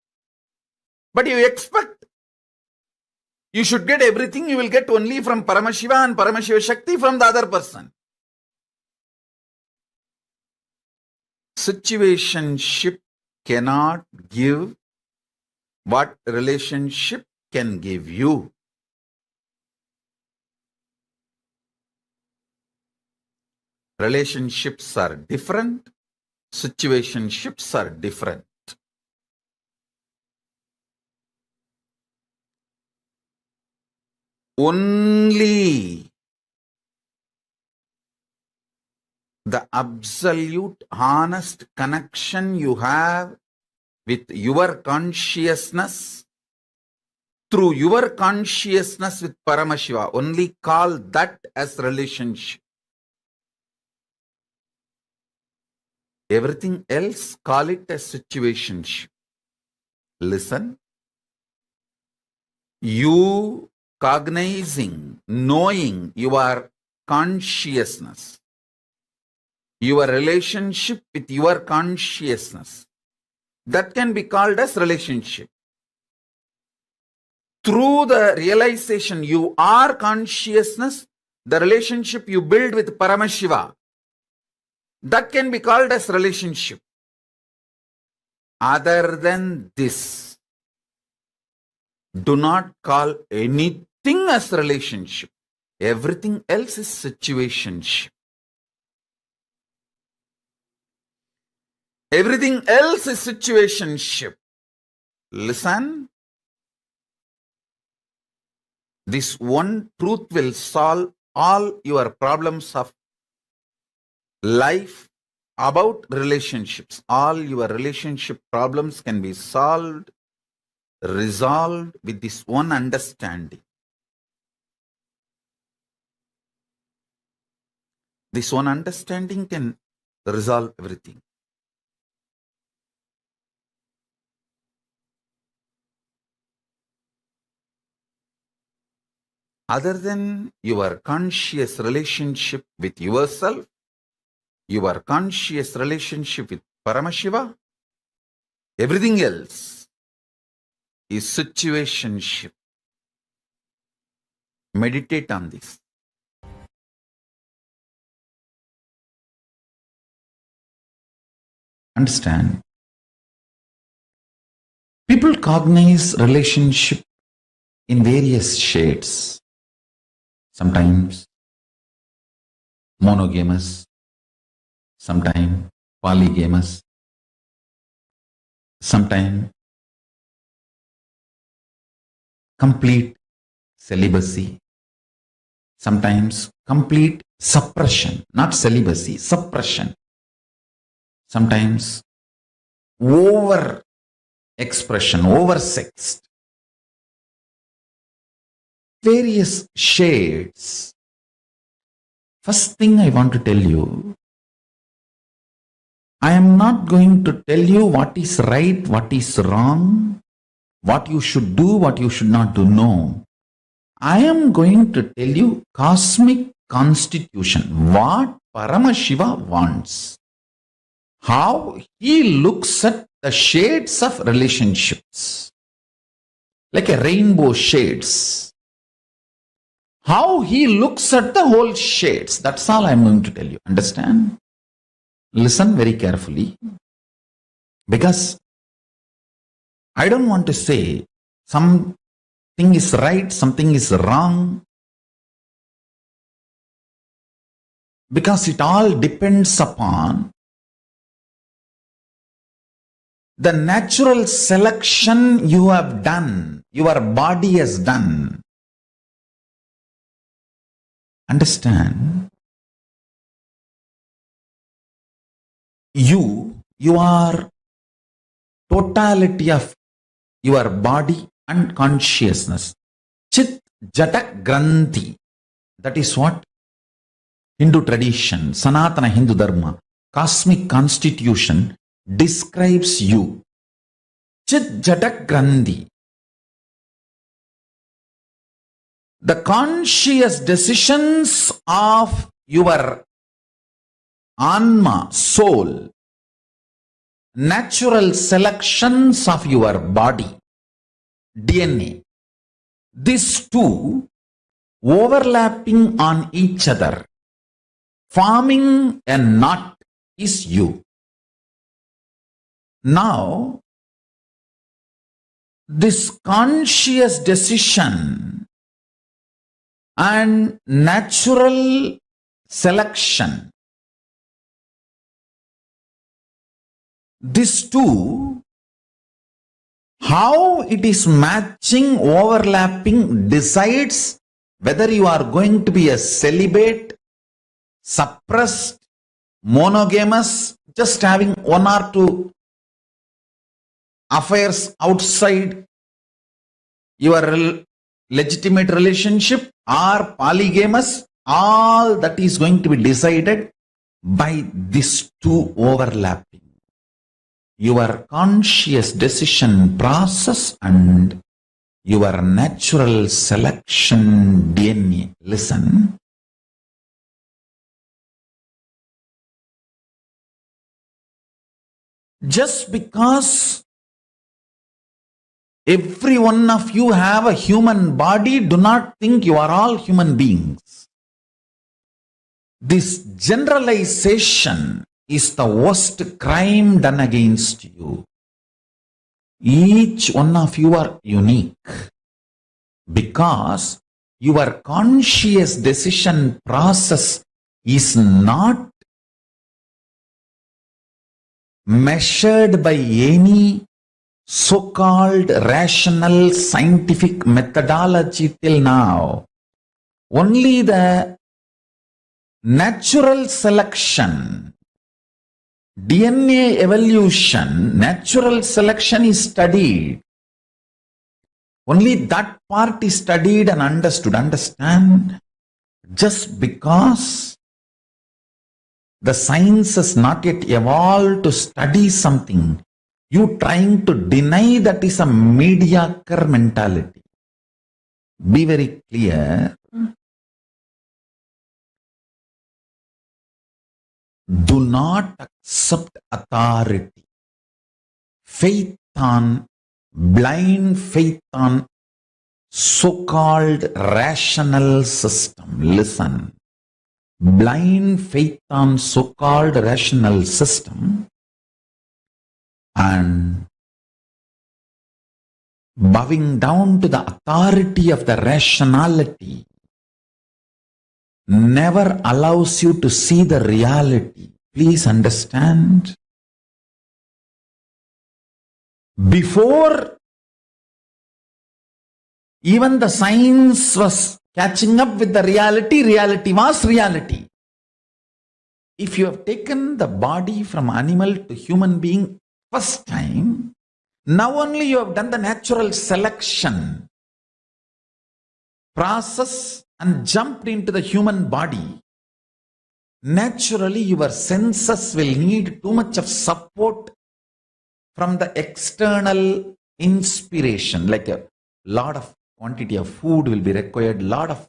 But you expect you should get everything you will get only from Paramashiva and Paramashiva Shakti from the other person. Situationship cannot give what relationship can give you. Relationships are different. Situationships are different. Only the absolute honest connection you have with your consciousness, through your consciousness with Paramashiva, only call that as relationship. Everything else, call it as situationship. Listen. You cognizing, knowing your consciousness, your relationship with your consciousness, that can be called as relationship. Through the realization you are consciousness, the relationship you build with Paramashiva, that can be called as relationship. Other than this, Do not call anything as relationship. Everything else is situationship. Everything else is situationship. Listen. This one truth will solve all your problems of life about relationships. All your relationship problems can be resolved with this one understanding. This one understanding can resolve everything. Other than your conscious relationship with yourself, your conscious relationship with Paramashiva, everything else is situationship. Meditate on this. Understand? People cognize relationship in various shades. Sometimes monogamous, sometimes polygamous, sometimes complete celibacy, sometimes complete suppression, not celibacy, suppression, sometimes over expression, oversexed. Various shades. First thing I want to tell you, I am not going to tell you what is right, what is wrong, what you should do, what you should not do. No. I am going to tell you cosmic constitution, what Paramashiva wants, how he looks at the shades of relationships, like a rainbow shades. How he looks at the whole shades. That's all I'm going to tell you. Understand? Listen very carefully. Because I don't want to say something is right, something is wrong. Because it all depends upon the natural selection you have done, your body has done. Understand? You are totality of your body and consciousness. Chit Jatak Granthi. That is what Hindu tradition, Sanatana Hindu Dharma, cosmic constitution describes you. Chit Jatak Granthi. The conscious decisions of your Anma, soul, natural selections of your body, DNA, these two overlapping on each other, forming a knot is you. Now, this conscious decision and natural selection, these two, how it is matching, overlapping, decides whether you are going to be a celibate, suppressed, monogamous, just having one or two affairs outside your legitimate relationship, or polygamous. All that is going to be decided by these two overlapping. Your conscious decision process and your natural selection DNA. Listen. Just because every one of you have a human body, do not think you are all human beings. This generalization is the worst crime done against you. Each one of you are unique. Because your conscious decision process is not measured by any so-called rational scientific methodology till now. Only the natural selection, DNA evolution, natural selection is studied. Only that part is studied and understood. Understand? Just because the science has not yet evolved to study something, you trying to deny that is a mediocre mentality. Be very clear. Do not accept authority. Blind faith on so-called rational system. Listen. Blind faith on so-called rational system and bowing down to the authority of the rationality never allows you to see the reality. Please understand. Before even the science was catching up with the reality, reality was reality. If you have taken the body from animal to human being first time, now only you have done the natural selection process and jumped into the human body. Naturally, your senses will need too much of support from the external inspiration, like a lot of quantity of food will be required, lot of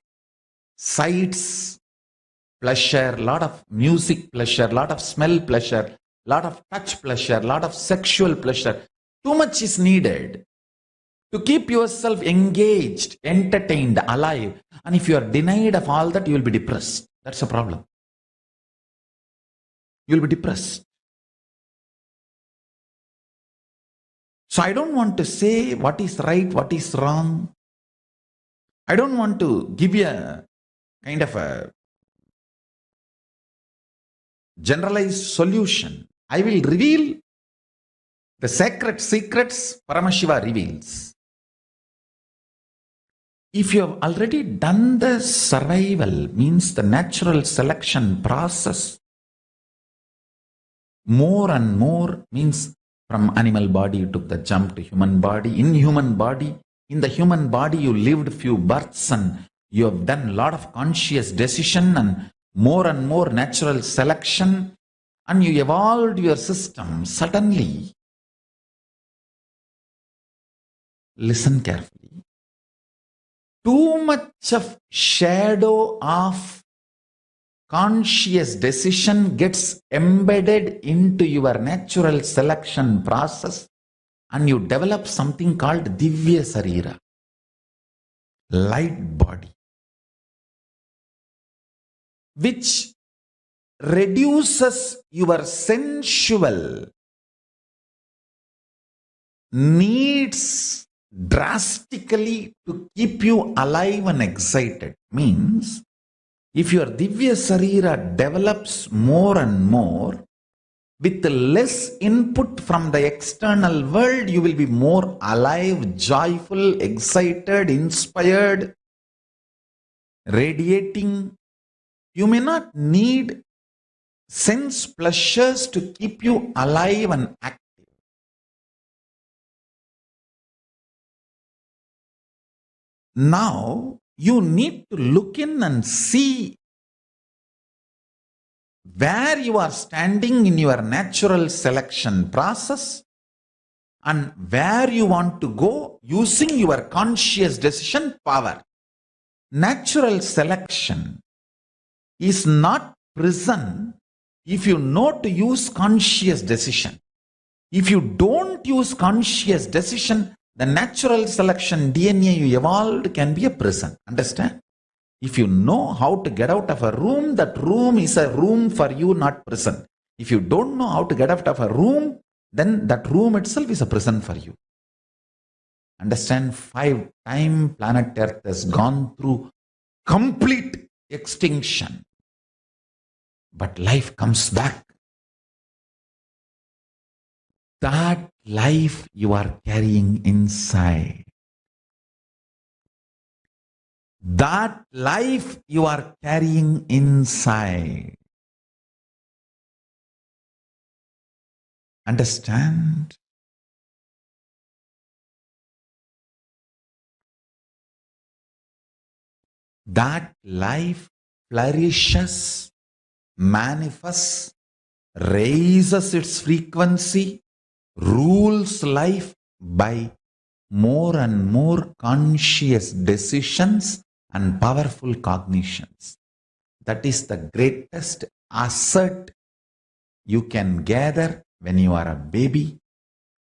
sights pleasure, lot of music pleasure, lot of smell pleasure, lot of touch pleasure, lot of sexual pleasure. Too much is needed to keep yourself engaged, entertained, alive. And if you are denied of all that, you will be depressed. That's a problem. You will be depressed. So I don't want to say what is right, what is wrong. I don't want to give you a kind of a generalized solution. I will reveal the sacred secrets Paramashiva reveals. If you have already done the survival, means the natural selection process, more and more means from animal body you took the jump to human body. In the human body you lived few births and you have done a lot of conscious decision and more natural selection, and you evolved your system. Suddenly, listen carefully, too much of shadow of conscious decision gets embedded into your natural selection process and you develop something called Divya Sarira, light body, which reduces your sensual needs drastically to keep you alive and excited. Means, if your Divya Sarira develops more and more, with less input from the external world, you will be more alive, joyful, excited, inspired, radiating. You may not need sense pleasures to keep you alive and active. Now, you need to look in and see where you are standing in your natural selection process and where you want to go using your conscious decision power. Natural selection is not prison if you know to use conscious decision. If you don't use conscious decision, the natural selection DNA you evolved can be a prison. Understand? If you know how to get out of a room, that room is a room for you, not prison. If you don't know how to get out of a room, then that room itself is a prison for you. Understand, 5 times planet Earth has gone through complete extinction. But life comes back. That life you are carrying inside. That life you are carrying inside. Understand? That life flourishes, manifests, raises its frequency, rules life by more and more conscious decisions and powerful cognitions. That is the greatest asset you can gather when you are a baby,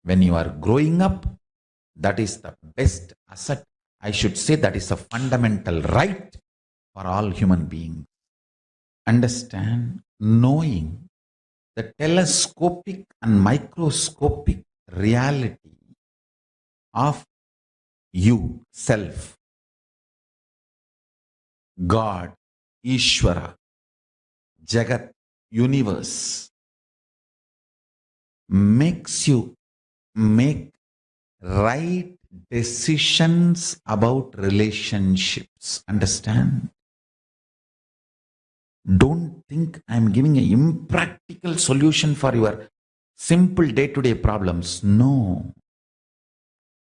when you are growing up. That is the best asset. I should say that is a fundamental right for all human beings. Understand, knowing the telescopic and microscopic reality of you, self, God, Ishvara, Jagat, universe, makes you make right decisions about relationships. Understand? Don't think I'm giving an impractical solution for your simple day-to-day problems. No.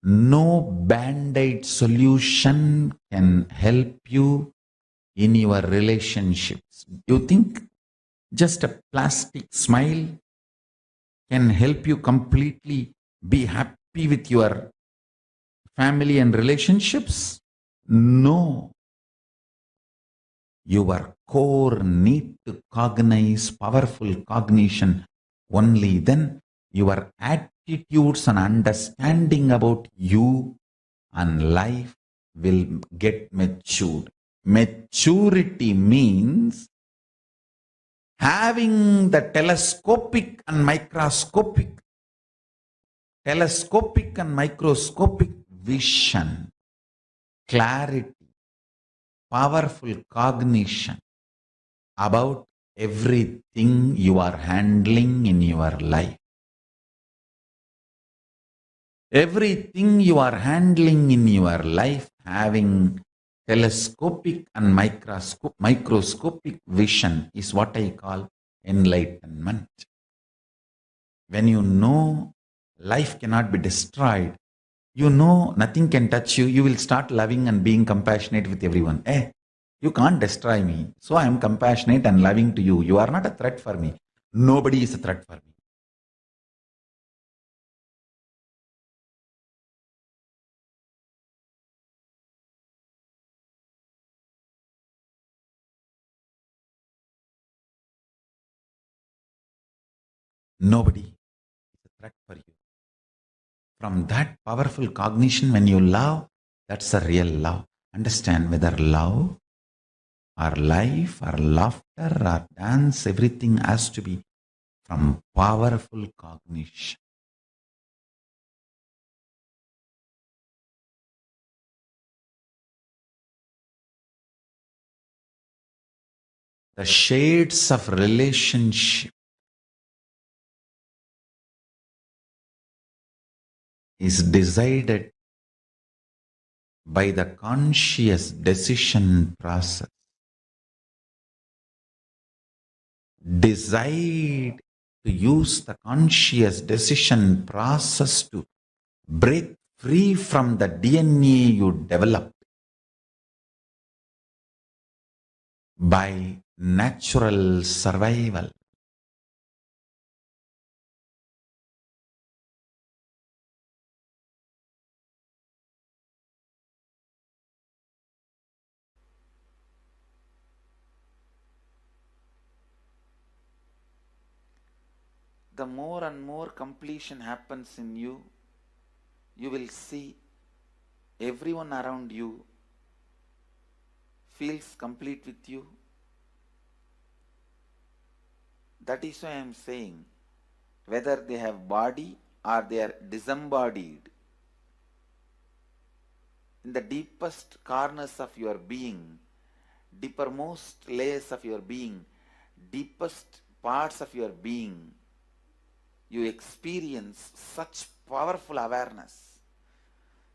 No band-aid solution can help you in your relationships. You think just a plastic smile can help you completely be happy with your family and relationships? No. Your core need to cognize powerful cognition. Only then your attitudes and understanding about you and life will get matured. Maturity means having the telescopic and microscopic vision, clarity, powerful cognition about everything you are handling in your life. Everything you are handling in your life, having telescopic and microscopic vision, is what I call enlightenment. When you know life cannot be destroyed, you know nothing can touch you, you will start loving and being compassionate with everyone. You can't destroy me, so I am compassionate and loving to you. You are not a threat for me. Nobody is a threat for me. Nobody is a threat for you. From that powerful cognition, when you love, that's a real love. Understand, whether love or life or laughter or dance, everything has to be from powerful cognition. The shades of relationship is decided by the conscious decision process. Decide to use the conscious decision process to break free from the DNA you developed by natural survival. The more and more completion happens in you, you will see everyone around you feels complete with you. That is why I am saying, whether they have body or they are disembodied, in the deepest corners of your being, deepermost layers of your being, deepest parts of your being, you experience such powerful awareness,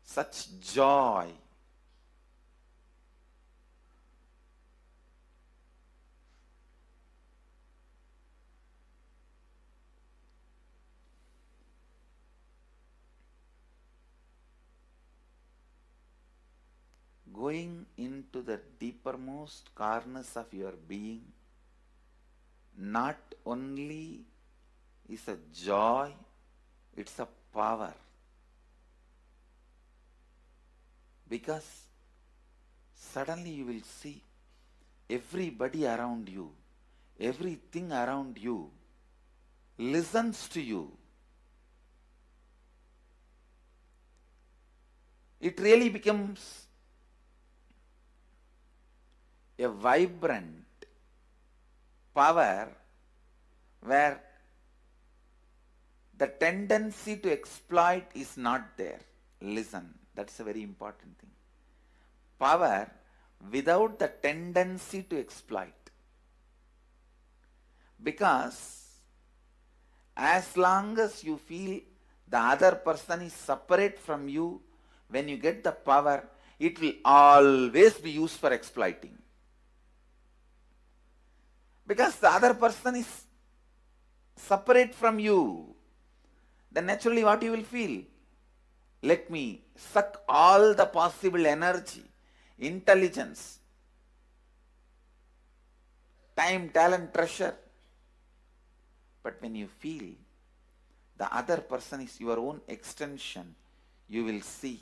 such joy. Going into the deepermost corners of your being not only is a joy, it's a power. Because suddenly you will see everybody around you, everything around you listens to you. It really becomes a vibrant power where the tendency to exploit is not there. Listen, that's a very important thing. Power without the tendency to exploit. Because as long as you feel the other person is separate from you, when you get the power, it will always be used for exploiting. Because the other person is separate from you, then naturally what you will feel? Let me suck all the possible energy, intelligence, time, talent, treasure. But when you feel the other person is your own extension, you will see,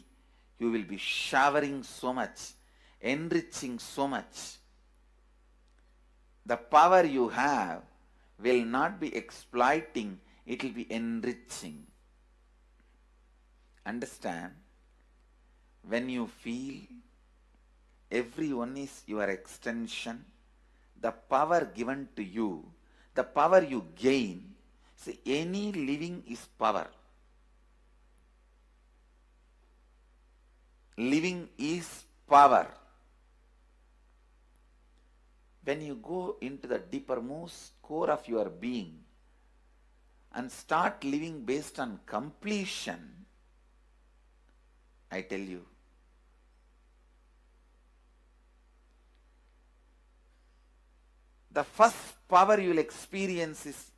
you will be showering so much, enriching so much. The power you have will not be exploiting, it will be enriching. Understand? When you feel everyone is your extension, the power given to you, the power you gain, see, any living is power. Living is power. When you go into the deepermost core of your being and start living based on completion, I tell you, the first power you will experience is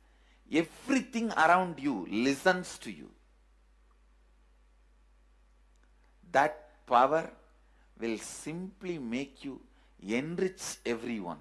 everything around you listens to you. That power will simply make you enrich everyone.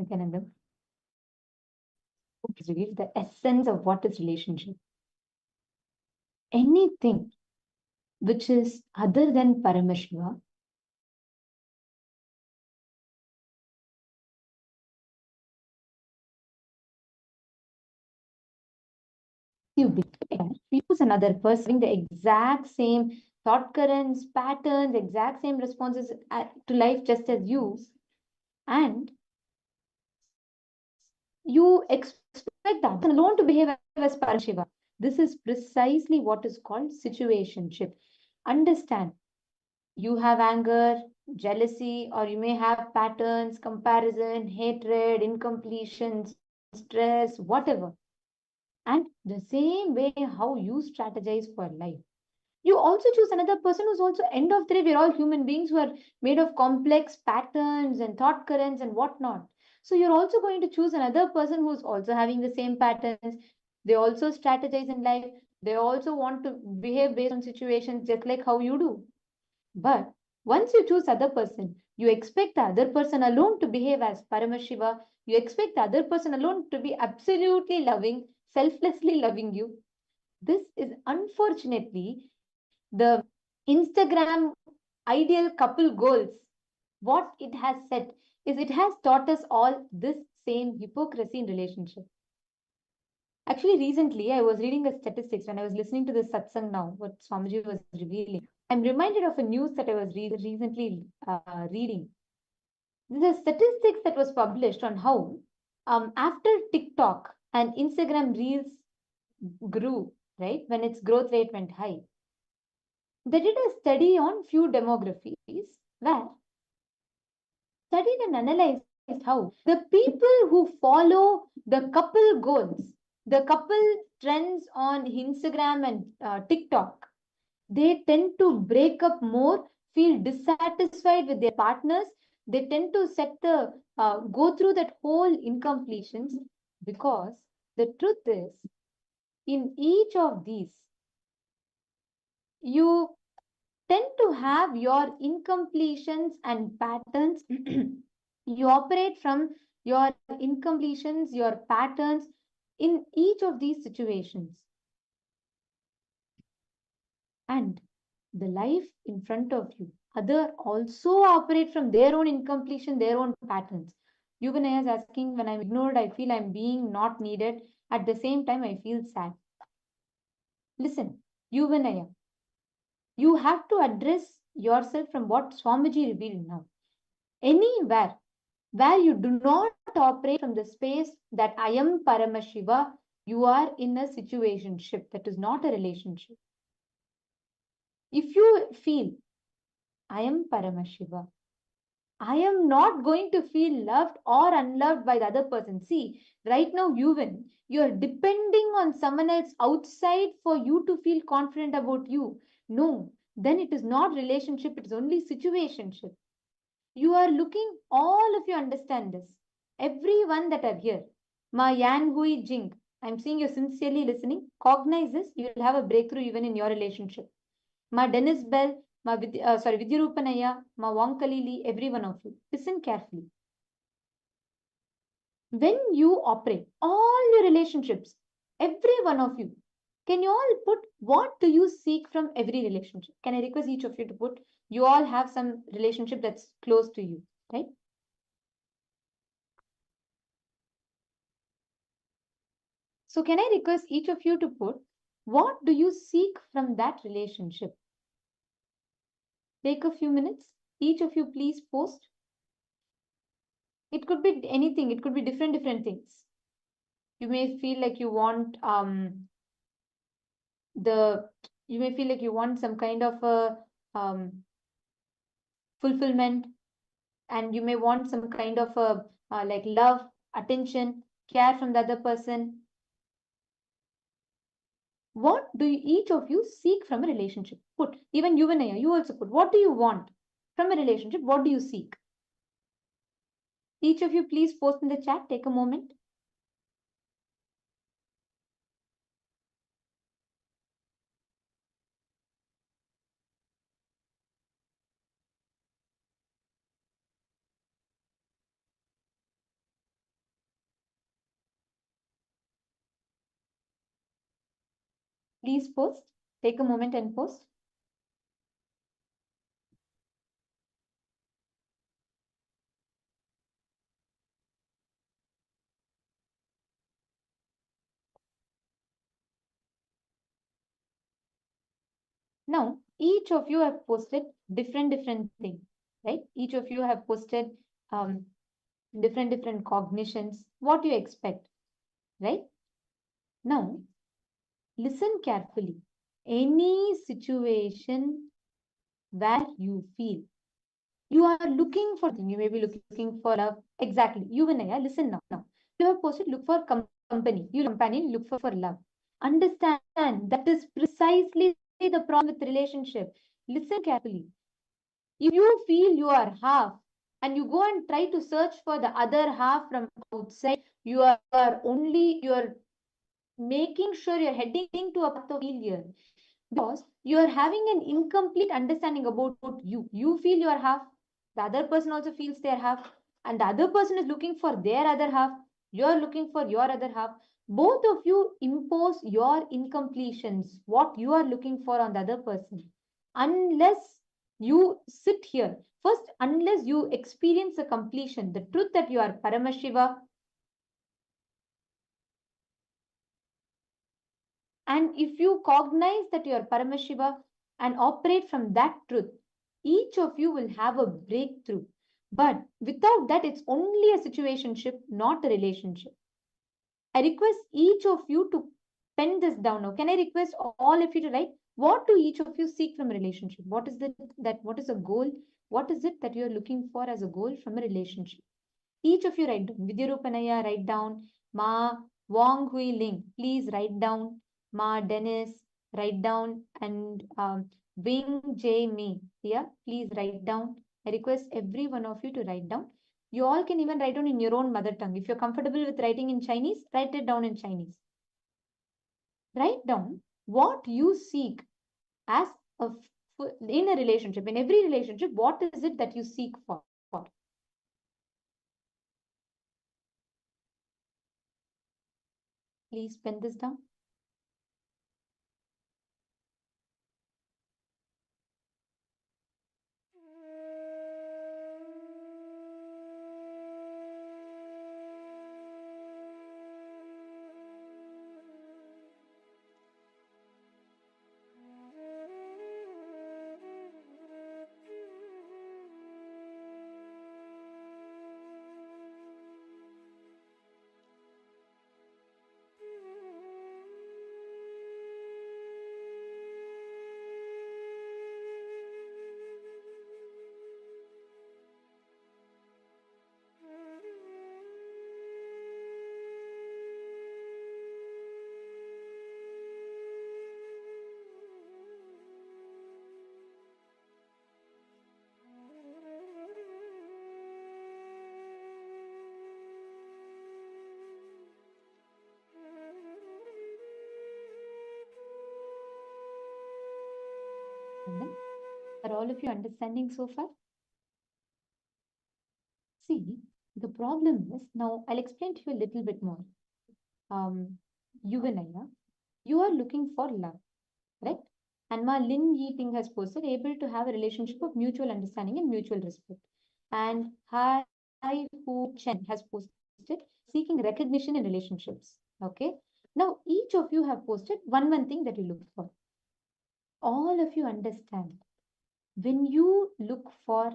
Nithyananda, reveal the essence of what is relationship. Anything which is other than Paramashiva you use another person the exact same thought currents, patterns, exact same responses to life just as you, and you expect that alone to behave as Paramashiva. This is precisely what is called situationship. Understand, you have anger, jealousy, or you may have patterns, comparison, hatred, incompletion, stress, whatever. And the same way how you strategize for life. You also choose another person who's also end of the day, we're all human beings who are made of complex patterns and thought currents and whatnot. So you're also going to choose another person who's also having the same patterns. They also strategize in life. They also want to behave based on situations just like how you do. But once you choose other person, you expect the other person alone to behave as Paramashiva. You expect the other person alone to be absolutely loving, selflessly loving you. This is unfortunately the Instagram ideal couple goals. What it has said is it has taught us all this same hypocrisy in relationship. Actually, recently I was reading the statistics when I was listening to the satsang now, what Swamiji was revealing. I'm reminded of a news that I was recently reading. The statistics that was published on how after TikTok and Instagram Reels grew, right, when its growth rate went high, they did a study on few demographies where studied and analyzed how the people who follow the couple goals, the couple trends on Instagram and TikTok, they tend to break up more, feel dissatisfied with their partners. They tend to go through that whole incompletions because the truth is, in each of these, you tend to have your incompletions and patterns. You operate from your incompletions, your patterns in each of these situations. And the life in front of you, other also operate from their own incompletion, their own patterns. Yuvanaya is asking, when I'm ignored, I feel I'm being not needed. At the same time, I feel sad. Listen, Yuvanaya, you have to address yourself from what Swamiji revealed now. Anywhere where you do not operate from the space that I am Paramashiva, you are in a situationship. That is not a relationship. If you feel I am Paramashiva, I am not going to feel loved or unloved by the other person. See, right now, you are depending on someone else outside for you to feel confident about you. No, then it is not relationship, it is only situationship. You are looking, all of you understand this. Everyone that are here, Ma Yan Hui Jing, I'm seeing you sincerely listening. Cognize this, you will have a breakthrough even in your relationship. Ma Dennis Bell, Vidyarupanaya, Ma Wonkalili, every one of you. Listen carefully. When you operate all your relationships, every one of you, can you all put what do you seek from every relationship? Can I request each of you to put, you all have some relationship that's close to you, right? So can I request each of you to put, what do you seek from that relationship? Take a few minutes. Each of you please post. It could be anything. It could be different things. You may feel like you want you may feel like you want some kind of a fulfillment, and you may want some kind of a like love, attention, care from the other person. What do each of you seek from a relationship? Put, even Yuvanaya, you also put, what do you want from a relationship? What do you seek? Each of you please post in the chat, take a moment. Please post. Take a moment and post. Now, each of you have posted different things, right? Each of you have posted different cognitions, what you expect, right? Now, listen carefully. Any situation where you feel you are looking for something, you may be looking for love. Exactly. You and I, listen now. You have posted, look for company. You companion, look for love. Understand that is precisely the problem with relationship. Listen carefully. If you feel you are half and you go and try to search for the other half from outside, you are making sure you're heading to a path of failure because you're having an incomplete understanding about you. You feel you're half, the other person also feels they're half, and the other person is looking for their other half. You're looking for your other half. Both of you impose your incompletions, what you are looking for on the other person. Unless you sit here, first, unless you experience a completion, the truth that you are Paramashiva, and if you cognize that you are Paramashiva and operate from that truth, each of you will have a breakthrough. But without that, it's only a situationship, not a relationship. I request each of you to pen this down now. Can I request all of you to write what do each of you seek from a relationship? What is what is a goal? What is it that you're looking for as a goal from a relationship? Each of you write down. Vidyarupanaya, write down. Ma Wong Hui Ling, please write down. Ma Dennis, write down. And Wing J Me, yeah, please write down. I request every one of you to write down. You all can even write down in your own mother tongue. If you're comfortable with writing in Chinese, write it down in Chinese. Write down what you seek as in a relationship. In every relationship, what is it that you seek for? Please pen this down. Are all of you understanding so far? See, the problem is, now I'll explain to you a little bit more. Yuvanaya, you are looking for love, right? And Ma Lin Yi has posted, able to have a relationship of mutual understanding and mutual respect. And Hai Hu Chen has posted, seeking recognition in relationships. Okay. Now, each of you have posted one thing that you look for. All of you understand. When you look for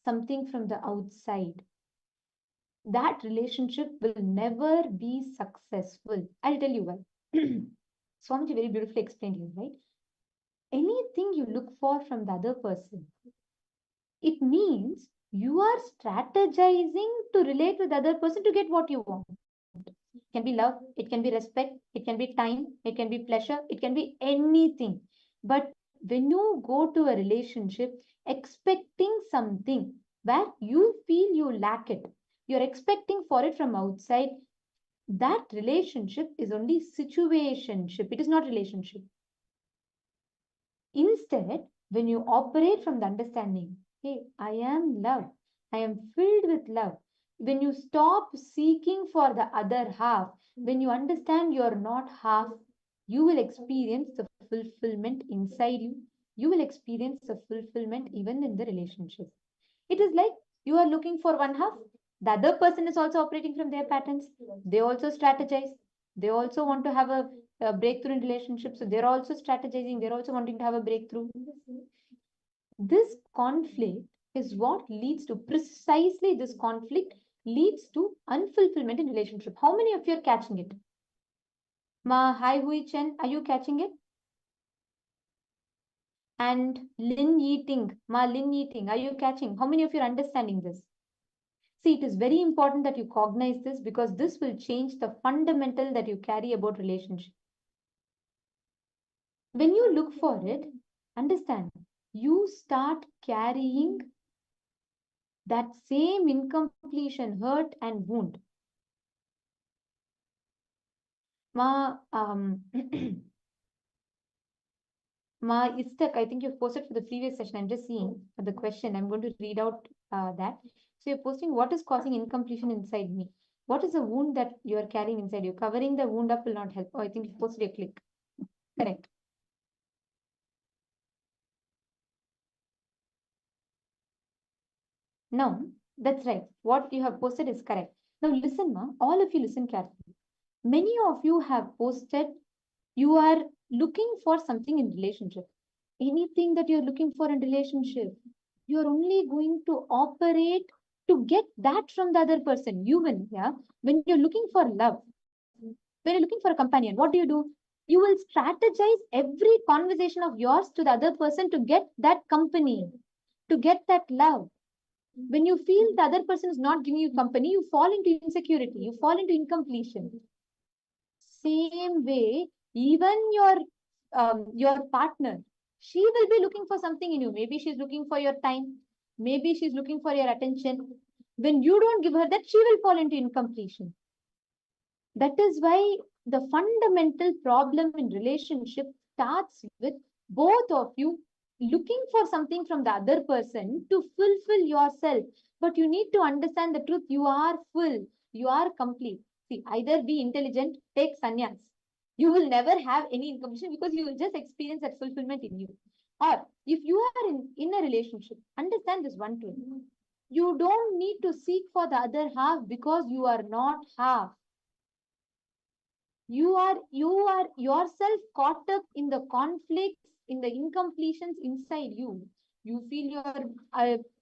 something from the outside, that relationship will never be successful. I'll tell you why. Swamiji very beautifully explained here, right? Anything you look for from the other person, it means you are strategizing to relate with the other person to get what you want. It can be love, it can be respect, it can be time, it can be pleasure, it can be anything. But when you go to a relationship expecting something where you feel you lack it, you're expecting for it from outside, that relationship is only situationship. It is not relationship. Instead, when you operate from the understanding, hey, I am love, I am filled with love. When you stop seeking for the other half, when you understand you're not half, You will experience the fulfillment inside you. You will experience the fulfillment even in the relationship. It is like you are looking for one half. The other person is also operating from their patterns. They also strategize. They also want to have a breakthrough in relationships. So they're also strategizing. They're also wanting to have a breakthrough. This conflict is what leads to precisely this conflict leads to unfulfillment in relationship. How many of you are catching it? Ma Hai Hui Chen, are you catching it? And Lin Yeating, Ma Lin Yeating, are you catching? How many of you are understanding this? See, it is very important that you cognize this because this will change the fundamental that you carry about relationship. When you look for it, understand, you start carrying that same incompletion, hurt and wound. Ma, Ma Istak, I think you've posted for the previous session. I'm just seeing the question. I'm going to read out that. So you're posting, what is causing incompletion inside me? What is the wound that you are carrying inside you? Covering the wound up will not help. Oh, I think you posted a click. Correct. No, that's right. What you have posted is correct. Now listen, ma, all of you listen carefully. Many of you have posted, you are looking for something in relationship. Anything that you're looking for in relationship, you're only going to operate to get that from the other person. You will, yeah. When you're looking for love, when you're looking for a companion, what do? You will strategize every conversation of yours to the other person to get that company, to get that love. When you feel the other person is not giving you company, you fall into insecurity, you fall into incompletion. Same way, even your partner, she will be looking for something in you. Maybe she's looking for your time. Maybe she's looking for your attention. When you don't give her that, she will fall into incompletion. That is why the fundamental problem in relationship starts with both of you looking for something from the other person to fulfill yourself. But you need to understand the truth. You are full. You are complete. See, either be intelligent, take sannyas. You will never have any incompletion because you will just experience that fulfillment in you. Or if you are in a relationship, understand this one truth. You don't need to seek for the other half because you are not half. You are yourself caught up in the conflicts, in the incompletions inside you. You feel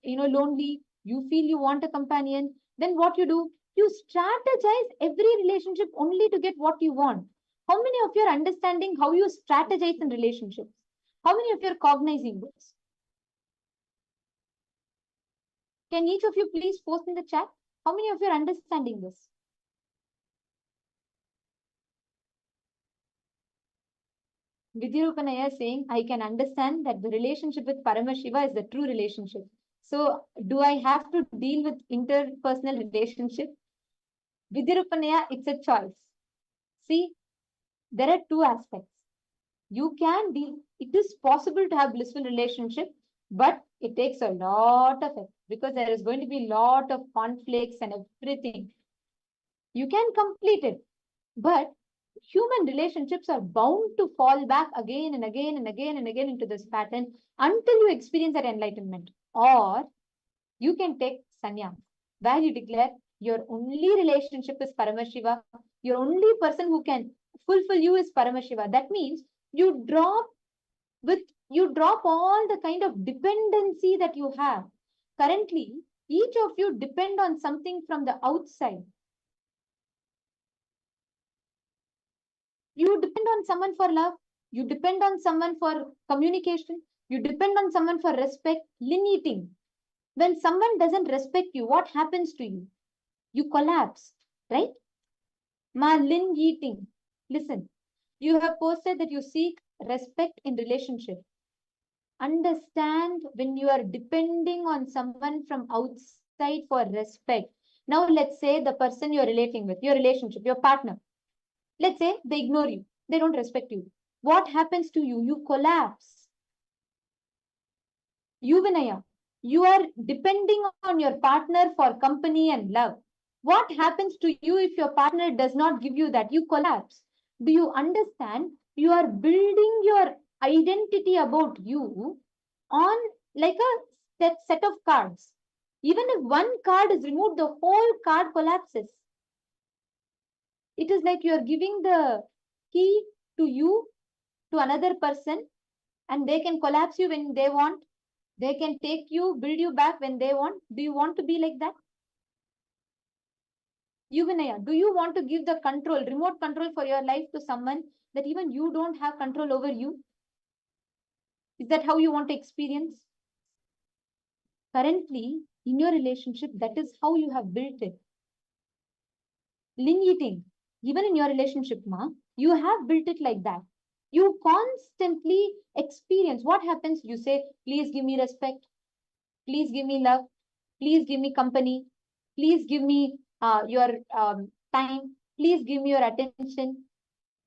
you're lonely. You feel you want a companion. Then what you do? You strategize every relationship only to get what you want. How many of you are understanding how you strategize in relationships? How many of you are cognizing this? Can each of you please post in the chat? How many of you are understanding this? Vidyarupanaya is saying, I can understand that the relationship with Paramashiva is the true relationship. So, do I have to deal with interpersonal relationship? Vidyarupanaya, it's a choice. See, there are two aspects. You can deal, it is possible to have blissful relationship, but it takes a lot of effort because there is going to be a lot of conflicts and everything. You can complete it, but human relationships are bound to fall back again and again and again and again into this pattern until you experience that enlightenment. Or you can take sannyas, where you declare your only relationship is Paramashiva. Your only person who can fulfill you is Paramashiva. That means you drop all the kind of dependency that you have. Currently, each of you depend on something from the outside. You depend on someone for love. You depend on someone for communication. You depend on someone for respect. Limiting. When someone doesn't respect you, what happens to you? You collapse, right? Ma Lin Yeating. Listen, you have posted that you seek respect in relationship. Understand when you are depending on someone from outside for respect. Now, let's say the person you're relating with, your relationship, your partner. Let's say they ignore you. They don't respect you. What happens to you? You collapse. You, Vinaya, you are depending on your partner for company and love. What happens to you if your partner does not give you that? You collapse. Do you understand? You are building your identity about you on like a set of cards. Even if one card is removed, the whole card collapses. It is like you are giving the key to you, to another person, and they can collapse you when they want. They can take you, build you back when they want. Do you want to be like that? Yuvanaya, do you want to give the control, remote control for your life to someone that even you don't have control over you? Is that how you want to experience? Currently, in your relationship, that is how you have built it. Ling eating, even in your relationship, you have built it like that. You constantly experience what happens. You say, please give me respect. Please give me love. Please give me company. Please give me your time. Please give me your attention.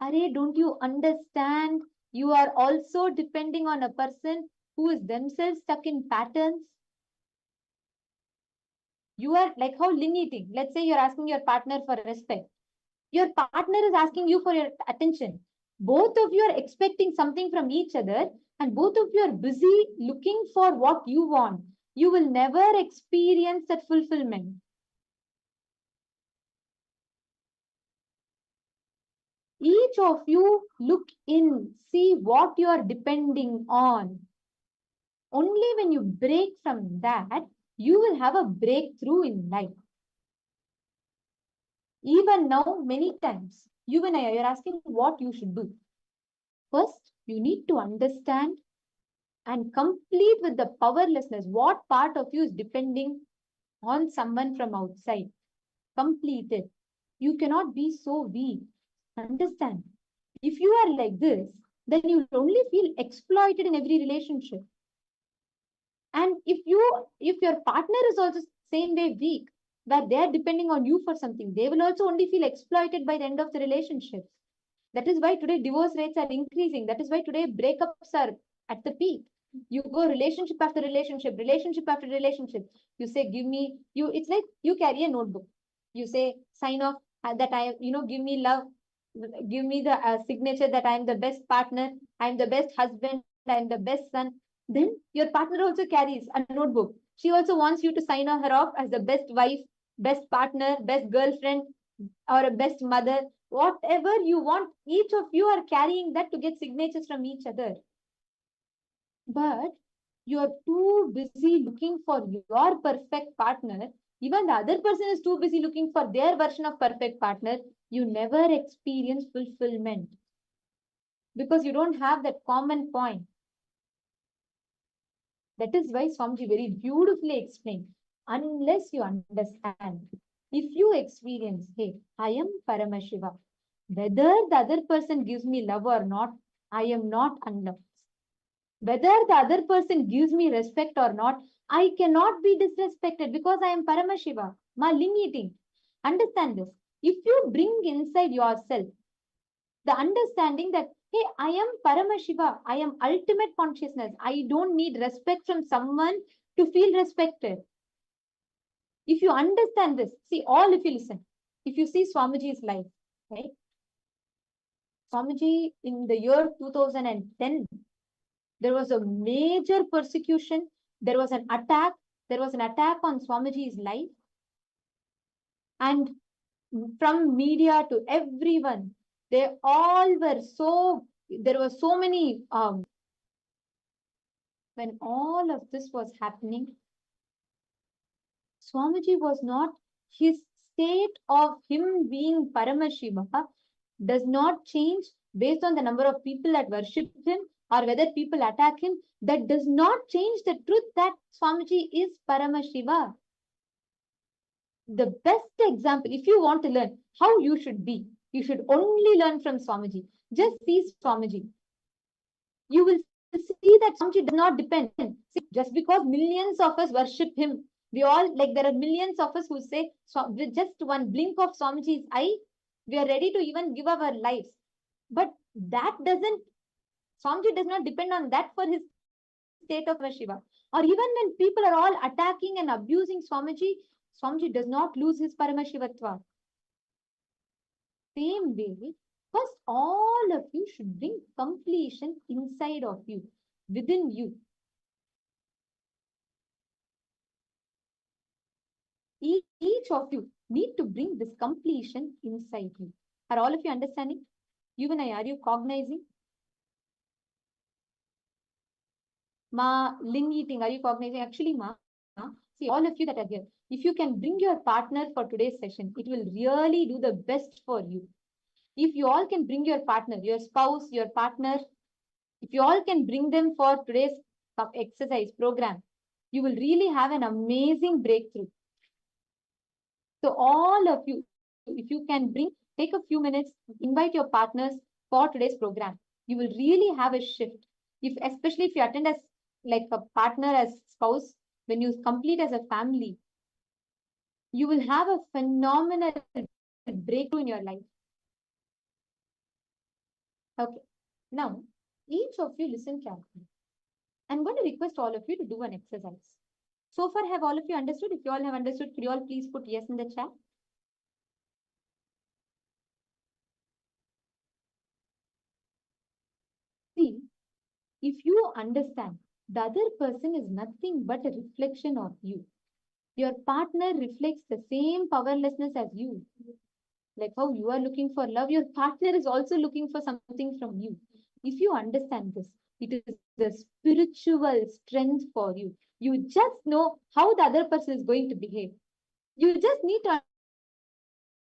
Arey, don't you understand? You are also depending on a person who is themselves stuck in patterns. You are like how Ling eating. Let's say you're asking your partner for respect. Your partner is asking you for your attention. Both of you are expecting something from each other, and both of you are busy looking for what you want. You will never experience that fulfillment. Each of you look in, see what you are depending on. Only when you break from that, you will have a breakthrough in life. Even now, many times, you and I are asking what you should do. First, you need to understand and complete with the powerlessness. What part of you is depending on someone from outside? Complete it. You cannot be so weak. Understand. If you are like this, then you will only feel exploited in every relationship. And if your partner is also same way weak, where they are depending on you for something, they will also only feel exploited by the end of the relationship. That is why today divorce rates are increasing. That is why today breakups are at the peak. You go relationship after relationship, relationship after relationship. You say, give me, it's like you carry a notebook. You say, sign off that give me love, give me the signature that I'm the best partner, I'm the best husband, I'm the best son. Then your partner also carries a notebook. She also wants you to sign her off as the best wife, best partner, best girlfriend, or a best mother. Whatever you want, each of you are carrying that to get signatures from each other. But you are too busy looking for your perfect partner. Even the other person is too busy looking for their version of perfect partner. You never experience fulfillment because you don't have that common point. That is why Swamiji very beautifully explained, unless you understand, if you experience, hey, I am Paramashiva, whether the other person gives me love or not, I am not unloved. Whether the other person gives me respect or not, I cannot be disrespected because I am Paramashiva. Ma Ling eating. Understand this. If you bring inside yourself the understanding that, hey, I am Paramashiva, I am ultimate consciousness, I don't need respect from someone to feel respected. If you understand this, see, all if you listen, if you see Swamiji's life, right? Swamiji in the year 2010, there was a major persecution. There was an attack. There was an attack on Swamiji's life. And from media to everyone, they all were so, there were so many, when all of this was happening, Swamiji was not, his state of him being Paramashiva does not change based on the number of people that worship him or whether people attack him. That does not change the truth that Swamiji is Paramashiva. The best example, if you want to learn how you should be, you should only learn from Swamiji. Just see Swamiji. You will see that Swamiji does not depend. See, just because millions of us worship him, we all, like there are millions of us who say, with just one blink of Swamiji's eye, we are ready to even give our lives. But that doesn't, Swamiji does not depend on that for his state of Shiva. Or even when people are all attacking and abusing Swamiji, does not lose his Paramashivatva. Same way, first all of you should bring completion inside of you, within you. Each of you need to bring this completion inside you. Are all of you understanding? You and I, are you cognizing? Ma, Lin eating, are you cognizing? Actually, Ma, see, all of you that are here, if you can bring your partner for today's session, it will really do the best for you. If you all can bring your partner, your spouse, your partner, if you all can bring them for today's exercise program, you will really have an amazing breakthrough. So all of you, if you can take a few minutes, invite your partners for today's program. You will really have a shift. Especially if you attend as like a partner, as spouse, when you complete as a family, you will have a phenomenal breakthrough in your life. Okay. Now, each of you listen carefully. I'm going to request all of you to do an exercise. So far, have all of you understood? If you all have understood, could you all please put yes in the chat? See, if you understand, the other person is nothing but a reflection of you. Your partner reflects the same powerlessness as you. Like how you are looking for love, your partner is also looking for something from you. If you understand this, it is the spiritual strength for you. You just know how the other person is going to behave. You just need to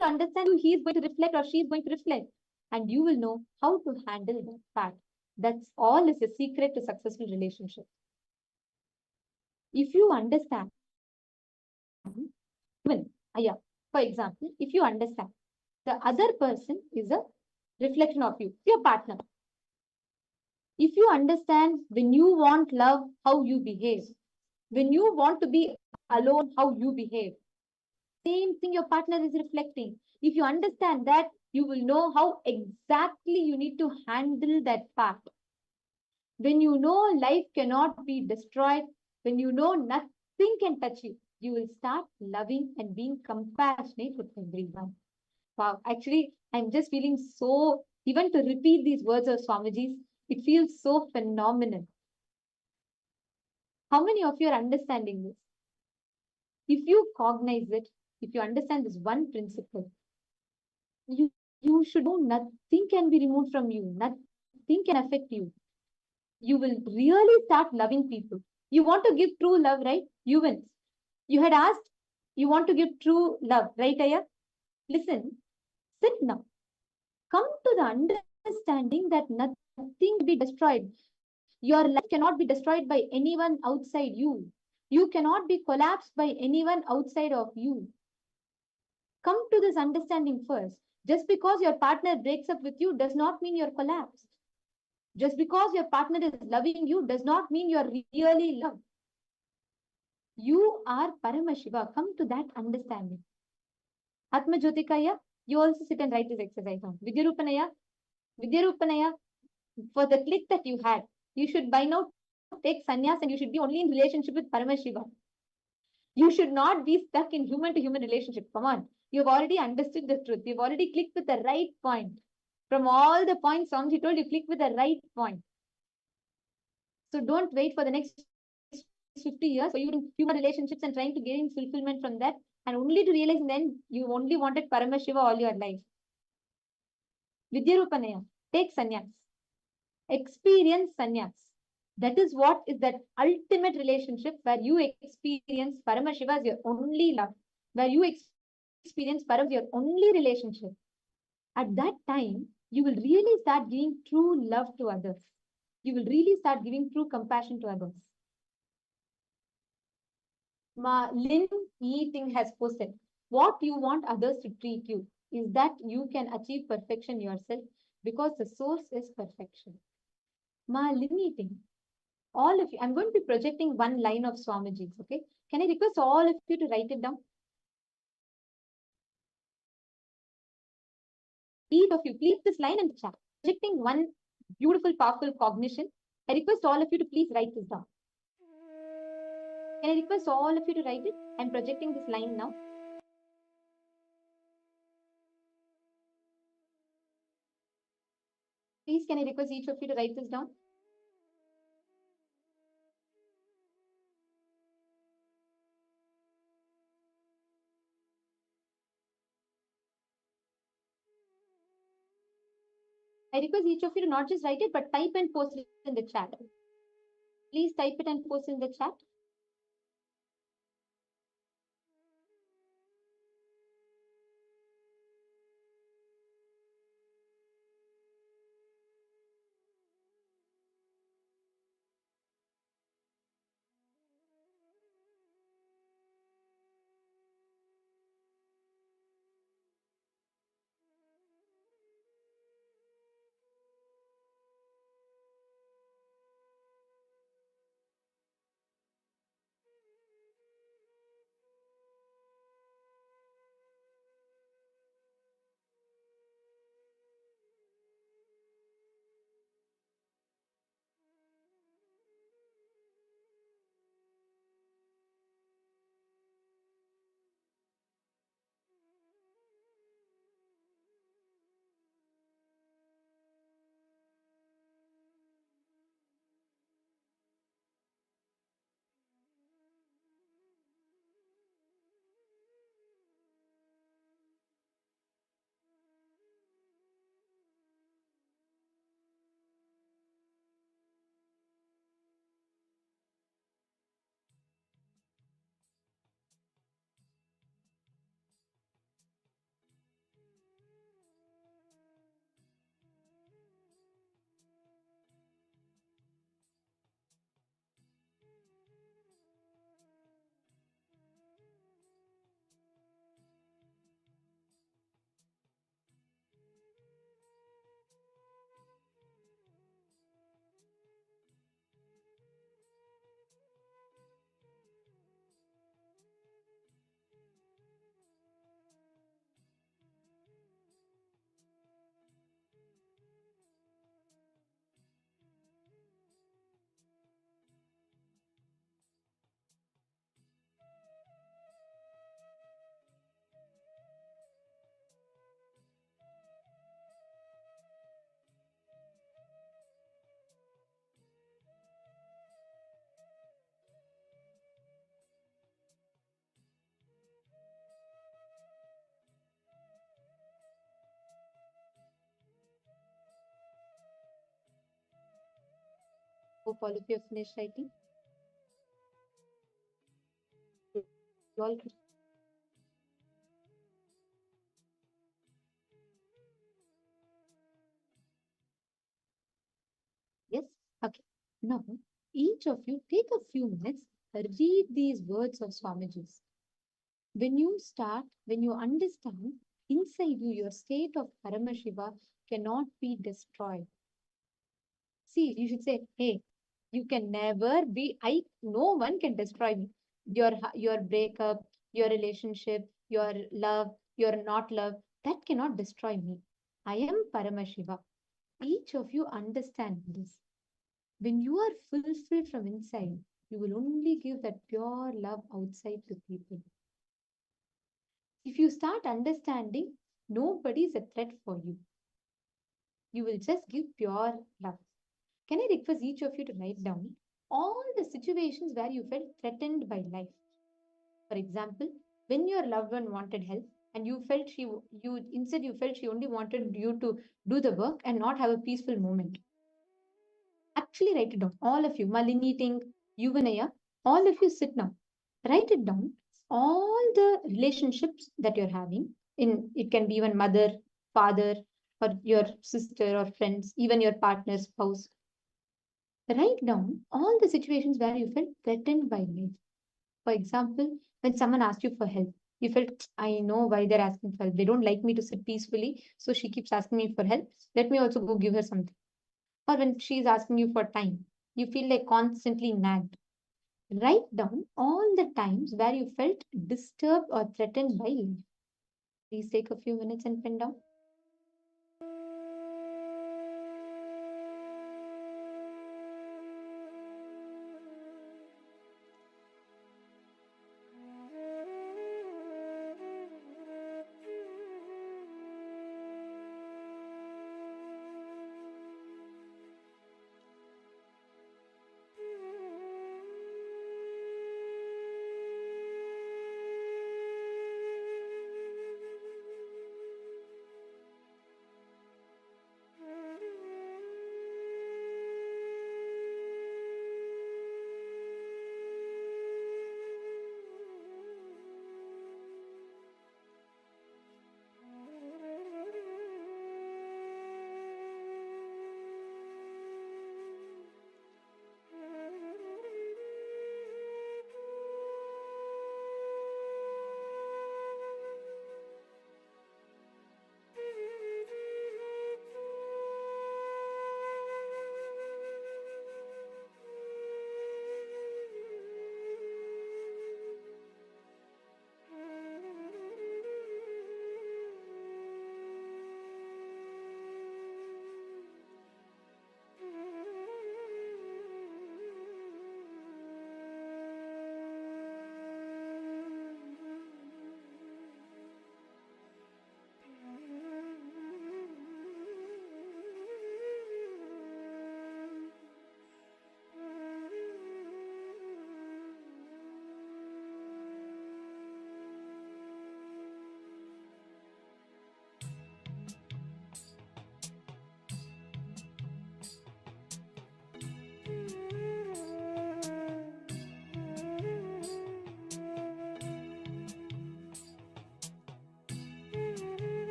understand who he is going to reflect or she is going to reflect. And you will know how to handle that part. That's all is a secret to successful relationship. If you understand, for example, if you understand the other person is a reflection of you, your partner. If you understand when you want love, how you behave, when you want to be alone, how you behave, same thing your partner is reflecting. If you understand that, you will know how exactly you need to handle that part. When you know life cannot be destroyed, when you know nothing can touch you, you will start loving and being compassionate with everyone. Wow, actually, I'm just feeling so, even to repeat these words of Swamiji's, it feels so phenomenal. How many of you are understanding this? If you cognize it, if you understand this one principle, you should know nothing can be removed from you, nothing can affect you. You will really start loving people. You want to give true love, right? You will. You had asked, you want to give true love, right, Aya? Listen, sit now. Come to the understanding that nothing will be destroyed. Your life cannot be destroyed by anyone outside you. You cannot be collapsed by anyone outside of you. Come to this understanding first. Just because your partner breaks up with you does not mean you're collapsed. Just because your partner is loving you does not mean you're really loved. You are Paramashiva. Come to that understanding. Atma Jyotikaya, you also sit and write this exercise on. Vidyarupanaya, for the click that you had, you should by now take sannyas and you should be only in relationship with Paramashiva. You should not be stuck in human to human relationship. Come on. You've already understood the truth. You've already clicked with the right point. From all the points Swamiji told you, click with the right point. So don't wait for the next 50 years for you in human relationships and trying to gain fulfillment from that, and only to realize then you only wanted Paramashiva all your life. Vidyarupanaya, take sannyas. Experience sannyas. That is what is that ultimate relationship where you experience Paramashiva as your only love, where you experience Param as your only relationship. At that time, you will really start giving true love to others. You will really start giving true compassion to others. Lin Eating has posted, what you want others to treat you is that you can achieve perfection yourself because the source is perfection. Lin Eating, all of you, I'm going to be projecting one line of Swamiji's, okay? Can I request all of you to write it down? Each of you, please this line in the chat. Projecting one beautiful, powerful cognition. I request all of you to please write this down. Can I request all of you to write it? I'm projecting this line now. Please, can I request each of you to write this down? I request each of you to not just write it, but type and post it in the chat. Please type it and post in the chat. Hope all of you have finished writing. You all could. Yes? Okay. Now, each of you take a few minutes, read these words of Swamiji's. When you start, when you understand, inside you, your state of Paramashiva cannot be destroyed. See, you should say, hey, you can never be, no one can destroy me. Your breakup, your relationship, your love, your not love, that cannot destroy me. I am Paramashiva. Each of you understand this. When you are fulfilled from inside, you will only give that pure love outside to people. If you start understanding, nobody is a threat for you. You will just give pure love. Can I request each of you to write down all the situations where you felt threatened by life? For example, when your loved one wanted help and you felt instead you felt she only wanted you to do the work and not have a peaceful moment. Actually write it down. All of you, Malini, Ting, Yuvanaya, all of you sit now. Write it down. All the relationships that you're having, it can be even mother, father, or your sister or friends, even your partner, spouse. Write down all the situations where you felt threatened by life. For example, when someone asked you for help, you felt, I know why they're asking for help. They don't like me to sit peacefully, so she keeps asking me for help. Let me also go give her something. Or when she's asking you for time, you feel like constantly nagged. Write down all the times where you felt disturbed or threatened by life. Please take a few minutes and pen down.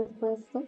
the first step.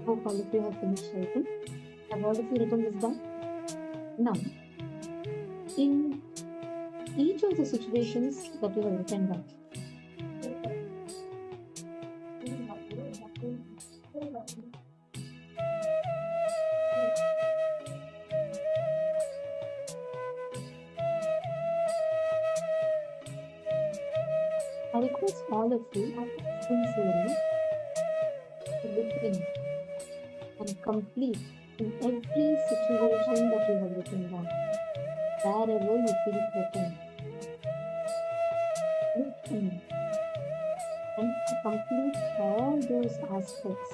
Hope all of you have finished writing. Have all of you written this down? Now, in each of the situations that you have written down, I request all of you sincerely to look in and complete in every situation that you have written down, wherever you feel threatened. Look in and complete all those aspects.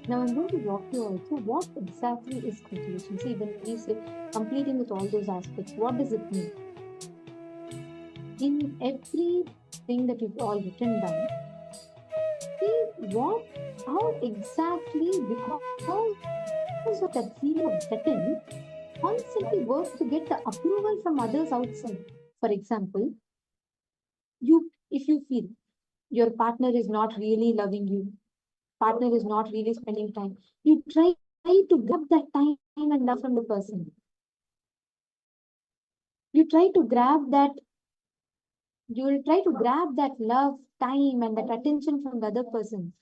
Now I'm going to walk you all through what exactly is completion. See, when we say completing with all those aspects, what does it mean? In everything that you've all written down, see how exactly, because of that feeling of threatened, constantly work to get the approval from others outside. For example, if you feel your partner is not really loving you, partner is not really spending time, you try to grab that time and love from the person. You will try to grab that love, time, and that attention from the other person.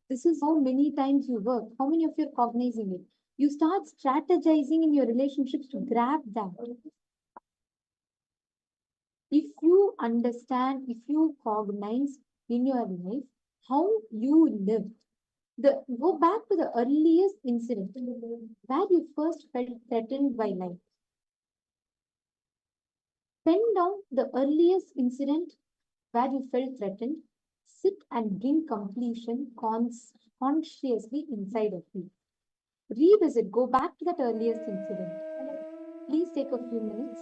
This is how many times you work. How many of you are cognizing it? You start strategizing in your relationships to grab that. If you understand, if you cognize in your life how you lived, go back to the earliest incident where you first felt threatened by life. Pen down the earliest incident where you felt threatened. Sit and bring completion consciously inside of you. Revisit, go back to that earliest incident. Please take a few minutes.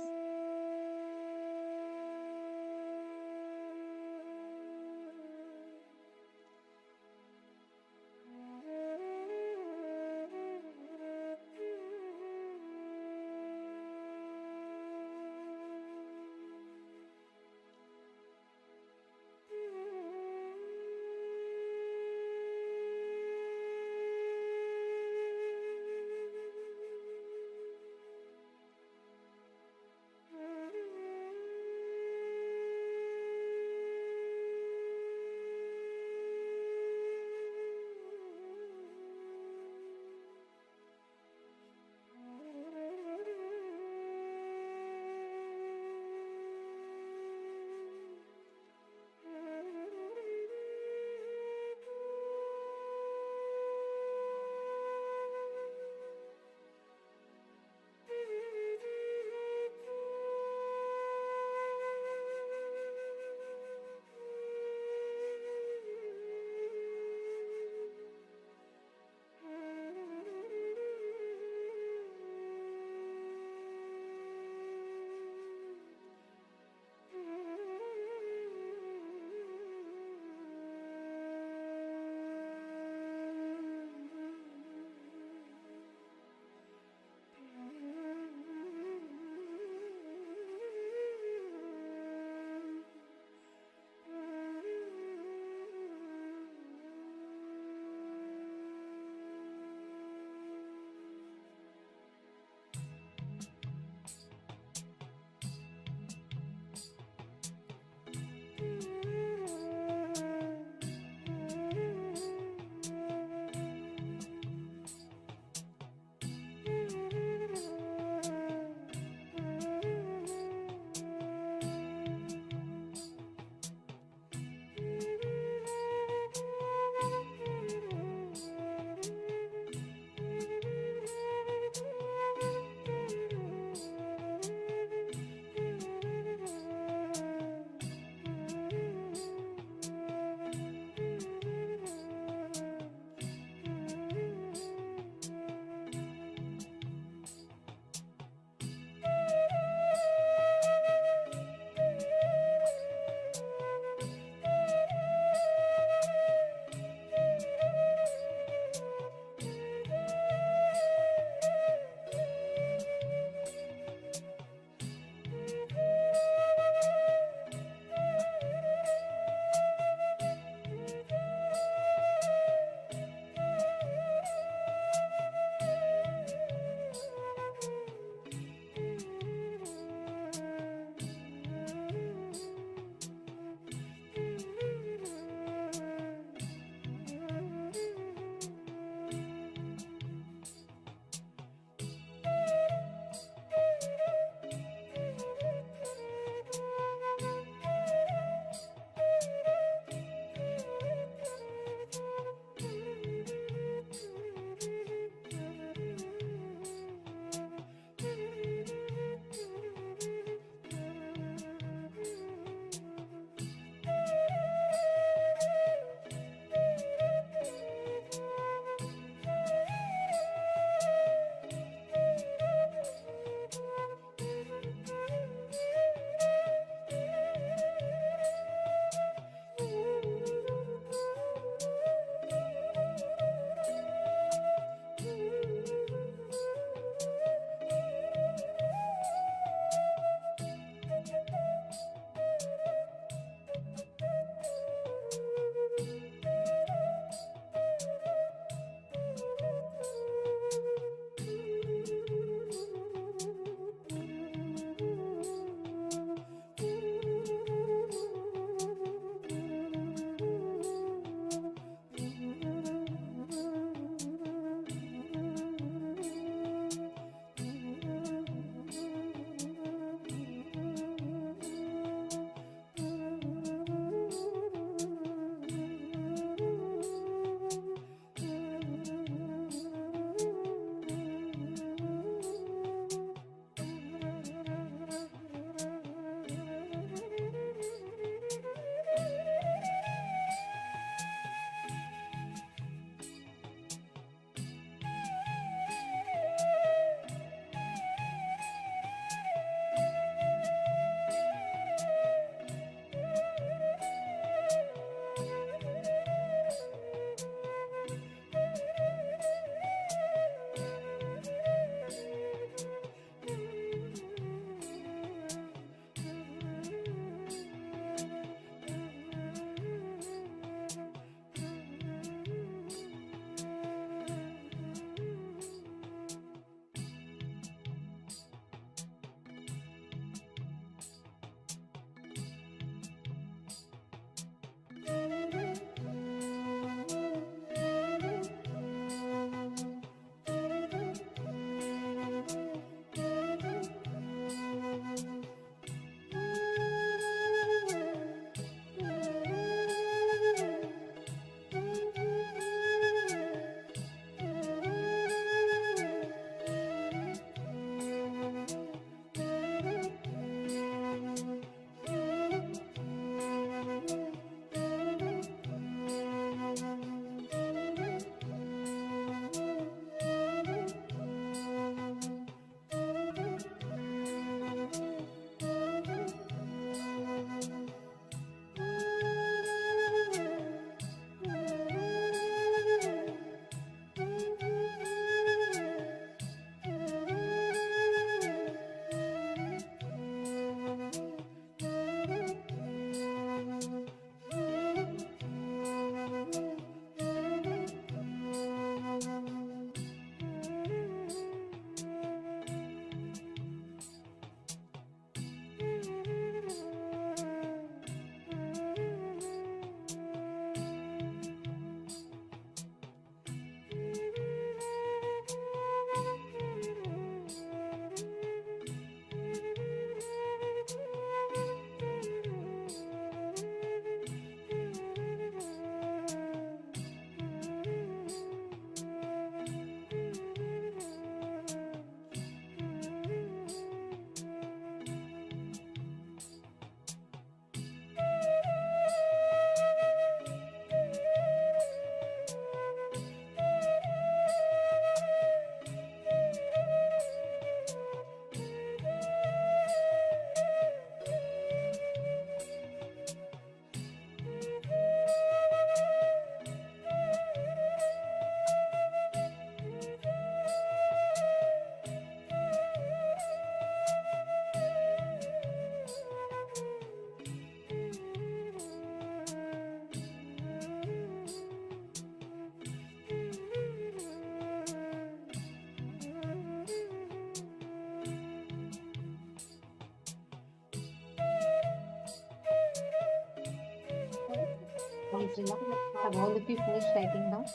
Please relax. Have all of you finished writing down?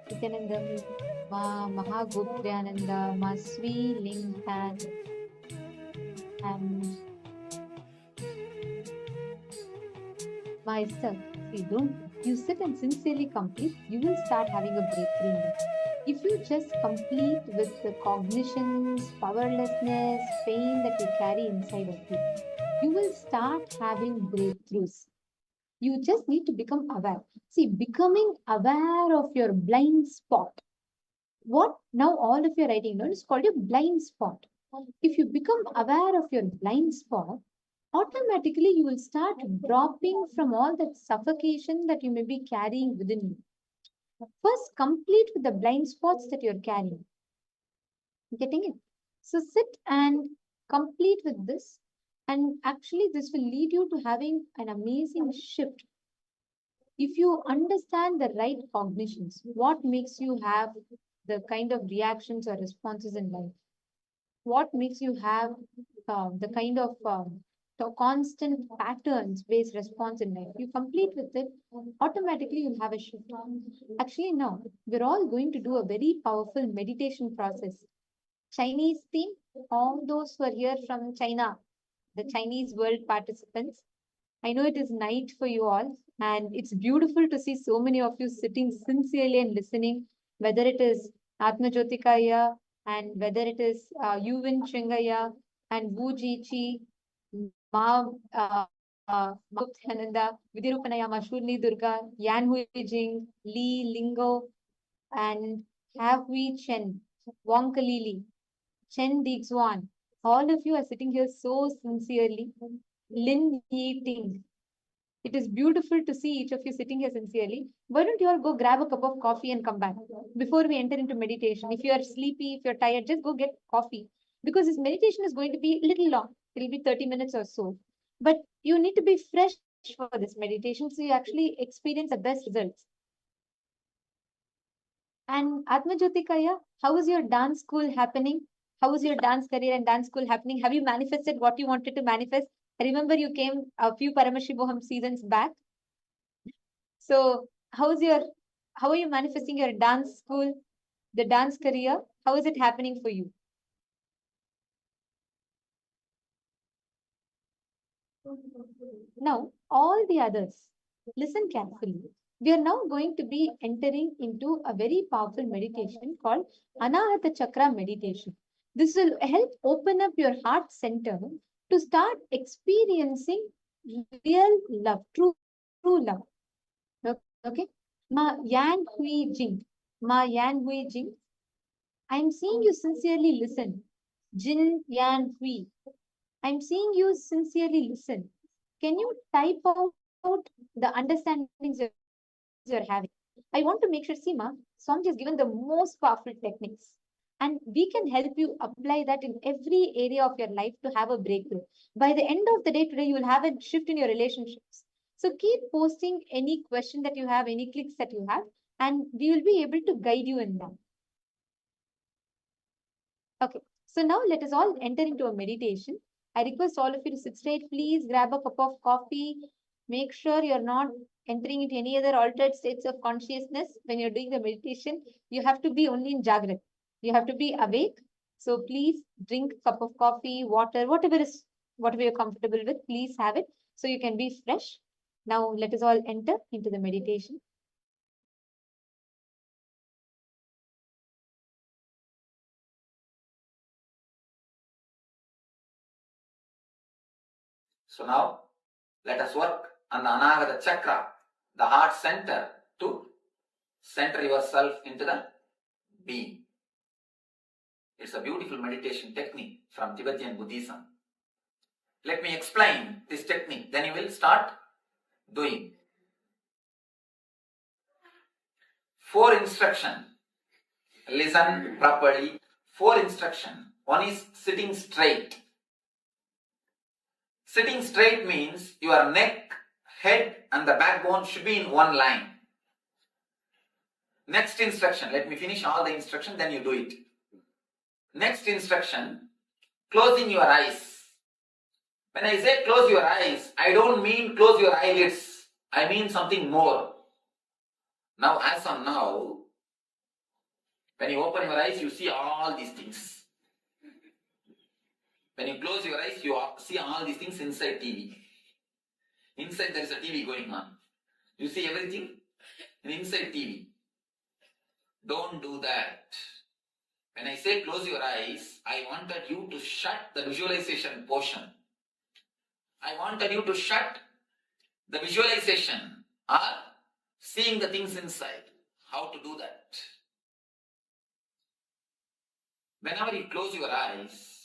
Nithyananda, Ma Mahagopryananda, Ma Sri Linghan, and myself. See, don't you sit and sincerely complete, you will start having a breakthrough in life. If you just complete with the cognitions, powerlessness, pain that you carry inside of you, you will start having breakthroughs. You just need to become aware. See, becoming aware of your blind spot. What now all of you are writing down is called a blind spot. If you become aware of your blind spot, automatically you will start dropping from all that suffocation that you may be carrying within you. First, complete with the blind spots that you're carrying. Getting it? So sit and complete with this. And actually, this will lead you to having an amazing shift. If you understand the right cognitions, what makes you have the kind of reactions or responses in life? What makes you have the kind of the constant patterns based response in life? You complete with it, automatically you'll have a shift. Actually, now we're all going to do a very powerful meditation process. Chinese theme, all those who are here from China, the Chinese world participants. I know it is night for you all, and it's beautiful to see so many of you sitting sincerely and listening, whether it is Atma Jyotikaya and whether it is Yuvin Chingaya and Wu Jichi, Ma Nithyananda, Vidirupanaya, Mashurli Durga, Yan Hui Jing, Li Lingo, and Have We Chen, Wong Kalili, Chen Dixuan. All of you are sitting here so sincerely. Lin Yeating. It is beautiful to see each of you sitting here sincerely. Why don't you all go grab a cup of coffee and come back before we enter into meditation? If you are sleepy, if you're tired, just go get coffee, because this meditation is going to be a little long. It will be 30 minutes or so. But you need to be fresh for this meditation so you actually experience the best results. And Atma Jyotikaya, how is your dance school happening? How is your dance career and dance school happening? Have you manifested what you wanted to manifest? I remember you came a few Paramashivoham seasons back. So how are you manifesting your dance school, the dance career? How is it happening for you? Now, all the others, listen carefully. We are now going to be entering into a very powerful meditation called Anahata Chakra meditation. This will help open up your heart center to start experiencing real love, true love. Okay. Ma Yan Hui Jing. Ma Yan Hui Jing. I'm seeing you sincerely listen. Jin Yan Hui. I'm seeing you sincerely listen. Can you type out the understandings you're having? I want to make sure, Seema, Swamiji has given the most powerful techniques. And we can help you apply that in every area of your life to have a breakthrough. By the end of the day today, you will have a shift in your relationships. So keep posting any question that you have, any clicks that you have, and we will be able to guide you in that. Okay, so now let us all enter into a meditation. I request all of you to sit straight. Please grab a cup of coffee. Make sure you're not entering into any other altered states of consciousness when you're doing the meditation. You have to be only in Jagrat. You have to be awake. So please drink a cup of coffee, water, whatever you're comfortable with, please have it so you can be fresh. Now let us all enter into the meditation. So now let us work on the Anahata Chakra, the heart center, to center yourself into the being. It's a beautiful meditation technique from Tibetan Buddhism. Let me explain this technique, then you will start doing. 4 instructions. Listen properly. 4 instructions. One is sitting straight. Sitting straight means your neck, head and the backbone should be in one line. Next instruction, let me finish all the instructions, then you do it. Next instruction, closing your eyes. When I say close your eyes, I don't mean close your eyelids. I mean something more. Now, as of now, when you open your eyes, you see all these things. When you close your eyes, you see all these things inside TV. Inside there is a TV going on. You see everything inside TV. Don't do that. When I say close your eyes, I wanted you to shut the visualization portion. I wanted you to shut the visualization or seeing the things inside. How to do that? Whenever you close your eyes,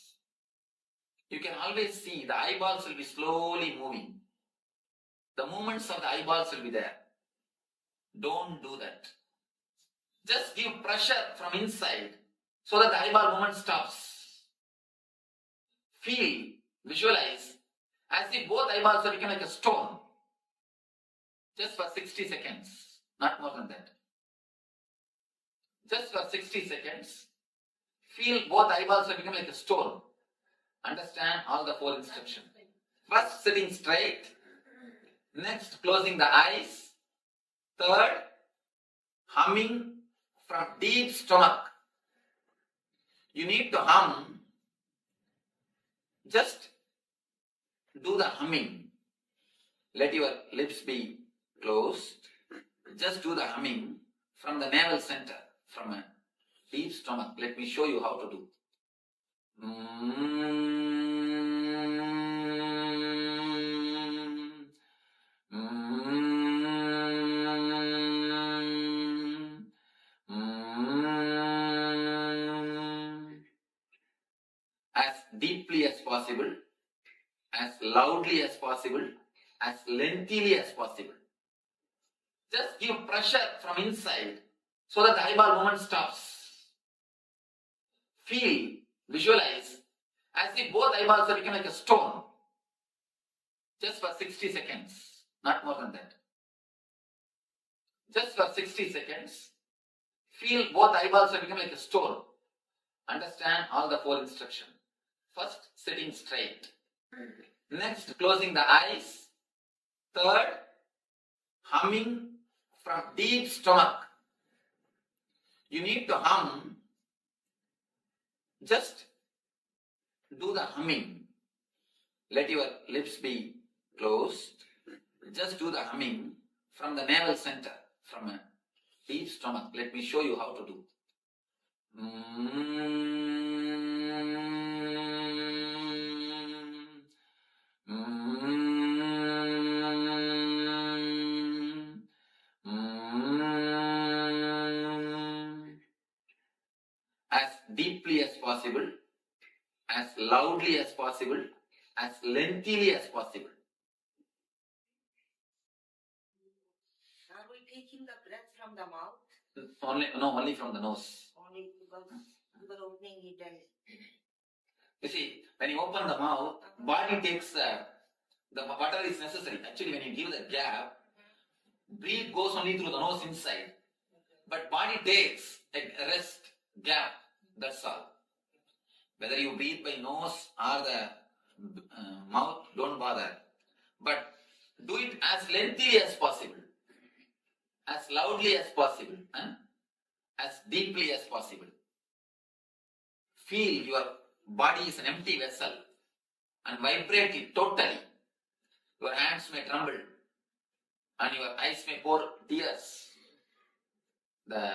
you can always see the eyeballs will be slowly moving. The movements of the eyeballs will be there. Don't do that. Just give pressure from inside so that the eyeball movement stops. Feel, visualize as if both eyeballs are becoming like a stone. Just for 60 seconds, not more than that. Just for 60 seconds, feel both eyeballs are becoming like a stone. Understand all the 4 instructions. First, sitting straight. Next, closing the eyes. Third, humming from deep stomach. You need to hum. Just do the humming. Let your lips be closed. Just do the humming from the navel center, from a deep stomach. Let me show you how to do. As deeply as possible, as loudly as possible, as lengthily as possible. Just give pressure from inside so that the eyeball movement stops. Feel, visualize as if both eyeballs are becoming like a stone. Just for 60 seconds, not more than that. Just for 60 seconds, feel both eyeballs are becoming like a stone. Understand all the 4 instructions. First, sitting straight. Next, closing the eyes. Third, humming from deep stomach. You need to hum. Just do the humming. Let your lips be closed. Just do the humming from the navel center, from a deep stomach. Let me show you how to do. As deeply as possible, as loudly as possible, as lengthily as possible. Are we taking the breath from the mouth? Only from the nose. Only because we were opening it and You see, when you open the mouth, body takes the water is necessary. Actually, when you give the gap, breathe goes only through the nose inside. But body takes a rest gap. That's all. Whether you breathe by nose or the mouth, don't bother. But do it as lengthily as possible, as loudly as possible, as deeply as possible. Feel your body is an empty vessel and vibrate it totally. Your hands may tremble and your eyes may pour tears. The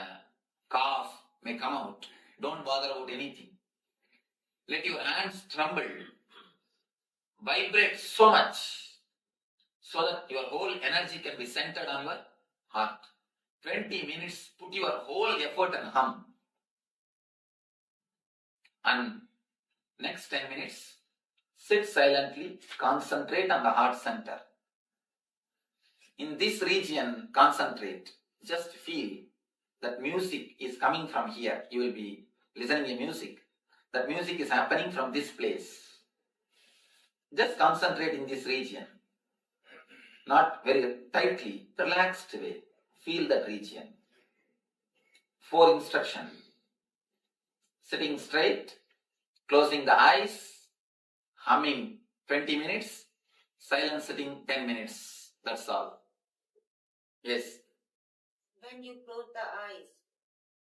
cough may come out. Don't bother about anything. Let your hands tremble. Vibrate so much so that your whole energy can be centered on your heart. 20 minutes, put your whole effort and hum. And next 10 minutes, sit silently, concentrate on the heart center. In this region, concentrate. Just feel that music is coming from here. You will be listening to music. That music is happening from this place. Just concentrate in this region. Not very tightly, relaxed way. Feel that region. 4 instructions. Sitting straight, closing the eyes, humming 20 minutes, silent sitting 10 minutes. That's all. Yes. When you close the eyes,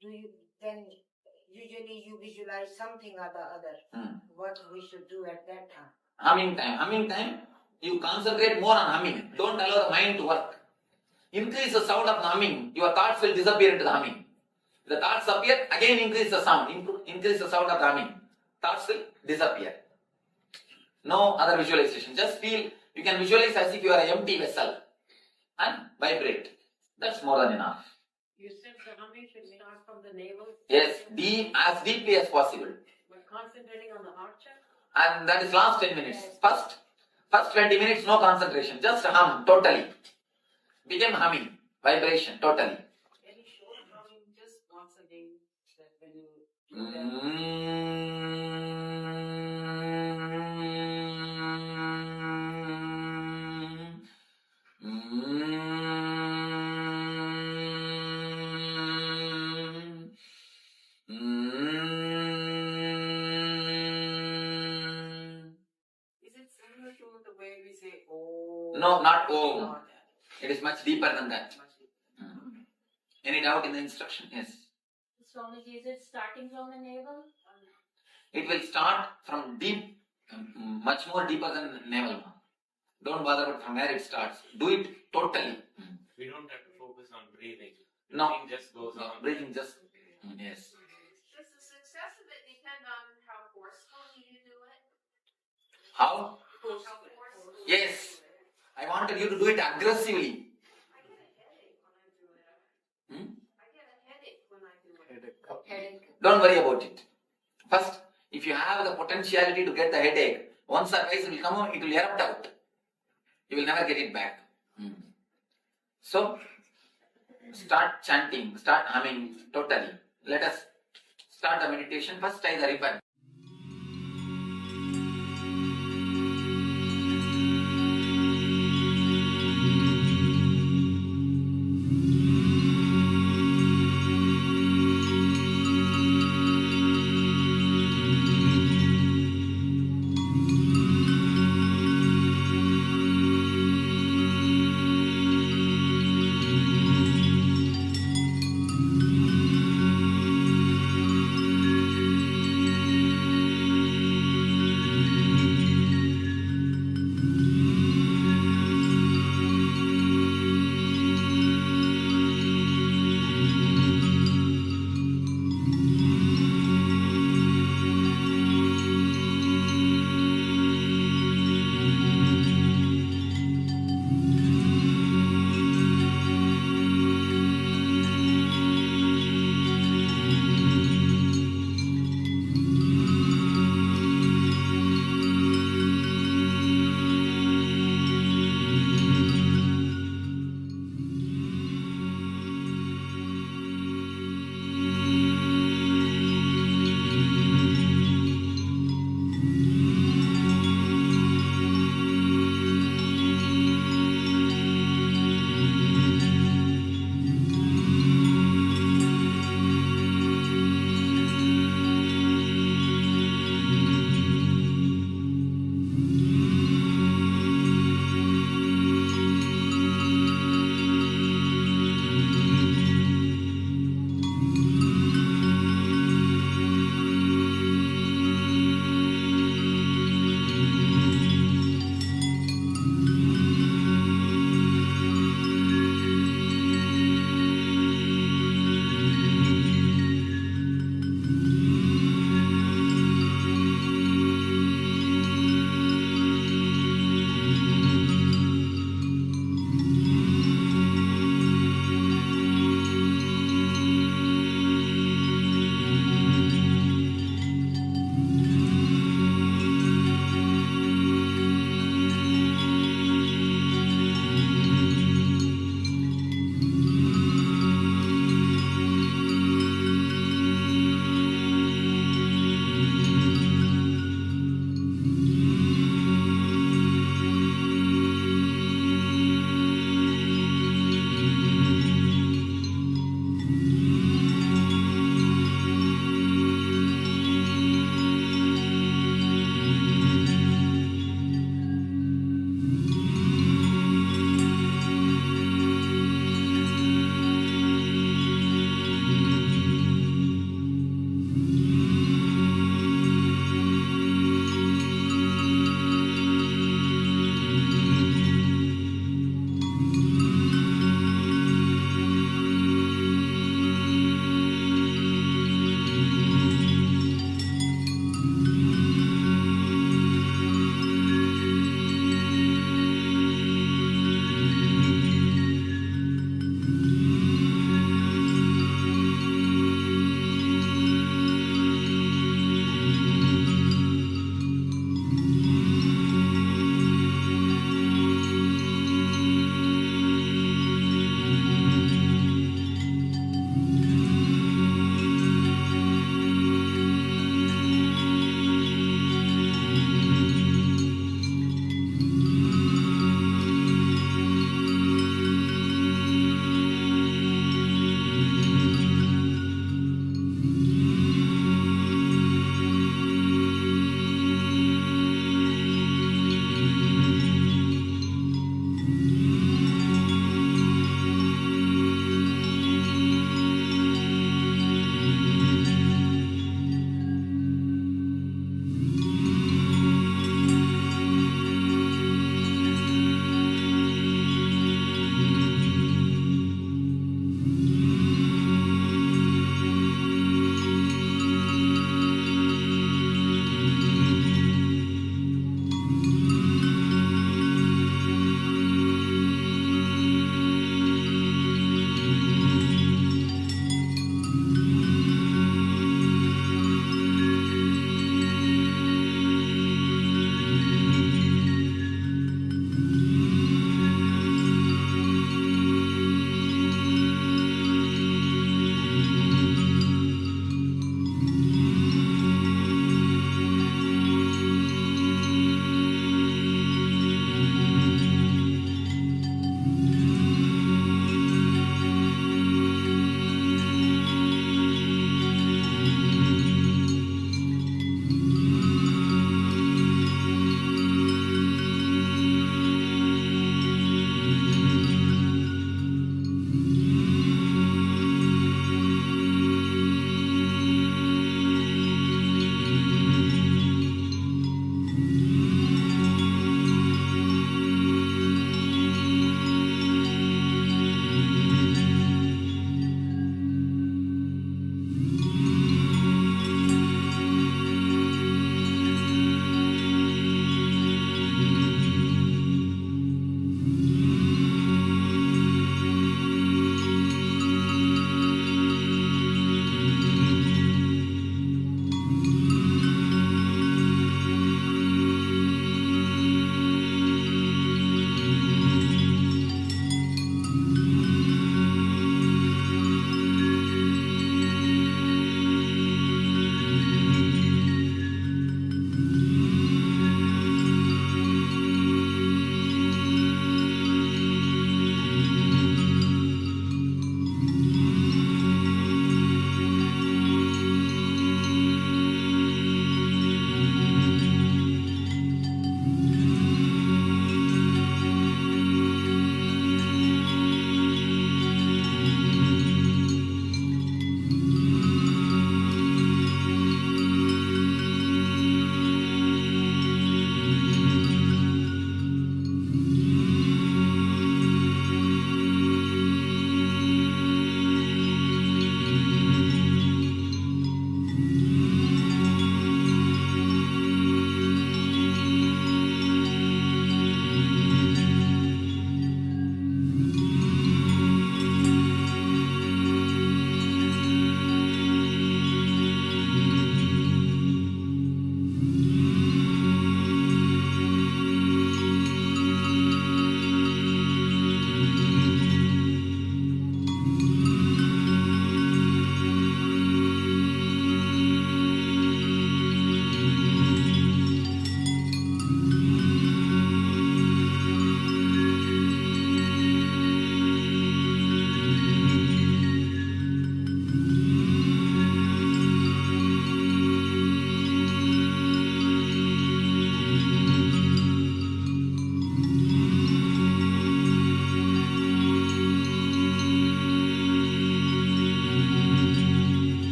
do you then usually you visualize something or the other? What we should do at that time? Humming time. Humming time, you concentrate more on humming. Don't allow the mind to work. Increase the sound of the humming, your thoughts will disappear into the humming. The thoughts appear, again increase the sound, increase the sound of the humming. Thoughts will disappear. No other visualization. Just feel, you can visualize as if you are an empty vessel and vibrate. That's more than enough. You said the humming should start from the navel? Yes, as deeply as possible. But concentrating on the heart chakra? And that is last 10 minutes. First 20 minutes, no concentration. Just hum totally. Became humming, vibration totally. Can you show humming just once again? That when you Is it similar to the way we say Om? No, not Om. It is much deeper than that. Any doubt in the instruction? Yes. Swamiji, is it starting from the navel? It will start from deep, much more deeper than the navel. Don't bother about from where it starts. Do it totally. We don't have to focus on breathing. No. Breathing just goes on. Breathing just, yes. Does the success of it depend on how forcefully you do it? How? How forceful? Yes. I wanted you to do it aggressively. I get a headache when I do it. I get a headache when I do it. Headache. Don't worry about it. First, if you have the potentiality to get the headache, once or twice it will come out, it will erupt out. You will never get it back. So, start chanting, start humming totally. Let us start the meditation. First tie the ribbon.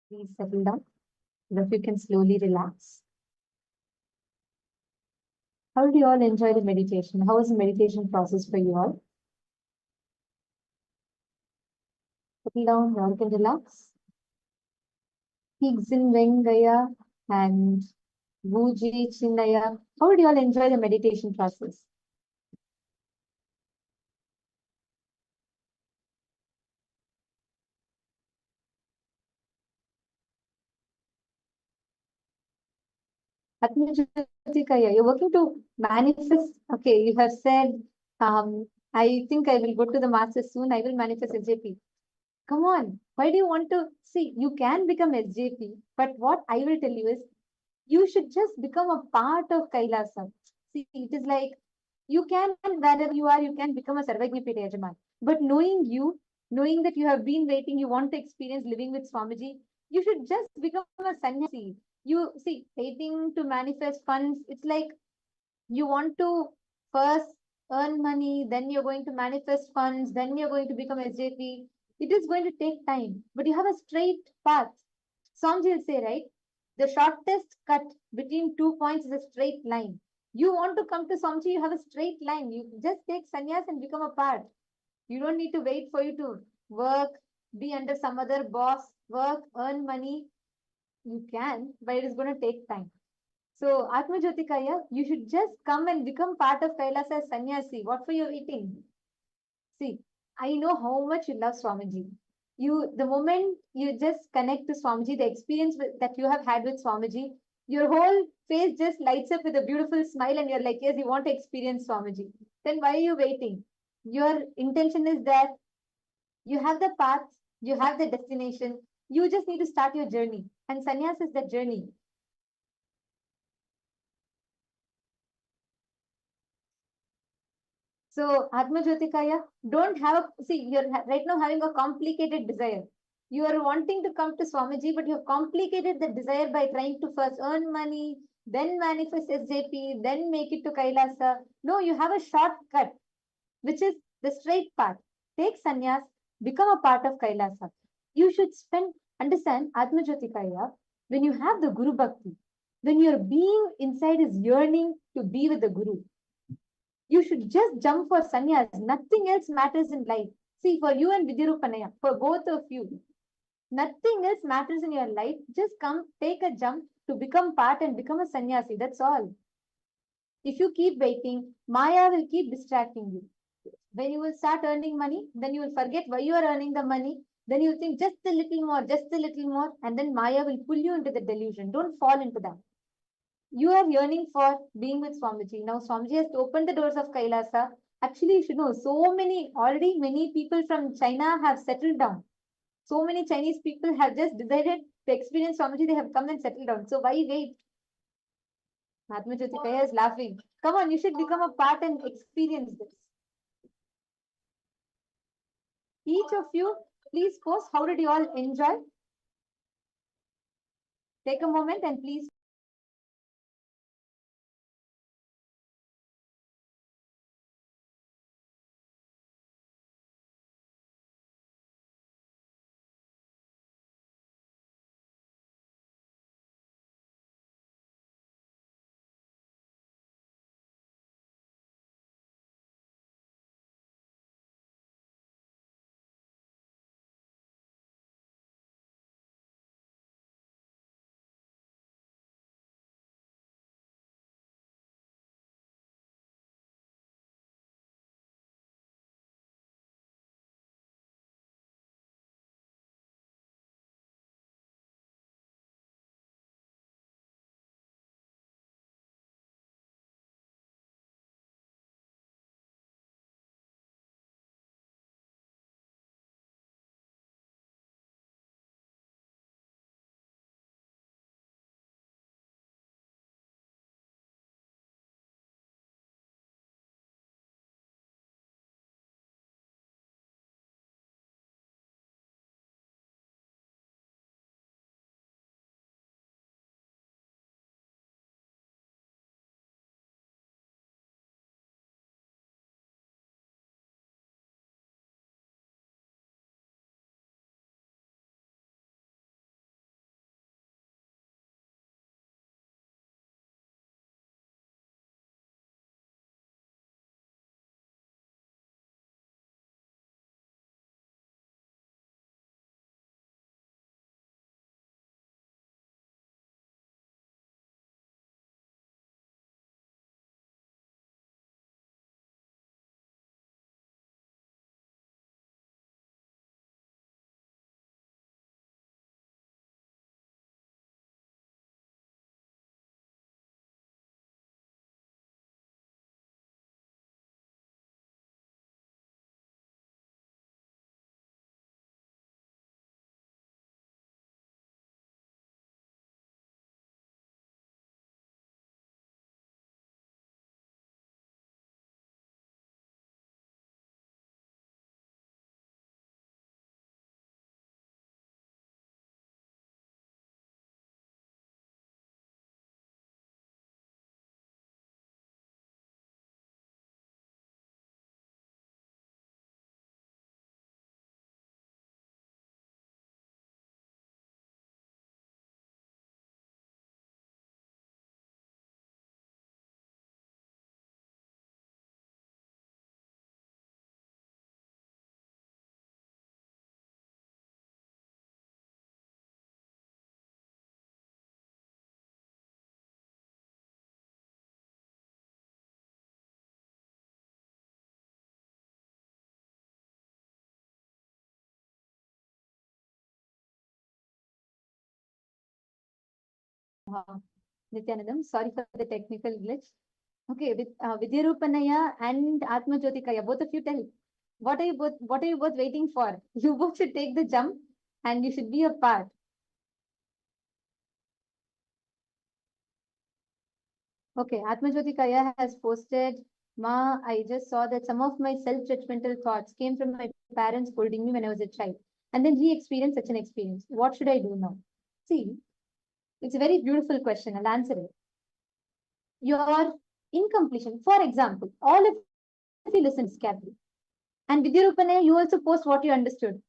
Please settle down. If you can slowly relax. How do you all enjoy the meditation? How is the meditation process for you all? Settle down, you all can relax. Higzin Vengaya and Vuji Chinnaya. How do you all enjoy the meditation process? Atmajatikaya, you're working to manifest. Okay, you have said, I think I will go to the masters soon. I will manifest SJP. Come on. Why do you want to see? You can become SJP, but what I will tell you is you should just become a part of Kailasa. See, it is like you can, wherever you are, you can become a Sarvajñapita Yajaman. But knowing you, knowing that you have been waiting, you want to experience living with Swamiji, you should just become a sannyasi. You see, waiting to manifest funds, it's like you want to first earn money, then you're going to manifest funds, then you're going to become SJP. It is going to take time, but you have a straight path. Swamiji will say, right? The shortest cut between 2 points is a straight line. You want to come to Swamiji, you have a straight line. You just take sannyas and become a part. You don't need to wait for you to work, be under some other boss, work, earn money. You can, but it is going to take time. So, Atma Jyotikaya, you should just come and become part of Kailasa as sannyasi. What for you waiting? See, I know how much you love Swamiji. The moment you just connect to Swamiji, the experience that you have had with Swamiji, your whole face just lights up with a beautiful smile and you're like, yes, you want to experience Swamiji. Then why are you waiting? Your intention is there. You have the path, you have the destination. You just need to start your journey. And sannyas is that journey. So, Atma Jyotikaya, don't have you're right now having a complicated desire. You are wanting to come to Swamiji, but you have complicated the desire by trying to first earn money, then manifest SJP, then make it to Kailasa. No, you have a shortcut, which is the straight path. Take sannyas, become a part of Kailasa. You should understand Atma Jyotikaya, when you have the Guru Bhakti, when your being inside is yearning to be with the Guru, you should just jump for sannyas. Nothing else matters in life. See, for you and Vidyarupanaya, for both of you, nothing else matters in your life. Just come, take a jump to become part and become a sannyasi. That's all. If you keep waiting, Maya will keep distracting you. When you will start earning money, then you will forget why you are earning the money. Then you will think just a little more, and then Maya will pull you into the delusion. Don't fall into that. You are yearning for being with Swamiji. Now Swamiji has opened the doors of Kailasa. Actually, you should know, already many people from China have settled down. So many Chinese people have just decided to experience Swamiji. They have come and settled down. So why wait? Mahatma Jyotikaya is laughing. Come on, you should become a part and experience this. Each of you, please post how did you all enjoy? Take a moment and please Nithyanandam, sorry for the technical glitch. Okay, with Vidyarupanaya and Atma Jyotikaya, both of you tell. What are you both waiting for? You both should take the jump and you should be a part. Okay, Atma Jyotikaya has posted, Ma, I just saw that some of my self-judgmental thoughts came from my parents scolding me when I was a child. And then he experienced such an experience. What should I do now? See, it's a very beautiful question. I'll answer it. Your incompletion, for example, all of you listen carefully. And Vidyarupanaya, you also post what you understood.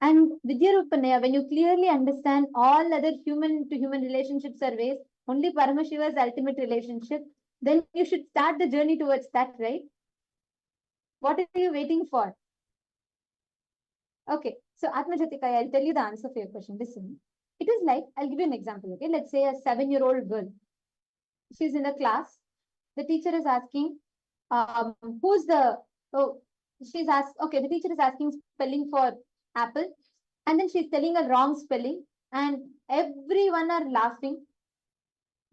And Vidyarupanaya, when you clearly understand all other human to human relationships are ways, only Paramashiva's ultimate relationship, then you should start the journey towards that, right? What are you waiting for? Okay, so Atma Jyotikaya, I'll tell you the answer for your question. Listen, it is like, I'll give you an example, okay? Let's say a 7-year-old girl. She's in a class. The teacher is asking, who's the, oh, she's asked, okay, the teacher is asking spelling for apple. And then she's telling a wrong spelling and everyone are laughing.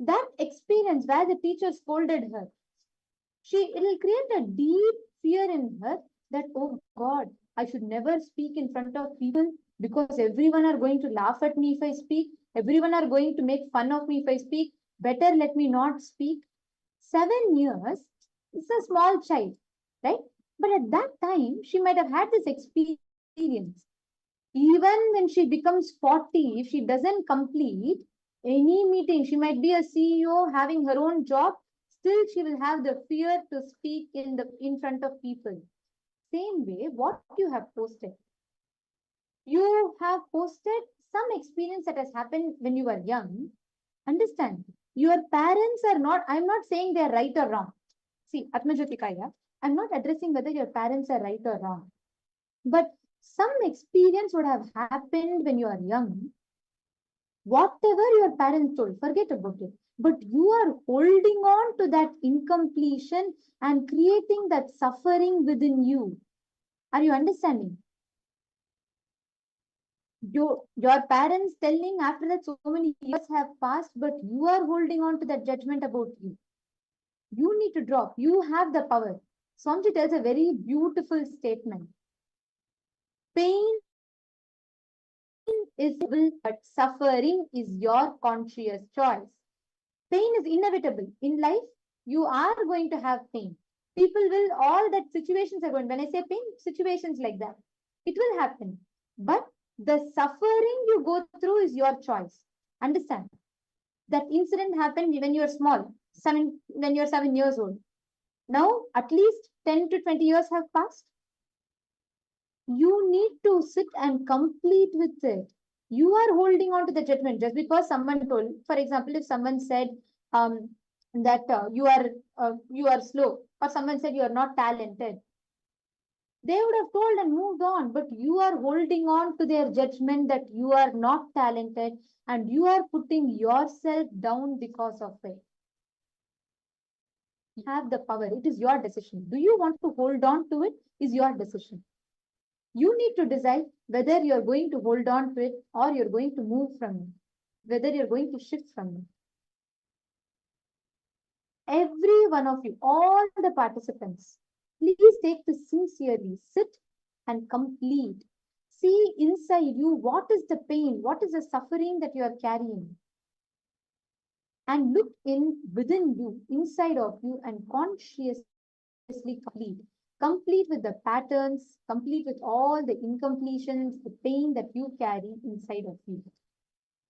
That experience where the teacher scolded her, it'll create a deep fear in her that, oh God, I should never speak in front of people because everyone are going to laugh at me if I speak. Everyone are going to make fun of me if I speak. Better let me not speak. 7 years, it's a small child, right? But at that time, she might have had this experience. Even when she becomes 40, if she doesn't complete any meeting, she might be a CEO having her own job, still she will have the fear to speak in front of people. Same way, what you have posted. You have posted some experience that has happened when you were young. Understand, your parents are not, I'm not saying they're right or wrong. See, Atma Jyotikaya, I'm not addressing whether your parents are right or wrong. But some experience would have happened when you are young. Whatever your parents told, forget about it. But you are holding on to that incompletion and creating that suffering within you. Are you understanding? Your parents telling after that so many years have passed, but you are holding on to that judgment about you. You need to drop. You have the power. Swamiji tells a very beautiful statement. Pain is inevitable, but suffering is your conscious choice. Pain is inevitable. In life, you are going to have pain. People will, all that situations are going, when I say pain, situations like that, it will happen. But the suffering you go through is your choice. Understand? That incident happened when you are small, when you're 7 years old. Now, at least 10 to 20 years have passed. You need to sit and complete with it. You are holding on to the judgment just because someone told. For example, if someone said that you are slow, or someone said you are not talented, they would have told and moved on. But you are holding on to their judgment that you are not talented, and you are putting yourself down because of it. You have the power. It is your decision. Do you want to hold on to it? Is your decision. You need to decide whether you're going to hold on to it or you're going to move from it, whether you're going to shift from it. Every one of you, all the participants, please take this sincerely. Sit and complete. See inside you, what is the pain? What is the suffering that you are carrying? And look within you, inside of you, and consciously complete. Complete with the patterns, complete with all the incompletions, the pain that you carry inside of you.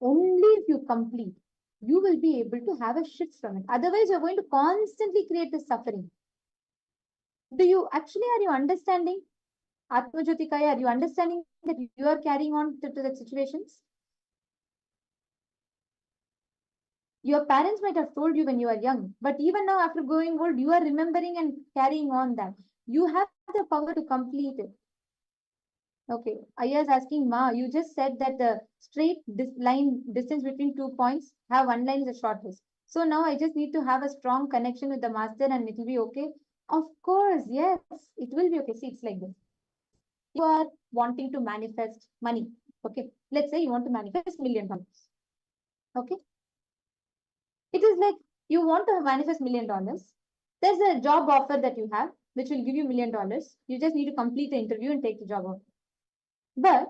Only if you complete, you will be able to have a shift from it. Otherwise, you're going to constantly create the suffering. Are you understanding? Atma Jyotikaya, are you understanding that you are carrying on to the situations? Your parents might have told you when you are young, but even now after growing old, you are remembering and carrying on that. You have the power to complete it. Okay, Aya is asking, Ma, you just said that the straight line distance between 2 points, have one line is the shortest. So now I just need to have a strong connection with the master and it will be okay. Of course, yes, it will be okay. See, it's like this. You are wanting to manifest money. Okay, let's say you want to manifest $1 million. Okay, It is like you want to manifest $1 million. There's a job offer that you have, which will give you $1 million. You just need to complete the interview and take the job offer. But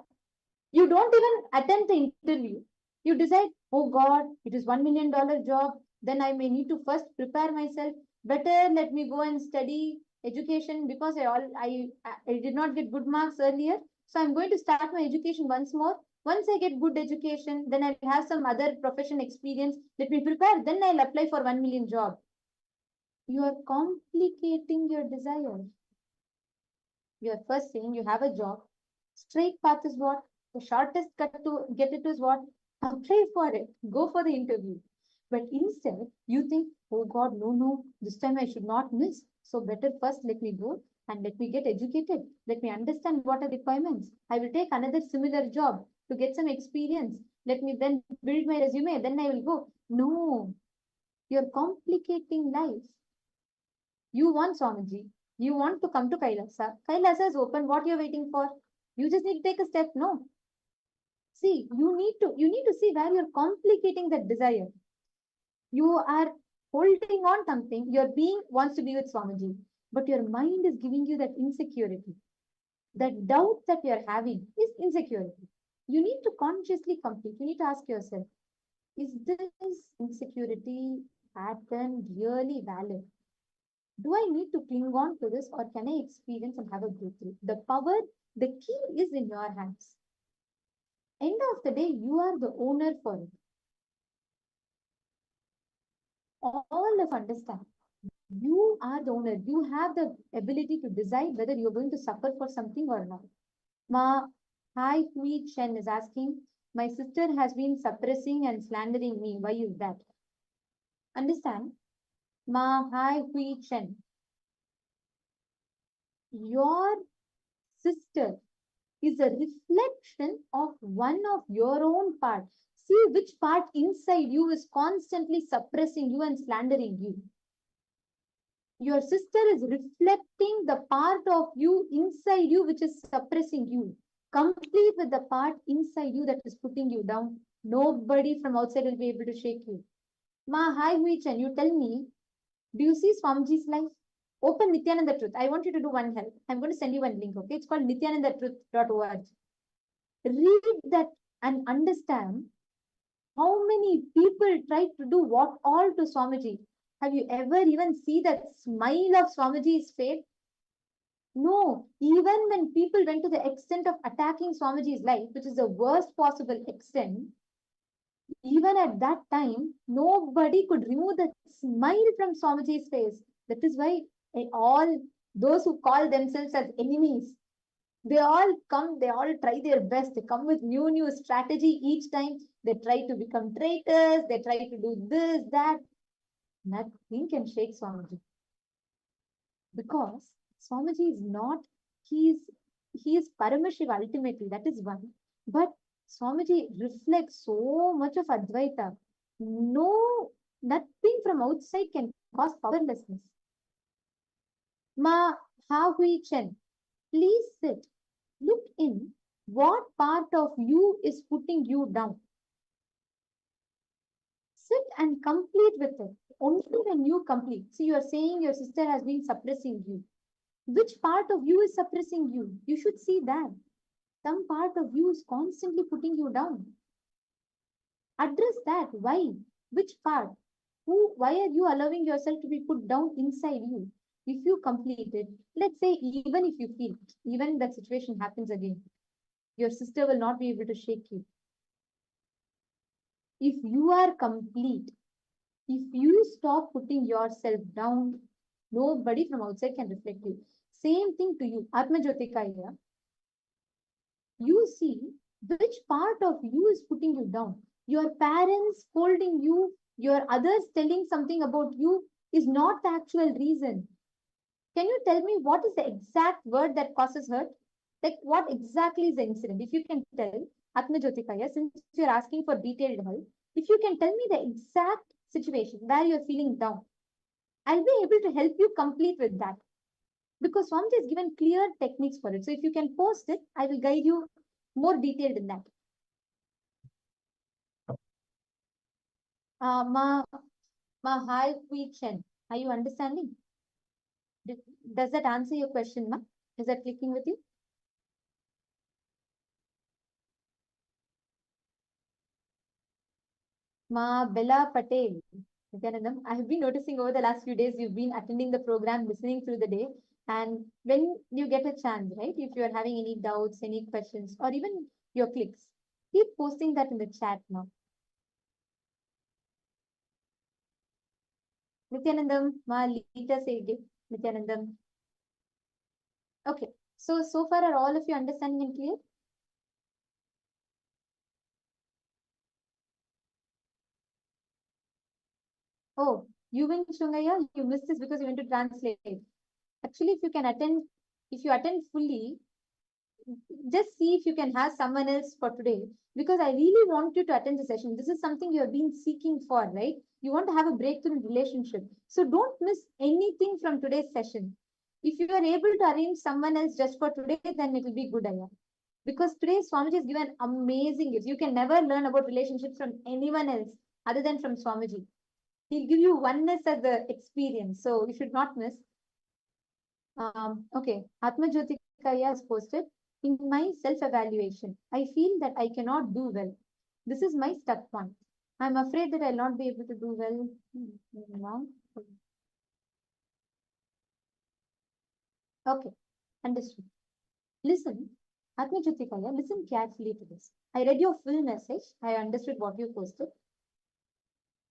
you don't even attempt the interview. You decide, oh God, it is $1 million job. Then I may need to first prepare myself. Better let me go and study education because I did not get good marks earlier. So I'm going to start my education once more. Once I get good education, then I'll have some other profession experience. Let me prepare. Then I'll apply for 1 million job. You are complicating your desire. You are first saying you have a job. Straight path is what? The shortest cut to get it is what? Apply for it. Go for the interview. But instead, you think, oh God, no, this time I should not miss. So better first let me go and let me get educated. Let me understand what are the requirements. I will take another similar job to get some experience. Let me then build my resume. Then I will go. No, you're complicating life. You want Swamiji. You want to come to Kailasa. Kailasa is open. What you're waiting for? You just need to take a step. No. See, you need to see where you're complicating that desire. You are holding on something. Your being wants to be with Swamiji, but your mind is giving you that insecurity. That doubt that you're having is insecurity. You need to consciously complete. You need to ask yourself, is this insecurity pattern really valid? Do I need to cling on to this, or can I experience and have a breakthrough? The power, the key is in your hands. End of the day, you are the owner for it. All of understand. You are the owner. You have the ability to decide whether you're going to suffer for something or not. Ma Hai Hui Chen is asking, my sister has been suppressing and slandering me. Why is that? Understand? Ma Hai Hui Chen. Your sister is a reflection of one of your own part. See which part inside you is constantly suppressing you and slandering you. Your sister is reflecting the part of you inside you which is suppressing you. Complete with the part inside you that is putting you down. Nobody from outside will be able to shake you. Ma Hai Hui Chen, you tell me, do you see Swamiji's life? Open Nithyananda Truth. I want you to do one help. I'm going to send you one link, okay? It's called nithyanandatruth.org. Read that and understand how many people try to do what all to Swamiji. Have you ever even seen that smile of Swamiji's face? No. Even when people went to the extent of attacking Swamiji's life, which is the worst possible extent, even at that time, nobody could remove the smile from Swamiji's face. That is why all those who call themselves as enemies, they all come, they all try their best. They come with new strategy each time. They try to become traitors. They try to do this, that. Nothing can shake Swamiji. Because Swamiji is not, he is Paramashiva ultimately, that is one. But Swamiji reflects so much of Advaita. No, nothing from outside can cause powerlessness. Ma Ha Hui Chen, please sit. Look in. What part of you is putting you down? Sit and complete with it. Only when you complete. See, you are saying your sister has been suppressing you. Which part of you is suppressing you? You should see that. Some part of you is constantly putting you down. Address that. Why? Which part? Why are you allowing yourself to be put down inside you? If you complete it, let's say even if you feel, even that situation happens again, your sister will not be able to shake you. If you are complete, if you stop putting yourself down, nobody from outside can reflect you. Same thing to you. Atma Jyotikaya. You see which part of you is putting you down. Your parents scolding you, your others telling something about you is not the actual reason. Can you tell me what is the exact word that causes hurt? Like what exactly is the incident? If you can tell, Atma Jyotikaya, since you're asking for detailed help, if you can tell me the exact situation where you're feeling down, I'll be able to help you complete with that. Because Swamiji has given clear techniques for it. So if you can post it, I will guide you more detailed in that. Ma Mahal Chen. Are you understanding? Does that answer your question, ma? Is that clicking with you? Ma Bella Patel. Nithyanandam, I have been noticing over the last few days you've been attending the program, listening through the day. And when you get a chance, right, if you are having any doubts, any questions, or even your clicks, keep posting that in the chat now. Nithyanandam, Ma Lita Sege, Nithyanandam. Okay, so far are all of you understanding and clear? Oh, you went Shungaya, you missed this because you went to translate. Actually, if you attend fully, just see if you can have someone else for today, because I really want you to attend the session. This is something you have been seeking for, right? You want to have a breakthrough in relationship. So don't miss anything from today's session. If you are able to arrange someone else just for today, then it will be good, Aya. Because today Swamiji has given amazing gifts. You can never learn about relationships from anyone else other than from Swamiji. He'll give you oneness as the experience. So you should not miss. Okay, Atma Jyotikaya has posted, in my self-evaluation, I feel that I cannot do well. This is my stuck point. I'm afraid that I'll not be able to do well now. Okay, understood. Listen, Atma Jyotikaya, listen carefully to this. I read your full message. I understood what you posted.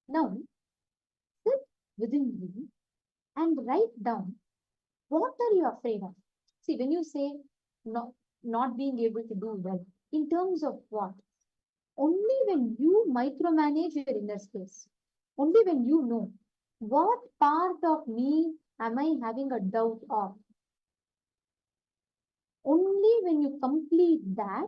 Now, sit within you and write down, what are you afraid of? See, when you say not being able to do well, in terms of what? Only when you micromanage your inner space, only when you know what part of me am I having a doubt of. Only when you complete that,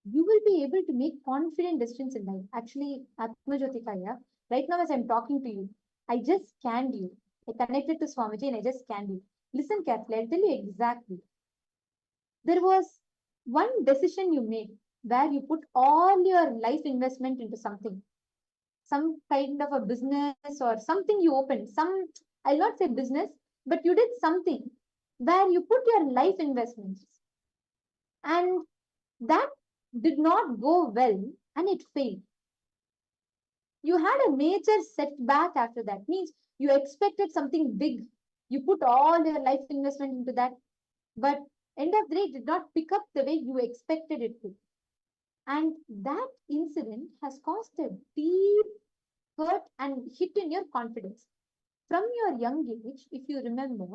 you will be able to make confident decisions in life. Actually, Atma Jyotikaya, right now as I'm talking to you, I just scanned you. I connected to Swamiji and I just scanned you. Listen carefully, I'll tell you exactly. There was one decision you made where you put all your life investment into something, some kind of a business or something you opened. I'll not say business, but you did something where you put your life investments, and that did not go well and it failed. You had a major setback after that. Means you expected something big. You put all your life investment into that, but end of the day, it did not pick up the way you expected it to. And that incident has caused a deep hurt and hit in your confidence. From your young age, if you remember,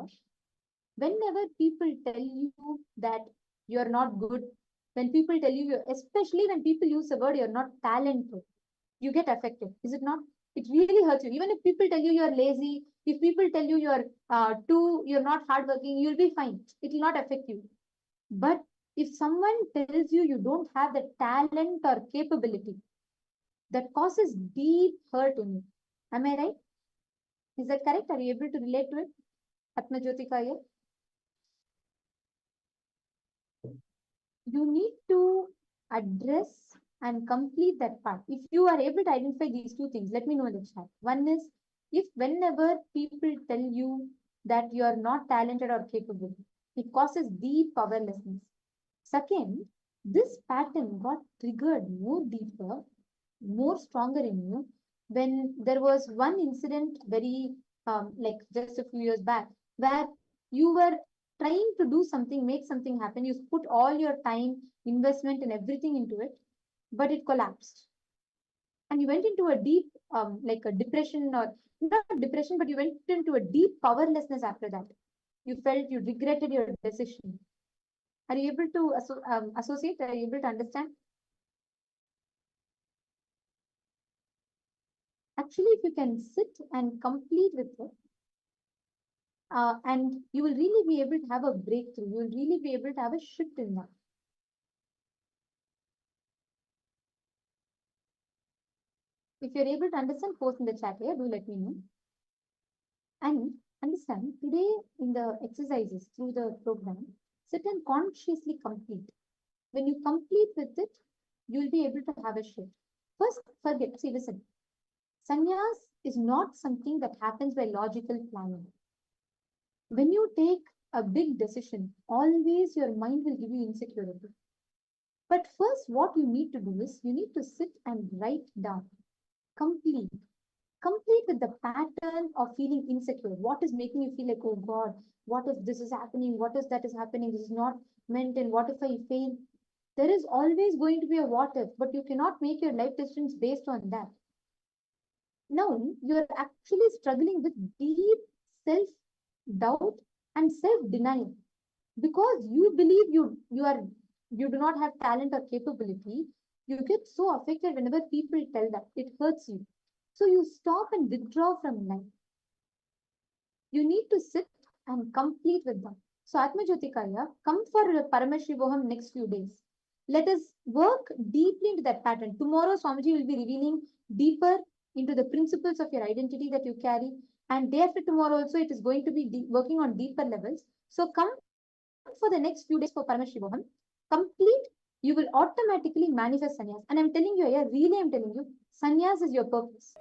whenever people tell you that you're not good, when people tell you, especially when people use the word you're not talented, you get affected. Is it not? It really hurts you. Even if people tell you you're lazy, if people tell you you're not hardworking, you'll be fine. It will not affect you. But if someone tells you you don't have the talent or capability, that causes deep hurt in you. Am I right? Is that correct? Are you able to relate to it? Atma Jyotikaya? You need to address and complete that part. If you are able to identify these two things, let me know in the chat. One is, if whenever people tell you that you are not talented or capable, it causes deep powerlessness. Second, this pattern got triggered more deeper, more stronger in you when there was one incident very like just a few years back where you were trying to do something, make something happen. You put all your time, investment, and everything into it, but it collapsed. And you went into a deep, like a depression, or not depression, but you went into a deep powerlessness after that. You felt you regretted your decision. Are you able to associate? Are you able to understand? Actually, if you can sit and complete with it, and you will really be able to have a breakthrough. You will really be able to have a shift in that. If you're able to understand, post in the chat here. Do let me know. And understand, today in the exercises through the program, sit and consciously complete. When you complete with it, you'll be able to have a shift. First, forget. See, listen. Sannyas is not something that happens by logical planning. When you take a big decision, always your mind will give you insecurity. But first, what you need to do is you need to sit and write down, complete, complete with the pattern of feeling insecure. What is making you feel like, oh God, what if this is happening? What if that is happening? This is not meant, and what if I fail? There is always going to be a what if, but you cannot make your life decisions based on that. Now, you're actually struggling with deep self doubt and self denial because you believe you do not have talent or capability. You get so affected whenever people tell that it hurts you. So you stop and withdraw from life. You need to sit and complete with them. So Atmajyotikaya, come for Paramashivoham next few days. Let us work deeply into that pattern. Tomorrow, Swamiji will be revealing deeper into the principles of your identity that you carry. And day after tomorrow also, it is going to be working on deeper levels. So come for the next few days for Paramashivoham. Complete, you will automatically manifest sannyas. And I'm telling you, yeah, really I'm telling you, sannyas is your purpose.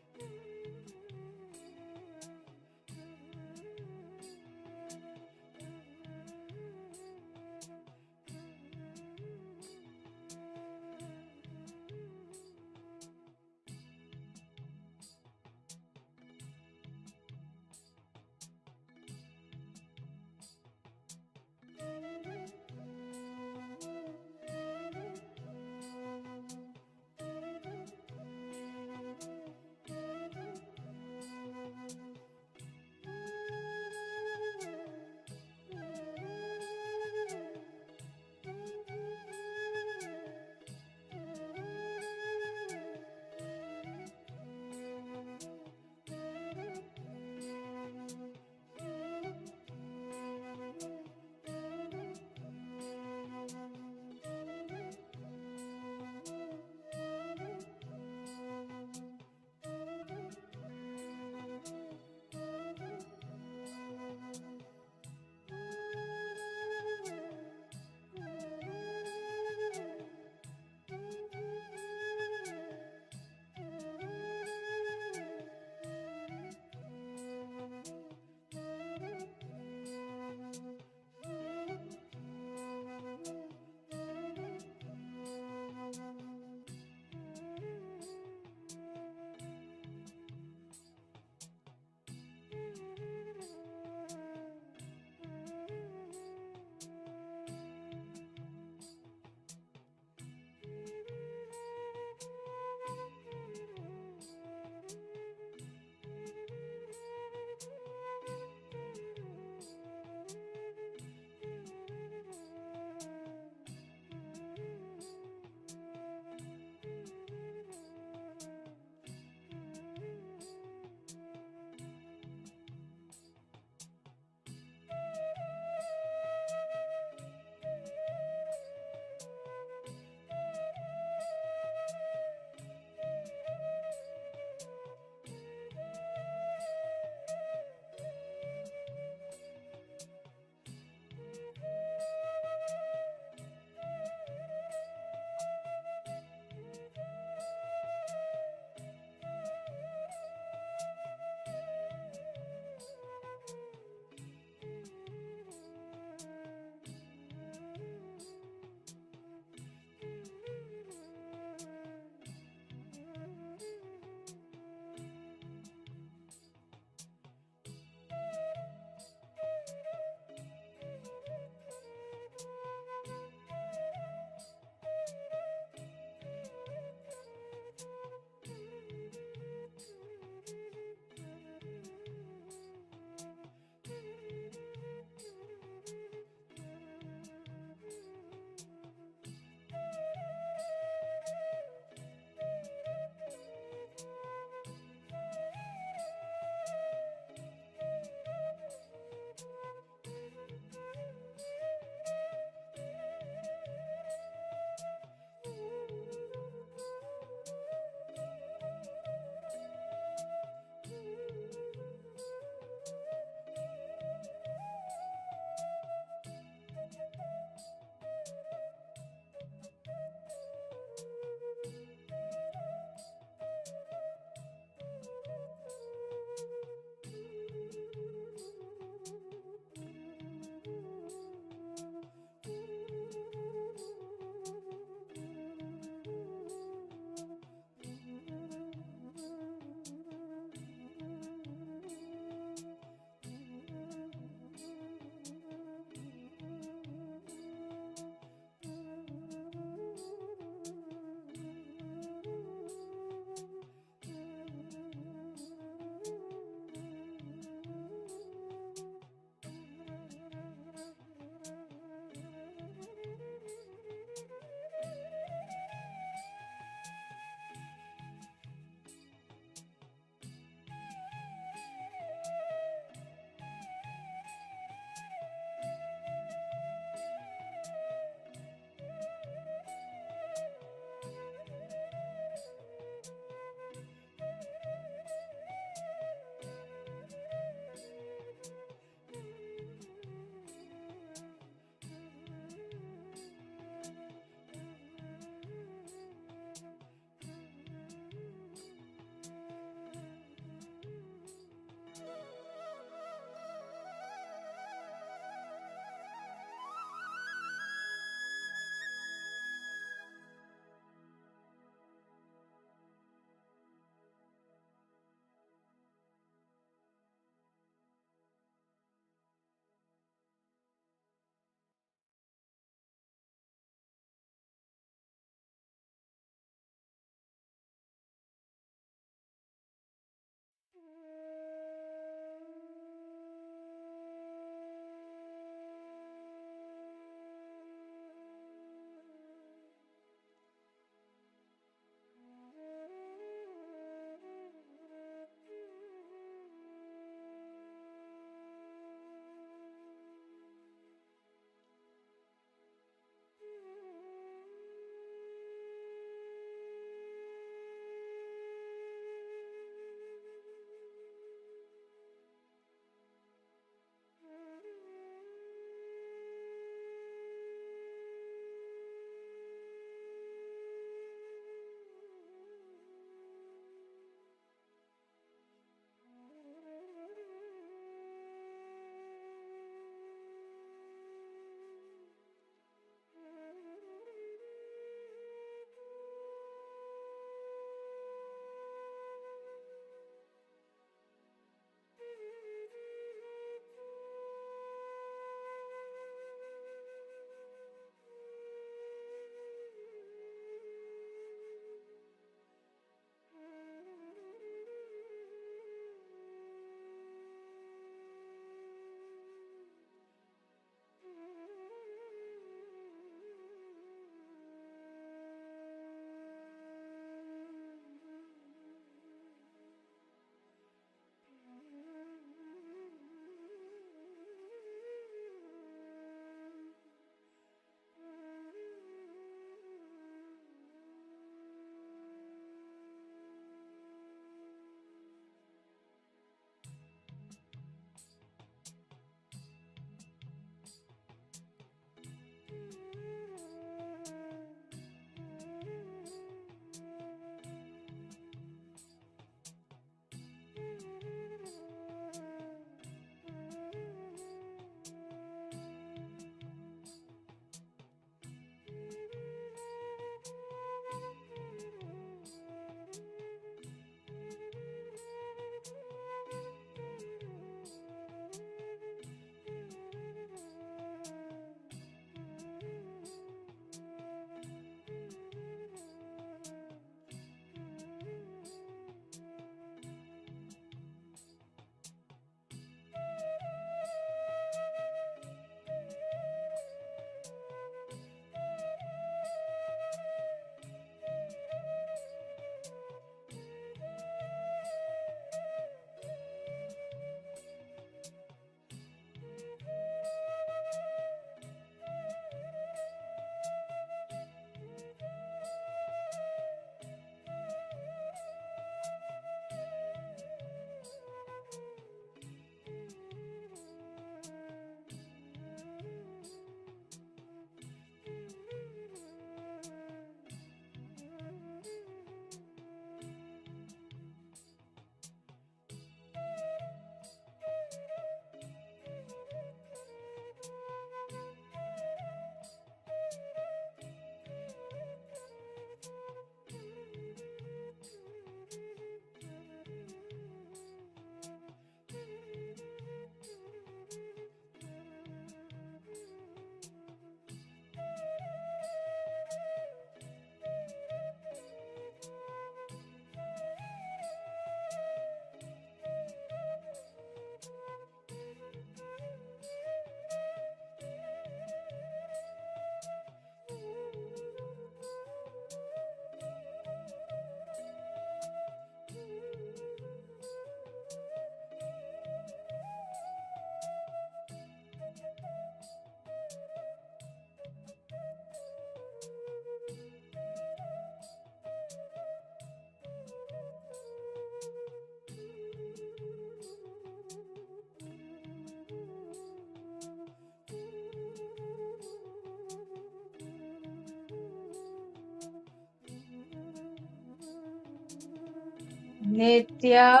Nitya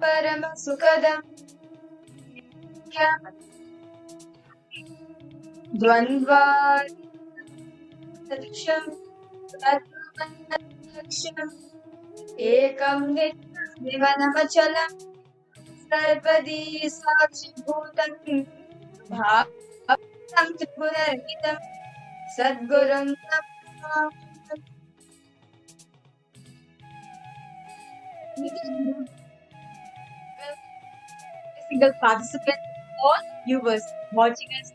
Parama Sukadam Dvandva Sadrisham Tattvamasham Ekam Nivanamachalam Sarvadi Sakshibhutam Bhavam Tribunarhitam Sadgurum Namah. Single participant, all viewers watching us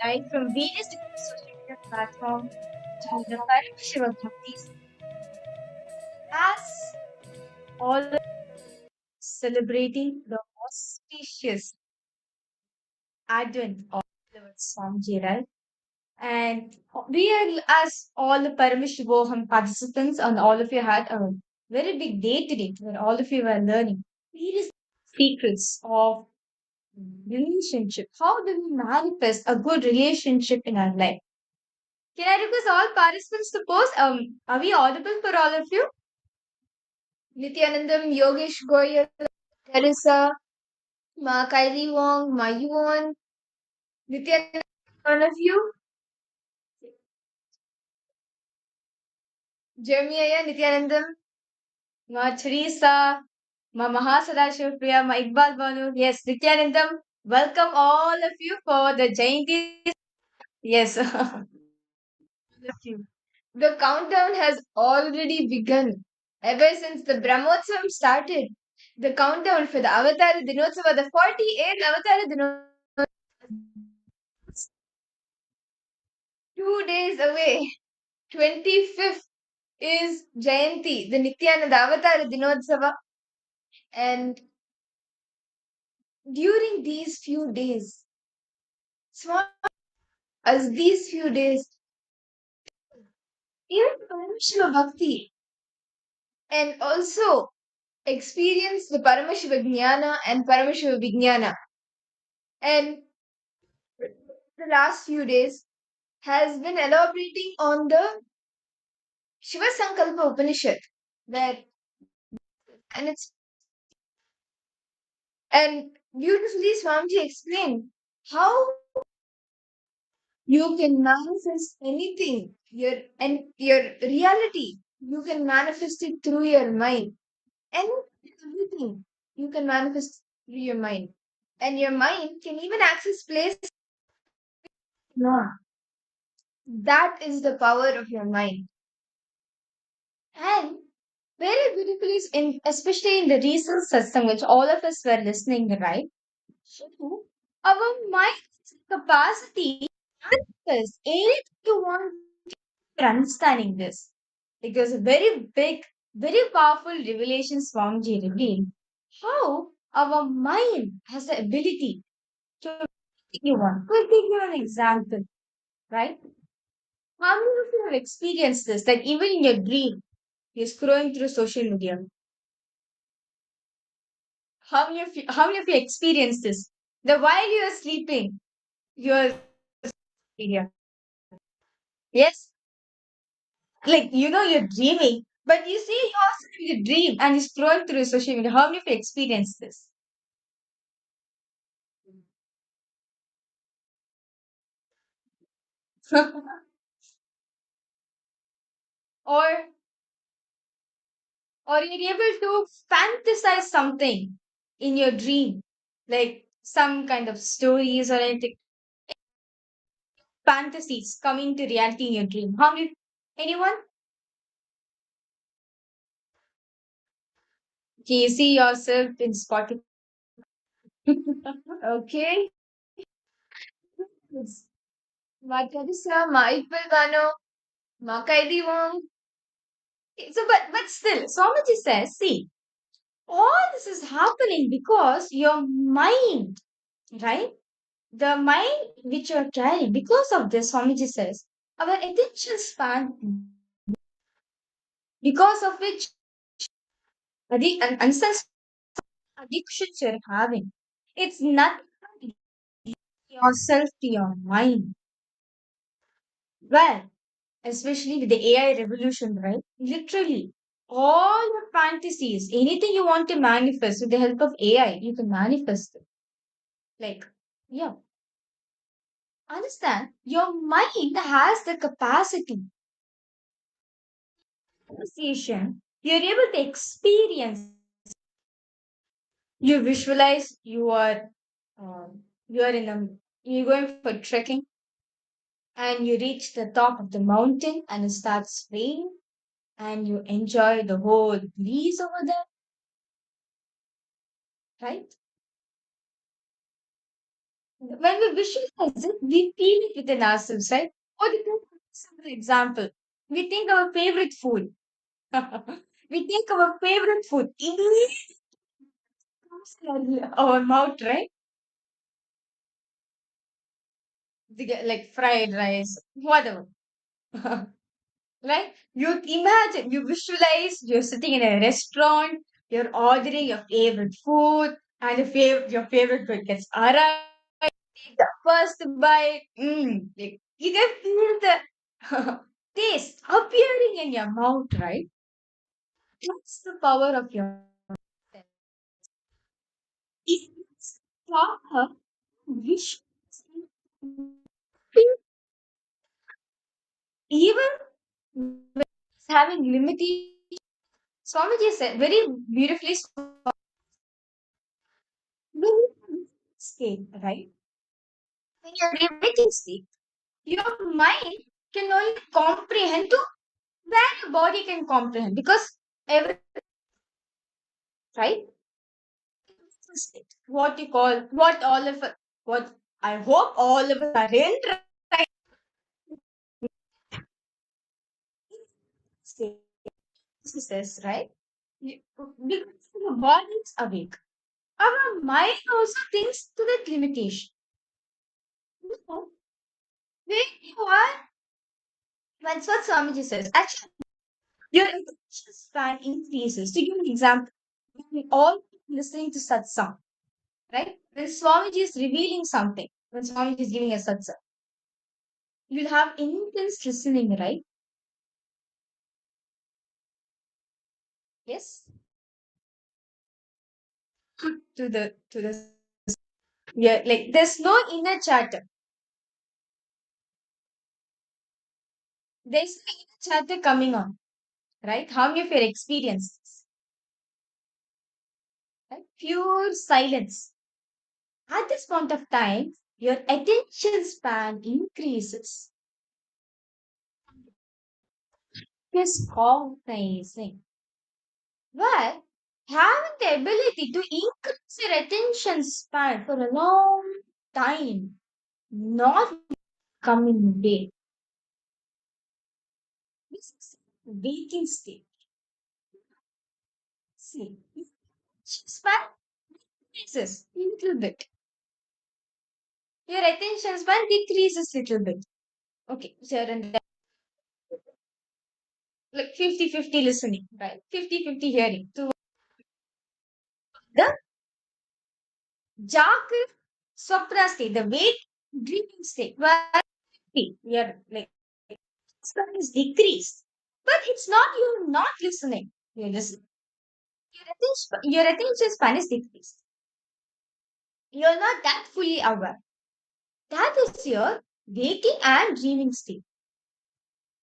live from various different social media platforms to the Paramashivoham Bhaktis as all celebrating the auspicious advent of Lord Swamiji, right? And we are, as all the Paramashivoham participants, and all of you had a very big day today where all of you were learning various secrets of relationship. How do we manifest a good relationship in our life? Can I request all participants to post? Are we audible for all of you? Nithyanandam, Yogesh Goyal, Teresa, Ma Kylie Wong, Ma Yuan, Nithyanandam, one of you, Jeremiah, Nithyanandam, Ma Teresa, Ma Mahasadashiv Priya, Ma Iqbal Banu. Yes, Nithyanandam, welcome all of you for the Jayanti. Yes, all of you. The countdown has already begun. Ever since the Brahmotsavam started, the countdown for the Avatar Dinotsava, the 48th Avatar Dinotsava, 2 days away. 25th is Jayanti, the Nithyananda Avatar Dinotsava. And during these few days, Swami, as these few days, even Paramashiva Bhakti, and also experience the Paramashiva Jnana and Paramashiva Vijnana. And the last few days has been elaborating on the Shiva Sankalpa Upanishad, where and it's and beautifully Swamiji explained how you can manifest anything, your reality. You can manifest it through your mind, and everything you can manifest through your mind, and your mind can even access place. No, that is the power of your mind. And very beautifully, especially in the recent satsang, which all of us were listening, right? So, our mind's capacity is anything you want for understanding this. Because a very big, very powerful revelation Swamiji revealed how our mind has the ability to you want. We'll take you an example, right? How many of you have experienced this? That even in your dream, you're scrolling through social media. How many of you experienced this? The while you are sleeping, you're media. Yes, like you're dreaming, but you see yourself in the dream and you scroll through social media. How many of you experienced this? or or you're able to fantasize something in your dream, like some kind of stories or anything, fantasies coming to reality in your dream. How many? Anyone? Can you see yourself in Spotify? Okay. Yes. Matarisa, Maipal Gano, Makaidi Wong. So, but still, Swamiji says, see, all this is happening because your mind, right? The mind which you're carrying, because of this, Swamiji says, our attention span, because of which an ancestral addictions you're having, it's not yourself to your mind. Well, especially with the AI revolution, right? Literally. all your fantasies, anything you want to manifest with the help of AI, you can manifest it. Like, yeah. Understand, your mind has the capacity. Association, you're able to experience. You visualize you are in a you're going for trekking and you reach the top of the mountain and it starts raining and you enjoy the whole breeze over there, right? When we visualize it, we feel it within ourselves, right? Or to take a simple example, we think our favorite food. We think our favorite food immediately comes in our mouth, right? Like fried rice, whatever. Right? You imagine, you visualize you're sitting in a restaurant, you're ordering your favorite food, and your favorite food gets arrived. Take the first bite, like, you can feel the taste appearing in your mouth, right? That's the power of your sense. It's power which even when it's having limitation. Swamiji said very beautifully state, right? When you're liberating state, your mind can only comprehend to where your body can comprehend because every right state, what you call what all of us what I hope all of us are in right state. This is right. Because your body is awake. Our mind also thinks to that limitation. You know, when you are, that's what Swamiji says. Actually, your attention span increases. To give an example, when we all listening to satsang, right? When Swamiji is revealing something, when Swamiji is giving a satsang, you'll have intense listening, right? Yes. To the yeah, like there's no inner chatter. There's no inner chatter coming on, right? How many of your experiences? Right? Pure silence. At this point of time, your attention span increases. It's cognizing. But having the ability to increase your attention span for a long time, not coming day. This is waking state. See, span increases a little bit. Your attention span decreases a little bit. Okay, so you're in like 50-50 listening, right? 50-50 hearing. So the Jagar Swapna state, the wake dreaming state, where we are like span is decreased. But it's not you're not listening. You're listening. Your attention span is decreased. You're not that fully aware. That is your waking and dreaming state.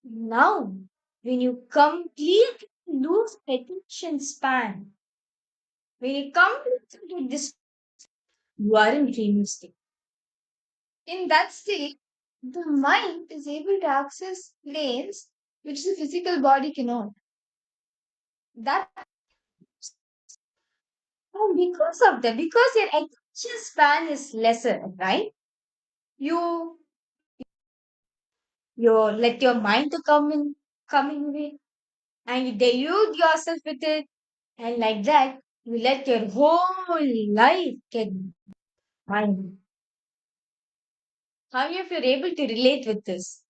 Now, when you completely lose attention span, when you completely this, you are in dreaming state. In that state, the mind is able to access planes which the physical body cannot. That because of that, because your attention span is lesser, right? You you let your mind to come in with, and you delude yourself with it, and like that, you let your whole life get mind. How many of you are able to relate with this?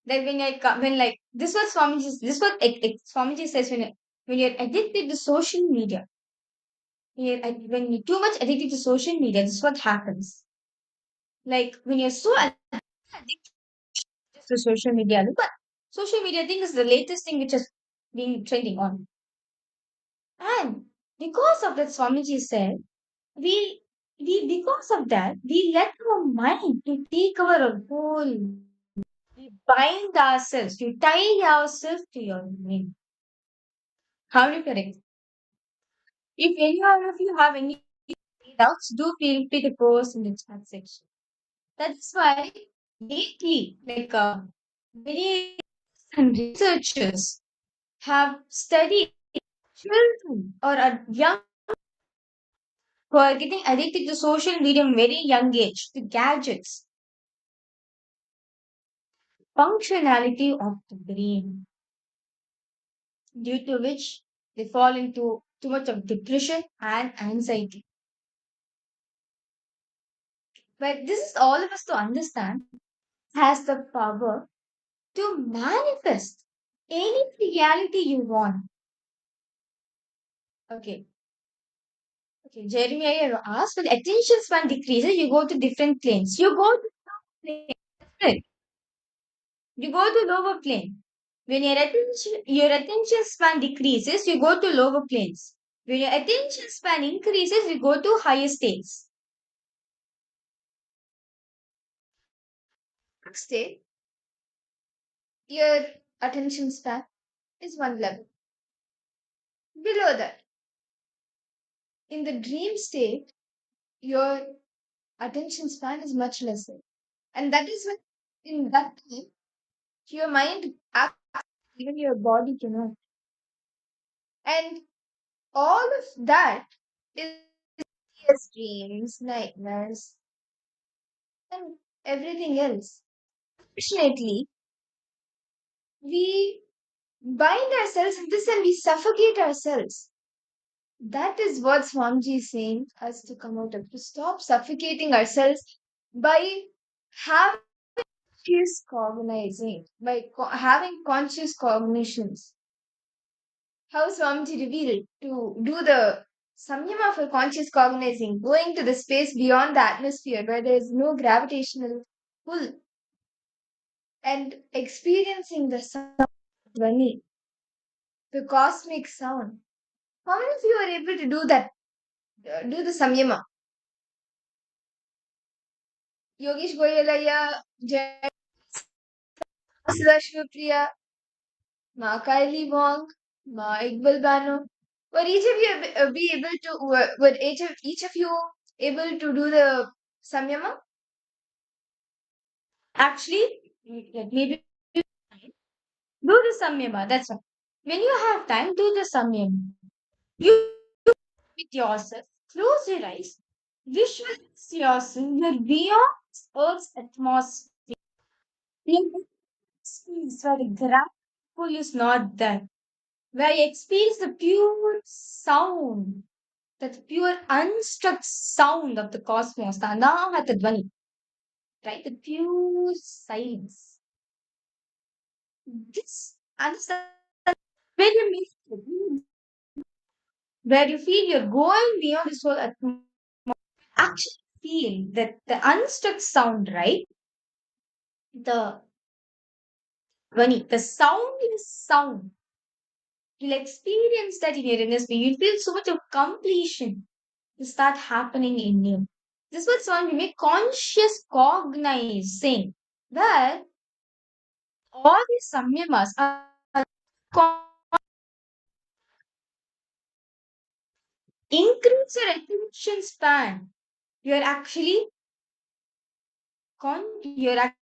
That when like this was Swamiji, this was Swamiji says when you're addicted to social media, when you're too much addicted to social media, this is what happens. Like when you're so addicted to social media, look at social media thing is the latest thing which is being trending on. And because of that, Swamiji said, because of that, we let our mind to take our whole, we bind ourselves, we tie ourselves to your mind. How do you correct? If any one of you have any doubts, do feel free to post in the chat section. That's why lately, many researchers have studied children or young who are getting addicted to social media from very young age, to gadgets, functionality of the brain, due to which they fall into too much of depression and anxiety. But this is all of us to understand has the power to manifest any reality you want. Okay. Okay, Jeremiah asked, when attention span decreases, you go to different planes. You go to plane. Right. You go to lower plane. When your attention span decreases, you go to lower planes. When your attention span increases, you go to higher states. State, your attention span is one level. Below that, in the dream state, your attention span is much lesser. And that is when, in that time, your mind acts, even your body cannot. And all of that is yes, dreams, nightmares, and everything else. Fortunately, we bind ourselves in this and we suffocate ourselves. That is what Swamiji is saying us to come out of, to stop suffocating ourselves by having conscious cognizing, by having conscious cognitions. How Swamiji revealed to do the samyama for conscious cognizing, going to the space beyond the atmosphere where there is no gravitational pull and experiencing the sound, dhvani, the cosmic sound. How many of you are able to do that? Do the samyama. Yogesh Goyalaya, Jai Shivapriya, Ma Kylie Wong, Ma Iqbal Bano. Were each of you be able to? Were each of you able to do the samyama? Actually, let me do the samyama. That's right. When you have time, do the samyama. You with yourself, close your eyes, visualize yourself. You're beyond Earth's atmosphere. You're in space where the gravity pull is not there. Where you experience the pure sound, that pure unstruck sound of the cosmos, the anahata dhvani, right? The pure silence. This understand where you meet, where you feel you're going beyond this whole atmosphere. Actually feel that the unstruck sound, right? The dhvani, the soundless sound. You'll experience that in your inner space. You'll feel so much of completion to start happening in you. This was one we make conscious cognizing, where all these samyamas are increase your attention span. You're actually you're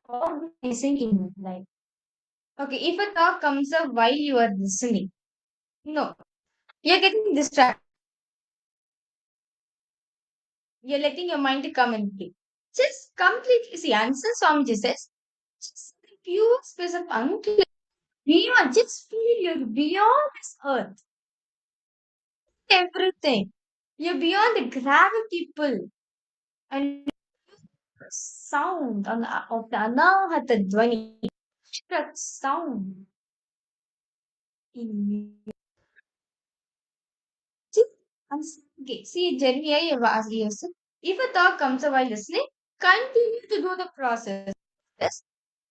cognizing in your life. Okay, if a thought comes up while you are listening, no, you're getting distracted. You're letting your mind to come and play. Just completely see. Answer Swamiji says, just the pure space of unclear. Beyond, just feel you're beyond this earth. Everything. You're beyond the gravity pull and sound of the anahata dhvani. That sound in you. Okay, see, Jeremiah, you've asked yourself, if a thought comes up while listening, continue to do the process. Yes.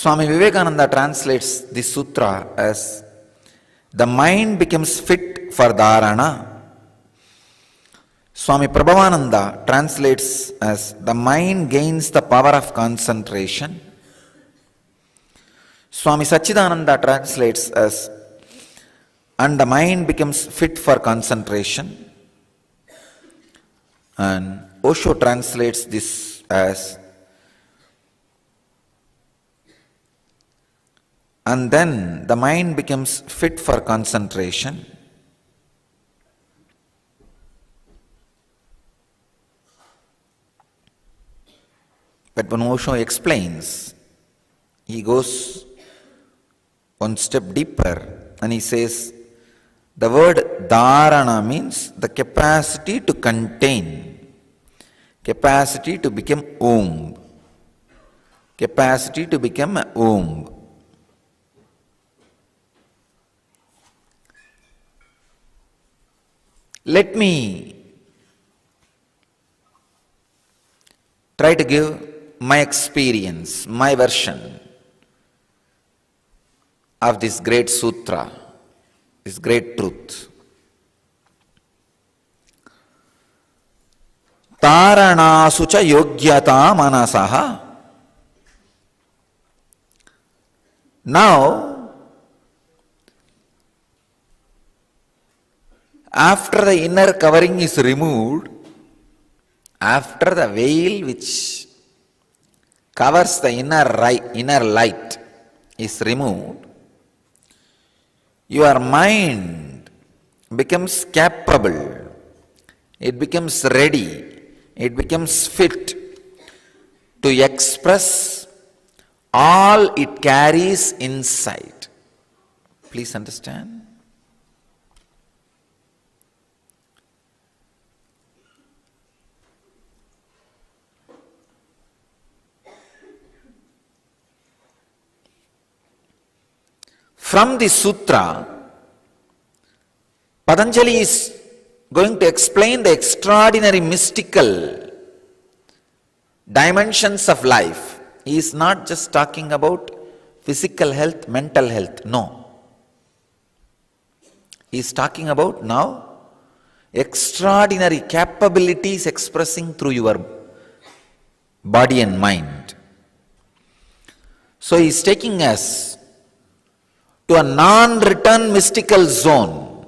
Swami Vivekananda translates this sutra as the mind becomes fit for dharana. Swami Prabhavananda translates as the mind gains the power of concentration. Swami Sachidananda translates as and the mind becomes fit for concentration. And Osho translates this as and then the mind becomes fit for concentration. But when Osho explains, he goes one step deeper and he says, the word dharana means the capacity to contain, capacity to become womb, capacity to become a womb. Let me try to give my experience, my version of this great sutra, this great truth. Taranasu cha yogyata manasaha. Now, after the inner covering is removed, after the veil which covers the inner light is removed, your mind becomes capable, it becomes ready, it becomes fit to express all it carries inside. Please understand. From this sutra, Patanjali is going to explain the extraordinary mystical dimensions of life. He is not just talking about physical health, mental health, no. He is talking about now extraordinary capabilities expressing through your body and mind. So he is taking us to a non-return mystical zone.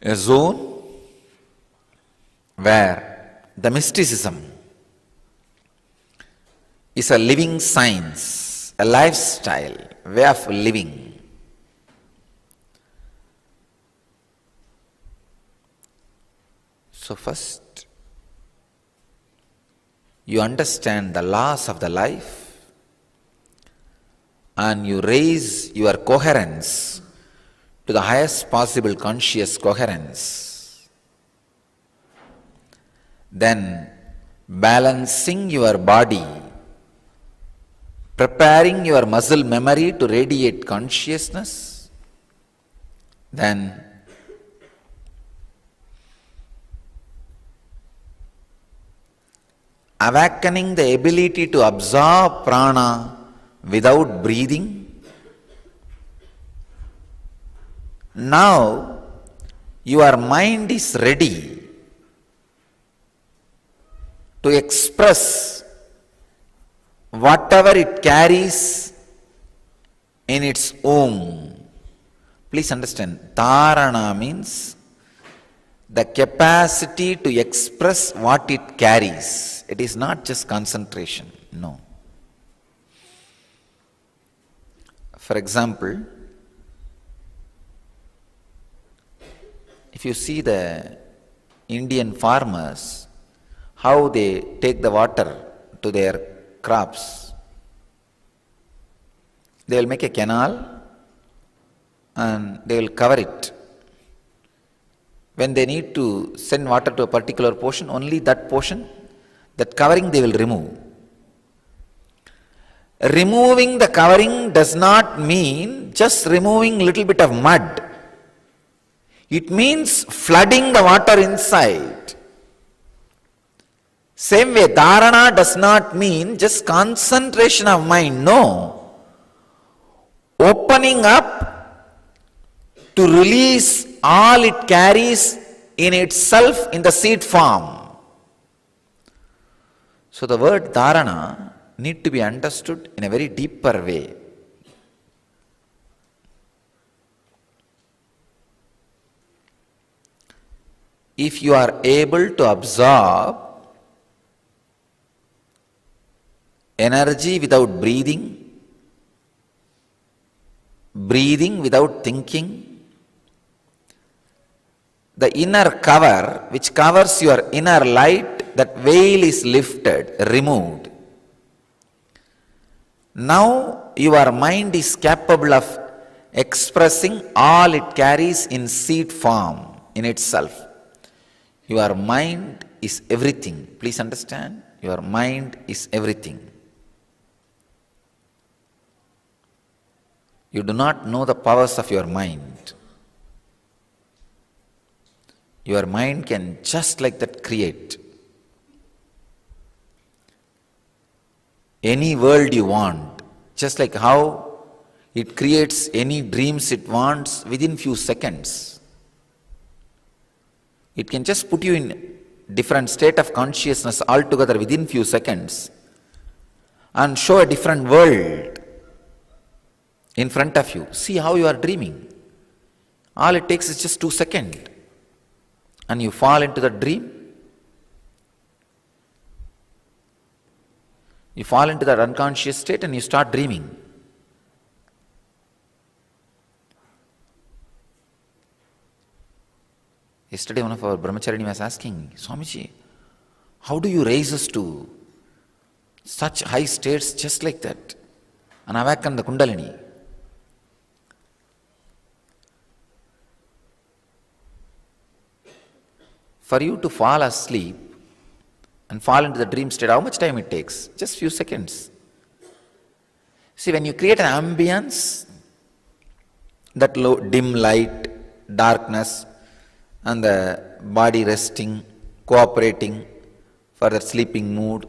A zone where the mysticism is a living science, a lifestyle, way of living. So first, you understand the laws of the life and you raise your coherence to the highest possible conscious coherence. Then balancing your body, preparing your muscle memory to radiate consciousness, then awakening the ability to absorb prana without breathing. Now, your mind is ready to express whatever it carries in its womb. Please understand, dharana means the capacity to express what it carries. It is not just concentration, no. For example, if you see the Indian farmers, how they take the water to their crops, they will make a canal and they will cover it. When they need to send water to a particular portion, only that portion, that covering they will remove. Removing the covering does not mean just removing little bit of mud. It means flooding the water inside. Same way, dharana does not mean just concentration of mind. No. Opening up to release all it carries in itself in the seed form. So the word dharana need to be understood in a very deeper way. If you are able to absorb energy without breathing, breathing without thinking, the inner cover which covers your inner light, that veil is lifted, removed. Now your mind is capable of expressing all it carries in seed form in itself. Your mind is everything. Please understand, your mind is everything. You do not know the powers of your mind. Your mind can just like that create any world you want, just like how it creates any dreams it wants within few seconds. It can just put you in different state of consciousness altogether within few seconds and show a different world in front of you. See how you are dreaming. All it takes is just 2 seconds and you fall into the dream. You fall into that unconscious state and you start dreaming. Yesterday one of our brahmacharini was asking, Swamiji, how do you raise us to such high states just like that and awaken the kundalini? For you to fall asleep and fall into the dream state, how much time it takes? Just few seconds. See, when you create an ambience, that low, dim light, darkness, and the body resting, cooperating for the sleeping mood.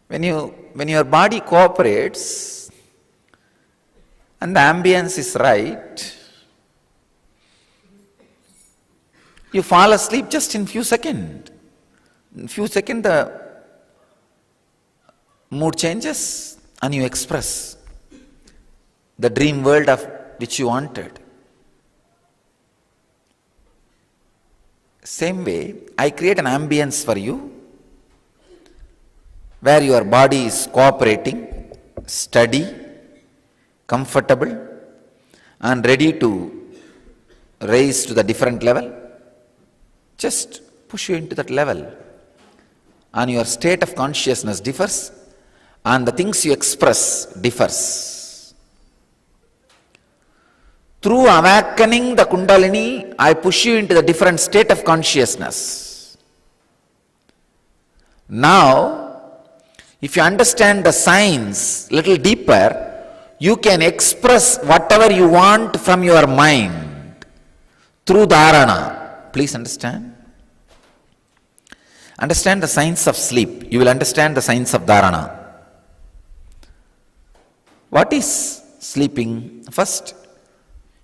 When your body cooperates and the ambience is right, you fall asleep just in few seconds. In few seconds the mood changes and you express the dream world of which you wanted. Same way, I create an ambience for you where your body is cooperating, steady, comfortable and ready to raise to the different level. Just push you into that level and your state of consciousness differs and the things you express differs. Through awakening the kundalini, I push you into the different state of consciousness. Now, if you understand the science little deeper, you can express whatever you want from your mind through dharana. Please understand. Understand the science of sleep. You will understand the science of dharana. What is sleeping? First,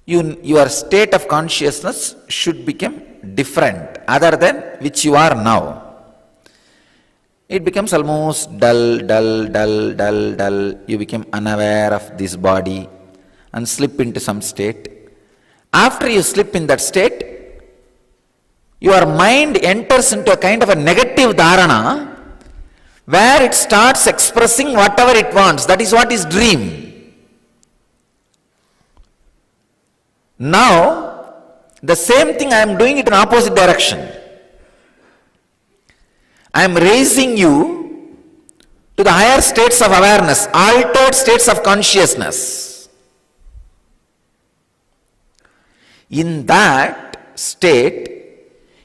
your state of consciousness should become different other than which you are now. It becomes almost dull. You become unaware of this body and slip into some state. After you slip in that state, your mind enters into a kind of a negative dharana where it starts expressing whatever it wants. That is what is dream. Now, the same thing I am doing it in opposite direction. I am raising you to the higher states of awareness, altered states of consciousness. In that state,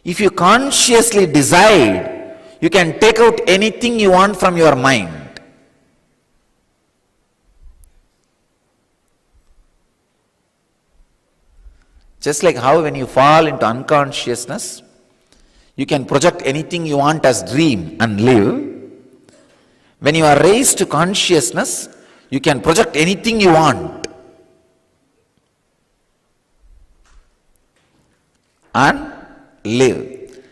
if you consciously decide, you can take out anything you want from your mind. Just like how when you fall into unconsciousness, you can project anything you want as dream and live. When you are raised to consciousness, you can project anything you want and live.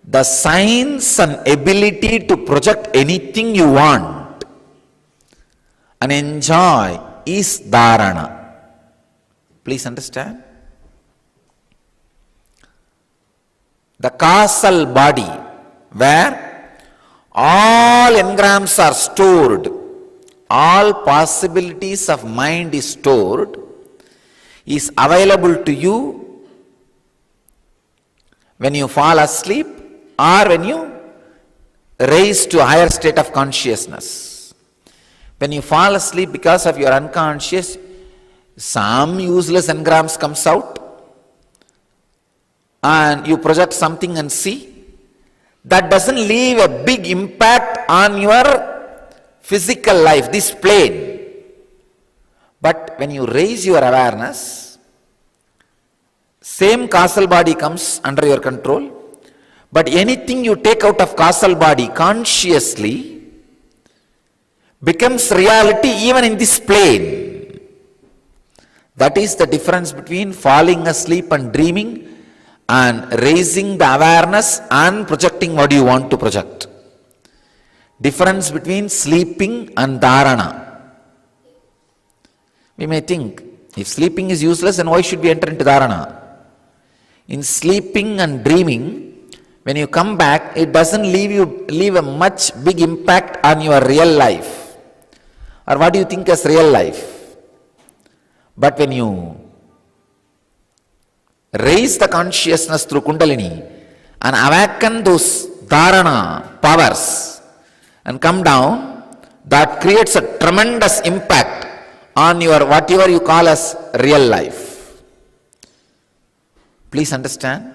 The science and ability to project anything you want and enjoy is dharana. Please understand. The causal body where all engrams are stored, all possibilities of mind is stored, is available to you when you fall asleep or when you rise to a higher state of consciousness. When you fall asleep because of your unconscious, some useless engrams comes out and you project something and see. That doesn't leave a big impact on your physical life, this plane. But when you raise your awareness, same causal body comes under your control, but anything you take out of causal body consciously becomes reality even in this plane. That is the difference between falling asleep and dreaming and raising the awareness and projecting what you want to project. Difference between sleeping and dharana. We may think, if sleeping is useless, then why should we enter into dharana? In sleeping and dreaming, when you come back, it doesn't leave a much big impact on your real life. Or what do you think as real life? But when you raise the consciousness through Kundalini and awaken those dharana powers and come down, that creates a tremendous impact on your whatever you call as real life. Please understand.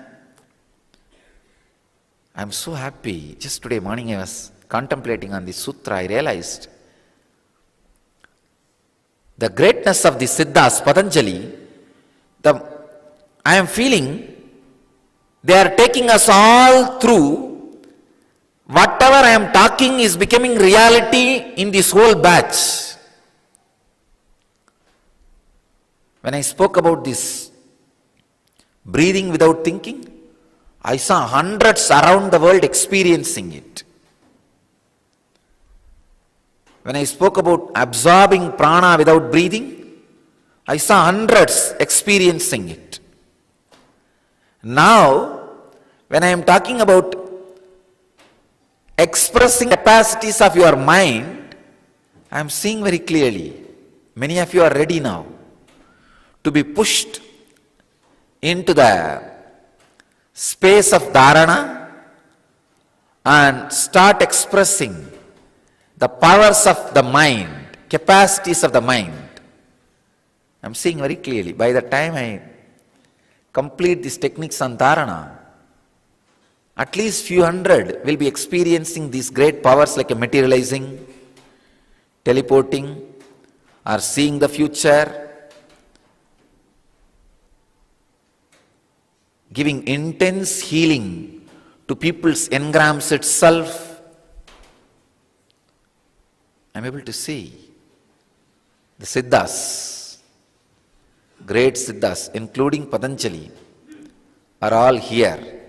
I am so happy. Just today morning I was contemplating on this sutra. I realized the greatness of the Siddhas, Patanjali. I am feeling they are taking us all through whatever I am talking is becoming reality in this whole batch. When I spoke about this breathing without thinking, I saw hundreds around the world experiencing it. When I spoke about absorbing prana without breathing, I saw hundreds experiencing it. Now, when I am talking about expressing capacities of your mind, I am seeing very clearly, many of you are ready now to be pushed into the space of dharana and start expressing the powers of the mind, capacities of the mind. I am seeing very clearly. By the time I complete these techniques on dharana, at least few hundred will be experiencing these great powers like materializing, teleporting, or seeing the future, giving intense healing to people's engrams itself. I am able to see the Siddhas, great Siddhas, including Patanjali, are all here.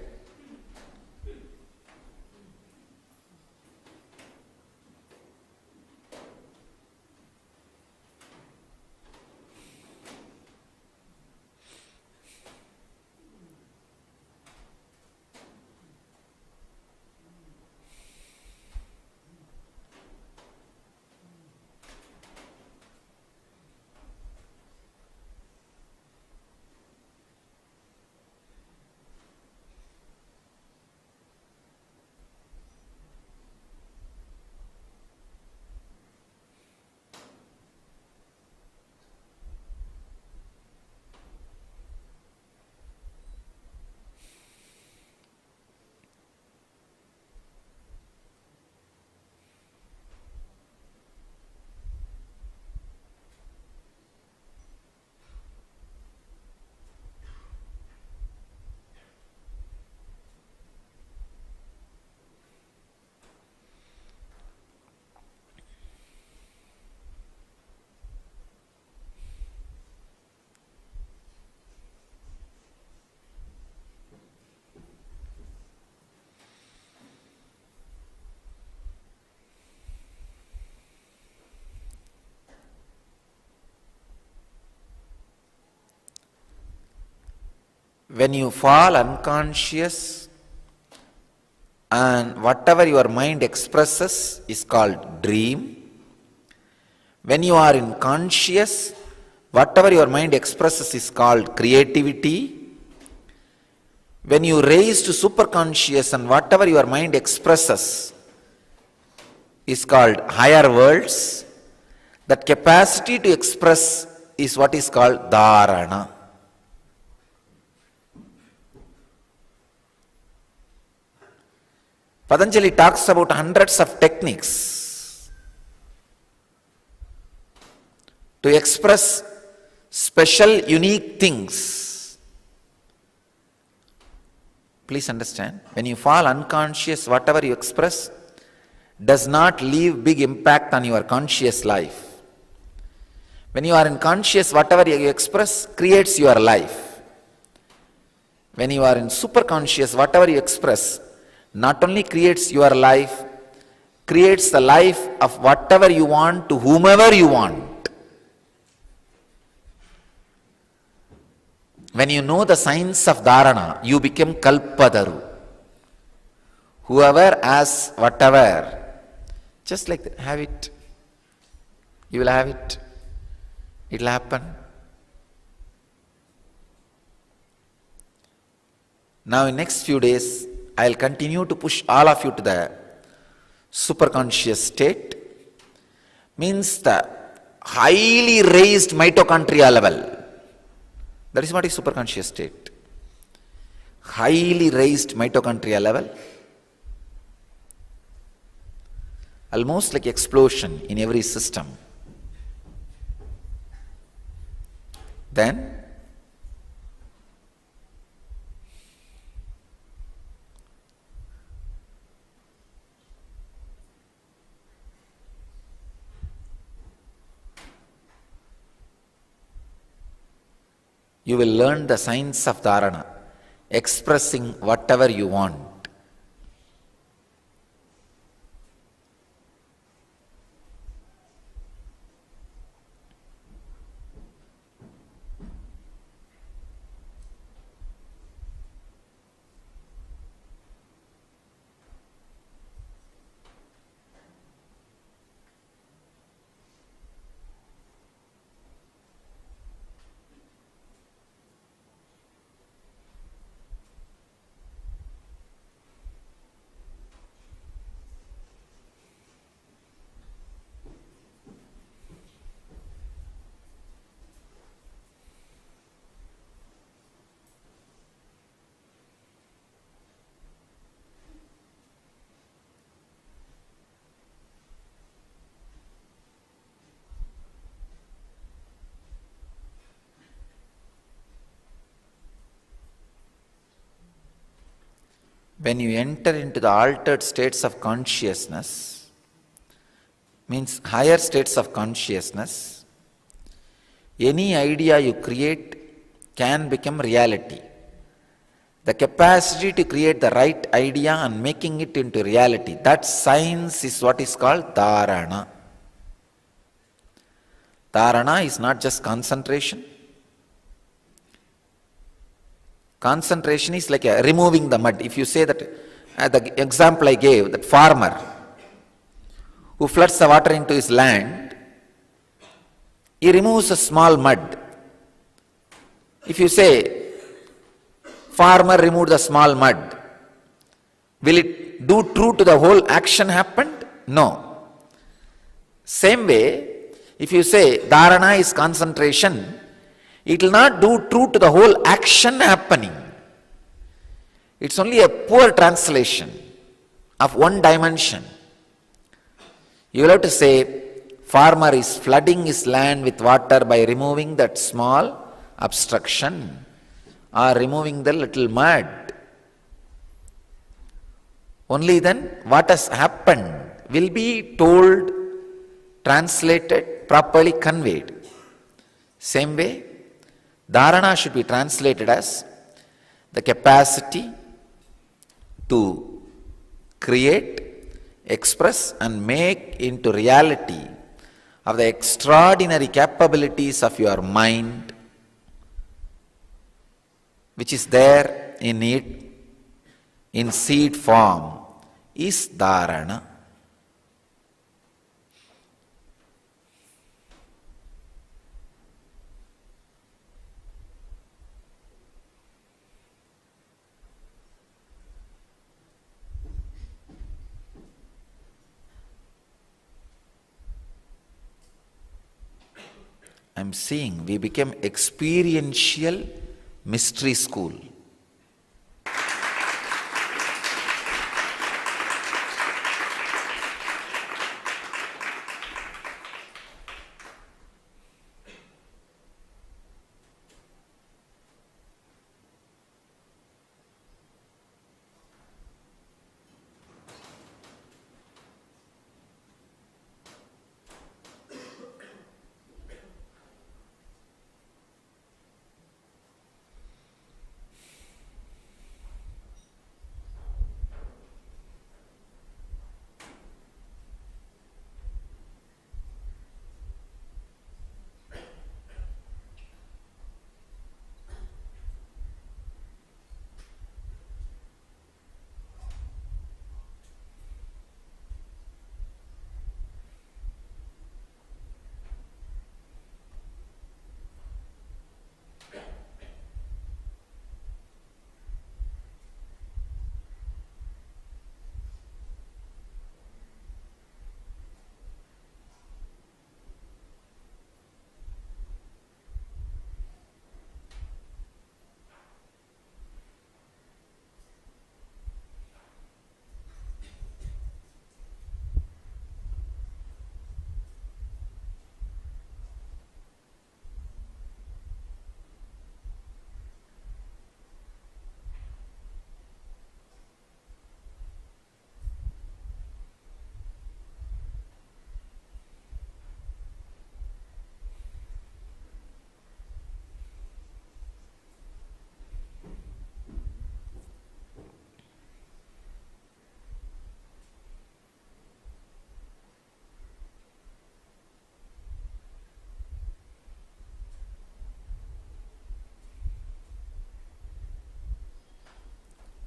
when you fall unconscious and whatever your mind expresses is called dream. When you are in conscious, whatever your mind expresses is called creativity. When you raise to superconscious and whatever your mind expresses is called higher worlds, that capacity to express is what is called dharana. Patanjali talks about hundreds of techniques to express special, unique things. Please understand, when you fall unconscious, whatever you express does not leave big impact on your conscious life. When you are in conscious, whatever you express creates your life. When you are in superconscious, whatever you express not only creates your life, creates the life of whatever you want to whomever you want. When you know the science of dharana, you become kalpadaru. Whoever asks whatever, just like that, have it. You will have it. It will happen. Now in next few days, I will continue to push all of you to the superconscious state. Means the highly raised mitochondria level. That is what is superconscious state. Highly raised mitochondria level. Almost like explosion in every system. Then you will learn the science of dharana, expressing whatever you want. When you enter into the altered states of consciousness, means higher states of consciousness, any idea you create can become reality. The capacity to create the right idea and making it into reality, that science is what is called dharana. Dharana is not just concentration. Concentration is like removing the mud. If you say that, the example I gave, that farmer who floods the water into his land, he removes a small mud. If you say, farmer removed the small mud, will it do true to the whole action happened? No. Same way, if you say dharana is concentration, it will not do true to the whole action happening. It's only a poor translation of one dimension. You will have to say, farmer is flooding his land with water by removing that small obstruction or removing the little mud. Only then what has happened will be told, translated, properly conveyed. Same way, dharana should be translated as the capacity to create, express and make into reality of the extraordinary capabilities of your mind, which is there in it in seed form is dharana. I'm seeing we became experiential mystery school.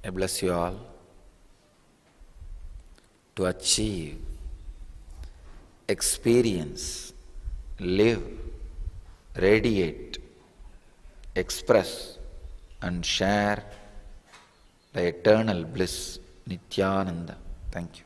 I bless you all to achieve, experience, live, radiate, express and share the eternal bliss, Nithyananda. Thank you.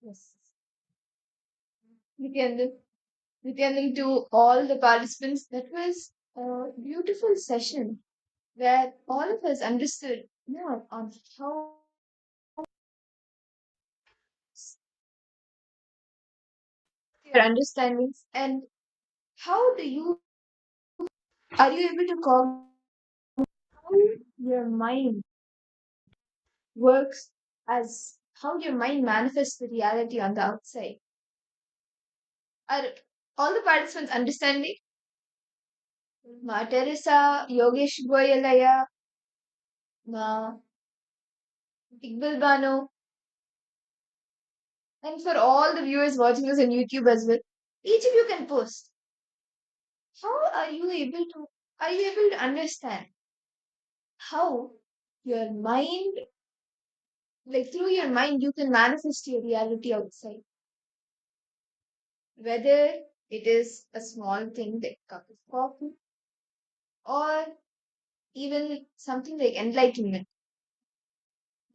Yes. Nithyananda to all the participants. That was a beautiful session where all of us understood more on how your understandings and how do you are you able to call how your mind works as how your mind manifests the reality on the outside. Are all the participants understanding? Ma Teresa, Yogesh Goyalaya, Ma Iqbal Bano, and for all the viewers watching us on YouTube as well, each of you can post. How are you able to understand how your mind, like through your mind, you can manifest your reality outside? Whether it is a small thing like a cup of coffee or even something like enlightenment.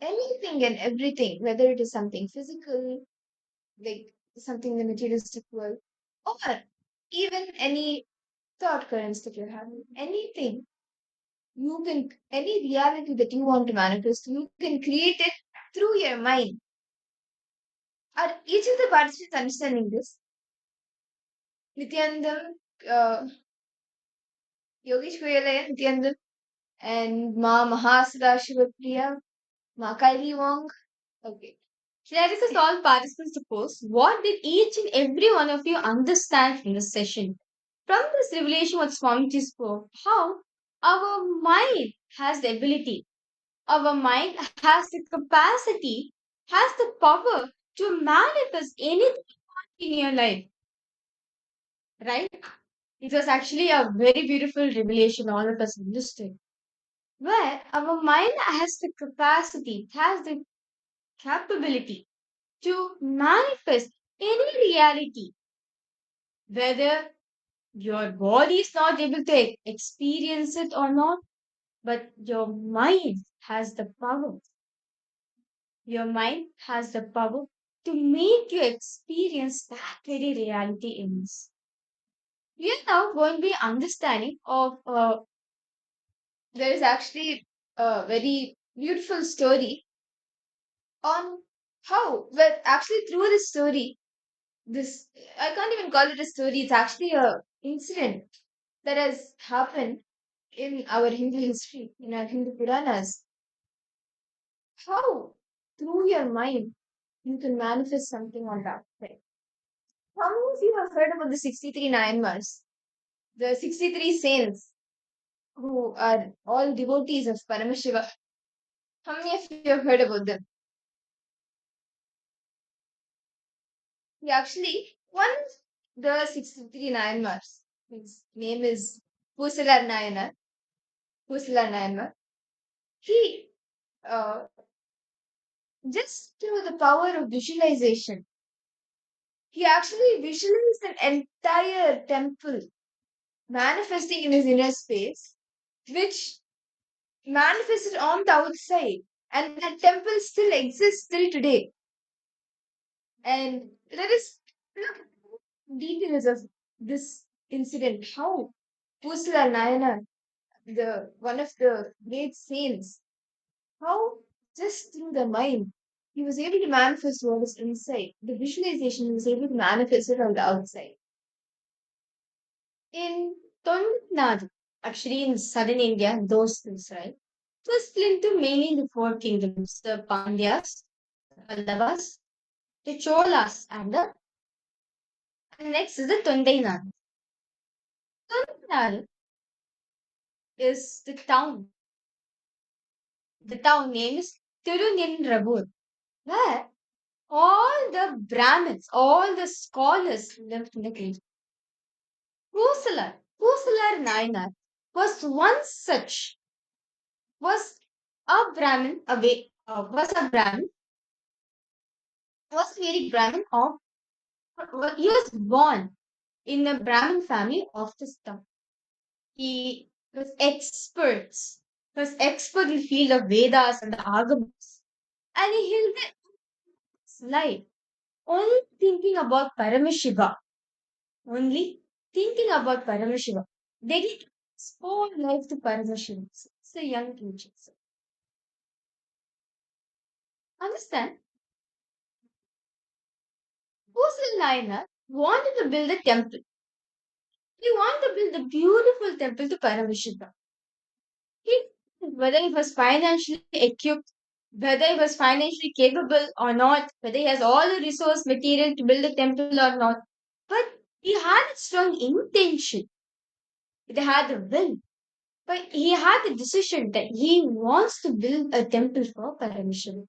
Anything and everything, whether it is something physical, like something in the materialistic world, or even any thought currents that you're having, anything any reality that you want to manifest, you can create it through your mind. Are each of the participants understanding this? Nithyanandam, Yogesh Goyalaya, Nithyanandam, and Ma Mahasada Shivapriya, Ma Kaili Wong. Okay. Let us all participants to post what did each and every one of you understand from this session? From this revelation what Swamiji spoke, how our mind has the ability, our mind has the capacity, has the power to manifest anything in your life. Right? It was actually a very beautiful revelation all of us understood. Where our mind has the capacity, has the capability to manifest any reality, whether your body is not able to experience it or not, but your mind has the power. Your mind has the power to make you experience that very reality in us. We are now going to be understanding of there is actually a very beautiful story on how, well, actually through this story, this I can't even call it a story. It's actually a incident that has happened in our Hindu history, in our Hindu Puranas. How through your mind you can manifest something on that side. How many of you have heard about the 63 Nayanmars, the 63 saints who are all devotees of Paramashiva? How many of you have heard about them? Yeah, actually, one of the 63 Nayanmars, his name is Pusalar Nayanar. Pusalar Nayanar. He, uh, just through the power of visualization, he actually visualized an entire temple manifesting in his inner space, which manifested on the outside. And that temple still exists till today. And let us look at details of this incident. How Pusla Nayanar, the one of the great saints, how just through the mind he was able to manifest what was inside. The visualization he was able to manifest it on the outside. In Tamil Nadu, actually in southern India, those things, right? It was split into mainly the four kingdoms: the Pandyas, the Pallavas, the Cholas, and next is the Tondai Nadu. Tondai Nadu is the town. The town name is Tirunendrabur, where all the Brahmins, all the scholars lived in the kingdom. Pusalar Nayanar was once such, was a Brahmin, was a Brahmin, was a very Brahmin of, he was born in a Brahmin family of this town. He was expert in the field of Vedas and the Agamas. And he lived his life only thinking about Paramashiva. Only thinking about Paramashiva. Dedicating his whole life to Paramashiva. It's a young age. Understand? Hosal Nayanar wanted to build a temple. He wanted to build a beautiful temple to Paramashiva. Whether he was financially equipped, whether he was financially capable or not, whether he has all the resource material to build a temple or not, but he had a strong intention. He had the will. But he had the decision that he wants to build a temple for Paramashiva.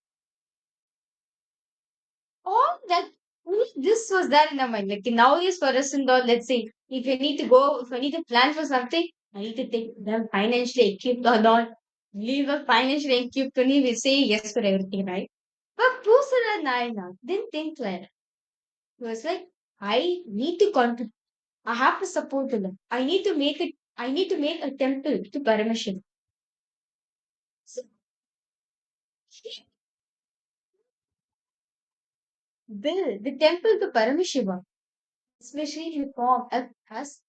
All that, only this was there in our mind. Like nowadays for us and all, let's say, if I need to go, if I need to plan for something, I need to think them financially equipped or not. Leave a financially equipped only, we say yes for everything, right? But Pusara Nayana didn't think like that. He was like, I need to contribute. I have to support them. I need to make it. I need to make a temple to Paramashiva. So he built the temple to Paramashiva, especially he formed as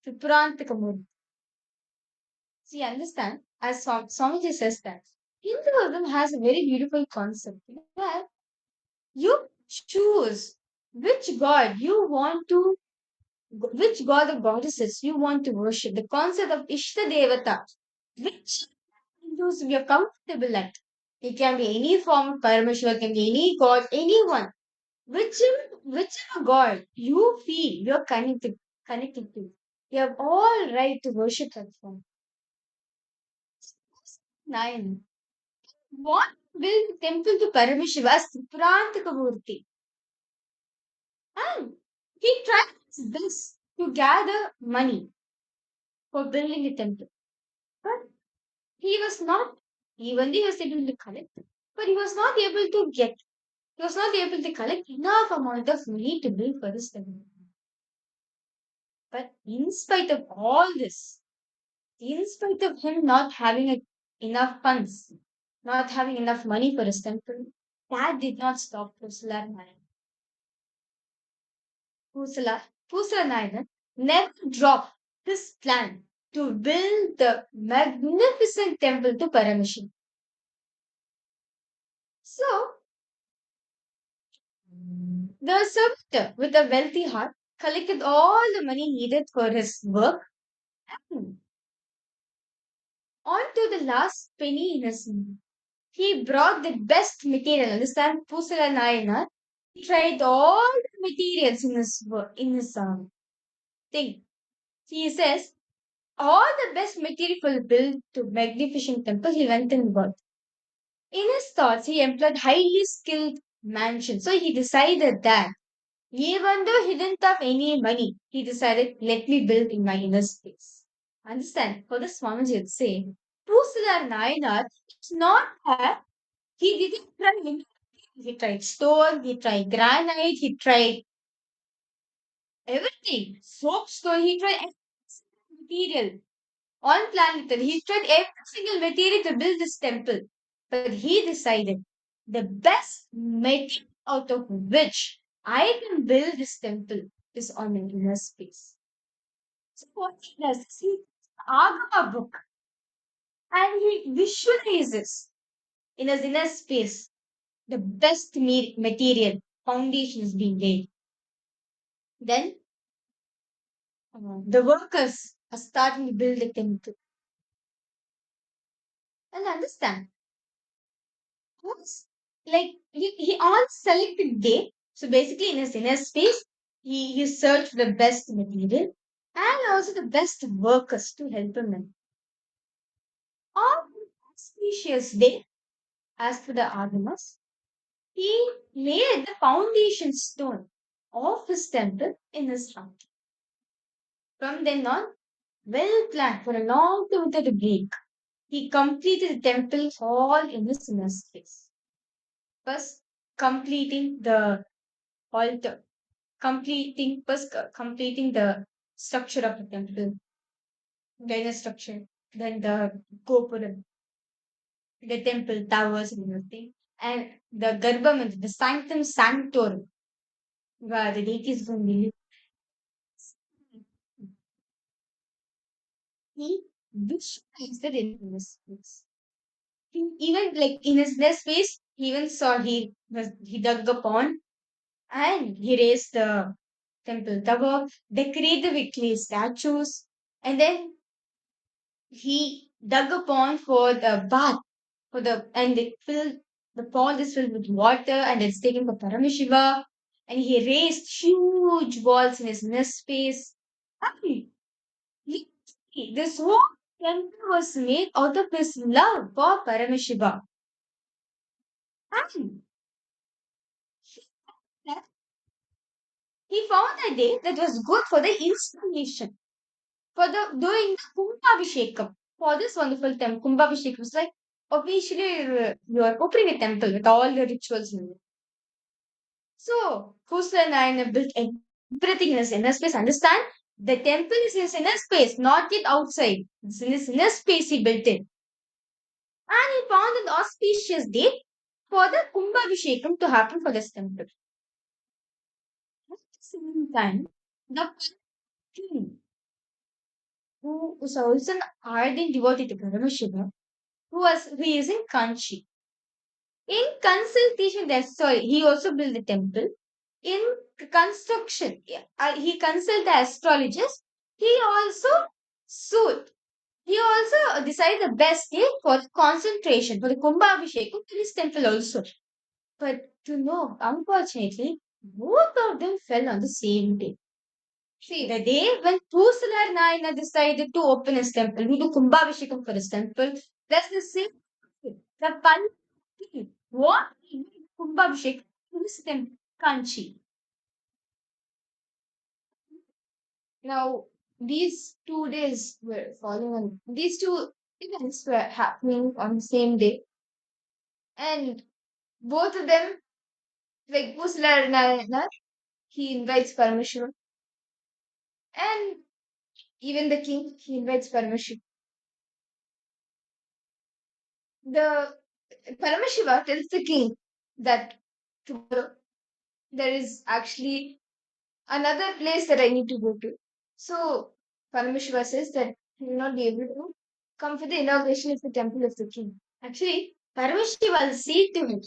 Tripurantakamurti. See, understand? As Swamiji says that Hinduism has a very beautiful concept where you choose which god you want to, which god or goddesses you want to worship. The concept of Ishta Devata, which Hindus we are comfortable at. It can be any form of Paramashiva, it can be any god, anyone. Whichever God you feel you're connected to, you have all right to worship that form. Nine. What build the temple to Paramashiva as Tripurantakamurti? And he tried this to gather money for building the temple. But he was not, even though he was able to collect, but he was not able to get, he was not able to collect enough amount of money to build for this temple. But in spite of all this, in spite of him not having enough funds, not having enough money for his temple, that did not stop Pusala Nayan. Pusala Nayan never dropped his plan to build the magnificent temple to Paramashiva. So, the servitor with a wealthy heart collected all the money needed for his work and on to the last penny in his he brought the best material. Understand, Pusala Nayanar? He tried all the materials in his work, in his thing. He says all the best material for build to magnificent temple. He went and got. In his thoughts, he employed highly skilled mansion. So he decided that even though he didn't have any money, he decided, let me build in my inner space. Understand? For the Swamiji would say, Pusala Nayanar is not that he didn't try anything. He tried stone, he tried granite, he tried everything. Soapstone, he tried every single material on planet Earth. He tried every single material to build this temple. But he decided the best material out of which I can build this temple is on an inner space. So what he does is he Agama book and he visualizes in his inner space the best material foundation is being laid. Then the workers are starting to build the temple. And understand, once, like he on selected day, so basically in his inner space, he searched for the best material and also the best workers to help him in. On auspicious day, as per the Agamas, he laid the foundation stone of his temple in his heart. From then on, well planned for a long time without a break, he completed the temple all in his inner space. First, completing the altar, completing the structure of the temple, then the structure, then the gopuram, the temple towers and everything. and the Garbha, the Sanctum Sanctorum, where the deities will be. He visualized it in this space. He even like in his nest space, he even saw he dug a pond and he raised the temple tower, decorated with clay statues, and then he dug a pond for the bath and the pond is filled with water and it's taken for Paramashiva, and he raised huge walls in his nest space. And this whole temple was made out of his love for Paramashiva. And he found a day that was good for the installation, for the doing the Kumbabhishekam. For this wonderful temple, Kumbabhishekam was like officially you are opening a temple with all the rituals in it. So Kusla Nayana built everything in his inner space. Understand? The temple is in his inner space, not yet outside. It's in his inner space he built it. And he found an auspicious date for the Kumbabhishekam to happen for this temple. At the same time, the king, who was also an ardent devotee to Paramashiva, who is in Kanchi. In consultation, he also built the temple. In construction, he consulted the astrologers. He also sued. He also decided the best day for concentration for the Kumbhabhishekam to his temple also. But to know, unfortunately, both of them fell on the same day. See, the day when Pusalar Nayana decided to open his temple, to do Kumbhabhishekam for his temple, that's the same. The Pandit, what he did Kumbhabhishekam to his temple, Kanchi. Now, these 2 days were following, these two events were happening on the same day, and both of them, like Pusalar Nayana, he invites Paramashiva, and even the king, he invites Paramashiva. The Paramashiva tells the king that tomorrow there is actually another place that I need to go to. So Paramashiva says that he will not be able to come for the inauguration of the temple of the king. Actually, Paramashiva will say to him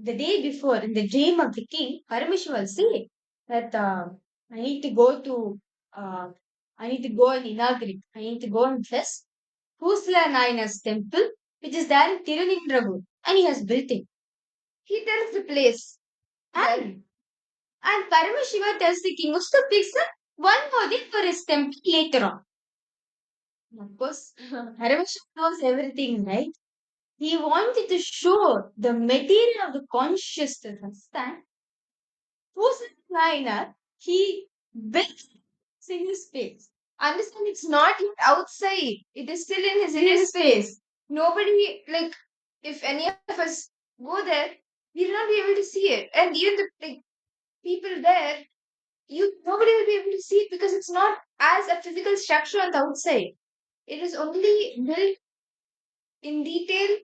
the day before in the dream of the king, Paramashiva will say that I need to go and inaugurate. I need to go and bless Kusla Nayana's temple, which is there in Tirunindragur, and he has built it. He tells the place. And Paramashiva tells the king to fix one more day for his temple later on. Of course, Paramashiva knows everything, right? He wanted to show the material of the consciousness. Understand? Kusla he built in his space. Understand? It's not yet outside. It is still in his inner space. Nobody, like, if any of us go there, we will not be able to see it. And even the people there, nobody will be able to see it because it's not as a physical structure on the outside. It is only built in detail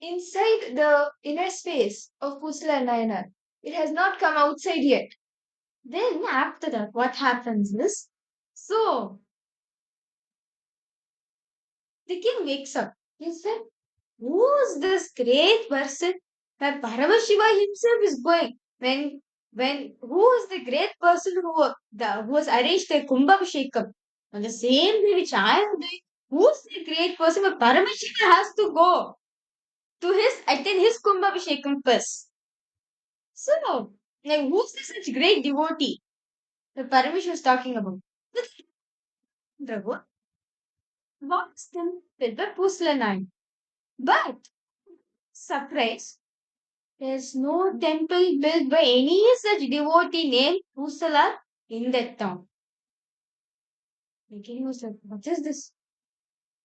inside the inner space of Kusala and Nayanar. It has not come outside yet. Then after that, what happens is, so the king wakes up. He said, who's this great person that Paramashiva himself is going? Who is the great person who has arranged the Kumbhabhishekam on the same day which I am doing? Who's the great person where Paramashiva has to go to attend his Kumbhabhishekam first? So, like, who's this such great devotee that Paramashiva is talking about? The what's temple by Puslanai? But surprise, there's no temple built by any such devotee named Pusala in that town. The king was like, what is this?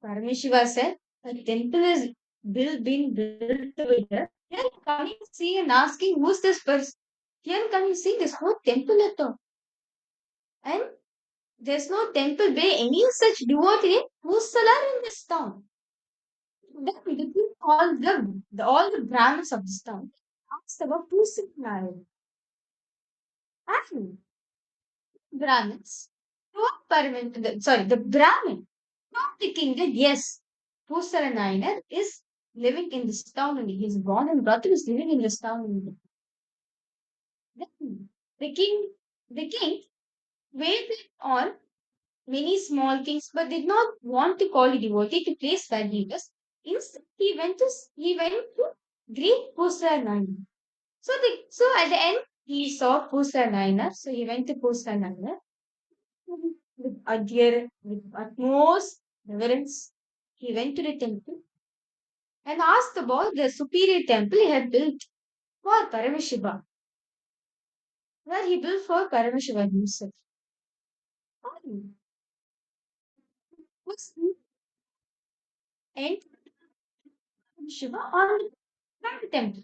Paramashiva said, the temple is being built over here. Here coming to see and asking, who's this person? Here coming to see this whole temple at all. And there's no temple by any such devotee named Pusala in this town. Then the king called them, all the Brahmins of this town, asked about Pusanayana. And Brahmins the Brahmin told the king that yes, Pusanayana is living in this town only. He is born and brought up, is living in this town only. Then the king waited on many small kings, but did not want to call a devotee to place where he was. Instead, he went to greet Pusanayana. So at the end, he saw Pusanayana. So he went to Pusanayana with utmost reverence. He went to the temple and asked about the superior temple he had built for Paramashiva, where he built for Paramashiva himself. Was and Shiva on the temple.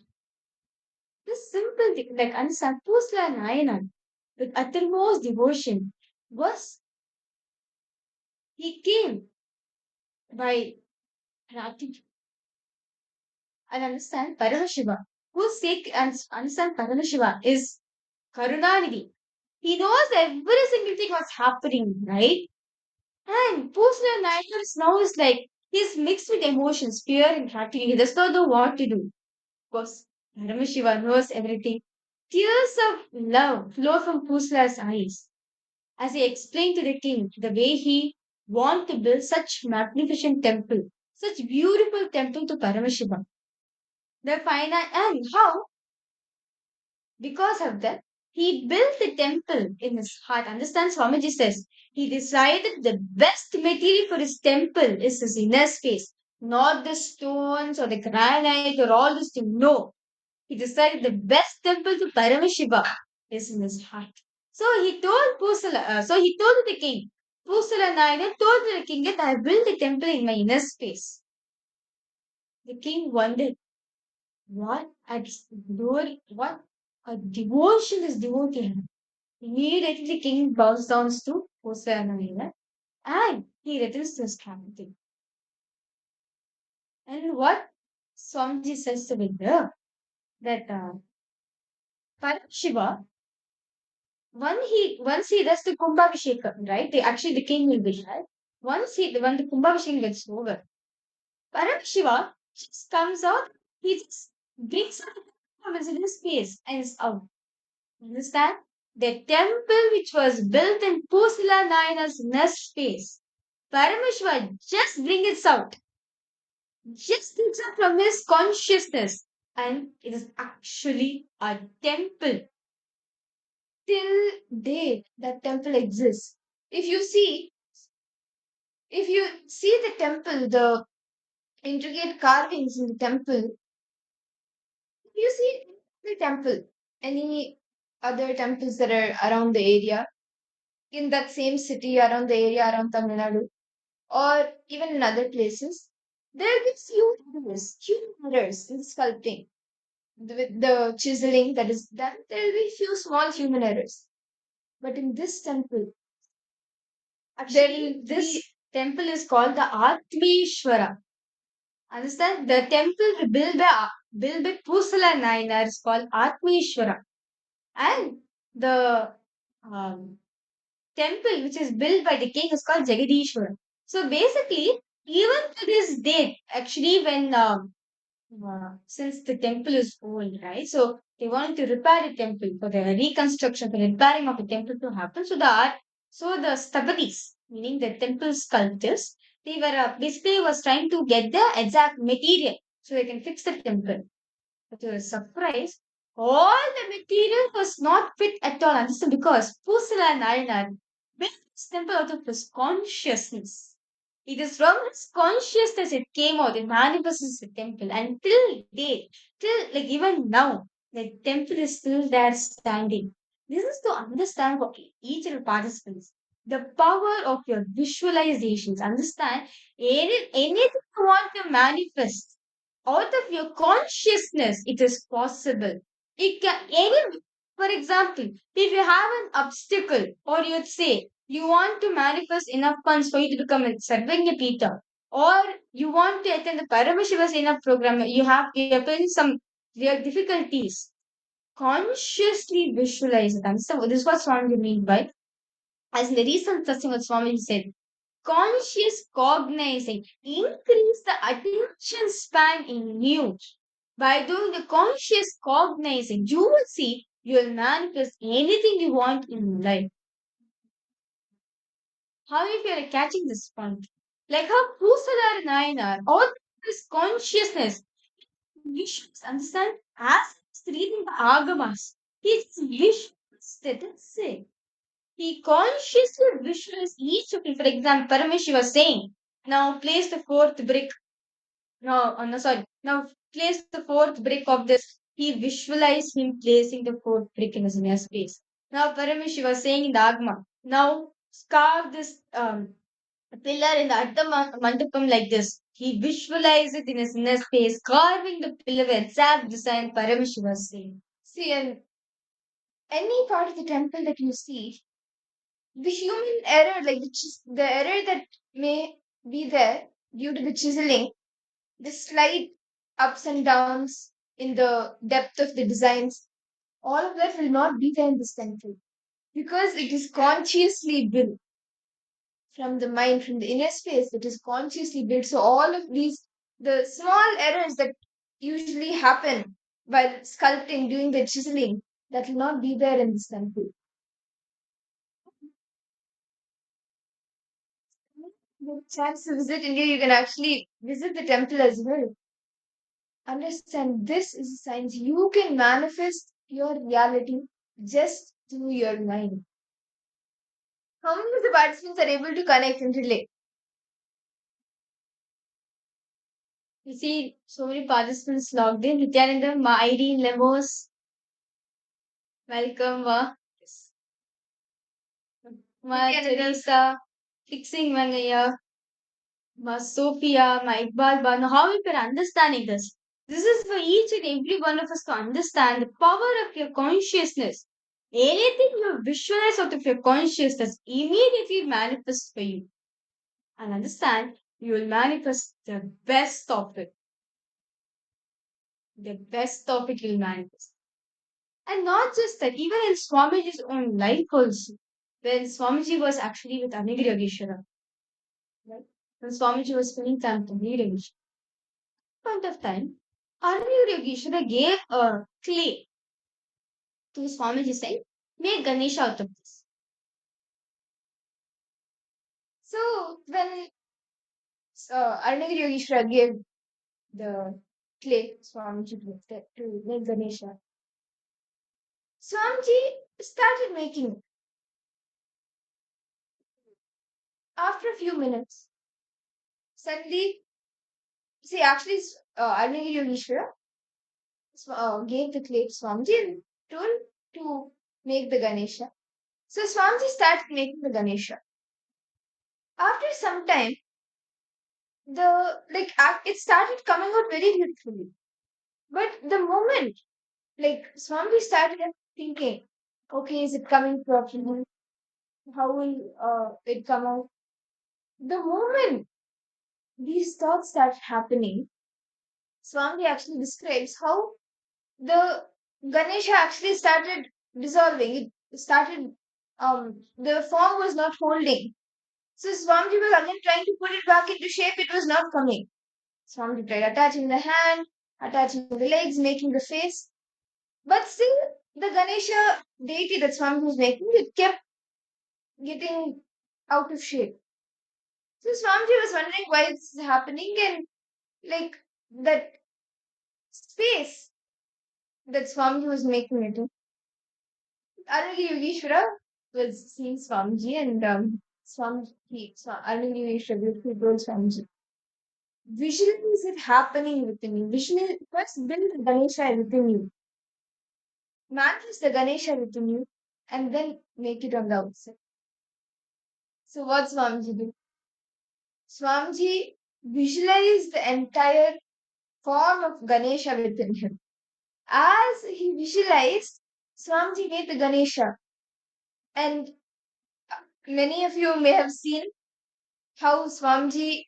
This simple thing, like understand Pusla Nayanar with uttermost devotion, was he came by gratitude and understand Paramashiva. Whose sake and understand Paramashiva is Karunanidhi. He knows every single thing what's happening, right? And Pusla Nayanar now is like he's mixed with emotions, fear and gratitude. He does not know what to do. Because Paramashiva knows everything. Tears of love flow from Pusla's eyes as he explained to the king the way he wanted to build such magnificent temple, such beautiful temple to Paramashiva. The final and how, because of that, he built the temple in his heart. Understand, Swamiji says he decided the best material for his temple is his inner space, not the stones or the granite or all this thing. No, he decided the best temple to Paramashiva is in his heart. So he told the king, Pusala Nayana told the king that I built a temple in my inner space. The king wondered, what a devotion this devotee had. Immediately the king bows down to Pusala Nayana and he returns to his capital. And what Swamiji says to Vidya, that Paramashiva, once he does the Kumbabhisheka, right? The king will be there. When the Kumbabhisheka gets over, Paramashiva just comes out, he just brings out from his inner space and is out. Understand? The temple which was built in Pusila Nayana's inner space, Paramashiva just brings it out. Just takes it from his consciousness. And it is actually a temple. Till date, that temple exists. If you see the temple, the intricate carvings in the temple, you see the temple, any other temples that are around the area, in that same city, around the area, around Tamil Nadu, or even in other places, there will be human errors in sculpting. With the chiseling that is done, there will be few small human errors. But in this temple, this temple is called the Atmeshwara. Understand? The temple built by Pusala Nayanar is called Atmeshwara. And the temple which is built by the king is called Jagadishwara. So basically, even to this date, actually, when since the temple is old, right? So they wanted to repair the temple for the reconstruction, for the repairing of the temple to happen. So the stapatis, meaning the temple sculptors, they were basically was trying to get the exact material so they can fix the temple. But to a surprise, all the material was not fit at all. And this is because Pusala Narayanan built this temple out of his consciousness. It is from his consciousness it came out, it manifests the temple. And till date, till like even now, the temple is still there standing. This is to understand for each of the participants the power of your visualizations. Understand anything you want to manifest out of your consciousness, it is possible. It can for example, if you have an obstacle, or you'd say you want to manifest enough funds for you to become a Sarvanya Pita, or you want to attend the Paramashivoham program, you have some real difficulties. Consciously visualize it. Understand? This is what Swami mean by, as in the recent testing what Swami said, conscious cognizing, increase the attention span in you. By doing the conscious cognizing, you will see you will manifest anything you want in life. How if you are catching this point? Like how Kusalar Nayanar, all this consciousness, we should understand as he's reading the Agamas, he visualized it. He consciously visualized each of it. For example, Paramashi was saying, now place the fourth brick. No, sorry. Now place the fourth brick of this. He visualized him placing the fourth brick in his inner space. Now Paramashi was saying in the Agma, now carve this pillar in the Adda Mandapam like this. He visualized it in his inner space, carving the pillar with exact design Paramashi was saying. See, in any part of the temple that you see, the human error, like the error that may be there due to the chiseling, the slight ups and downs in the depth of the designs, all of that will not be there in this temple because it is consciously built from the mind, from the inner space. It is consciously built. So all of these, the small errors that usually happen while sculpting, doing the chiseling, that will not be there in this temple. The chance to visit India, you can actually visit the temple as well. Understand, this is a science. You can manifest your reality just through your mind. How many of the participants are able to connect and relate? You see, so many participants logged in. Nithyananda, Ma Irene, Lemos, welcome, Ma. Ma Teresa, Fixing Mangaya, Ma Sophia, Ma Iqbal Banu. How you can understanding this? This is for each and every one of us to understand the power of your consciousness. Anything you visualize out of your consciousness immediately manifests for you. And understand, you will manifest the best of it. The best of it will manifest. And not just that, even in Swamiji's own life also, when Swamiji was actually with Anigiri Yogeshwara, right? When Swamiji was spending time with Anigiri Yogeshwara, point of time, Anigiri Yogeshwara gave a clay to Swamiji saying, make Ganesha out of this. So when Anigiri Yogeshwara gave the clay Swamiji to make Ganesha, Swamiji started making it. After a few minutes, suddenly, see, actually, Anigiri Yogeshwara gave the clay to Swamiji and told to make the Ganesha. So Swamiji started making the Ganesha. After some time, it started coming out very beautifully. But the moment, Swamiji started thinking, okay, is it coming properly? How will it come out? The moment these thoughts start happening, Swami actually describes how the Ganesha actually started dissolving. It started, the form was not holding. So Swamiji was again trying to put it back into shape. It was not coming. Swamiji tried attaching the hand, attaching the legs, making the face. But still, the Ganesha deity that Swamiji was making, it kept getting out of shape. So Swamiji was wondering why it's happening, and that space that Swamiji was making it in. Anandi Yogeshwara was seeing Swamiji, and Anandi Yogeshwara told Swamiji, visualize it happening within you. First build the Ganesha within you. Manifest the Ganesha within you, and then make it on the outside. So what Swamiji did? Swamiji visualized the entire form of Ganesha within him. As he visualized, Swamiji made the Ganesha. And many of you may have seen how Swamiji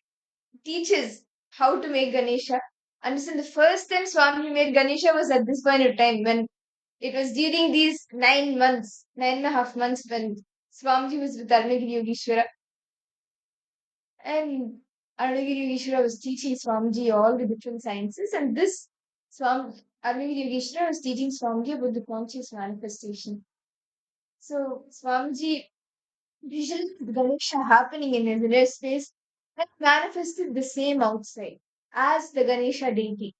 teaches how to make Ganesha. Understand, the first time Swami made Ganesha was at this point of time when it was during these 9 months, 9.5 months when Swamiji was with Arunagiri Yogeshwara. And Arunagiri Yogeshwara was teaching Swamiji all the different sciences, and this Arunagiri Yogeshwara was teaching Swamiji about the conscious manifestation. So Swamiji visualized Ganesha happening in his inner space and manifested the same outside as the Ganesha deity.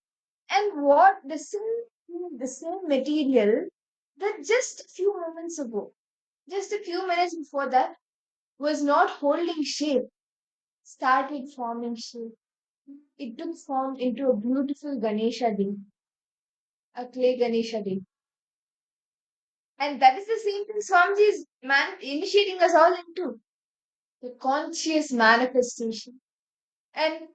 And what the same material that just a few moments ago, just a few minutes before that, was not holding shape, started forming shape. It took form into a beautiful Ganesha deity, a clay Ganesha deity. And that is the same thing Swamiji is initiating us all into, the conscious manifestation. And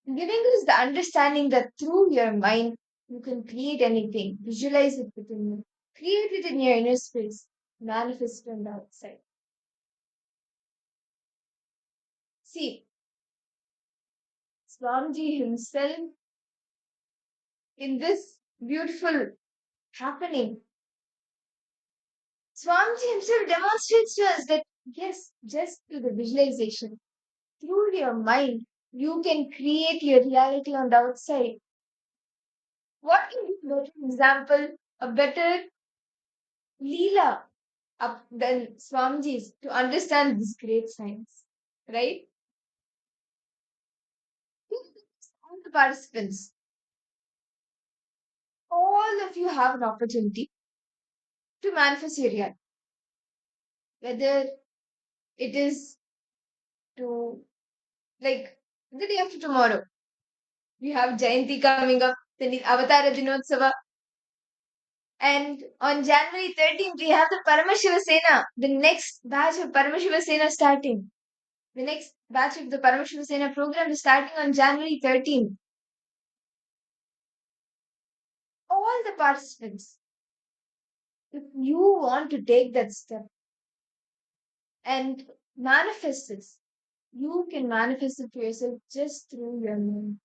giving us the understanding that through your mind, you can create anything, visualize it within you, create it in your inner space, manifest it on the outside. See, Swamiji himself, in this beautiful happening, Swamiji himself demonstrates to us that yes, just through the visualization, through your mind, you can create your reality on the outside. What can be a better example, a better Leela than Swamiji's to understand this great science, right? All the participants, all of you have an opportunity to manifest your reality. Whether it is to, like, the day after tomorrow, we have Jayanti coming up, the Avatara Dinotsava. And on January 13th, we have the Paramashivoham, the next batch of Paramashivoham starting. The next batch of the Paramashivoham program is starting on January 13th. All the participants, if you want to take that step and manifest this, you can manifest it for yourself just through your mind.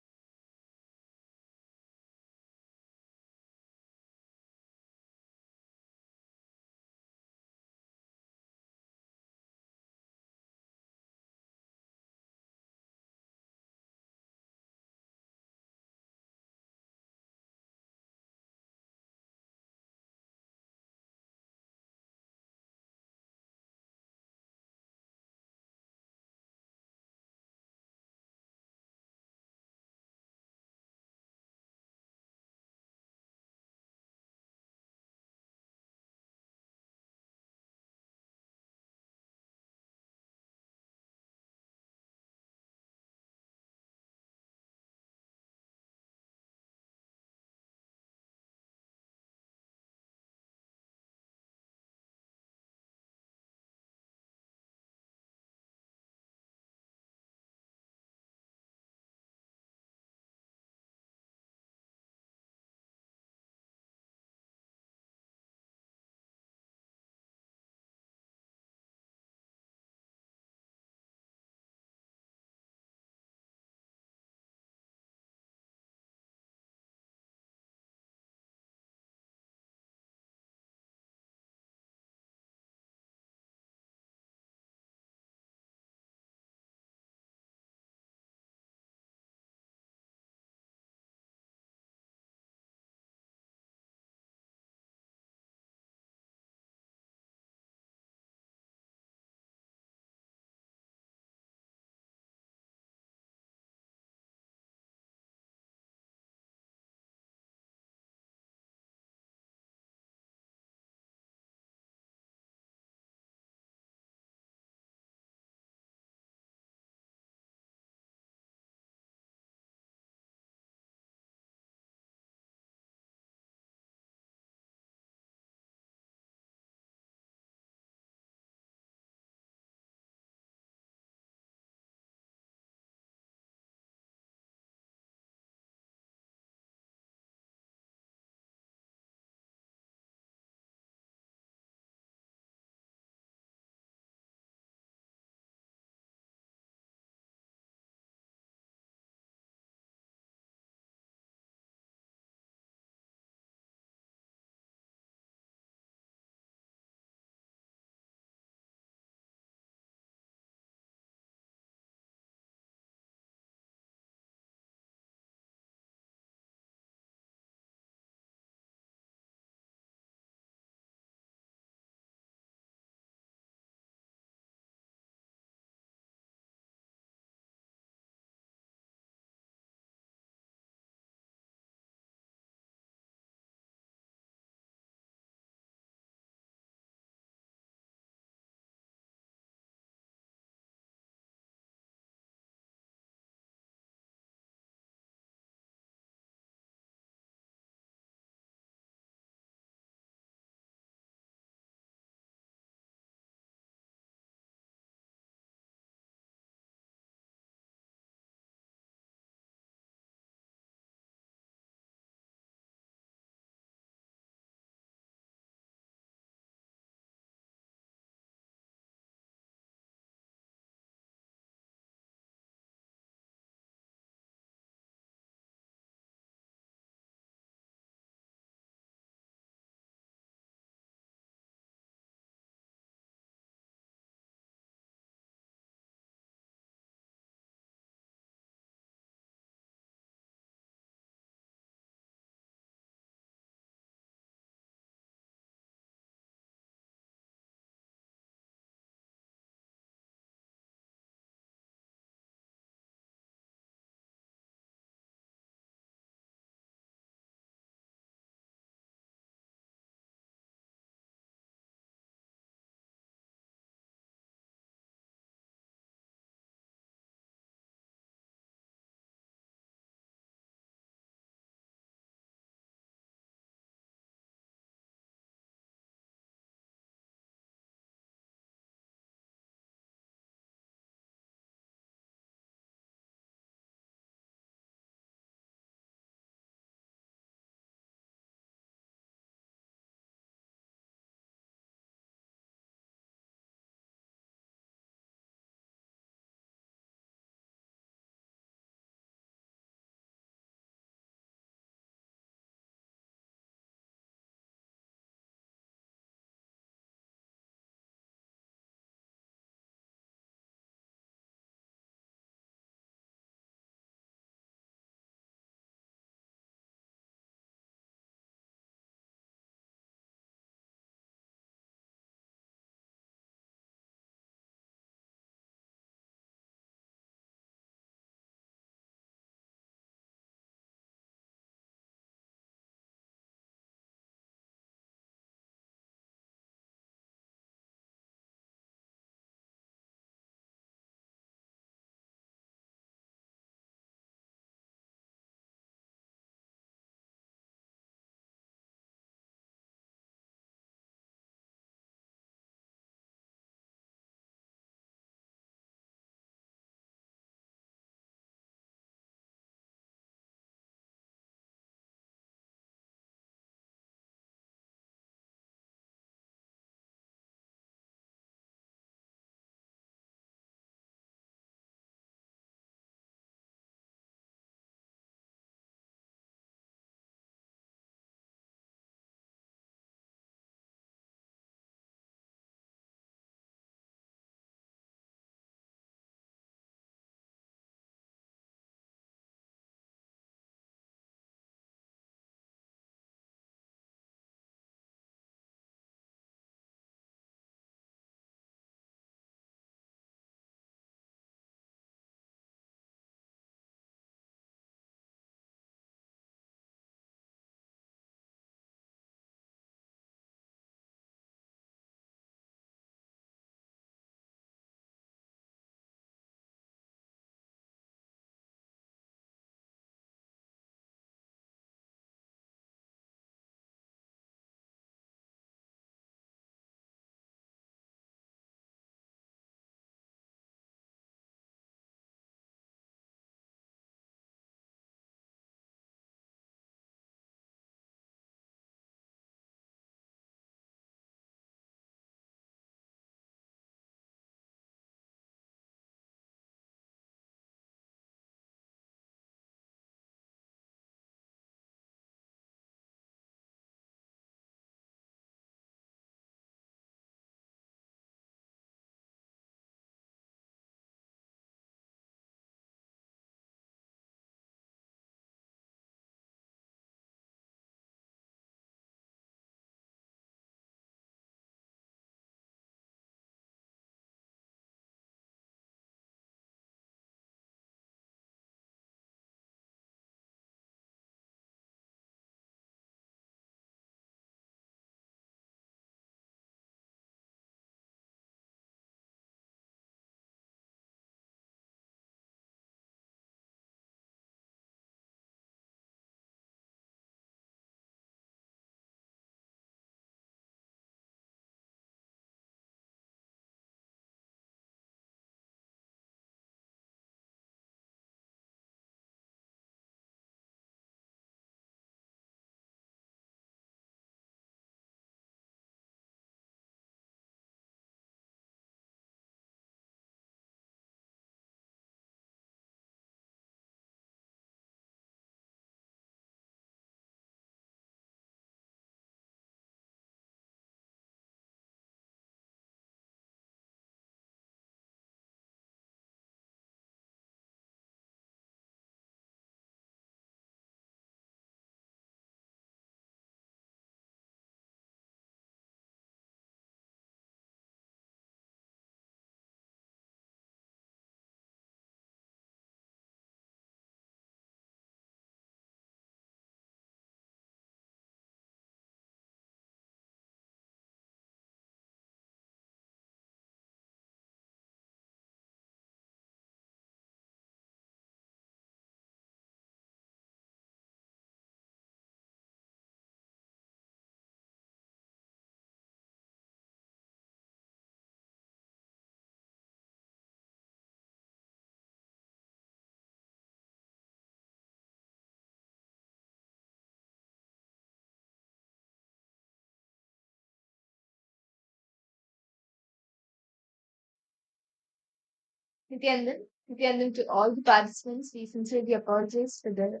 Nithyananda, to all the participants, we sincerely apologize for the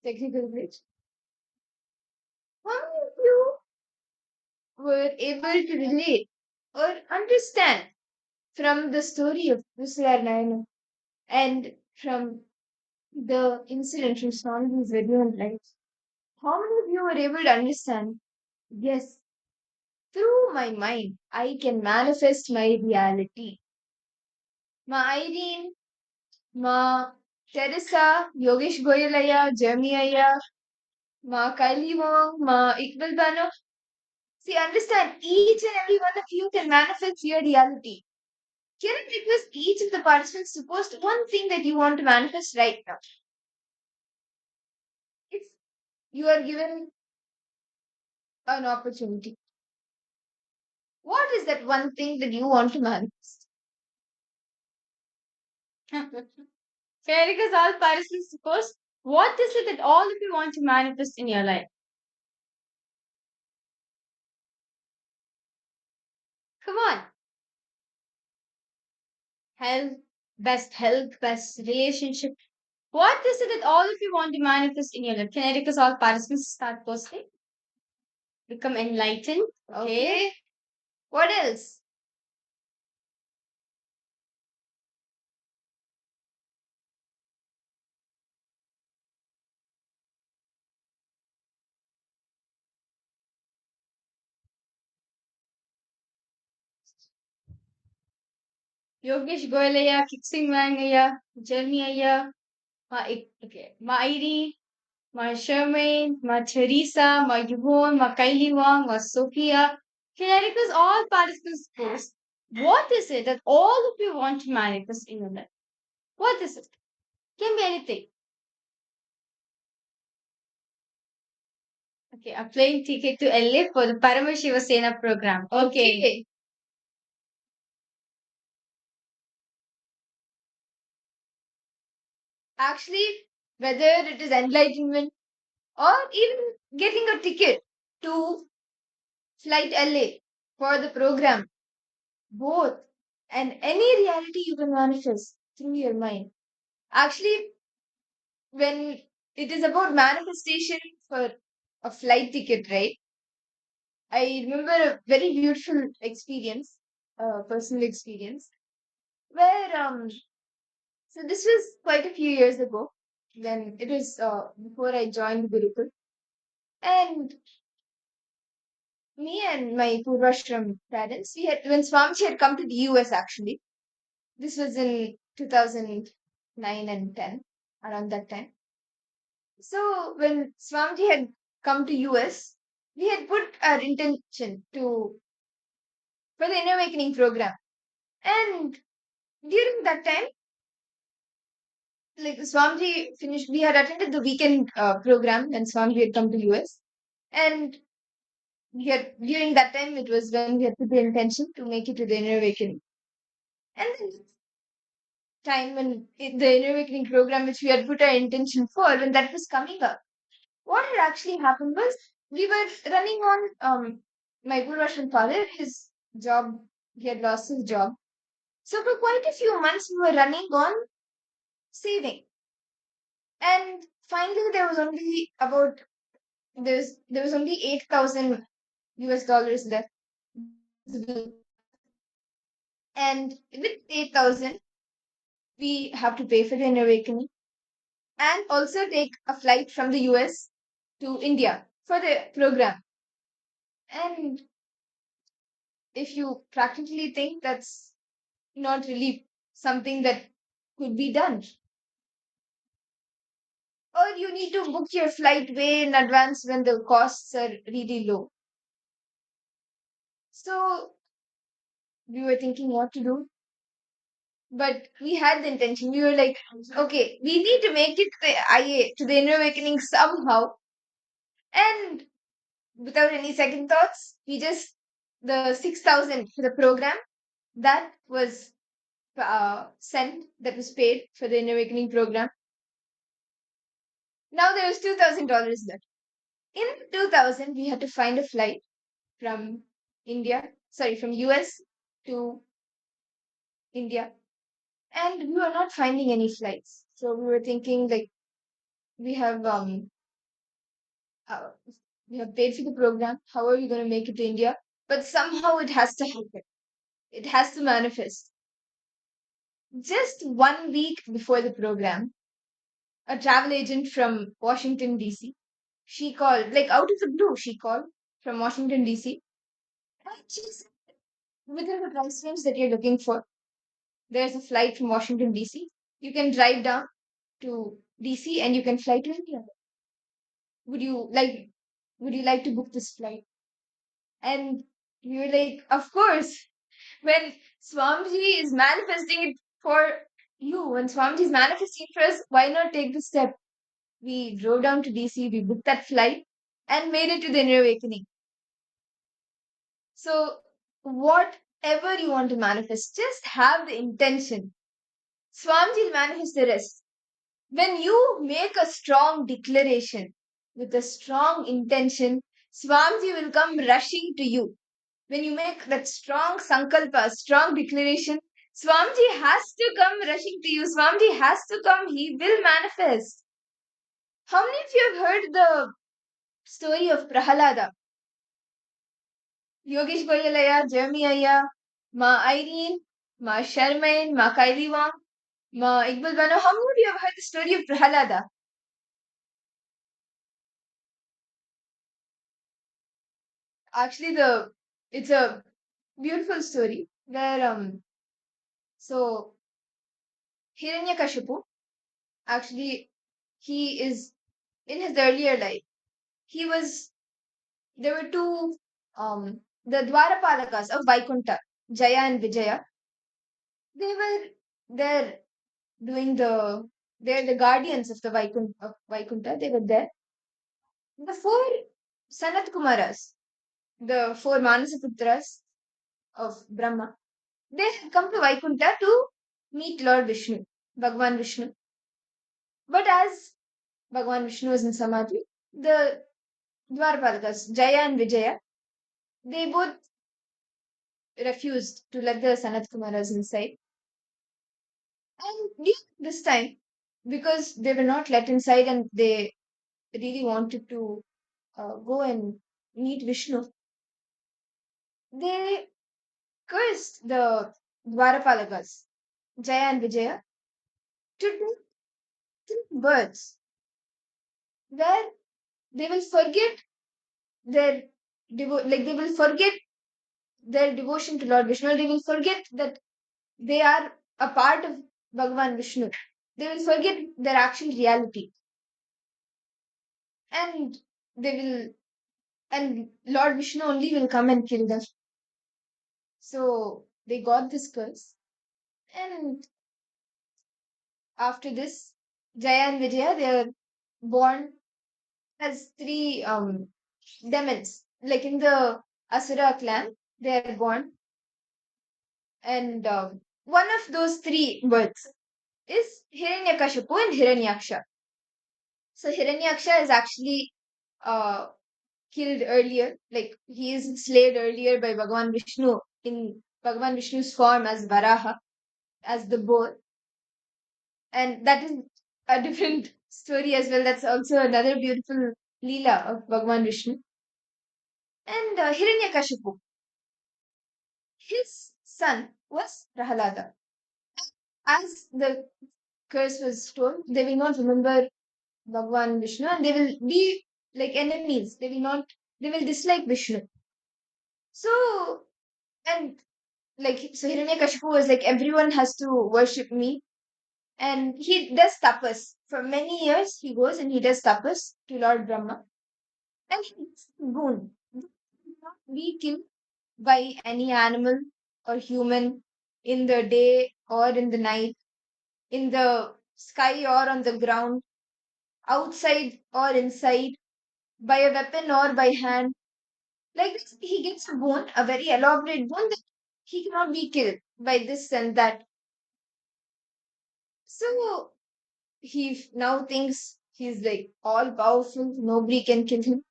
technical glitch. How many of you were able to relate or understand from the story of Narayanam and from the incident from Swamiji's very own life? How many of you were able to understand? Yes, through my mind, I can manifest my reality. Ma Irene, Ma Teresa, Yogesh Goyalaya, Jeremiah, Ma Kylie Wong, Ma Iqbal Bano. See, understand, each and every one of you can manifest your reality. Can I request each of the participants to post one thing that you want to manifest right now? If you are given an opportunity, what is that one thing that you want to manifest? Can I request all participants to post what is it that all of you want to manifest in your life? Come on. Health, best relationship. What is it that all of you want to manifest in your life? Can I request all participants to start posting? Become enlightened. Okay. What else? Yogesh Goyalaya, Kixing Wangaya, Jeremy Aya, Ma Iri, Ma Shermaine, Ma Teresa, Ma Yvonne, Ma Kylie Wang, Ma Sophia. Can I request all participants to post? What is it that all of you want to manifest in your life? What is it? Can be anything. Okay, a plane ticket to LA for the Paramashivoham program. Okay. Actually, whether it is enlightenment or even getting a ticket to flight LA for the program, both and any reality you can manifest through your mind. Actually, when it is about manifestation for a flight ticket, right? I remember a very beautiful experience, personal experience, where so this was quite a few years ago when it was before I joined Gurukul. And me and my Purvashram parents, we had when Swamiji had come to the US actually. This was in 2009 and 10, around that time. So when Swamiji had come to US, we had put our intention to for the Inner Awakening program. And during that time, like Swamiji finished, we had attended the weekend program when Swamiji had come to US. And we had, during that time, it was when we had put the intention to make it to the Inner Awakening. And then time when the Inner Awakening program, which we had put our intention for, when that was coming up, what had actually happened was we were running on my Russian father, his job, he had lost his job. So for quite a few months, we were running on saving. And finally, there was only 8,000 US dollars left. And with 8,000, we have to pay for the Inner Awakening and also take a flight from the US to India for the program. And if you practically think, that's not really something that could be done. Or you need to book your flight way in advance when the costs are really low. So we were thinking what to do. But we had the intention. We were like, okay, we need to make it to the IA, to the Inner Awakening somehow. And without any second thoughts, we just, the 6,000 for the program, that was sent, that was paid for the Inner Awakening program. Now there was $2,000 left. In 2000, we had to find a flight from from US to India. and we were not finding any flights. So we were thinking like we have uh, we have paid for the program. How are we going to make it to India? But somehow it has to happen. It has to manifest. Just 1 week before the program, a travel agent from Washington DC, she called like out of the blue. She called from Washington DC, and she said, within the price range that you're looking for, there's a flight from Washington DC. You can drive down to DC and you can fly to India. Would you like would you like to book this flight? And we were like, of course. When Swamiji is manifesting it for you, when Swamiji is manifesting for us, why not take the step? We drove down to DC, we booked that flight and made it to the inner awakening. So whatever you want to manifest, just have the intention. Swamiji will manifest the rest. When you make a strong declaration with a strong intention, Swamiji will come rushing to you. When you make that strong sankalpa, strong declaration, Swamiji has to come rushing to you. Swamiji has to come. He will manifest. How many of you have heard the story of Prahalada? Yogesh Goyalaya, Jeremy Aya, Ma Irene, Ma Sharmain, Ma Kailiwang, Ma Iqbal Bano. How many of you have heard the story of Prahalada? Actually, it's a beautiful story where so Hiranyakashipu, actually, he is in his earlier life. There were two the Dwarapalakas of Vaikunta, Jaya and Vijaya. They were there doing they're the guardians of the Vaikunta. They were there. The four Sanat Kumaras, the four Manasaputras of Brahma, they had come to Vaikunta to meet Lord Vishnu, Bhagwan Vishnu. But as Bhagwan Vishnu was in Samadhi, the Dwarapalakas, Jaya and Vijaya, they both refused to let the Sanat Kumaras inside. And during this time, because they were not let inside and they really wanted to go and meet Vishnu, they cursed the Dwarapalakas, Jaya and Vijaya, to do three births where they will forget their they will forget their devotion to Lord Vishnu. They will forget that they are a part of Bhagavan Vishnu. They will forget their actual reality. And Lord Vishnu only will come and kill them. So they got this curse. And after this, Jaya and Vijaya, they are born as three demons. Like in the Asura clan, they are born. And one of those three births is Hiranyakashipu and Hiranyaksha. So Hiranyaksha is actually killed earlier, like he is slayed earlier by Bhagavan Vishnu in Bhagavan Vishnu's form as Varaha, as the boar. And that is a different story as well. That's also another beautiful Leela of Bhagavan Vishnu. And Hiranyakashipu, his son was Prahalada. As the curse was told, they will not remember Bhagavan Vishnu and they will be like enemies. They will dislike Vishnu. So, and so Hiranyakashipu was like, everyone has to worship me. And he does tapas. For many years, he goes and he does tapas to Lord Brahma. And he's boon. Not be killed by any animal or human in the day or in the night, in the sky or on the ground, outside or inside, by a weapon or by hand. Like this, he gets a boon, a very elaborate boon that he cannot be killed by this and that. So he now thinks he's like all powerful, nobody can kill him.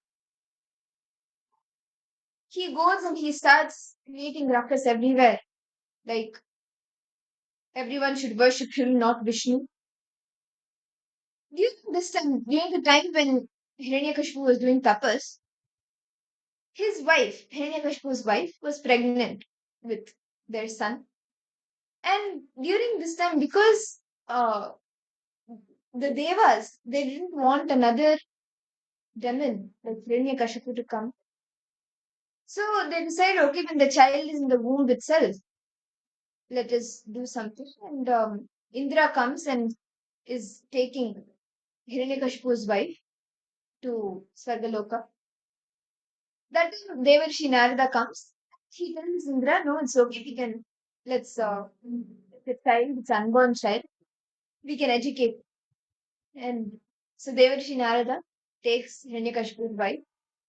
He goes and he starts creating ruckus everywhere. Like everyone should worship him, not Vishnu. During the time when Hiranyakashipu was doing tapas, his wife, Hiranyakashipu's wife, was pregnant with their son. And during this time, because the Devas, they didn't want another demon like Hiranyakashipu to come. So they decided, okay, when the child is in the womb itself, let us do something. And Indra comes and is taking Hiranyakashipu's wife to Svargaloka. That time Devarshi Narada comes. He tells Indra, no, it's okay, we can, let's, the child, it's unborn child, we can educate. And so Devarshi Narada takes Hiranyakashipu's wife,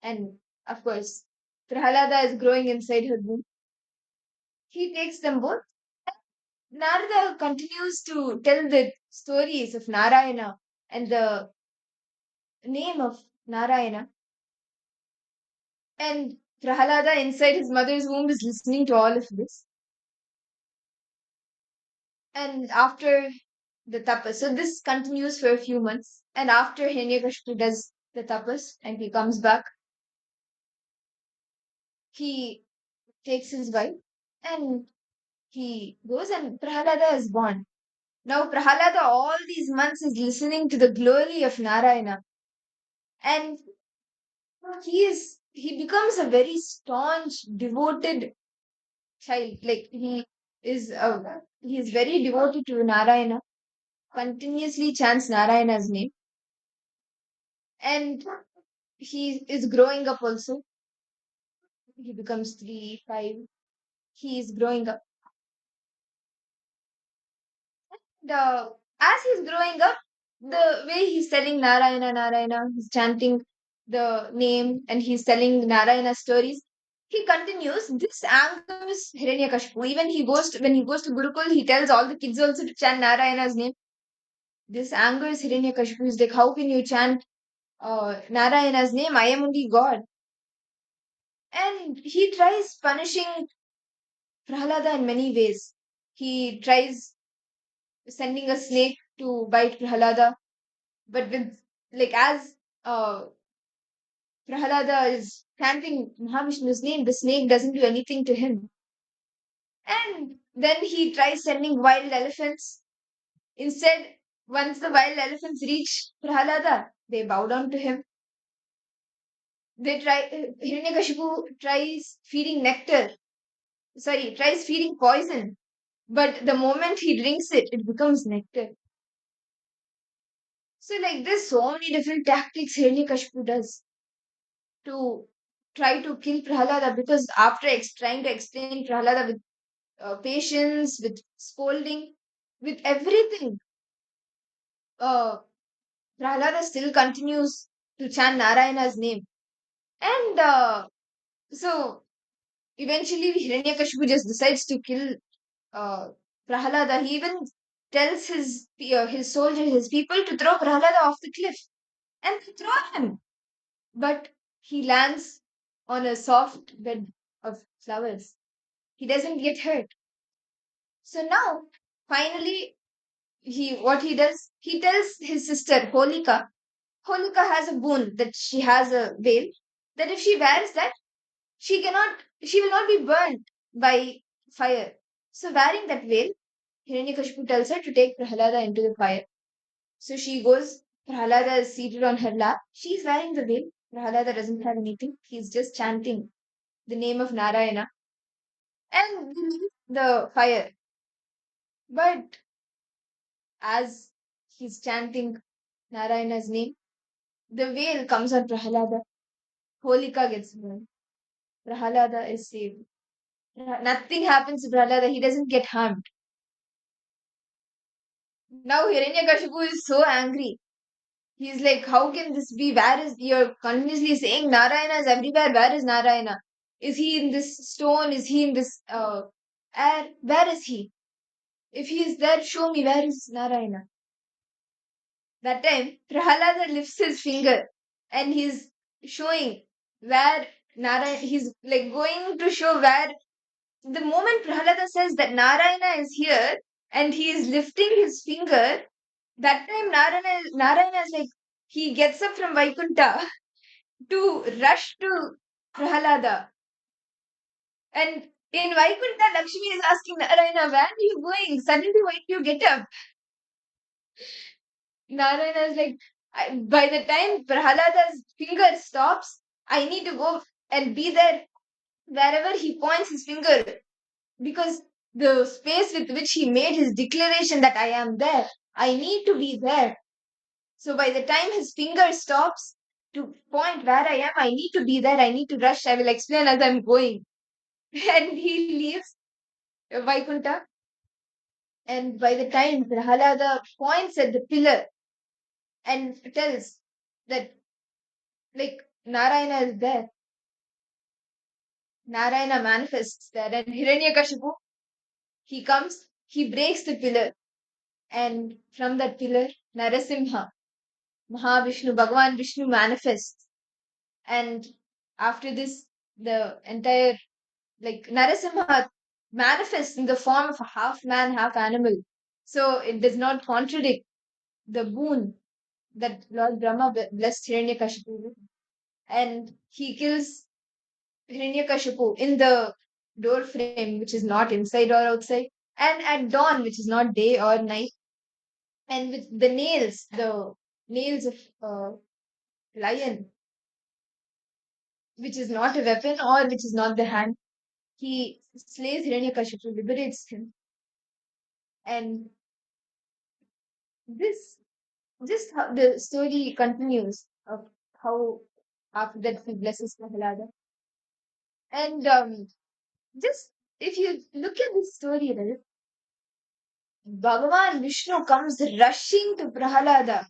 and of course, Prahalada is growing inside her womb. He takes them both. Narada continues to tell the stories of Narayana and the name of Narayana. And Prahalada inside his mother's womb is listening to all of this. And after the tapas, so this continues for a few months. And after Hiranyakashipu does the tapas and he comes back, he takes his wife and he goes, and Prahalada is born. Now Prahalada all these months is listening to the glory of Narayana. And he becomes a very staunch, devoted child. Like he is very devoted to Narayana, continuously chants Narayana's name. And he is growing up also. He becomes 3, 5. He is growing up. And as he's growing up, the way he's telling Narayana, Narayana, he's chanting the name and he's telling Narayana stories. He continues. This angers Hiranyakashipu. Even when he goes to Gurukul, he tells all the kids also to chant Narayana's name. This angers Hiranyakashipu. He's like, how can you chant Narayana's name? I am only God. And he tries punishing Prahalada in many ways. He tries sending a snake to bite Prahalada, but as Prahalada is chanting Mahavishnu's name, the snake doesn't do anything to him. And then he tries sending wild elephants. Instead, once the wild elephants reach Prahalada, they bow down to him. Hiranyakashipu tries feeding tries feeding poison. But the moment he drinks it, it becomes nectar. So there's so many different tactics Hiranyakashipu does to try to kill Prahalada, because after trying to explain Prahalada with patience, with scolding, with everything, Prahalada still continues to chant Narayana's name. And so eventually Hiranyakashipu just decides to kill Prahalada. He even tells his soldiers, his people, to throw Prahalada off the cliff. And they throw him. But he lands on a soft bed of flowers. He doesn't get hurt. So now, finally, he tells his sister, Holika. Holika has a boon, that she has a veil, that if she wears that, she will not be burnt by fire. So wearing that veil, Hiranyakashipu tells her to take Prahalada into the fire. So she goes, Prahalada is seated on her lap. She's wearing the veil. Prahalada doesn't have anything. He's just chanting the name of Narayana. And the fire. But as he's chanting Narayana's name, the veil comes on Prahalada. Holika gets burned. Prahalada is saved. Nothing happens to Prahalada. He doesn't get harmed. Now Hiranyakashipu is so angry. He's like, how can this be? You're continuously saying Narayana is everywhere. Where is Narayana? Is he in this stone? Is he in this air? Where is he? If he is there, show me, where is Narayana? That time, Prahalada lifts his finger and he's showing where Narayana, he's going to show where. The moment Prahalada says that Narayana is here, and he is lifting his finger. That time Narayana is like, he gets up from Vaikuntha to rush to Prahalada. And in Vaikuntha, Lakshmi is asking Narayana, where are you going? Suddenly, why do you get up? Narayana is like, by the time Prahalada's finger stops, I need to go and be there wherever he points his finger. Because the space with which he made his declaration that I am there, I need to be there. So by the time his finger stops to point where I am, I need to be there, I need to rush, I will explain as I'm going. And he leaves Vaikuntha. And by the time Prahalada points at the pillar and tells that, like, Narayana is there, Narayana manifests there, and Hiranyakashipu, he comes, he breaks the pillar, and from that pillar, Narasimha, Mahavishnu, Bhagavan Vishnu manifests. And after this, the entire, like, Narasimha manifests in the form of a half man, half animal. So it does not contradict the boon that Lord Brahma blessed Hiranyakashipu with. And he kills Hiranyakashipu in the door frame, which is not inside or outside, and at dawn, which is not day or night, and with the nails of lion, which is not a weapon or which is not the hand, he slays Hiranyakashipu, liberates him. And this, just how the story continues of how after that he blesses Prahalada. And just if you look at this story, right, Bhagavan Vishnu comes rushing to Prahalada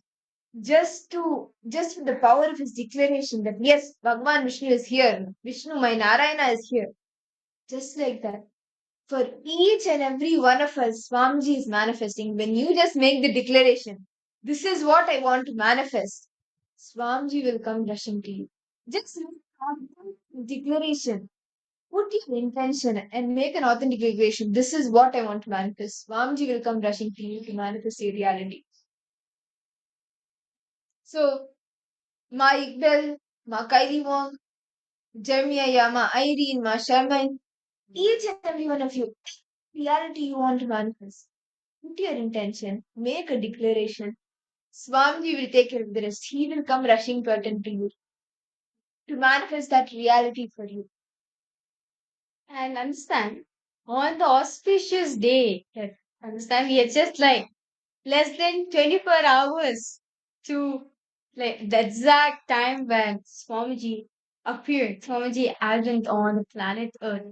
just with the power of his declaration that yes, Bhagavan Vishnu is here. Vishnu, my Narayana is here. Just like that. For each and every one of us, Swamiji is manifesting. When you just make the declaration, this is what I want to manifest, Swamiji will come rushing to you. Just have the declaration. Put your intention and make an authentic declaration. This is what I want to manifest. Swamiji will come rushing to you to manifest your reality. So, Ma Iqbal, Ma Kylie Wong, Jeremiah Yama, Irene, Ma Sherman, each and every one of you, reality you want to manifest. Put your intention, make a declaration. Swamiji will take care of the rest. He will come rushing to attend to you to manifest that reality for you. And understand, on the auspicious day, understand, we are just like less than 24 hours to like the exact time when Swamiji appeared, Swamiji advent on the planet Earth.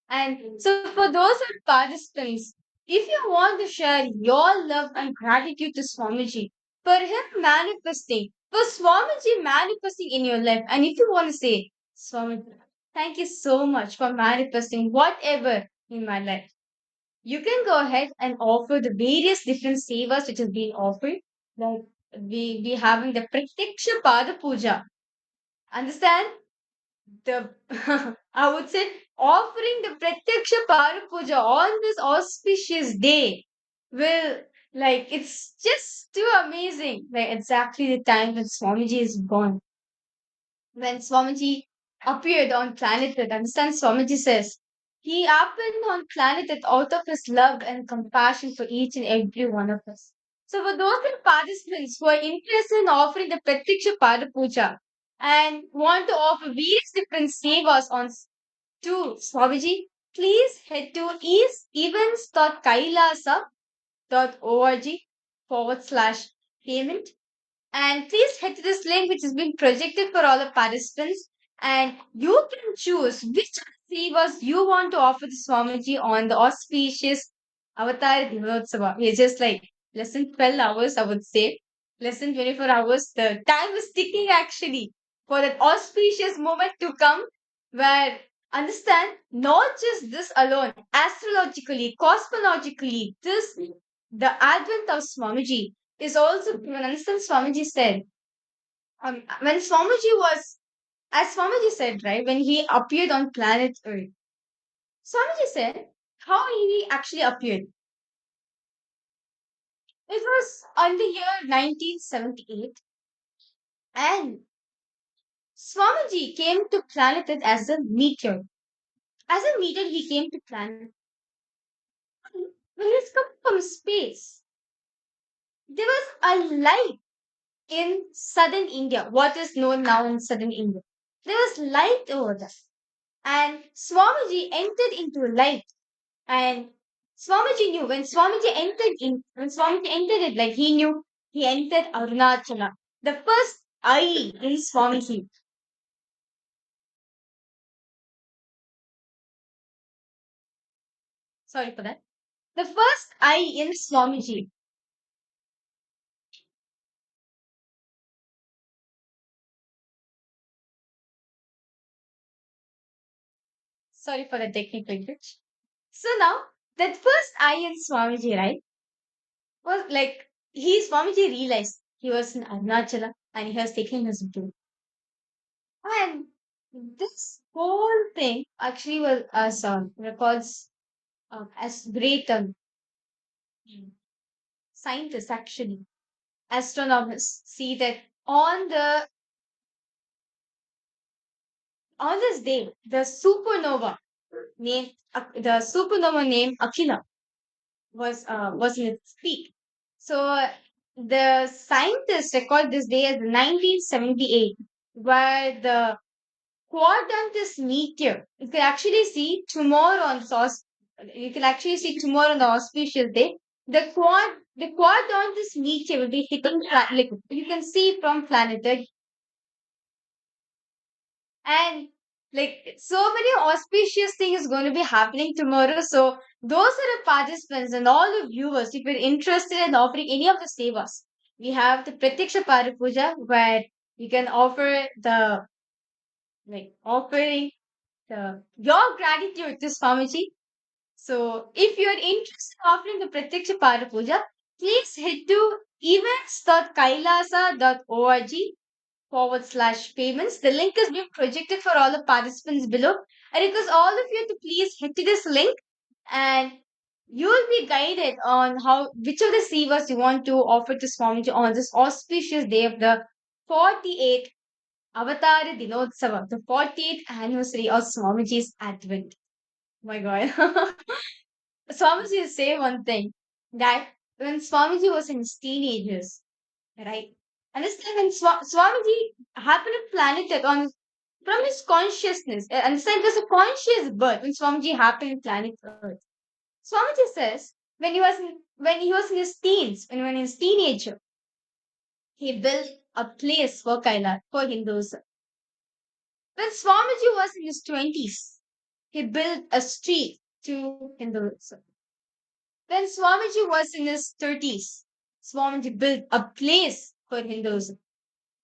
And so for those who are participants, if you want to share your love and gratitude to Swamiji for him manifesting, for Swamiji manifesting in your life, and if you want to say, Swamiji, thank you so much for manifesting whatever in my life, you can go ahead and offer the various different sevas which has been offered. Like we having the Pratiksha Pada Puja. Understand? The I would say offering the Pratiksha Pada Puja on this auspicious day will, like, it's just too amazing. Like exactly the time when Swamiji is born. When Swamiji appeared on planet Earth, understand, Swamiji says, he happened on planet Earth out of his love and compassion for each and every one of us. So for those participants who are interested in offering the Pratiksha Pada Puja and want to offer various different sevas on to Swamiji, please head to events.kailasa.org/payment. And please head to this link which has been projected for all the participants, and you can choose which sevas you want to offer to Swamiji on the auspicious Avatar Dinotsava. It's just like less than 12 hours, I would say. Less than 24 hours. The time is ticking actually for that auspicious moment to come where, understand, not just this alone, astrologically, cosmologically, the advent of Swamiji is also, when understand, Swamiji said, when Swamiji was, as Swamiji said, right, when he appeared on planet Earth, Swamiji said how he actually appeared. It was on the year 1978, and Swamiji came to planet Earth as a meteor. As a meteor, he came to planet. When he's come from space, there was a light in southern India, what is known now in southern India. There was light over there. And Swamiji entered into light. And Swamiji knew when Swamiji entered it, like he knew he entered Arunachala. The first I in Swamiji. Sorry for that. The first I in Swamiji. Sorry for the technical glitch. So now, that first I in Swamiji, right, was like, Swamiji realized he was in Arunachala and he has taken his brew. And this whole thing actually was as records as great scientists actually, astronomers see that on this day, the supernova named Akila was in its peak. So the scientists record this day as 1978, where the quadrant meteor. You can actually see tomorrow on the auspicious day. The quadrant meteor will be hitting like you can see from planet Earth. And like so many auspicious things going to be happening tomorrow. So those are the participants and all the viewers, if you're interested in offering any of the sevas, we have the Pratiksha Parapuja where you can offer the offering your gratitude to Swamiji. So if you're interested in offering the Pratiksha Parapuja, please head to events.kailasa.org/payments. The link is being projected for all the participants below. I request all of you to please head to this link and you will be guided on which of the sevas you want to offer to Swamiji on this auspicious day of the 48th Avatara Dinotsava, the 48th anniversary of Swamiji's Advent. My God. Swamiji will say one thing that when Swamiji was in his teenagers, right? Understand when Swamiji happened to planet Earth from his consciousness. Understand there's a conscious birth when Swamiji happened in planet Earth. Swamiji says when he was in his teens, when he was in his teenager, he built a place for Kailash, for Hindus. When Swamiji was in his 20s, he built a street to Hinduism. When Swamiji was in his 30s, Swamiji built a place for Hinduism.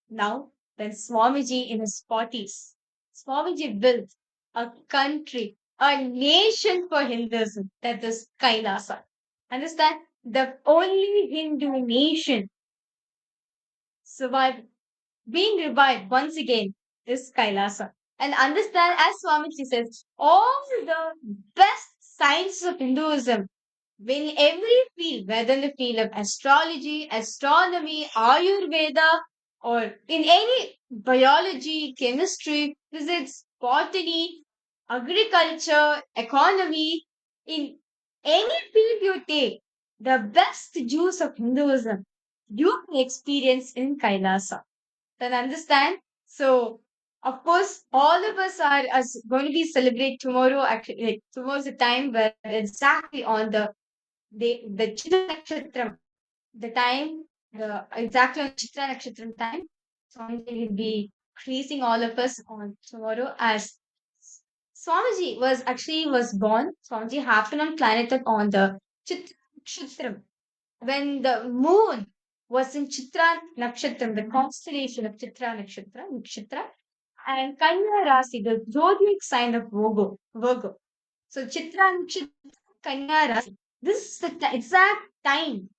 Now, when Swamiji in his 40s, Swamiji built a country, a nation for Hinduism, that is Kailasa. Understand? The only Hindu nation being revived once again is Kailasa. And understand, as Swamiji says, all the best sciences of Hinduism, in every field, whether in the field of astrology, astronomy, Ayurveda, or in any biology, chemistry, physics, botany, agriculture, economy, in any field you take, the best juice of Hinduism you can experience in Kailasa. Then understand? So, of course, all of us are going to be celebrate tomorrow. Actually, tomorrow's the time where exactly on the Chitra Nakshatram, the time, exactly on Chitra Nakshatram time, Swamiji will be increasing all of us on tomorrow as Swamiji was born. Swamiji happened on planet Earth on the Chitra Nakshatram when the moon was in Chitra Nakshatram, the constellation of Chitra Nakshatra, and Kanya Rasi, the zodiac sign of Virgo. So Chitra Nakshatra, Kanya Rasi. This is the exact time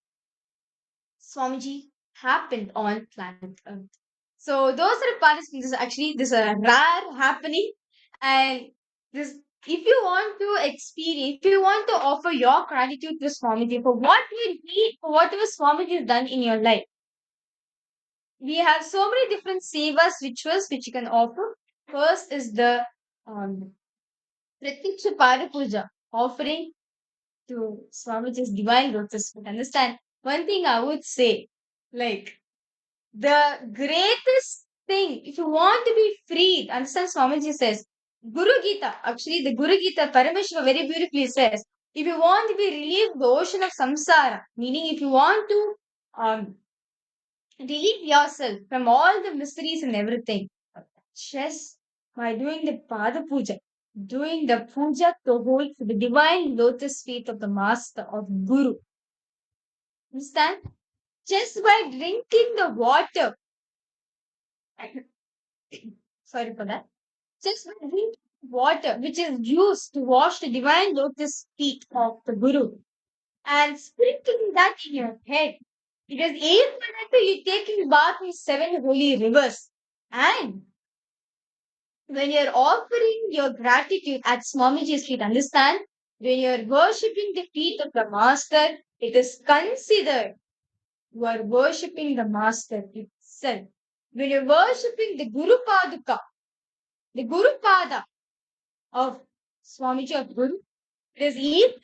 Swamiji happened on planet Earth. So those are the participants. This is a rare happening, and this if you want to experience, if you want to offer your gratitude to Swamiji for what you need, for whatever Swamiji has done in your life, we have so many different sevas, rituals which you can offer. First is the Pratiksha Pada Puja, offering to Swamiji's divine lotus feet. Understand? One thing I would say, like, the greatest thing, if you want to be freed, understand Swamiji says, Guru Gita, actually the Guru Gita, Paramashiva very beautifully says, if you want to be relieved the ocean of samsara, meaning if you want to relieve yourself from all the mysteries and everything, just by doing the Pada Puja, doing the puja to hold for the divine lotus feet of the Master, of Guru. Understand? Just by drinking the water, sorry for that, just by drinking water which is used to wash the divine lotus feet of the Guru and sprinkling that in your head. Because even after you taking bath in 7 holy rivers, and when you're offering your gratitude at Swamiji's feet, understand? When you're worshipping the feet of the Master, it is considered you are worshipping the Master itself. When you're worshipping the Guru Paduka, the Guru Pada of Swamiji of Guru, it is even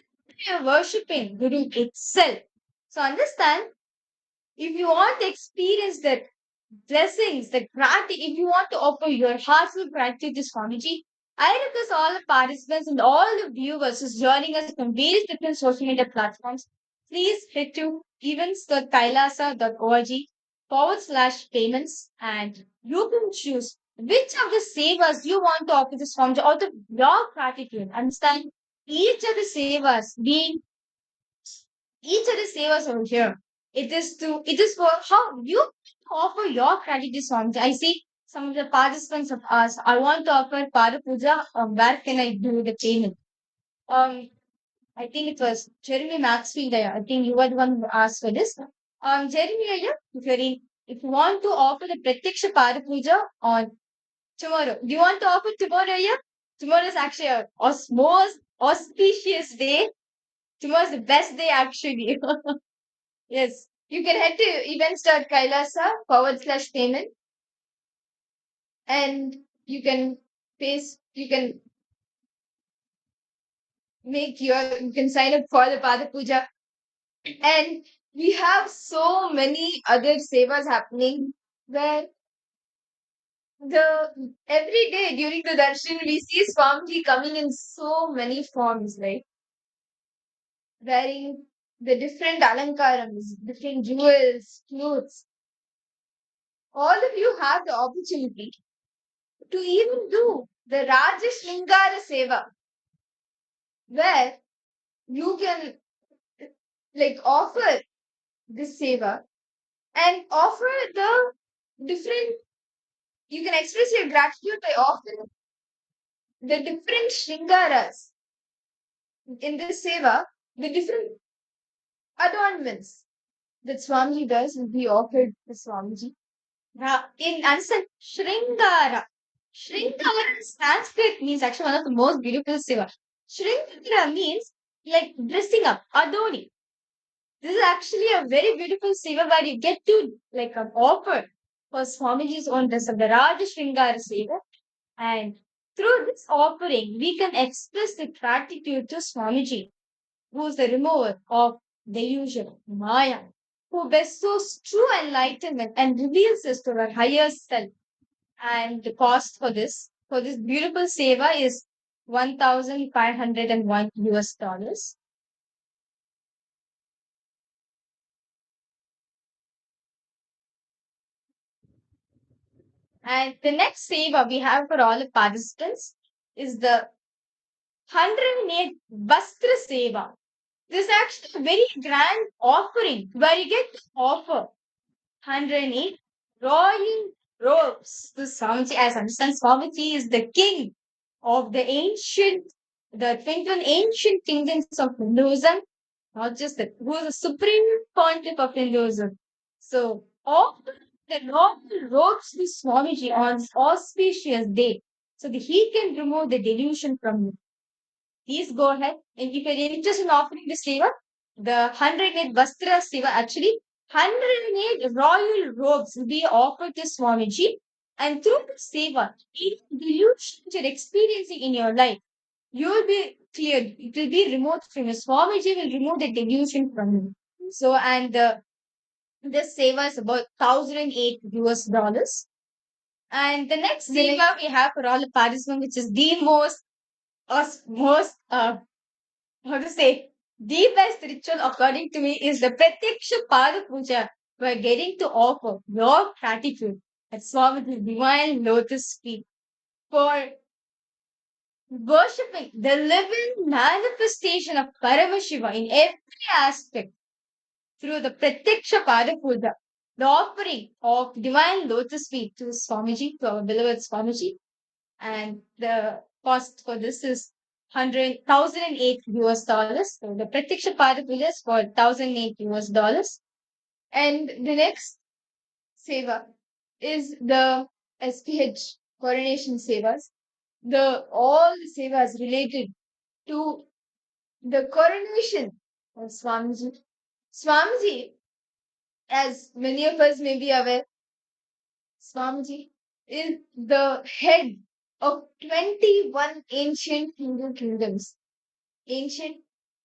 you're worshipping Guru itself. So understand, if you want to experience that blessings, the gratitude, if you want to offer your heartfelt gratitude to Swamiji, I request all the participants and all the viewers who's joining us from various different social media platforms, please head to events.kailasa.org/payments and you can choose which of the savers you want to offer to Swamiji out of your gratitude. Understand? Each of the savers being each of the savers over here. It is for how you offer your gratitude songs. I see some of the participants have asked, I want to offer Pada Puja, where can I do the payment? I think it was Jeremy Maxfield. I think you were the one who asked for this. Jeremy, if you want to offer the Pratiksha Pada Puja on tomorrow, do you want to offer tomorrow? Yeah? Tomorrow is actually a most auspicious day. Tomorrow is the best day actually. Yes, you can head to events.kailasa/payment and you can you can sign up for the Pada Puja. And we have so many other sevas happening where every day during the darshan we see Swamiji coming in so many forms, right? Wearing the different alankarams, different jewels, clothes. All of you have the opportunity to even do the Rajashlingara Seva, where you can offer this Seva and offer the different, you can express your gratitude by offering the different Shringaras in this Seva, the different adornments that Swamiji does will be offered to Swamiji. In answer, Shringara. Shringara in Sanskrit means actually one of the most beautiful seva. Shringara means like dressing up, adorning. This is actually a very beautiful seva where you get to offer for Swamiji's own dress of the Raja Shringara seva. And through this offering, we can express the gratitude to Swamiji, who is the remover of delusion, Maya, who bestows true enlightenment and reveals us to our higher self. And the cost for this beautiful seva is $1,501 US. And the next seva we have for all the participants is the 108 Vastra Seva. This is actually a very grand offering where you get to offer 108 royal robes to Swamiji. As understand, Swamiji is the king of the 21 ancient kingdoms of Hinduism, not just that, who is the supreme pontiff of Hinduism. So, offer the royal robes to Swamiji on this auspicious day so that he can remove the delusion from you. please go ahead. And if you're interested in offering the seva, the 108 Vastra seva, actually 108 royal robes will be offered to Swamiji. And through the seva, any delusions you're experiencing in your life, you will be cleared. It will be removed from you. Swamiji will remove the delusion from you. So, and this seva is about $1,008. And the next seva we have for all the participants, which is the most, how to say, the best ritual according to me is the Pratiksha Pada Puja. We are getting to offer your gratitude at Swami's divine lotus feet for worshipping the living manifestation of Paramashiva in every aspect through the Pratiksha Pada Puja, the offering of divine lotus feet to Swamiji, to our beloved Swamiji. And the cost for this is $1,008. So the Pratiksha Pada Puja is for $1,008. And the next seva is the SPH coronation sevas. All the sevas related to the coronation of Swamiji. Swamiji, as many of us may be aware, Swamiji is the head of 21 ancient Hindu kingdoms, ancient,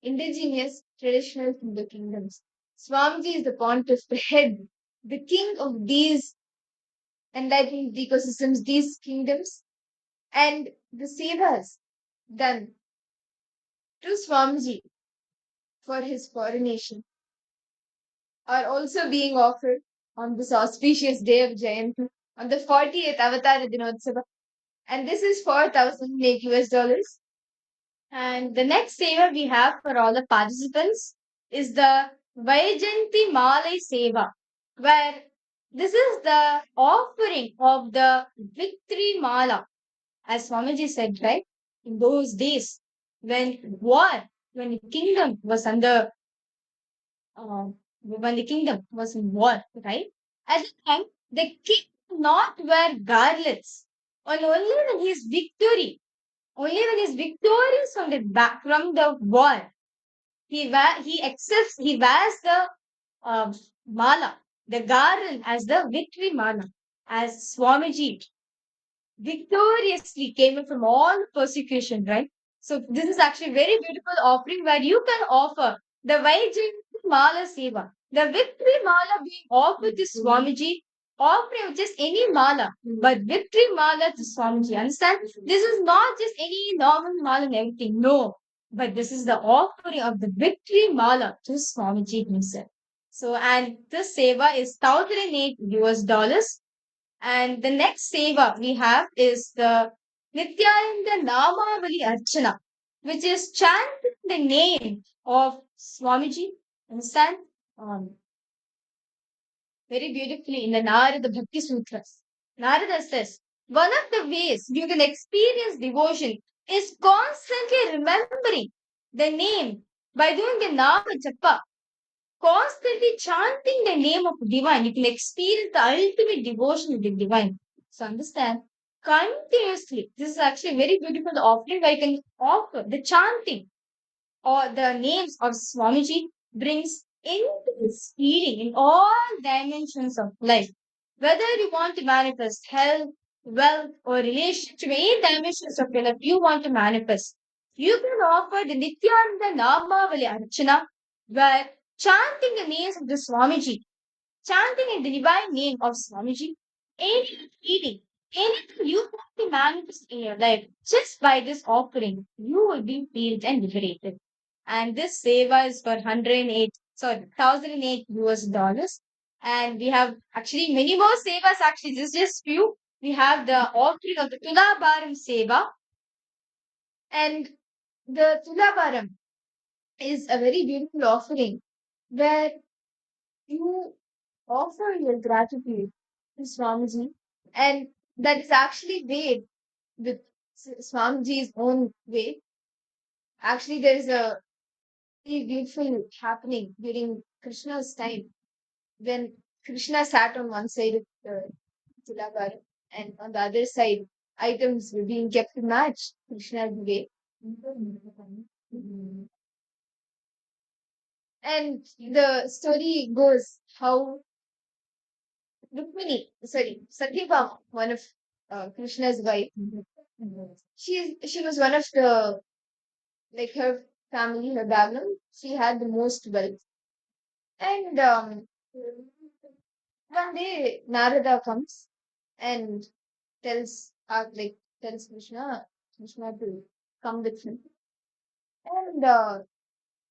indigenous, traditional Hindu kingdoms. Swamiji is the pontiff, the head, the king of these enlightened ecosystems, these kingdoms, and the sevas done to Swamiji for his coronation are also being offered on this auspicious day of Jayanti, on the 40th Avatara Dinotsava. And this is $4,008. And the next seva we have for all the participants is the Vaijanti Malai Seva, where this is the offering of the victory mala. As Swamiji said, right? In those days, when the kingdom was under, when the kingdom was in war, right? At the time, the king did not wear garlands. And only when he is victorious from the war, he wears the mala, the garland as the victory mala, as Swamiji victoriously came in from all persecution, right? So this is actually very beautiful offering where you can offer the Vaijanti Mala Seva, the victory mala being offered to Swamiji, offering just any mala, but victory mala to Swamiji. Understand? This is not just any normal mala and everything. No, but this is the offering of the victory mala to Swamiji himself. So, and this seva is $1,008. And the next seva we have is the Nithyananda Namavali Archana, which is chanting the name of Swamiji. Understand? Very beautifully in the Narada Bhakti Sutras. Narada says, one of the ways you can experience devotion is constantly remembering the name by doing the Nama Japa. Constantly chanting the name of divine, you can experience the ultimate devotion with the divine. So understand, continuously, this is actually a very beautiful offering where you can offer the chanting or the names of Swamiji brings intense healing in all dimensions of life. Whether you want to manifest health, wealth, or relationship, any dimensions of your life you want to manifest, you can offer the Nithyananda Namavali Archana, where chanting the names of the Swamiji, chanting in the divine name of Swamiji, any healing, anything you want to manifest in your life, just by this offering, you will be healed and liberated. And this seva is for $1,008. And we have actually many more sevas, actually, this is just few. We have the offering of the Tulabaram seva. And the Tulabaram is a very beautiful offering where you offer your gratitude to Swamiji, and that is actually made with Swamiji's own way. Actually, there is a very beautiful happening during Krishna's time when Krishna sat on one side of the Tulabar and on the other side, items were being kept to match Krishna's way. And the story goes how Rukmini, sorry, Satyabhama, one of Krishna's wife, she was one of the, like her family, her background, she had the most wealth. And one day Narada comes and tells tells Krishna to come with him. And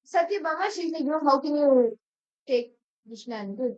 Satyabhama, she's like, how can you take Krishna and good?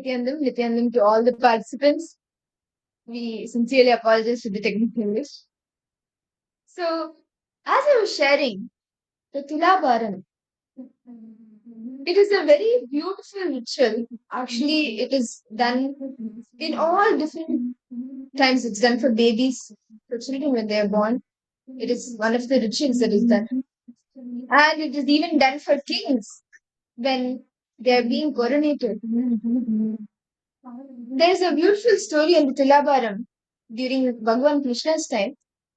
Nithyananda to all the participants. We sincerely apologize for the technical glitch. So, as I was sharing, the Tulabharam, it is a very beautiful ritual. Actually, it is done in all different times. It's done for babies, for children when they are born. It is one of the rituals that is done. And it is even done for kings when they are being coronated. There is a beautiful story in the Tulabharam during Bhagavan Krishna's time.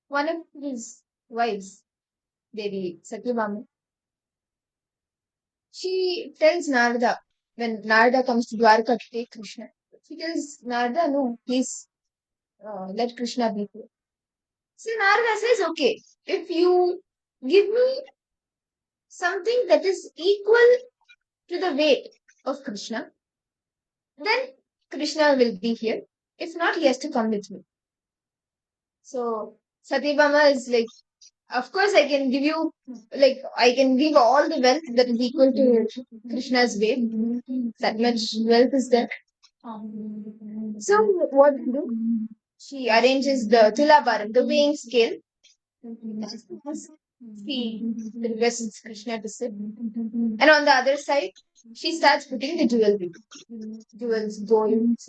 One of his wives, Devi Satyabhama, she tells Narada, when Narada comes to Dwarka to take Krishna, she tells Narada, no, please let Krishna be here. So Narada says, okay, if you give me something that is equal to the weight of Krishna, then Krishna will be here. If not, he has to come with me. So Satyabhama is like, of course, I can give you, I can give all the wealth that is equal to Krishna's weight. That much wealth is there. So, what to do? She arranges the Tulabharam, the weighing scale. She requests Krishna to sit. And on the other side, she starts putting the jewelry. Jewels, gold,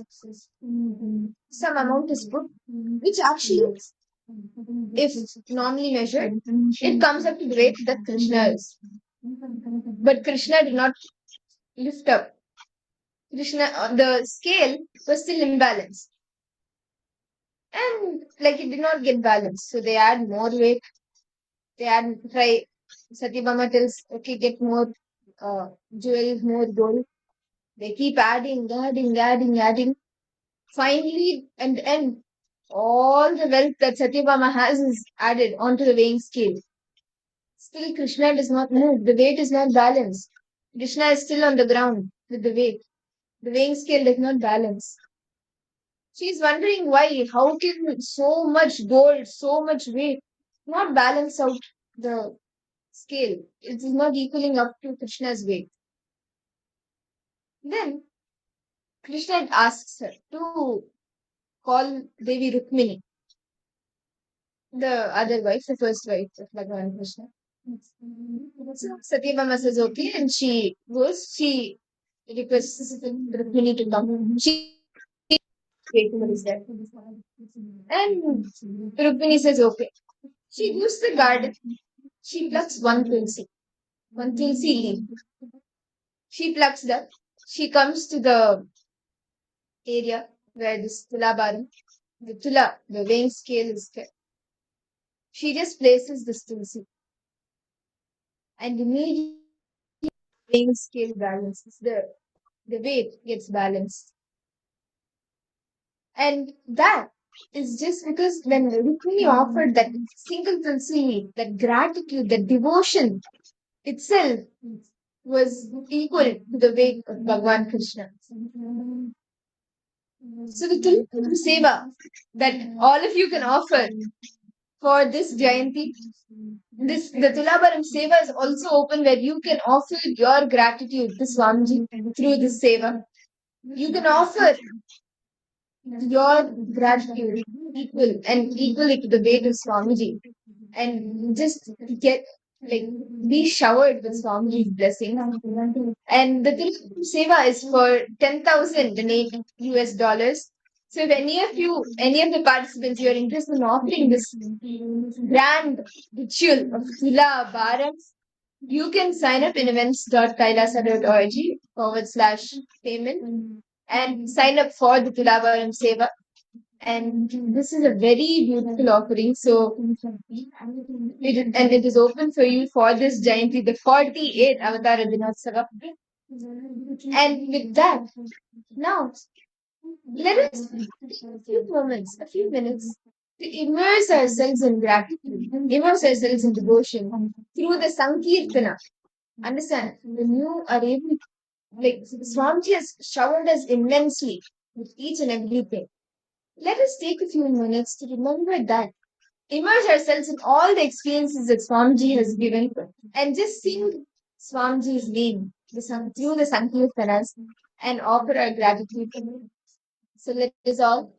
some amount is put, which actually, if normally measured, it comes up to the weight that Krishna is. But Krishna did not lift up. Krishna, the scale was still imbalanced. And it did not get balanced. So they add more weight. They try, Satyabhama tells, okay, get more jewels, more gold. They keep adding. Finally, and end, all the wealth that Satyabhama has is added onto the weighing scale. Still, Krishna does not move. The weight is not balanced. Krishna is still on the ground with the weight. The weighing scale does not balance. She is wondering why. How can so much gold, so much weight not balance out the scale? It is not equaling up to Krishna's weight. Then Krishna asks her to call Devi Rukmini, the other wife, the first wife of Bhagavan Krishna. So Satyabhama says okay, and she goes. She requests Rukmini to come. She is there. And Rukmini says okay. She goes to the garden. She plucks one tulsi leaf. She plucks that. She comes to the area where this Tulabharam, the weighing scale is kept. She just places this tulsi. And immediately the weighing scale balances. The weight gets balanced. And that is just because when Rukmini offered that single tulsi, that gratitude, that devotion itself was equal to the weight of Bhagavan Krishna. So the Tulabharam Seva that all of you can offer for this Jayanti, the Tulabharam Seva is also open where you can offer your gratitude to Swamiji through this Seva. You can offer your gratitude equal it to the weight of Swamiji and just be showered with Swamiji's blessing. And the Tilakam Seva is for $10,008 US. So if any of the participants, you are interested in offering this grand ritual of Tula Bharam, you can sign up in events.kailasa.org/payment and sign up for the Tula Bharam Seva. And this is a very beautiful offering. So, it is open for you for this Jayanti, the 48th Avatara Dinotsava. And with that, now, let us take a few minutes to immerse ourselves in gratitude, immerse ourselves in devotion through the Sankirtana. Understand, when you are able, Swamiji has showered us immensely with each and everything. Let us take a few minutes to remember that. Immerse ourselves in all the experiences that Swamiji has given and just sing Swamiji's name through the Sankirtanas and offer our gratitude. So let us all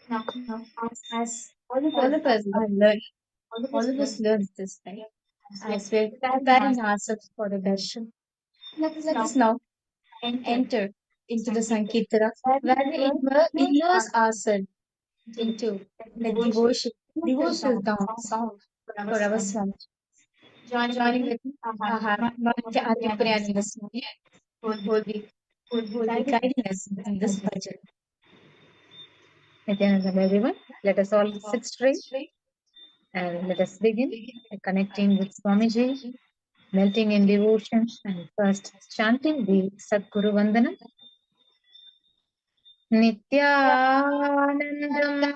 now, as all of us are learning, all of us learn this, right? As we're preparing ourselves for the darshan, let us now enter into the Sankirtana, where we immerse ourselves into the devotional song for our son. Joining with Nithyananda this morning, who will be guiding us in this bhajan. Nithyananda, everyone. Let us all sit straight and let us begin by connecting with Swamiji, melting in devotion, and first chanting the Sadguru Vandanam. Nithyanandam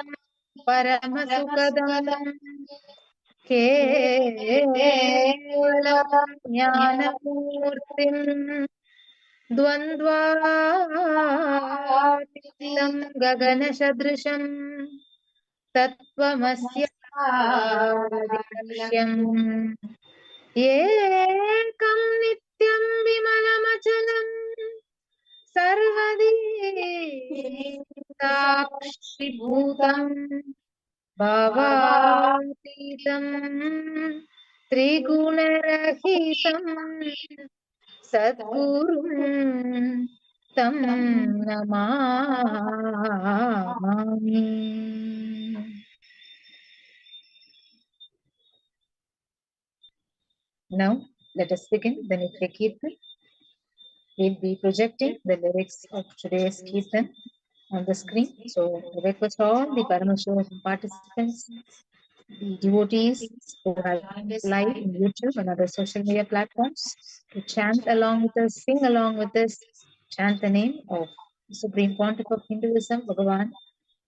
Paramasukadam Kevalam Jnanamurtim Dvandvaतीतं गगनसदृशं तत्त्वमस्यादिलक्ष्यम् एकं नित्यं विमलमचलं सर्वदी साक्षिभूतं भावातीतं त्रिगुणरहितं सद्गुरुं तं Namami. Now let us begin the Nitya Kirtan. We'll be projecting the lyrics of today's Kirtan on the screen. So I request all the Paramashivoham participants, the devotees who are live in YouTube and other social media platforms to chant along with us, sing along with us, chant the name of the Supreme Pontiff of Hinduism, Bhagavan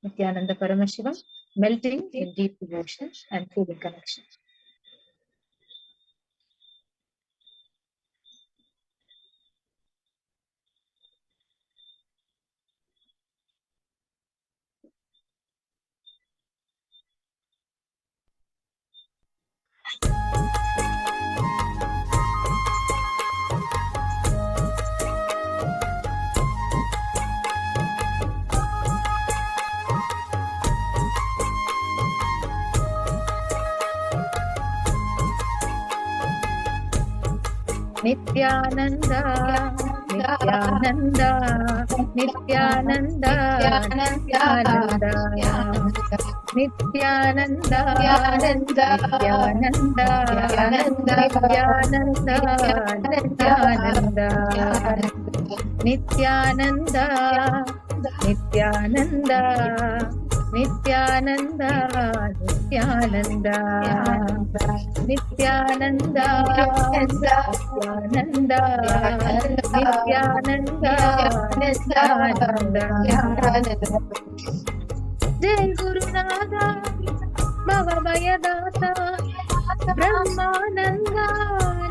Nithyananda Paramashiva, melting in deep devotion and feeling connection. Nithyananda, Nithyananda, Nithyananda, Nithyananda, Nithyananda, Nithyananda, Nithyananda, Nithyananda, Nithyananda, Nithyananda, Nithyananda, Nithyananda, Nithyananda, Nithyananda, Nithyananda. Jai Guru Nada, Bhavabhayadata, Brahmananda,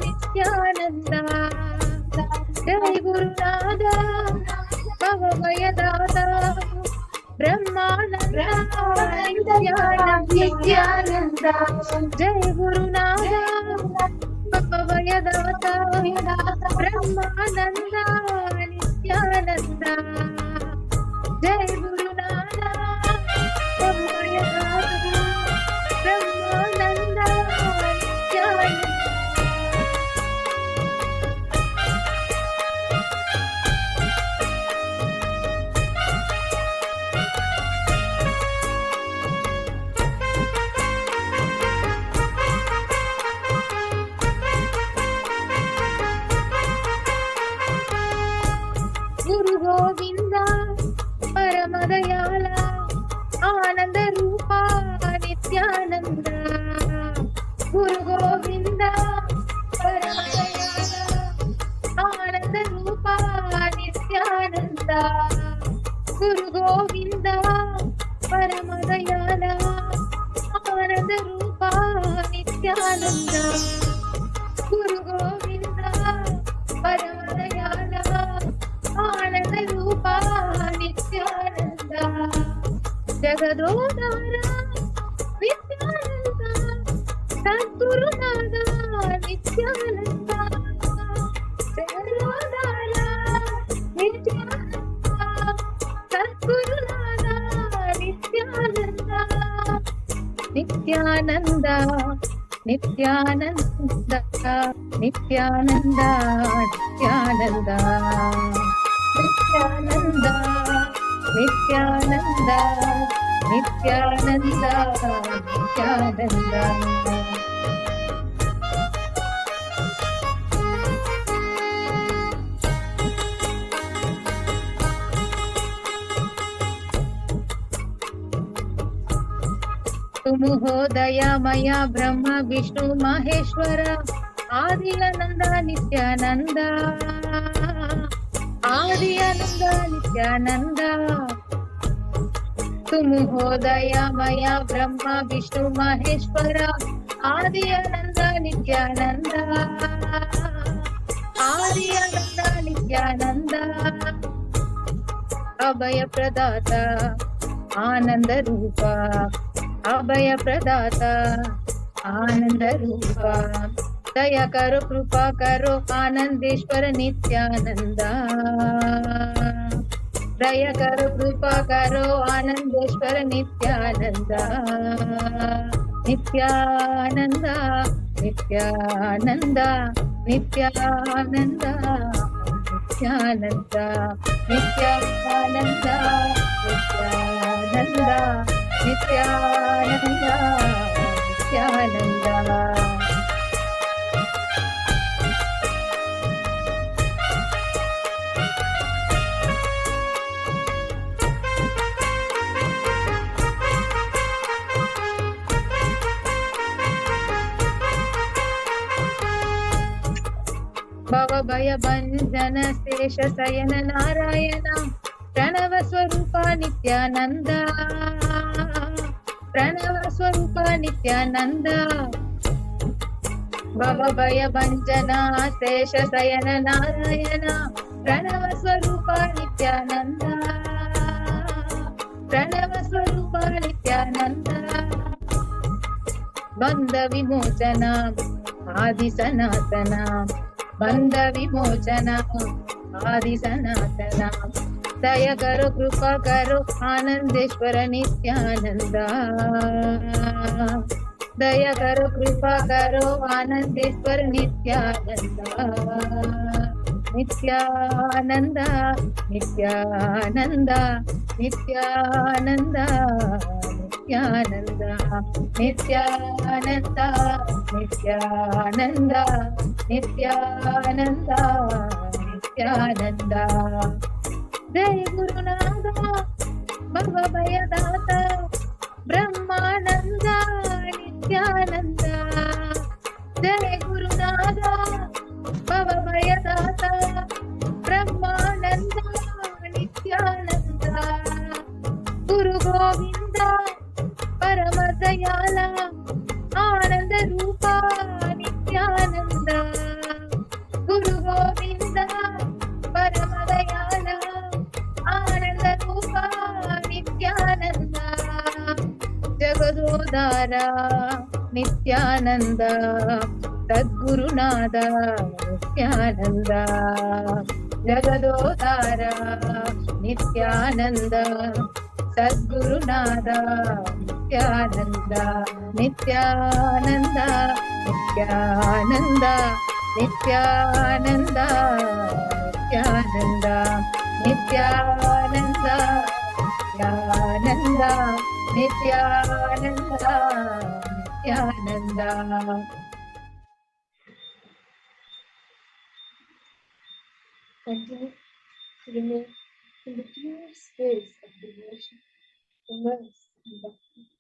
Nithyananda. Jai Guru Nada, Bhavabhayadata, Brahmananda, Nithyananda. Jai Guru Nada, Bhavabhayadata, Brahmananda, Nithyananda. Jai Guru Nada, Bhavabhayadata, Brahmananda, Nithyananda. Guru Govinda, Paramadayala, Ananda Rupa, Nithyananda. Guru Govinda, Paramadayala, Ananda Rupa, Nithyananda. Guru Govinda, Paramadayala, Ananda Rupa, Nithyananda. Guru Govinda, Paramadayala, Ananda Rupa, Nithyananda. Jagadodara, Nithyananda, Sadguru Nada, Nithyananda. Jagadodara, Nithyananda, Sadguru Nada, Nithyananda. Nithyananda, Nithyananda, Nithyananda, Nithyananda. Nithyananda, Nithyananda, Nithyananda, Nithyananda. तुमुहोदयमय ब्रह्म विष्णु महेश्वर आदि आनंद नित्यानंद आदि आनंद नित्यानंद तुमुहोदयमय ब्रह्म विष्णु महेश्वर आदि आनंद नित्यानंद आदि आनंद नित्यानंद अभय प्रदाता आनंद रूपा अभय प्रदाता आनंद रूपा दया करो कृपा करो आनंदेश्वर नित्यानंद दया करो कृपा करो आनंदेश्वर नित्यानंद नित्यानंद नित्यानंद नित्यानंद नित्यानंद नित्यानंद नित्यानंद नित्यानंद नित्यानंद भव भय भंजन शेष शयन नारायण प्रणव स्वरूपा नित्यानंद प्रणव स्वरूपा नित्यानंद भव भय भंजन शेष शयन नारायण प्रणव स्वरूपा नित्यानंद प्रणव स्वरूपा नित्यानंद बंध विमोचन आदि सनातन बंध विमोचन आदि सनातन दया करो कृपा करो आनंदेश्वर नित्यानंद दया करो कृपा करो आनंदेश्वर नित्यानंद नित्यानंद नित्यानंद नित्यानंद नित्यानंद नित्यानंद नित्यानंद नित्यानंद नित्यानंद जय गुरुनाथ भव भयदाता ब्रह्मानंद नित्यानंद जय गुरुनाथ भव भयदाता ब्रह्मानंद नित्यानंद गुरु गोविंद परम दयाल आनंद रूपा नित्यानंद गुरु गोविंद परम दयाल आनंद रूपा नित्यानंद जगदोदार नित्यानंद सद्गुरुनाथ नित्यानंद जगदोदार नित्यानंद सद्गुरुनाथ Nityanand Nityanand Nityanand Nityanand Nityanand Nityanand Nityanand Nityanand Nityanand Continue to remain in the pure space of devotion, immerse in bhakti.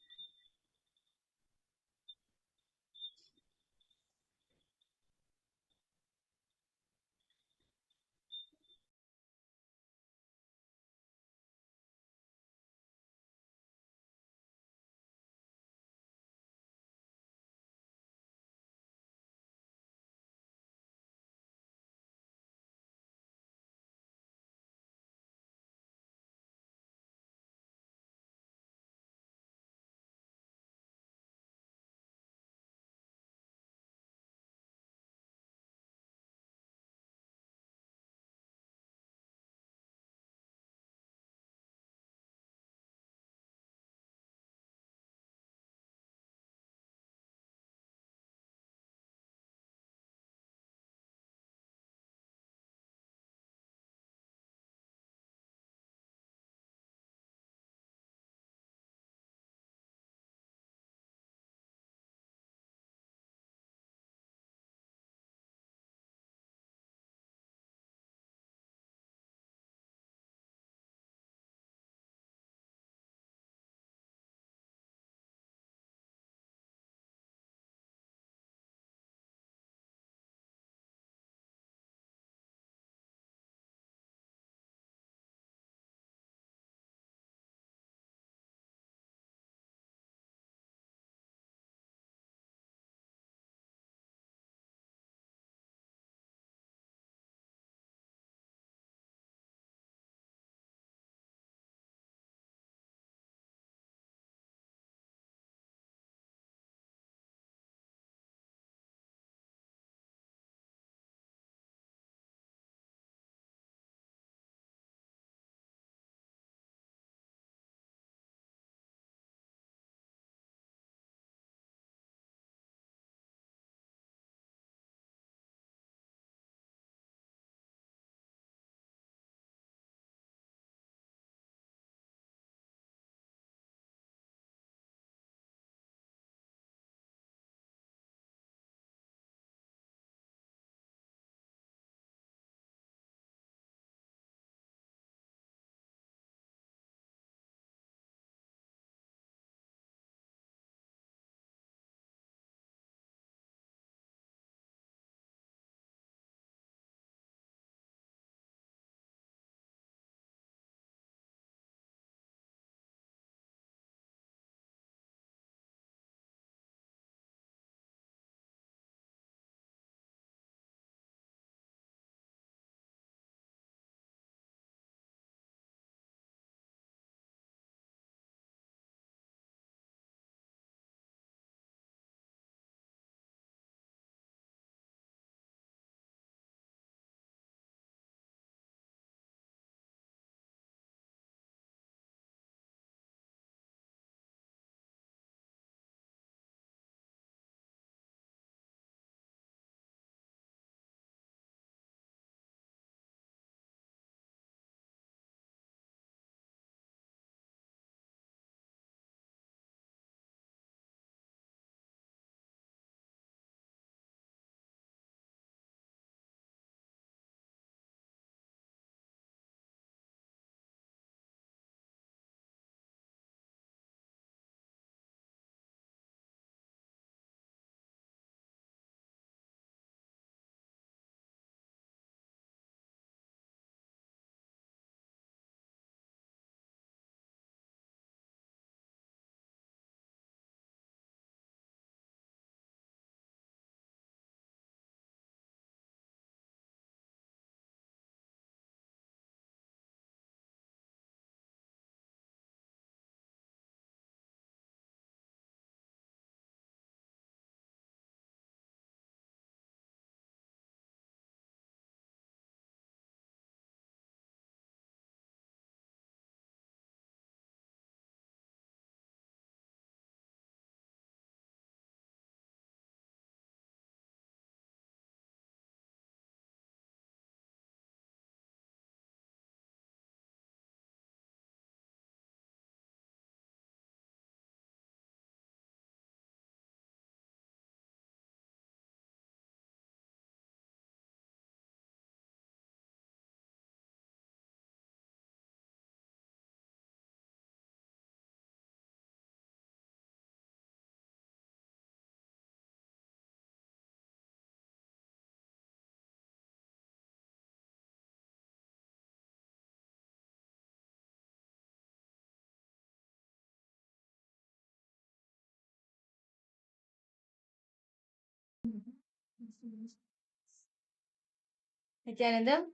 Nithyananda,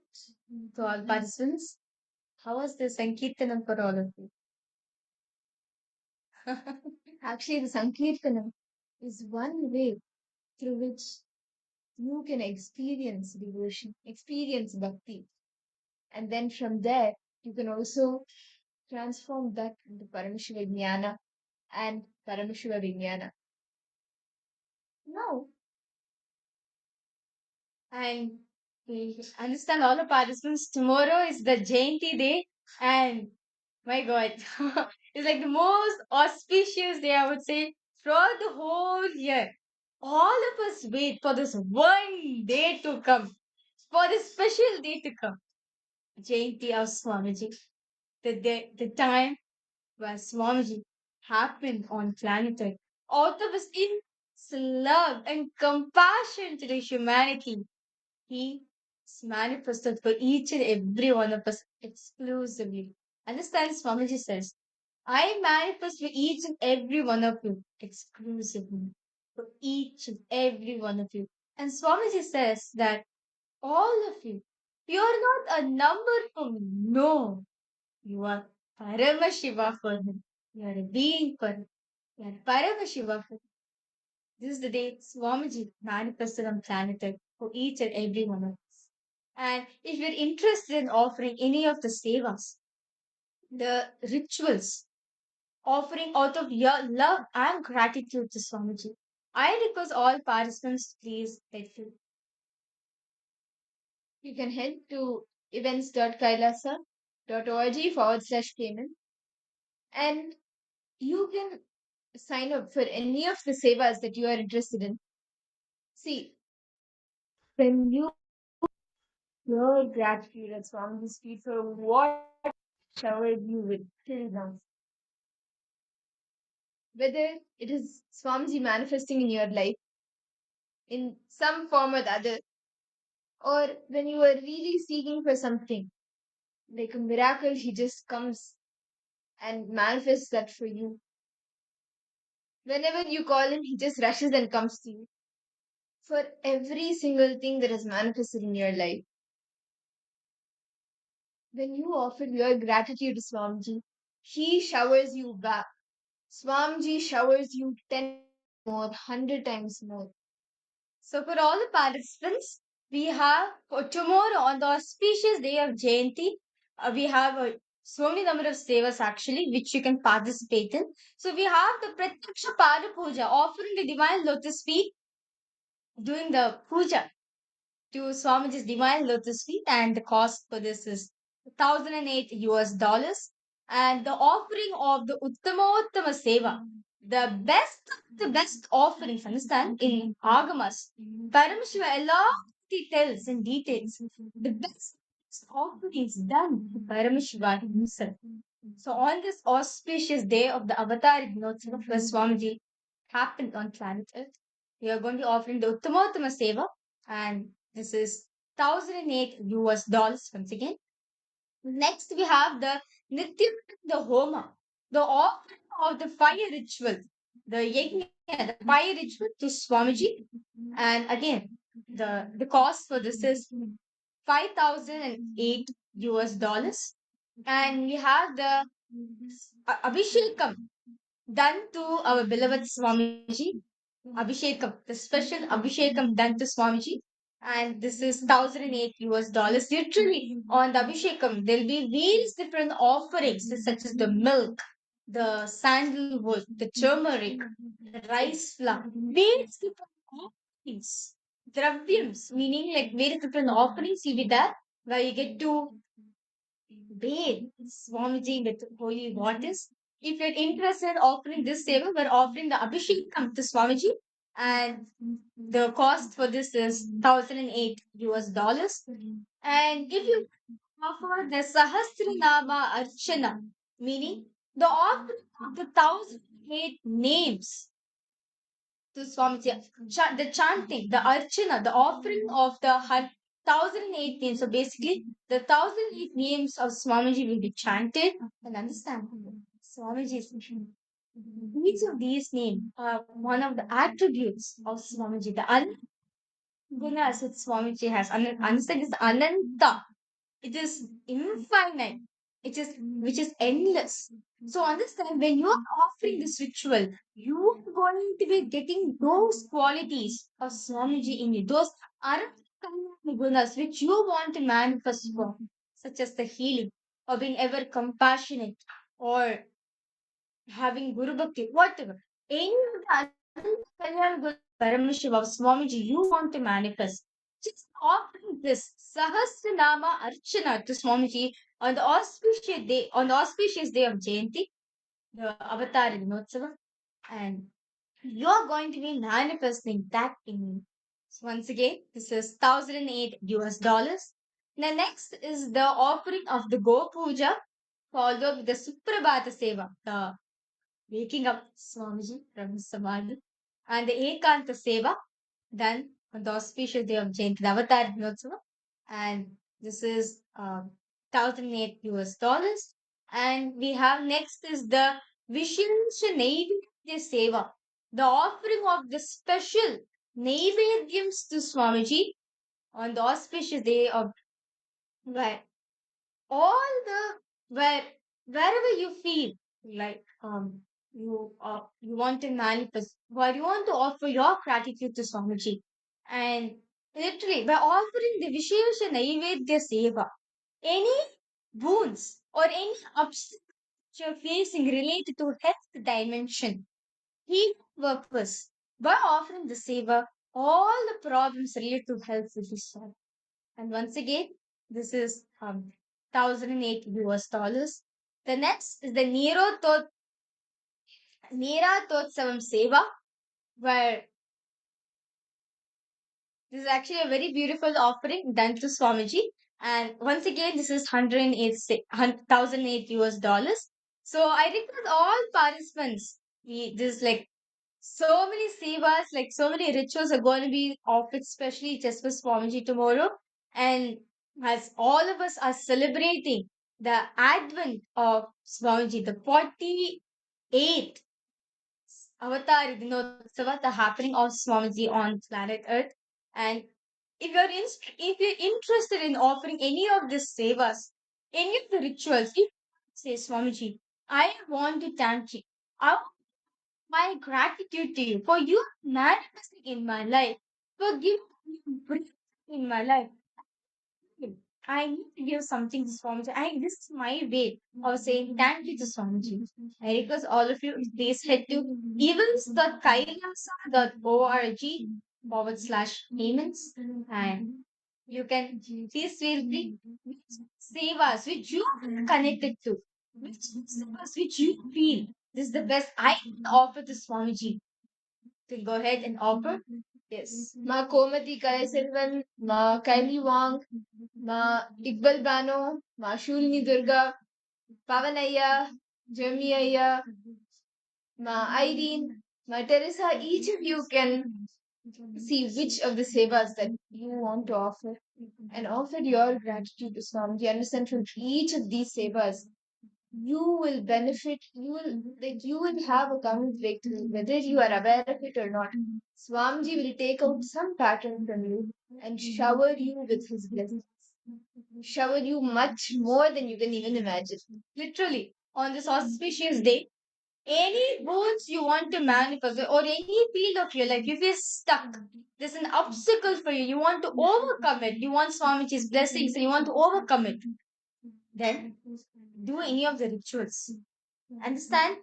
to all participants, how was the Sankirtanam for all of you? Actually, the Sankirtanam is one way through which you can experience devotion, experience bhakti. And then from there, you can also transform that into Paramashiva Jnana and Paramashiva Vijnana. Now, and we understand all the participants, tomorrow is the Jayanti day, and my God, it's like the most auspicious day, I would say, throughout the whole year. All of us wait for this one day to come, for this special day to come. Jayanti of Swamiji, the time where Swamiji happened on planet Earth. Out of his immense love and compassion to the humanity, he is manifested for each and every one of us exclusively. Understand, Swamiji says, I manifest for each and every one of you exclusively. For each and every one of you. And Swamiji says that all of you, you're not a number for me. No, you are Paramashiva for him. You are a being for him. You are Paramashiva for him. This is the day Swamiji manifested on planet Earth for each and every one of us. And if you're interested in offering any of the sevas, the rituals, offering out of your love and gratitude to Swamiji, I request all participants to please head to. You can head to events.kailasa.org/payment and you can sign up for any of the sevas that you are interested in. See, when you your gratitude at Swamiji's feet for what showered you with till now, whether it is Swamiji manifesting in your life in some form or the other, or when you are really seeking for something, like a miracle, he just comes and manifests that for you. Whenever you call him, he just rushes and comes to you. For every single thing that has manifested in your life, when you offer your gratitude to Swamiji, he showers you back. Swamiji showers you 10 more, 100 times more. So for all the participants, we have for tomorrow on the auspicious day of Jayanti, we have so many number of sevas actually which you can participate in. So we have the Pratyaksha Pada Puja, offering the divine lotus feet, doing the puja to Swamiji's divine lotus feet, and the cost for this is $1,008. And the offering of the Uttama Seva, the best offerings, understand, in Agamas. Paramashiva along tells in details the best offerings done to Paramashiva himself. So on this auspicious day of the Avatar Ignotsava of Swamiji happened on planet Earth, we are going to be offering the Uttama Seva, and this is $1,008 once again. Next, we have the Nithyananda Homa, the offering of the fire ritual, the yajna, the fire ritual to Swamiji. And again, the cost for this is $5,008. And we have the Abhishekam done to our beloved Swamiji. Abhishekam, the special Abhishekam done to Swamiji. And this is $1,008. Literally, on the Abhishekam, there'll be various different offerings, such as the milk, the sandalwood, the turmeric, the rice flour, various different offerings, dravyams, meaning like various different offerings you'll be there, where you get to bathe Swamiji with holy waters. If you're interested in offering this seva, we're offering the Abhishekam to Swamiji, and the cost for this is $1,008. And if you offer the Sahasranama Archana, meaning the offering of the 1,008 names to Swamiji, the chanting, the Archana, the offering of the 1,008 names. So basically, the 1,008 names of Swamiji will be chanted and understand. Swamiji is each of these names are one of the attributes of Swamiji. gunas that Swamiji has. Understand is ananta. It is infinite. It is which is endless. So understand when you are offering this ritual, you are going to be getting those qualities of Swamiji in you, those gunas which you want to manifest for, such as the healing or being ever compassionate or having Guru Bhakti, whatever. Any of the Kalyan Guru Paramashiva Swamiji you want to manifest, just offering this Sahasranama Archana to Swamiji on the auspicious day of Jayanti, the Avatar Dinotsava, and you're going to be manifesting that in you. So once again, this is $1,008. The next is the offering of the Go Puja, followed with the Suprabhata Seva, the waking up Swamiji from Samadhi, and the Ekanta Seva, done on the auspicious day of Jayanti, the Avatar Dinotsava, and this is $1,008. And we have next is the Vishensha Naivedya Seva, the offering of the special Naivedyams to Swamiji on the auspicious day of where all the wherever you feel like you want to manifest, where you want to offer your gratitude to Swamiji, and literally by offering the Vishesha Naivedya Seva, any wounds or any obstacles you're facing related to health dimension, healing purpose, by offering the seva, all the problems related to health will be solved. And once again, this is $1,008. The next is the Nera Totsavam Seva, where this is actually a very beautiful offering done to Swamiji. And once again, this is $1,008. So I request all participants, this like so many sevas, like so many rituals are going to be offered, especially just for Swamiji tomorrow. And as all of us are celebrating the advent of Swamiji, the 48th Avatar Dinotsava, the happening of Swamiji on planet Earth. And if you're interested in offering any of these sevas, any of the rituals, if you say Swamiji, I want to thank you. I want my gratitude to you for you manifesting in my life, for giving me breath in my life. I need to give something to Swamiji. This is my way of saying thank you to Swamiji. I request all of you, please head to events.kailasa.org/payments, and you can please feel free save us which you are connected to, which sevas which you feel this is the best I can offer to Swamiji. To go ahead and offer. Yes. Ma Komati Kaiselvan, Ma Kaili Wang, Ma Iqbal Bano, Ma Shulini Durga, Pavanaya, Jeremiah, Ma Irene, Ma Teresa, each of you can see which of the sevas that you want to offer and offer your gratitude to Swamiji. Understand from each of these sevas, you will benefit, you will have a common breakthrough, whether you are aware of it or not. Swamiji will take out some pattern from you and shower you with his blessings. Shower you much more than you can even imagine. Literally, on this auspicious day, any goals you want to manifest or any field of your life, if you're stuck, there's an obstacle for you, you want to overcome it, you want Swamiji's blessings and you want to overcome it, then do any of the rituals. Understand?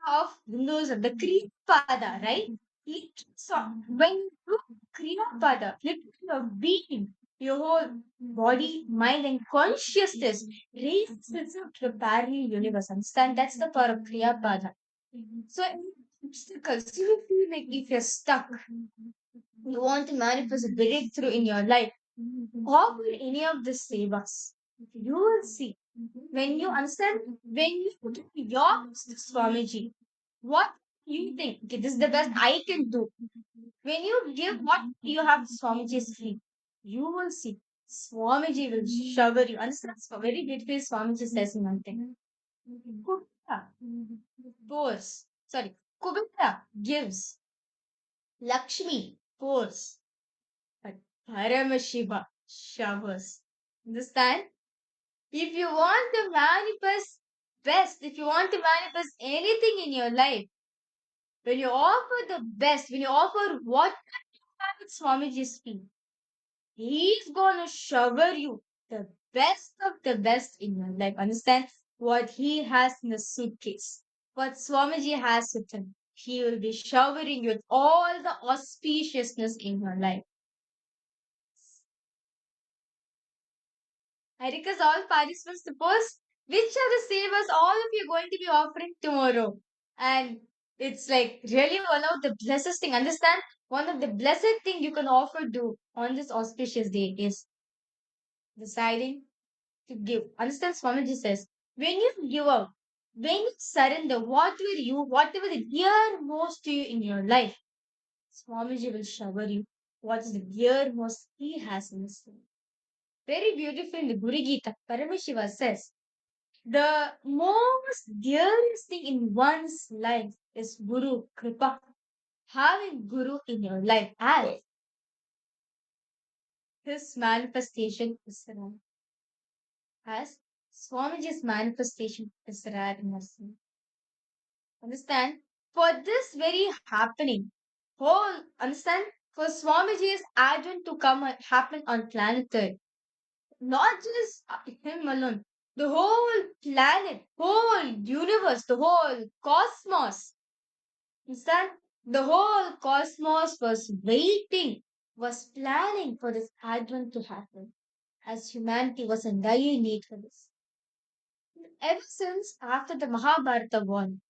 Of Hinduism, the Kriya Pada, right? So when you do Kriya Pada, literally your being, your whole body, mind, and consciousness raises itself to the parallel universe. Understand? That's the power of Kriya Pada. So any obstacles, you feel like if you're stuck, you want to manifest a breakthrough in your life, offer any of the sevas. You will see. When you understand, when you give yours to Swamiji, what you think, okay, this is the best I can do. When you give what you have to Swamiji's feet, you will see. Swamiji will shower you. Understand? So very beautifully, Swamiji says one thing. Kubera pours. Sorry. Kubera gives. Lakshmi pours. Paramashiva showers. Understand? If you want to manifest best, if you want to manifest anything in your life, when you offer the best, when you offer what you have at Swamiji's feet, he's gonna shower you the best of the best in your life. Understand? What he has in the suitcase, what Swamiji has with him, he will be showering you with all the auspiciousness in your life. I request all participants to post which are the savers all of you are going to be offering tomorrow. And it's like really one of the blessed thing. Understand? One of the blessed thing you can offer do on this auspicious day is deciding to give. Understand? Swamiji says, when you give up, when you surrender whatever the dearmost to you in your life, Swamiji will shower you what is the dearmost he has in his life. Very beautiful in the Guru Gita, Paramashiva says, the most dearest thing in one's life is Guru Kripa. Having Guru in your life as his manifestation is rare. As Swamiji's manifestation is rare in us. Understand? For this very happening, understand? For Swamiji's advent to come happen on planet Earth, not just him alone, the whole planet, whole universe, the whole cosmos. Understand? The whole cosmos was waiting, was planning for this advent to happen, as humanity was in dire need for this. Ever since after the Mahabharata won,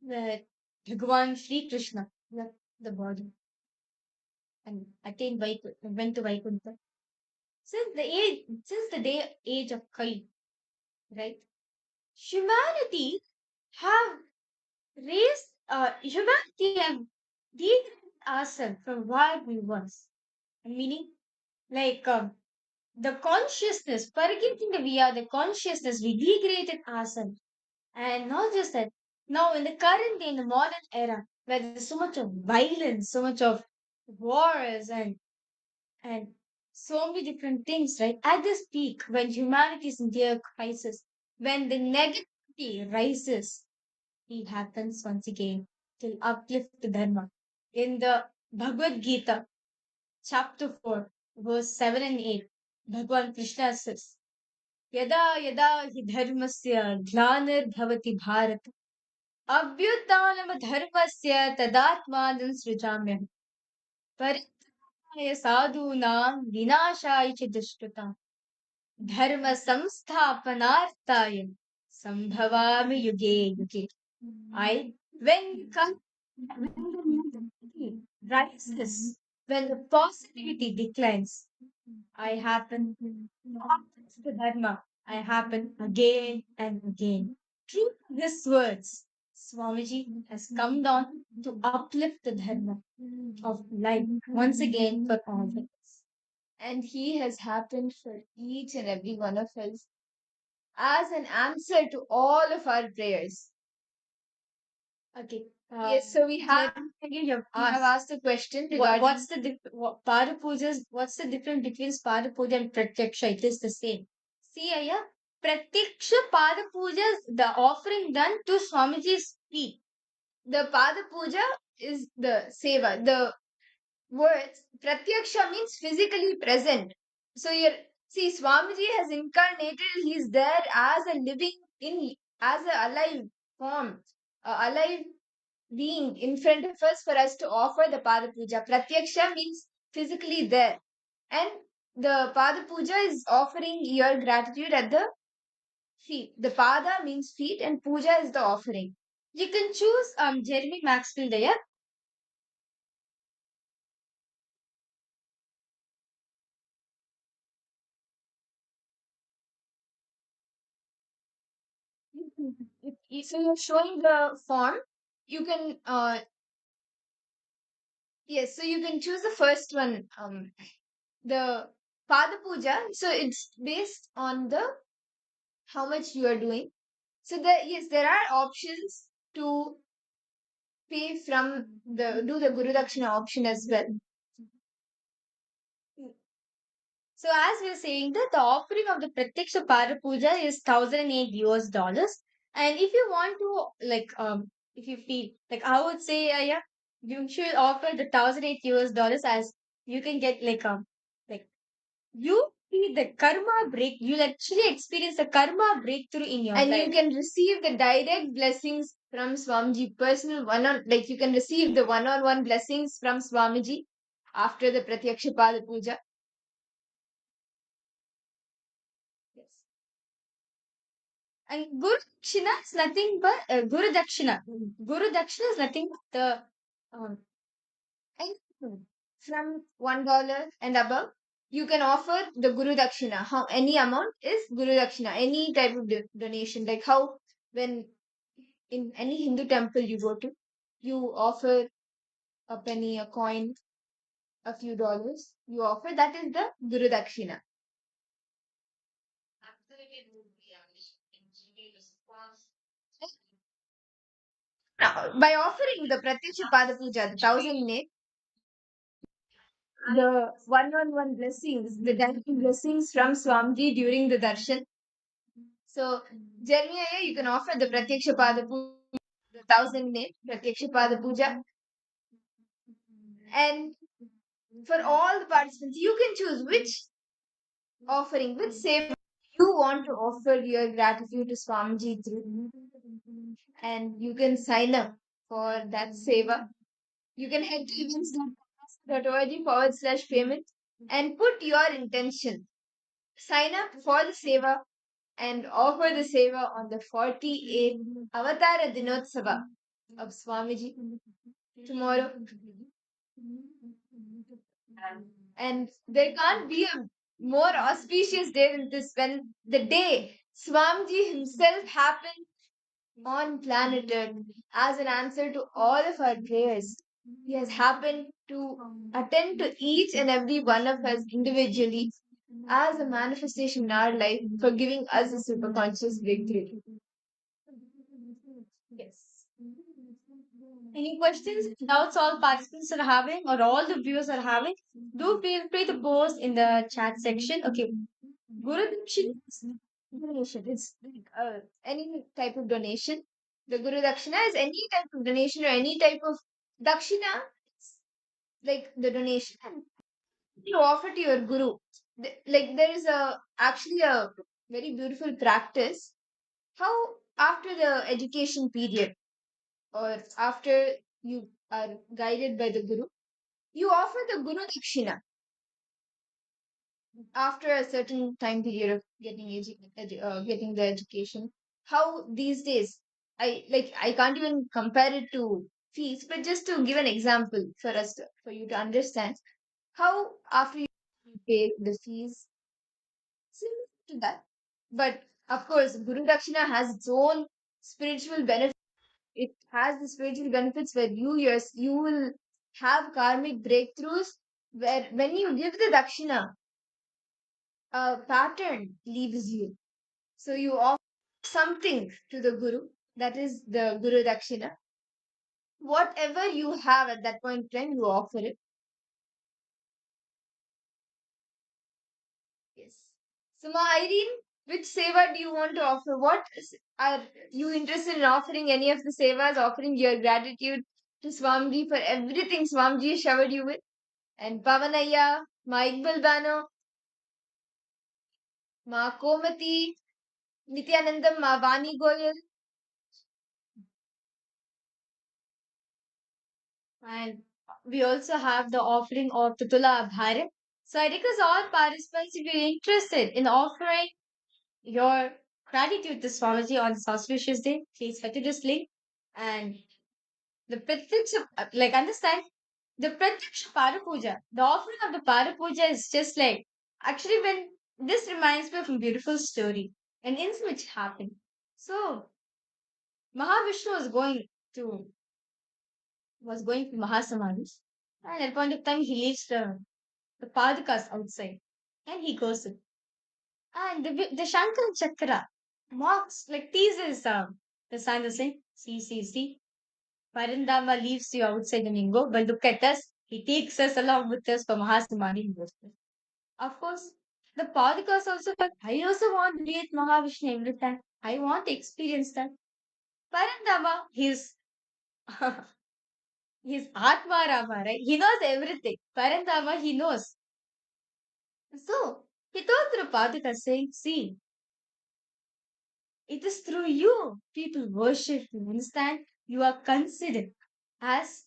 where Bhagavan Sri Krishna left the body and attained went to Vaikuntha. Since the age of Kali, right? Humanity have humanity have degraded ourselves from where we was. Meaning, like the consciousness, forgetting that we are the consciousness, we degraded ourselves. And not just that, now in the current day, in the modern era, where there's so much of violence, so much of wars and so many different things, right? At this peak, when humanity is in their crisis, when the negativity rises, it happens once again to uplift the Dharma. In the Bhagavad Gita, chapter 4, verse 7 and 8, Bhagwan Krishna says, Yada yada hi dharmasya glanir bharat abhyutanam dharmasya tadatmanam srijamyam paritaya sadhunam vinashaya ch dushkritam dharma samsthapanarthaya sambhavami yuge yuge. When the negativity rises, when the positivity declines, I happen the Dharma. I happen again and again. Through his words, Swamiji has come down to uplift the Dharma of life once again for all of us. And he has happened for each and every one of us as an answer to all of our prayers. Okay. Yes, so we have you have asked a question regarding what's the Pada Pujas, what's the difference between Pada Puja and Pratyaksha? It is the same. See, Aya, Pratyaksha Pada Puja is the offering done to Swamiji's feet. The Pada Puja is the seva. The words Pratyaksha means physically present. So see, Swamiji has incarnated. He's there as a as a alive form, alive being in front of us for us to offer the Pada Puja. Pratyaksha means physically there. And the Pada Puja is offering your gratitude at the feet. The Pada means feet and Puja is the offering. You can choose Jeremy Maxwell there. So you're showing the form. You can yes, so you can choose the first one. The Pada Puja. So it's based on the how much you are doing. So there are options to pay from do the Guru Dakshina option as well. So as we are saying that the offering of the Pratyaksha Para Puja is $1,008. And if you want to if you feel like I would say yeah, you should offer the $1,008 as you can get like you see the karma break. You'll actually experience the karma breakthrough in your life. And you can receive the direct blessings from Swamiji, personal you can receive the one-on-one blessings from Swamiji after the Pratyaksha Pada Puja. Yes. And Guru Dakshina is nothing but Guru Dakshina. Guru Dakshina is nothing but the anything from $1 and above. You can offer the Guru Dakshina. How any amount is Guru Dakshina. Any type of donation, like how when in any Hindu temple you go to, you offer a penny, a coin, a few dollars. You offer that is the Guru Dakshina. Now, by offering the Pratyaksha Pada Puja, the 1,008, the one-on-one blessings, the direct blessings from Swamiji during the darshan. So, Jeremiah, you can offer the Pratyaksha Pada Puja, the 1,008 Pratyaksha Pada Puja. And for all the participants, you can choose which offering, which seva you want to offer your gratitude to Swamiji through. And you can sign up for that seva. You can head to events.org/payment and put your intention. Sign up for the seva and offer the seva on the 48th Avatara Dinotsava of Swamiji tomorrow. And there can't be a more auspicious day than this, when the day Swamiji himself happened on planet Earth as an answer to all of our prayers. He has happened to attend to each and every one of us individually as a manifestation in our life for giving us a superconscious breakthrough. Yes. Any questions, doubts all participants are having or all the viewers are having? Do feel free to post in the chat section. Okay. Guru Dakshina is donation. It's like any type of donation. The Guru Dakshina is any type of donation or any type of Dakshina. It's like the donation. And you offer to your Guru. Like there is actually a very beautiful practice. How after the education period or after you are guided by the Guru, you offer the Guru Dakshina after a certain time period of getting the education. How these days, I can't even compare it to fees, but just to give an example for you to understand how after you pay the fees, similar to that. But of course, Guru Dakshina has its own spiritual benefit. It has the spiritual benefits where you will have karmic breakthroughs where when you give the Dakshina, a pattern leaves you. So you offer something to the Guru, that is the Guru Dakshina. Whatever you have at that point in time, you offer it. Yes. So, Ma Irene, which seva do you want to offer? Are you interested in offering any of the sevas, offering your gratitude to Swamiji for everything Swamiji showered you with? And Pavanaya, Ma Iqbal Bano, Ma Komati, Nithyananda, Ma Vani Goyal, and we also have the offering of Tutula Abhare. So I request all participants, if you're interested in offering your gratitude to Swamiji on this auspicious day, please head to this link. And the Pratyaksha, understand, the Pratyaksha Para Puja, the offering of the Para Puja is just like, actually when, this reminds me of a beautiful story, an incident which happened. So, Mahavishnu was going to Mahasamadhi, and at a point of time he leaves the Padakas outside and he goes in. And the Shankar Chakra mocks, teases the son, the saying, see, Parindama leaves you outside the Mingo, but look at us, he takes us along with us for Mahasamadhi. Of course, The Padakas also felt, I also want to meet Mahavishnu every time. I want to experience that. Parandama, his Atma Rama, right? He knows everything. Parandama, he knows. So, he told the Padaka saying, see, it is through you people worship you. Understand? You are considered as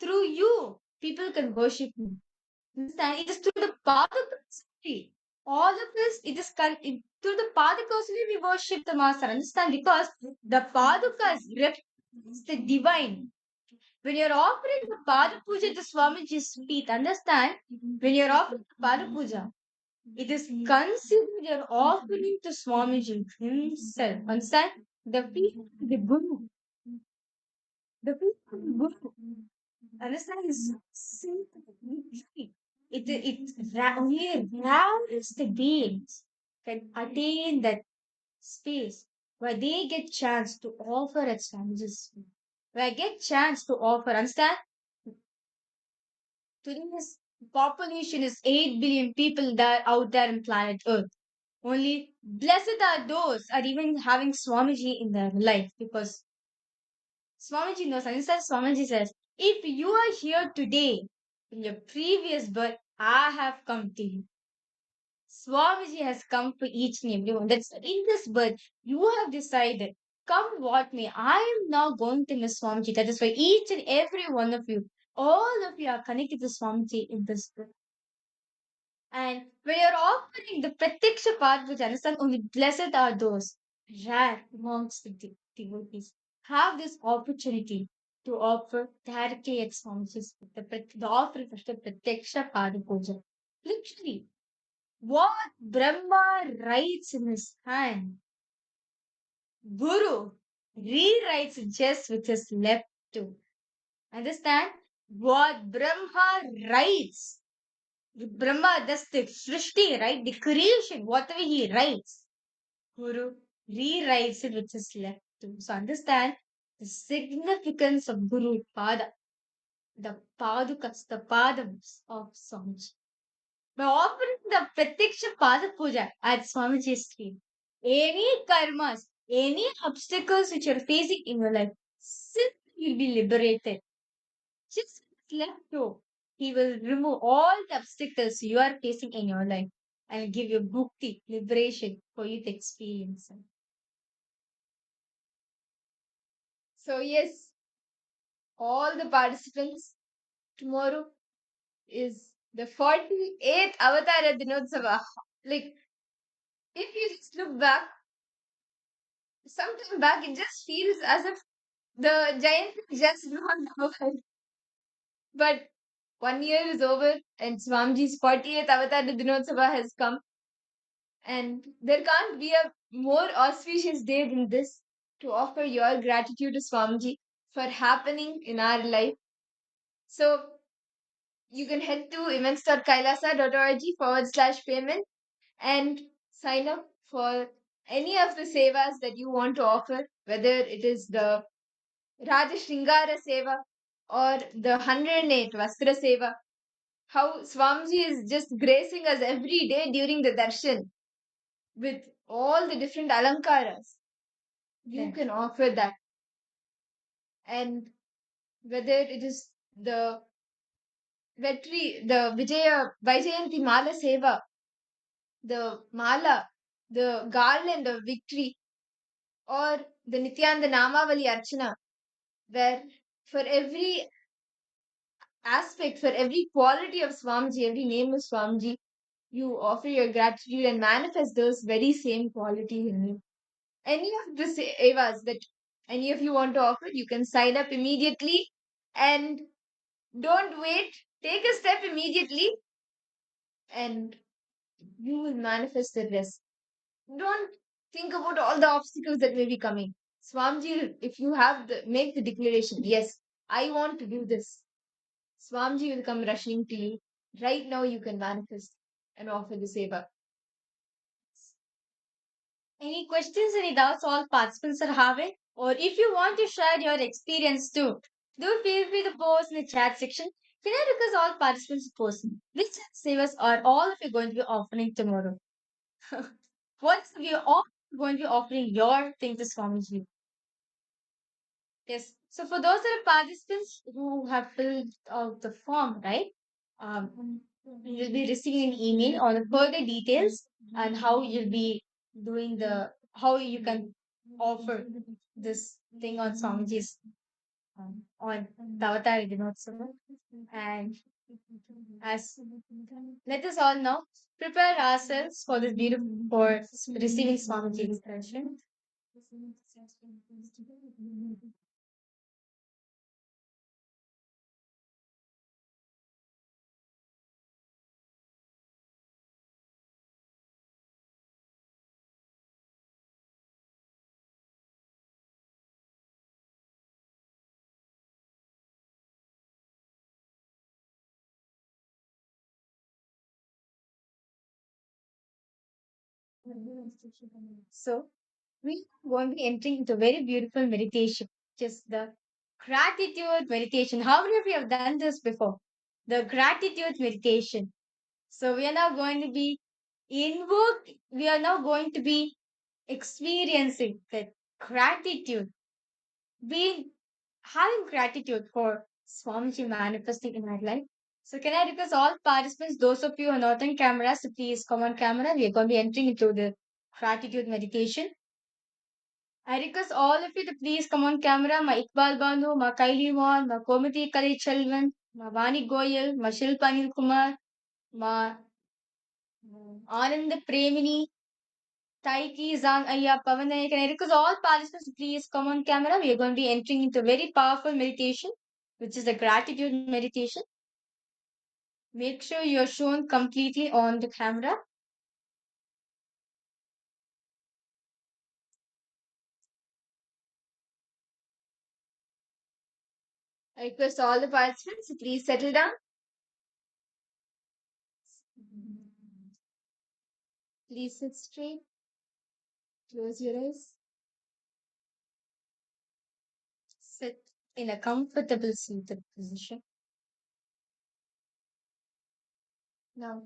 through you people can worship me. Understand? It is through the Padakas only. All of this, it is through the Padakas only we worship the Master. Understand? Because the Padakas represents the divine. When you're offering the Pada Puja to Swamiji's feet, understand? When you're offering the Pada Puja, it is considered you're offering to Swamiji himself. Understand? The feet of the Guru. The feet of the Guru. Understand? Is simple. Only rarest beings can attain that space where they get chance to offer at Swamiji's feet. Where I get chance to offer. Understand? Today's population is 8 billion people that are out there in planet Earth. Only blessed are those are even having Swamiji in their life, because Swamiji knows. And instead Swamiji says, if you are here today in your previous birth, I have come to you. Swamiji has come for each and every one. That's in this birth, you have decided, come what may, I am now going to miss Swamiji. That is why each and every one of you, all of you are connected to Swamiji in this birth. And when you're offering the Pratiksha path, which understand only blessed are those rare amongst the devotees, have this opportunity to offer directly at Swamiji's feet. The offering of the Pratiksha Pada Puja. Literally, what Brahma writes in his hand, Guru rewrites just with his left toe. Understand? What Brahma writes, Brahma, that's the Srishti, right? The creation, whatever he writes, Guru rewrites it with his left toe. So understand the significance of Guru Pada, the Padukas, the Padams of Swamiji. By offering the Pratiksha Pada Puja at Swamiji's feet, any karmas, any obstacles which you're facing in your life, you'll be liberated. Just left toe, he will remove all the obstacles you are facing in your life and give you mukti, liberation for you to experience. So yes, all the participants, tomorrow is the 48th Avatara Dinotsava. Like, if you just look back, sometime back, it just feels as if the giant just gone over. But 1 year is over and Swamiji's 48th Avatar Dinotsava has come. And there can't be a more auspicious day than this to offer your gratitude to Swamiji for happening in our life. So you can head to events.kailasa.org/payment and sign up for any of the sevas that you want to offer, whether it is the Rajashringara Seva or the 108 Vastra Seva. How Swamiji is just gracing us every day during the darshan with all the different alankaras. You can offer that. And whether it is the Vaijayanti Mala Seva, the Mala, the garland of victory, or the Nithyananda Namavali Archana, where for every aspect, for every quality of Swamiji, every name of Swamiji, you offer your gratitude and manifest those very same qualities in you. Any of the sevas that any of you want to offer, you can sign up immediately and don't wait. Take a step immediately and you will manifest the rest. Don't think about all the obstacles that may be coming. Swamiji, if you have make the declaration, yes, I want to do this. Swamiji will come rushing to you. Right now you can manifest and offer the seva. Any questions, any doubts all participants are having? Or if you want to share your experience too, do feel free to post in the chat section. Can I request all participants to post which savers are all of you going to be offering tomorrow? What's we all going to be offering your thing to Swamiji? Yes. So for those that are participants who have filled out the form, right? You will be receiving an email on the further details and how you'll be doing how you can offer this thing on Swamiji's on the Avatar Dinotsava. And as let us all now prepare ourselves for this beautiful for receiving Swamiji's expression. So we are going to be entering into a very beautiful meditation, just the gratitude meditation. How many of you have done this before? The gratitude meditation. So we are now going to be we are now going to be experiencing that gratitude, being having gratitude for Swamiji manifesting in our life. So can I request all participants, those of you who are not on camera, so please come on camera. We are going to be entering into the gratitude meditation. I request all of you to please come on camera. Ma Iqbal Banu, Ma Kaili Wan, Ma Komati Kali Chalvan, Ma Vani Goyal, Ma Shilpa Anil Kumar, Ma Anand Premini, Taiki Zang Aya Pavanay. Can I request all participants to please come on camera? We are going to be entering into a very powerful meditation, which is the gratitude meditation. Make sure you are shown completely on the camera. I request all the participants to please settle down. Please sit straight. Close your eyes. Sit in a comfortable seated position. Now,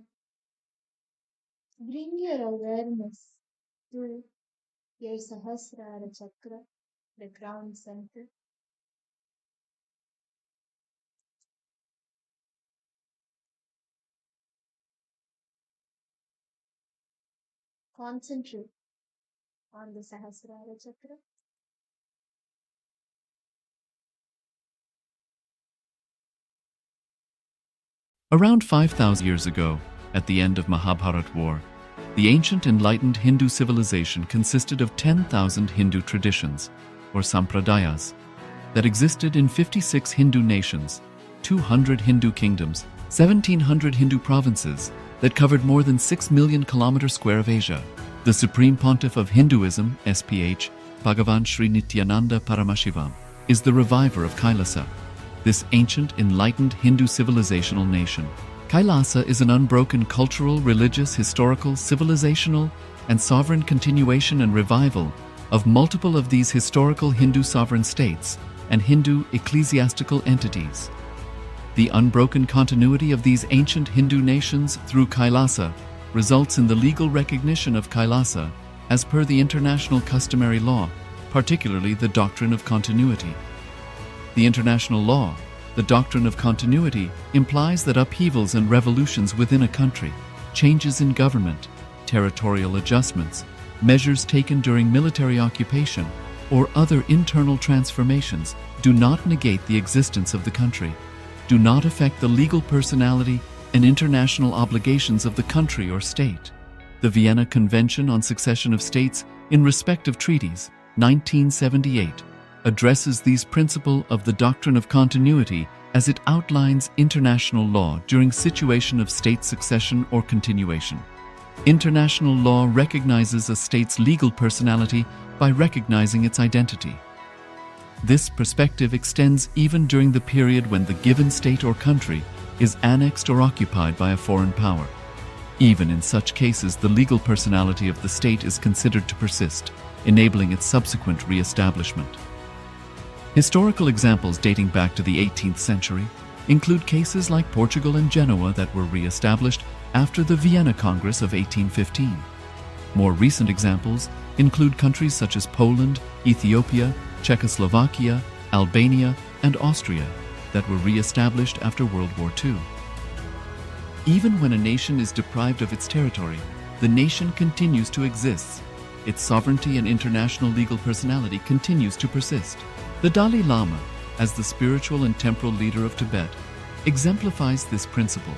bring your awareness to your Sahasrara chakra, the ground center. Concentrate on the Sahasrara chakra. Around 5,000 years ago, at the end of Mahabharat War, the ancient enlightened Hindu civilization consisted of 10,000 Hindu traditions, or sampradayas, that existed in 56 Hindu nations, 200 Hindu kingdoms, 1,700 Hindu provinces that covered more than 6 million kilometers square of Asia. The Supreme Pontiff of Hinduism, SPH, Bhagavan Sri Nithyananda Paramashivoham, is the reviver of KAILASA, this ancient enlightened Hindu civilizational nation. KAILASA is an unbroken cultural, religious, historical, civilizational, and sovereign continuation and revival of multiple of these historical Hindu sovereign states and Hindu ecclesiastical entities. The unbroken continuity of these ancient Hindu nations through KAILASA results in the legal recognition of KAILASA as per the international customary law, particularly the doctrine of continuity. The international law, the doctrine of continuity, implies that upheavals and revolutions within a country, changes in government, territorial adjustments, measures taken during military occupation, or other internal transformations do not negate the existence of the country, do not affect the legal personality and international obligations of the country or state. The Vienna Convention on Succession of States in respect of treaties, 1978, addresses these principles of the doctrine of continuity as it outlines international law during situation of state succession or continuation. International law recognizes a state's legal personality by recognizing its identity. This perspective extends even during the period when the given state or country is annexed or occupied by a foreign power. Even in such cases, the legal personality of the state is considered to persist, enabling its subsequent re-establishment. Historical examples dating back to the 18th century include cases like Portugal and Genoa that were re-established after the Vienna Congress of 1815. More recent examples include countries such as Poland, Ethiopia, Czechoslovakia, Albania, and Austria that were re-established after World War II. Even when a nation is deprived of its territory, the nation continues to exist. Its sovereignty and international legal personality continues to persist. The Dalai Lama, as the spiritual and temporal leader of Tibet, exemplifies this principle.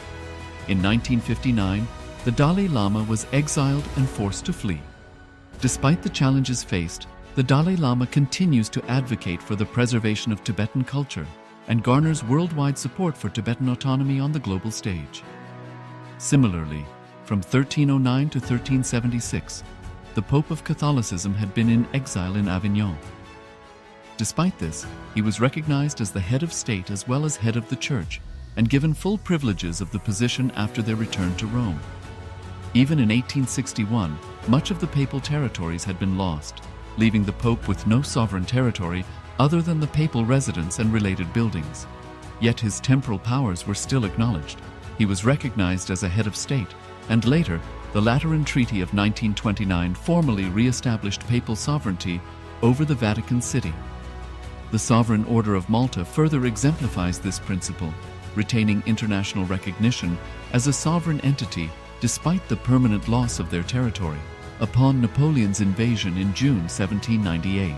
In 1959, the Dalai Lama was exiled and forced to flee. Despite the challenges faced, the Dalai Lama continues to advocate for the preservation of Tibetan culture and garners worldwide support for Tibetan autonomy on the global stage. Similarly, from 1309 to 1376, the Pope of Catholicism had been in exile in Avignon. Despite this, he was recognized as the head of state as well as head of the church and given full privileges of the position after their return to Rome. Even in 1861, much of the papal territories had been lost, leaving the Pope with no sovereign territory other than the papal residence and related buildings. Yet his temporal powers were still acknowledged. He was recognized as a head of state, and later, the Lateran Treaty of 1929 formally re-established papal sovereignty over the Vatican City. The Sovereign Order of Malta further exemplifies this principle, retaining international recognition as a sovereign entity despite the permanent loss of their territory upon Napoleon's invasion in June 1798.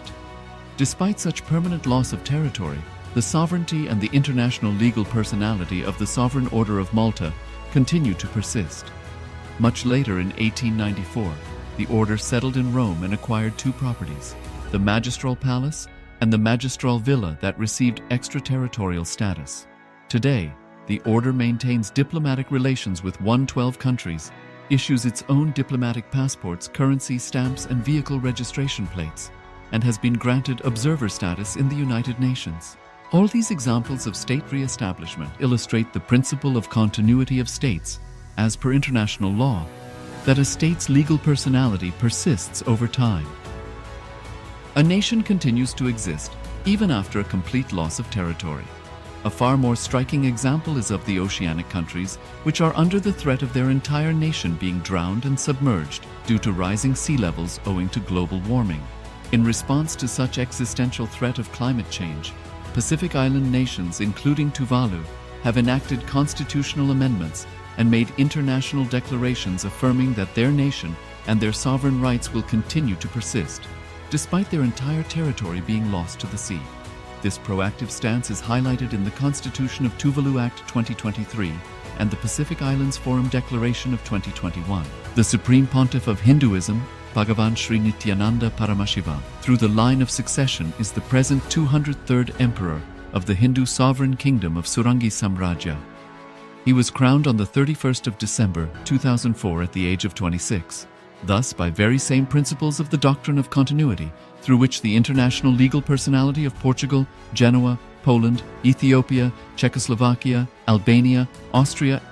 Despite such permanent loss of territory, the sovereignty and the international legal personality of the Sovereign Order of Malta continue to persist. Much later in 1894, the order settled in Rome and acquired two properties, the Magistral Palace and the Magistral Villa that received extraterritorial status. Today, the order maintains diplomatic relations with 112 countries, issues its own diplomatic passports, currency, stamps, and vehicle registration plates, and has been granted observer status in the United Nations. All these examples of state re-establishment illustrate the principle of continuity of states, as per international law, that a state's legal personality persists over time. A nation continues to exist even after a complete loss of territory. A far more striking example is of the oceanic countries, which are under the threat of their entire nation being drowned and submerged due to rising sea levels owing to global warming. In response to such existential threat of climate change, Pacific Island nations, including Tuvalu, have enacted constitutional amendments and made international declarations affirming that their nation and their sovereign rights will continue to persist, despite their entire territory being lost to the sea. This proactive stance is highlighted in the Constitution of Tuvalu Act 2023 and the Pacific Islands Forum Declaration of 2021. The Supreme Pontiff of Hinduism, Bhagavan Sri Nithyananda Paramashivoham, through the line of succession is the present 203rd Emperor of the Hindu Sovereign Kingdom of Surangi Samrajya. He was crowned on the 31st of December 2004 at the age of 26. Thus, by very same principles of the doctrine of continuity, through which the international legal personality of Portugal, Genoa, Poland, Ethiopia, Czechoslovakia, Albania, Austria,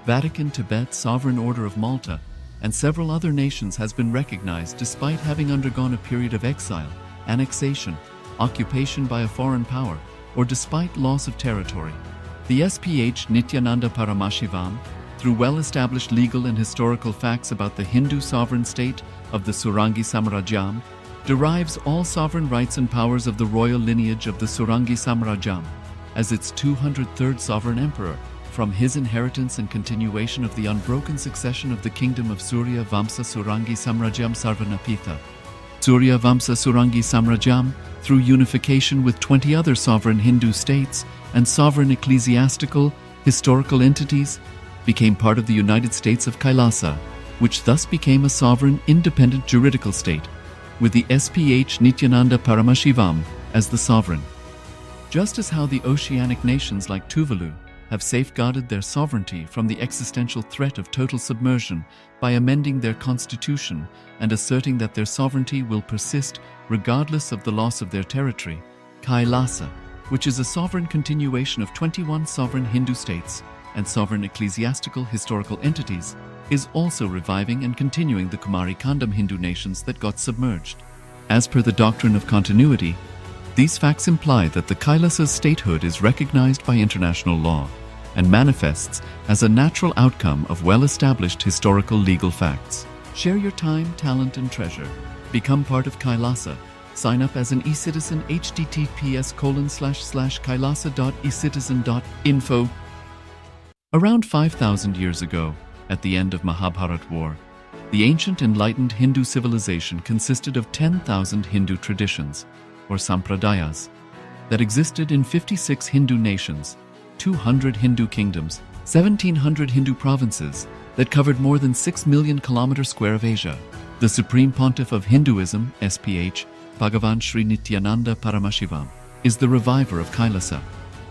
Vatican, Tibet, Sovereign Order of Malta, and several other nations has been recognized despite having undergone a period of exile, annexation, occupation by a foreign power, or despite loss of territory. The SPH Nithyananda Paramashivoham, through well-established legal and historical facts about the Hindu sovereign state of the Surangi Samrajyam, derives all sovereign rights and powers of the royal lineage of the Surangi Samrajyam as its 203rd sovereign emperor from his inheritance and continuation of the unbroken succession of the kingdom of Surya Vamsa Surangi Samrajyam Sarvanapitha. Surya Vamsa Surangi Samrajyam, through unification with 20 other sovereign Hindu states and sovereign ecclesiastical, historical entities, became part of the United States of KAILASA, which thus became a sovereign, independent juridical state, with the SPH Nithyananda Paramashivoham as the sovereign. Just as how the oceanic nations like Tuvalu have safeguarded their sovereignty from the existential threat of total submersion by amending their constitution and asserting that their sovereignty will persist regardless of the loss of their territory, KAILASA, which is a sovereign continuation of 21 sovereign Hindu states and sovereign ecclesiastical historical entities, is also reviving and continuing the Kumari Kandam Hindu nations that got submerged. As per the doctrine of continuity, These facts imply that the KAILASA's statehood is recognized by international law and manifests as a natural outcome of well-established historical legal facts. Share your time, talent, and treasure. Become part of KAILASA. Sign up as an eCitizen https://kailasa.ecitizen.info. Around 5,000 years ago, at the end of Mahabharat War, the ancient enlightened Hindu civilization consisted of 10,000 Hindu traditions, or sampradayas, that existed in 56 Hindu nations, 200 Hindu kingdoms, 1,700 Hindu provinces that covered more than 6 million kilometers square of Asia. The Supreme Pontiff of Hinduism, SPH, Bhagavan Sri Nithyananda Paramashivoham, is the reviver of KAILASA,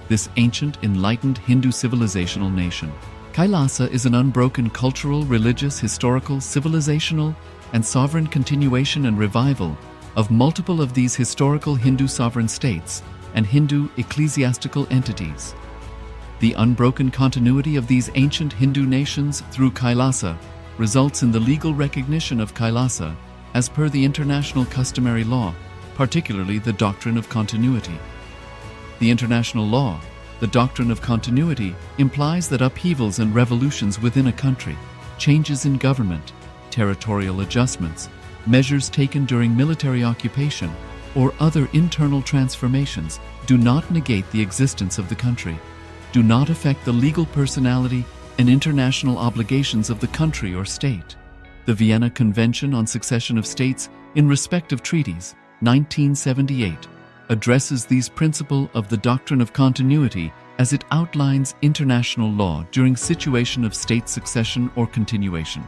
this ancient enlightened Hindu civilizational nation. KAILASA is an unbroken cultural, religious, historical, civilizational, and sovereign continuation and revival of multiple of these historical Hindu sovereign states and Hindu ecclesiastical entities. The unbroken continuity of these ancient Hindu nations through KAILASA results in the legal recognition of KAILASA as per the international customary law, particularly the doctrine of continuity. The international law, the doctrine of continuity, implies that upheavals and revolutions within a country, changes in government, territorial adjustments, measures taken during military occupation, or other internal transformations do not negate the existence of the country, do not affect the legal personality and international obligations of the country or state. The Vienna Convention on Succession of States in respect of treaties, 1978, addresses these principles of the doctrine of continuity as it outlines international law during situation of state succession or continuation.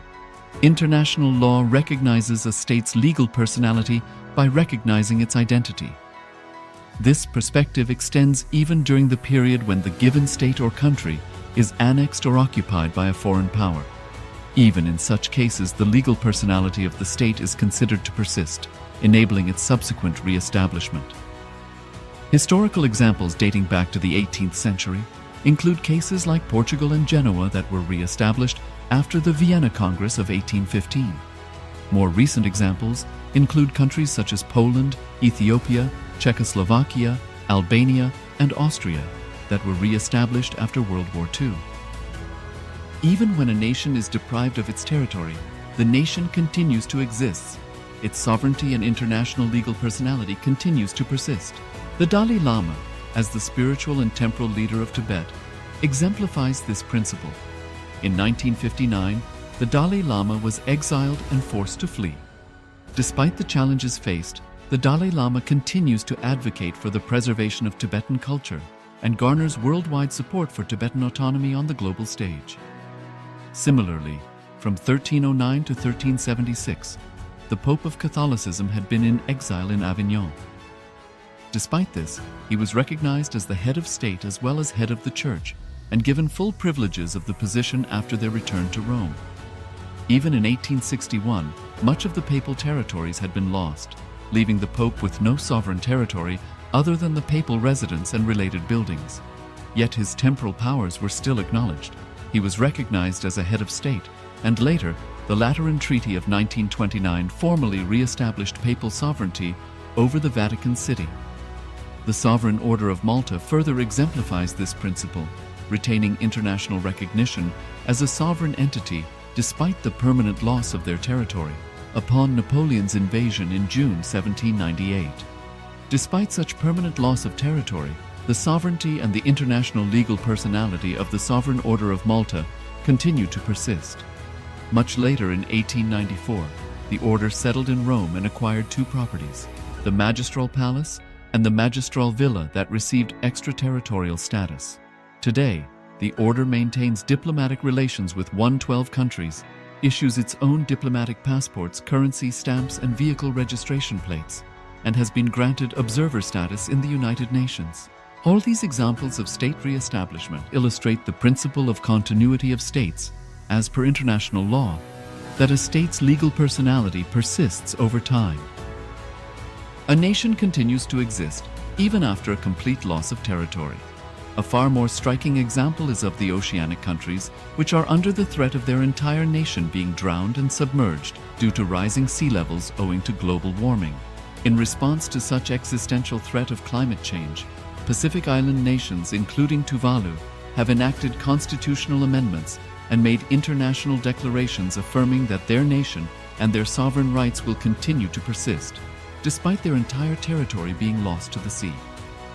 International law recognizes a state's legal personality by recognizing its identity. This perspective extends even during the period when the given state or country is annexed or occupied by a foreign power. Even in such cases, the legal personality of the state is considered to persist, enabling its subsequent re-establishment. Historical examples dating back to the 18th century include cases like Portugal and Genoa that were re-established after the Vienna Congress of 1815. More recent examples include countries such as Poland, Ethiopia, Czechoslovakia, Albania, and Austria that were re-established after World War II. Even when a nation is deprived of its territory, the nation continues to exist. Its sovereignty and international legal personality continues to persist. The Dalai Lama, as the spiritual and temporal leader of Tibet, exemplifies this principle. In 1959, the Dalai Lama was exiled and forced to flee. Despite the challenges faced, the Dalai Lama continues to advocate for the preservation of Tibetan culture and garners worldwide support for Tibetan autonomy on the global stage. Similarly, from 1309 to 1376, the Pope of Catholicism had been in exile in Avignon. Despite this, he was recognized as the head of state as well as head of the church and given full privileges of the position after their return to Rome. Even in 1861, much of the papal territories had been lost, leaving the Pope with no sovereign territory other than the papal residence and related buildings. Yet his temporal powers were still acknowledged. He was recognized as a head of state, and later, the Lateran Treaty of 1929 formally re-established papal sovereignty over the Vatican City. The Sovereign Order of Malta further exemplifies this principle, retaining international recognition as a sovereign entity despite the permanent loss of their territory upon Napoleon's invasion in June 1798. Despite such permanent loss of territory, the sovereignty and the international legal personality of the Sovereign Order of Malta continued to persist. Much later in 1894, the order settled in Rome and acquired two properties, the Magistral Palace and the Magistral Villa that received extraterritorial status. Today, the order maintains diplomatic relations with 112 countries, issues its own diplomatic passports, currency stamps, and vehicle registration plates, and has been granted observer status in the United Nations. All these examples of state re-establishment illustrate the principle of continuity of states, as per international law, that a state's legal personality persists over time. A nation continues to exist even after a complete loss of territory. A far more striking example is of the oceanic countries, which are under the threat of their entire nation being drowned and submerged due to rising sea levels owing to global warming. In response to such existential threat of climate change, Pacific Island nations, including Tuvalu, have enacted constitutional amendments and made international declarations affirming that their nation and their sovereign rights will continue to persist, despite their entire territory being lost to the sea.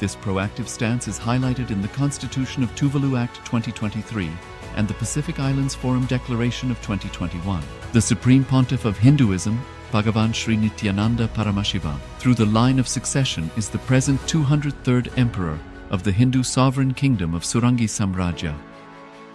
This proactive stance is highlighted in the Constitution of Tuvalu Act 2023 and the Pacific Islands Forum Declaration of 2021. The Supreme Pontiff of Hinduism, Bhagavan Sri Nithyananda Paramashivoham, through the line of succession is the present 203rd Emperor of the Hindu Sovereign Kingdom of Surangi Samrajya.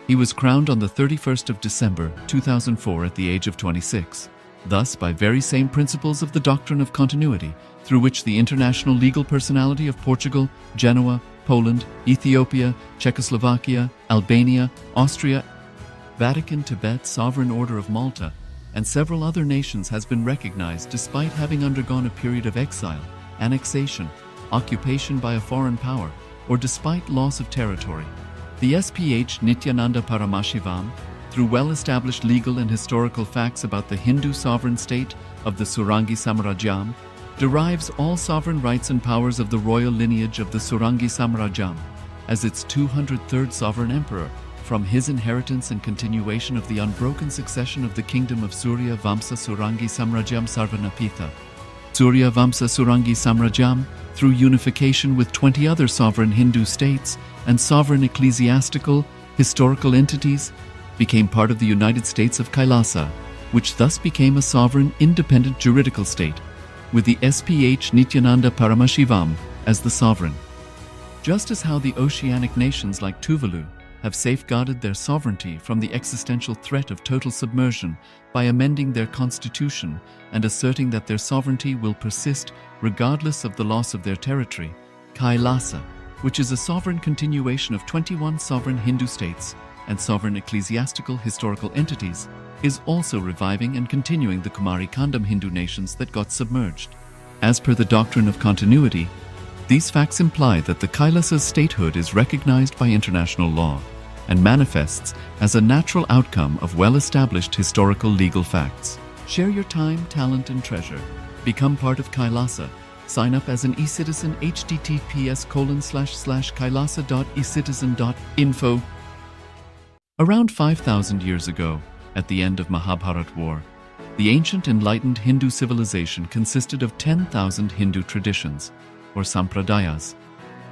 He was crowned on the 31st of December 2004 at the age of 26. Thus, by very same principles of the doctrine of continuity, through which the international legal personality of Portugal, Genoa, Poland, Ethiopia, Czechoslovakia, Albania, Austria, Vatican, Tibet, Sovereign Order of Malta, and several other nations has been recognized despite having undergone a period of exile, annexation, occupation by a foreign power, or despite loss of territory. The SPH Nithyananda Paramashivoham, through well-established legal and historical facts about the Hindu sovereign state of the Surangi Samrajyam, derives all sovereign rights and powers of the royal lineage of the Surangi Samrajyam as its 203rd sovereign emperor from his inheritance and continuation of the unbroken succession of the kingdom of Surya Vamsa Surangi Samrajyam Sarvanapitha. Surya Vamsa Surangi Samrajyam, through unification with 20 other sovereign Hindu states and sovereign ecclesiastical, historical entities, became part of the United States of KAILASA, which thus became a sovereign, independent juridical state, with the SPH Nithyananda Paramashivoham as the sovereign. Just as how the oceanic nations like Tuvalu have safeguarded their sovereignty from the existential threat of total submersion by amending their constitution and asserting that their sovereignty will persist regardless of the loss of their territory, KAILASA, which is a sovereign continuation of 21 sovereign Hindu states and sovereign ecclesiastical historical entities, is also reviving and continuing the Kumari Kandam Hindu nations that got submerged. As per the doctrine of continuity, these facts imply that the Kailasa's statehood is recognized by international law and manifests as a natural outcome of well-established historical legal facts. Share your time, talent, and treasure. Become part of Kailasa. Sign up as an eCitizen https://kailasa.ecitizen.info. Around 5,000 years ago, at the end of Mahabharat War, the ancient enlightened Hindu civilization consisted of 10,000 Hindu traditions, or sampradayas,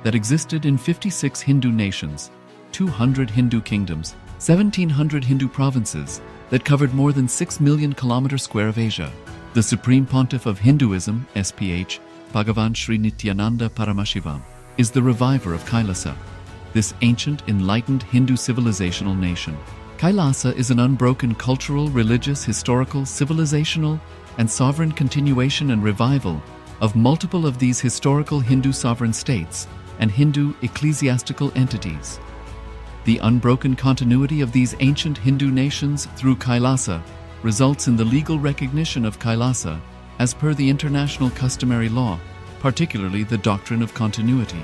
that existed in 56 Hindu nations, 200 Hindu kingdoms, 1,700 Hindu provinces that covered more than 6 million kilometers square of Asia. The Supreme Pontiff of Hinduism, SPH, Bhagavan Sri Nithyananda Paramashivoham, is the reviver of Kailasa, this ancient, enlightened Hindu civilizational nation. Kailasa is an unbroken cultural, religious, historical, civilizational, and sovereign continuation and revival of multiple of these historical Hindu sovereign states and Hindu ecclesiastical entities. The unbroken continuity of these ancient Hindu nations through Kailasa results in the legal recognition of Kailasa as per the international customary law, particularly the doctrine of continuity.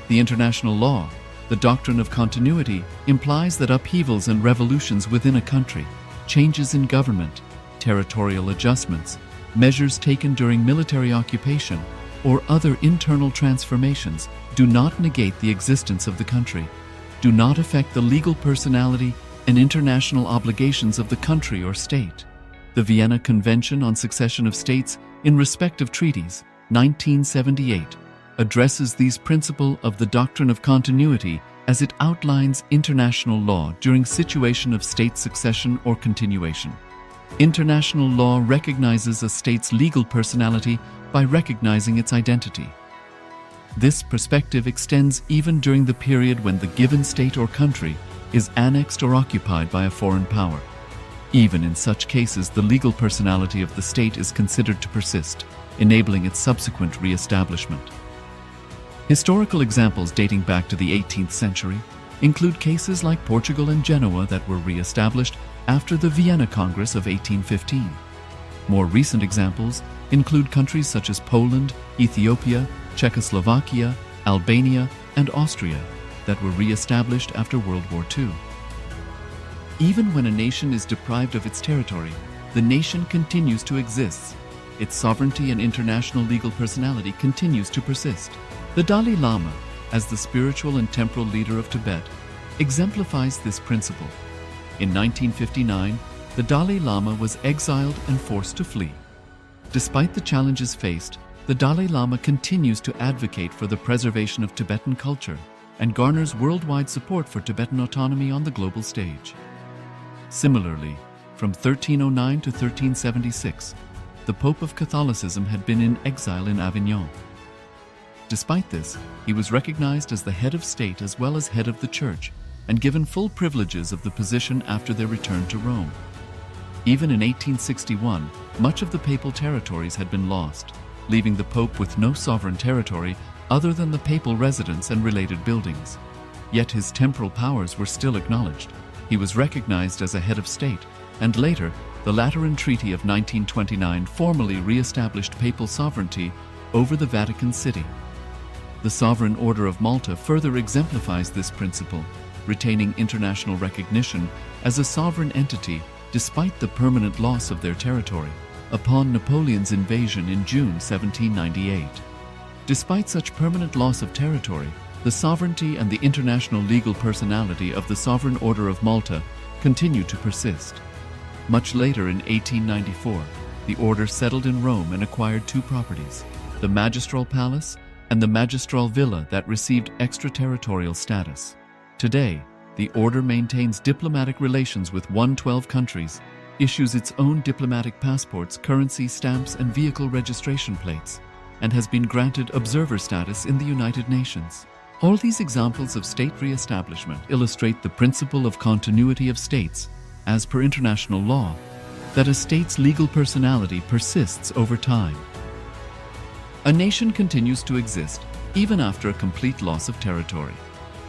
The international law, the doctrine of continuity, implies that upheavals and revolutions within a country, changes in government, territorial adjustments, measures taken during military occupation, or other internal transformations do not negate the existence of the country, do not affect the legal personality and international obligations of the country or state. The Vienna Convention on Succession of States in Respect of Treaties, 1978, addresses these principles of the doctrine of continuity as it outlines international law during situation of state succession or continuation. International law recognizes a state's legal personality by recognizing its identity. This perspective extends even during the period when the given state or country is annexed or occupied by a foreign power. Even in such cases, the legal personality of the state is considered to persist, enabling its subsequent re-establishment. Historical examples dating back to the 18th century include cases like Portugal and Genoa that were re-established after the Vienna Congress of 1815. More recent examples include countries such as Poland, Ethiopia, Czechoslovakia, Albania, and Austria that were re-established after World War II. Even when a nation is deprived of its territory, the nation continues to exist, its sovereignty and international legal personality continues to persist. The Dalai Lama, as the spiritual and temporal leader of Tibet, exemplifies this principle. In 1959, the Dalai Lama was exiled and forced to flee. Despite the challenges faced, the Dalai Lama continues to advocate for the preservation of Tibetan culture and garners worldwide support for Tibetan autonomy on the global stage. Similarly, from 1309 to 1376, the Pope of Catholicism had been in exile in Avignon. Despite this, he was recognized as the head of state as well as head of the church and given full privileges of the position after their return to Rome. Even in 1861, much of the papal territories had been lost, leaving the Pope with no sovereign territory other than the papal residence and related buildings. Yet his temporal powers were still acknowledged. He was recognized as a head of state, and later, the Lateran Treaty of 1929 formally re-established papal sovereignty over the Vatican City. The Sovereign Order of Malta further exemplifies this principle, retaining international recognition as a sovereign entity despite the permanent loss of their territory upon Napoleon's invasion in June 1798. Despite such permanent loss of territory, the sovereignty and the international legal personality of the Sovereign Order of Malta continue to persist. Much later in 1894, the order settled in Rome and acquired two properties, the Magistral Palace and the Magistral Villa that received extraterritorial status. Today, the order maintains diplomatic relations with 112 countries, issues its own diplomatic passports, currency, stamps, and vehicle registration plates, and has been granted observer status in the United Nations. All these examples of state re-establishment illustrate the principle of continuity of states, as per international law, that a state's legal personality persists over time. A nation continues to exist even after a complete loss of territory.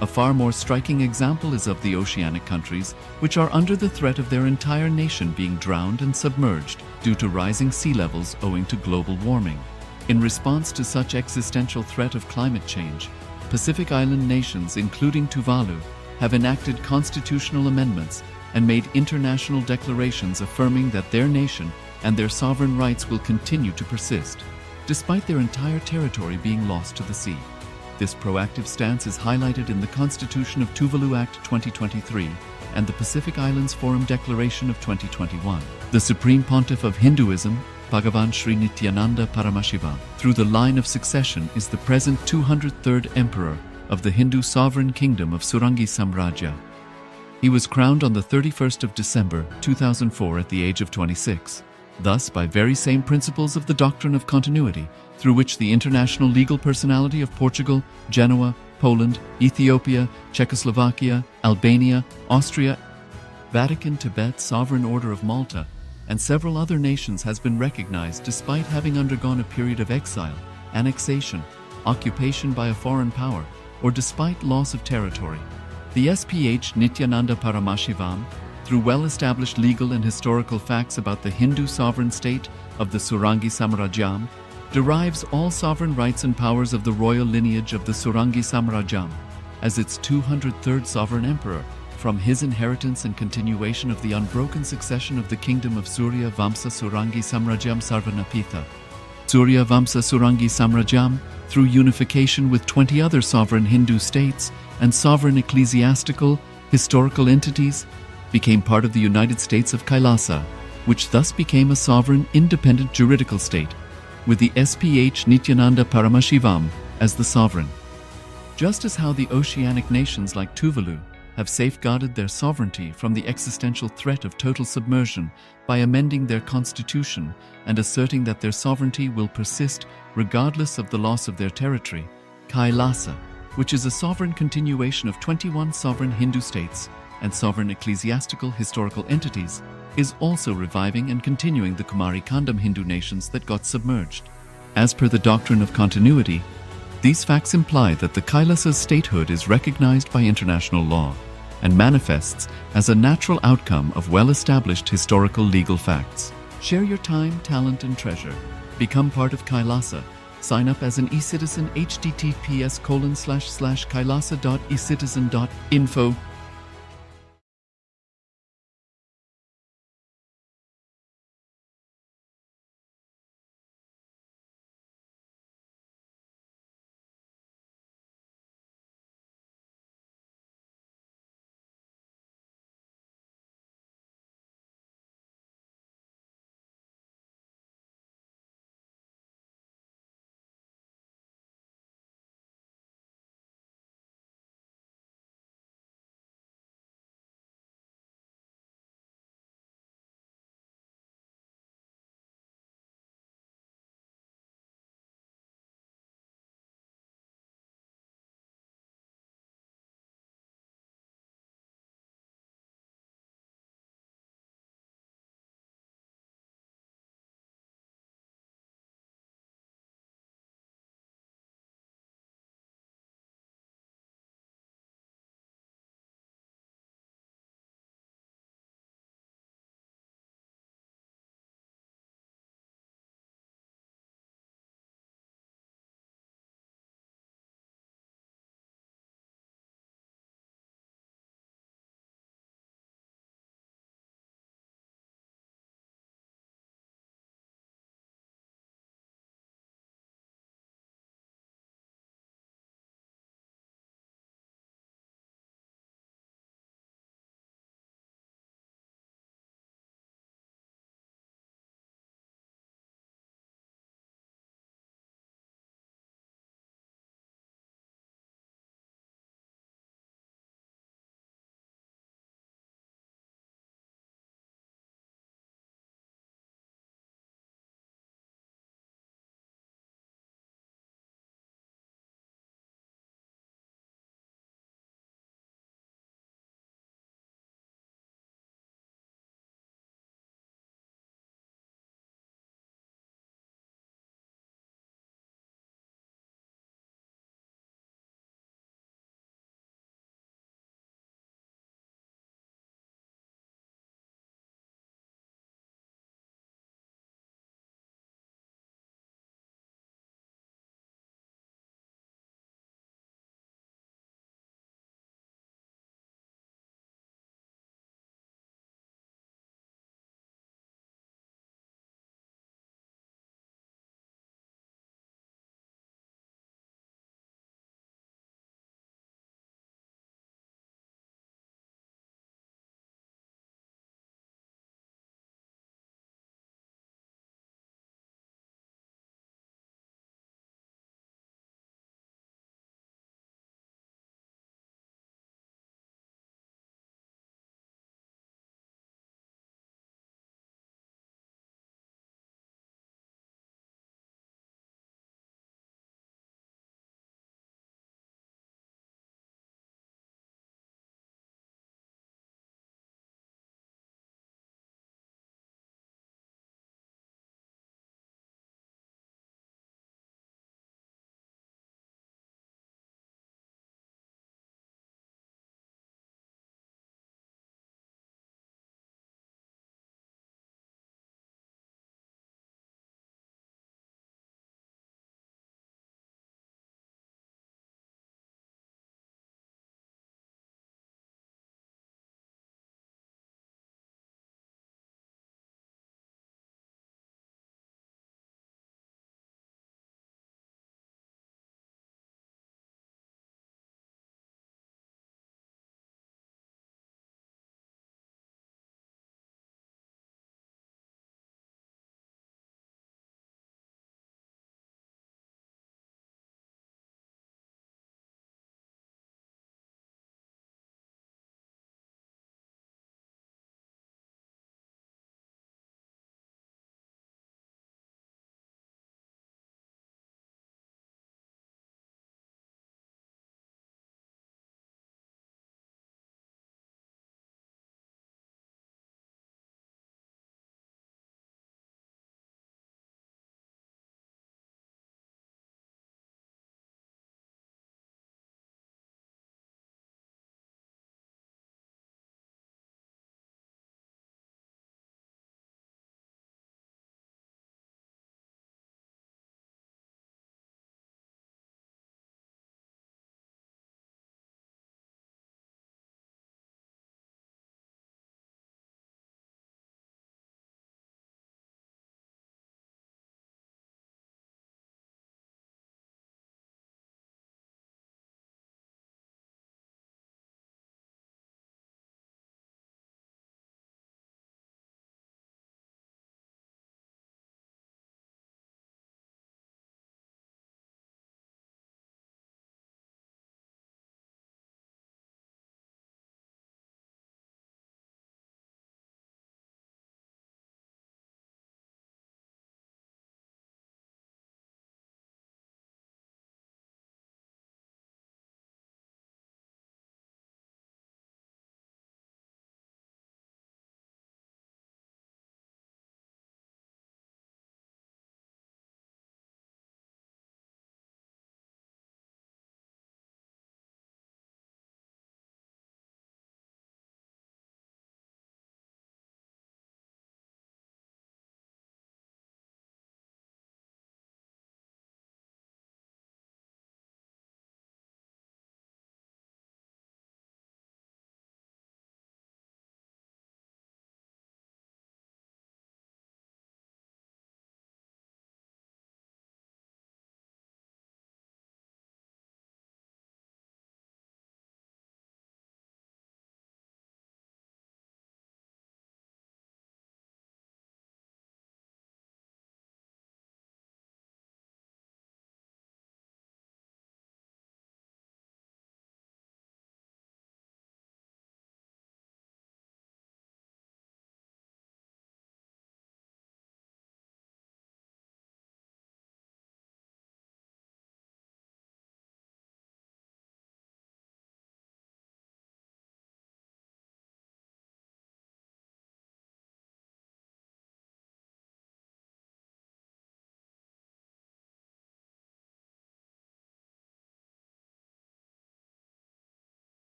A far more striking example is of the oceanic countries, which are under the threat of their entire nation being drowned and submerged due to rising sea levels owing to global warming. In response to such existential threat of climate change, Pacific Island nations, including Tuvalu, have enacted constitutional amendments and made international declarations affirming that their nation and their sovereign rights will continue to persist, despite their entire territory being lost to the sea. This proactive stance is highlighted in the Constitution of Tuvalu Act 2023 and the Pacific Islands Forum Declaration of 2021. The Supreme Pontiff of Hinduism, Bhagavan Sri Nithyananda Paramashivoham, through the line of succession is the present 203rd Emperor of the Hindu Sovereign Kingdom of Surangi Samrajya. He was crowned on the 31st of December 2004 at the age of 26. Thus, by very same principles of the doctrine of continuity, through which the international legal personality of Portugal, Genoa, Poland, Ethiopia, Czechoslovakia, Albania, Austria, Vatican, Tibet, Sovereign Order of Malta, and several other nations has been recognized despite having undergone a period of exile, annexation, occupation by a foreign power, or despite loss of territory. The SPH Nithyananda Paramashivoham, through well-established legal and historical facts about the Hindu sovereign state of the Surangi Samrajyam, derives all sovereign rights and powers of the royal lineage of the Surangi Samrajyam as its 203rd sovereign emperor from his inheritance and continuation of the unbroken succession of the kingdom of Surya Vamsa Surangi Samrajyam Sarvanapitha. Surya Vamsa Surangi Samrajyam, through unification with 20 other sovereign Hindu states and sovereign ecclesiastical, historical entities, became part of the United States of KAILASA, which thus became a sovereign, independent juridical state, with the SPH Nithyananda Paramashivoham as the sovereign. Just as how the oceanic nations like Tuvalu have safeguarded their sovereignty from the existential threat of total submersion by amending their constitution and asserting that their sovereignty will persist regardless of the loss of their territory, KAILASA, which is a sovereign continuation of 21 sovereign Hindu states and sovereign ecclesiastical historical entities, is also reviving and continuing the Kumari Kandam Hindu nations that got submerged. As per the doctrine of continuity, these facts imply that the KAILASA's statehood is recognized by international law and manifests as a natural outcome of well-established historical legal facts. Share your time, talent, and treasure. Become part of KAILASA. Sign up as an eCitizen https://kailasa.ecitizen.info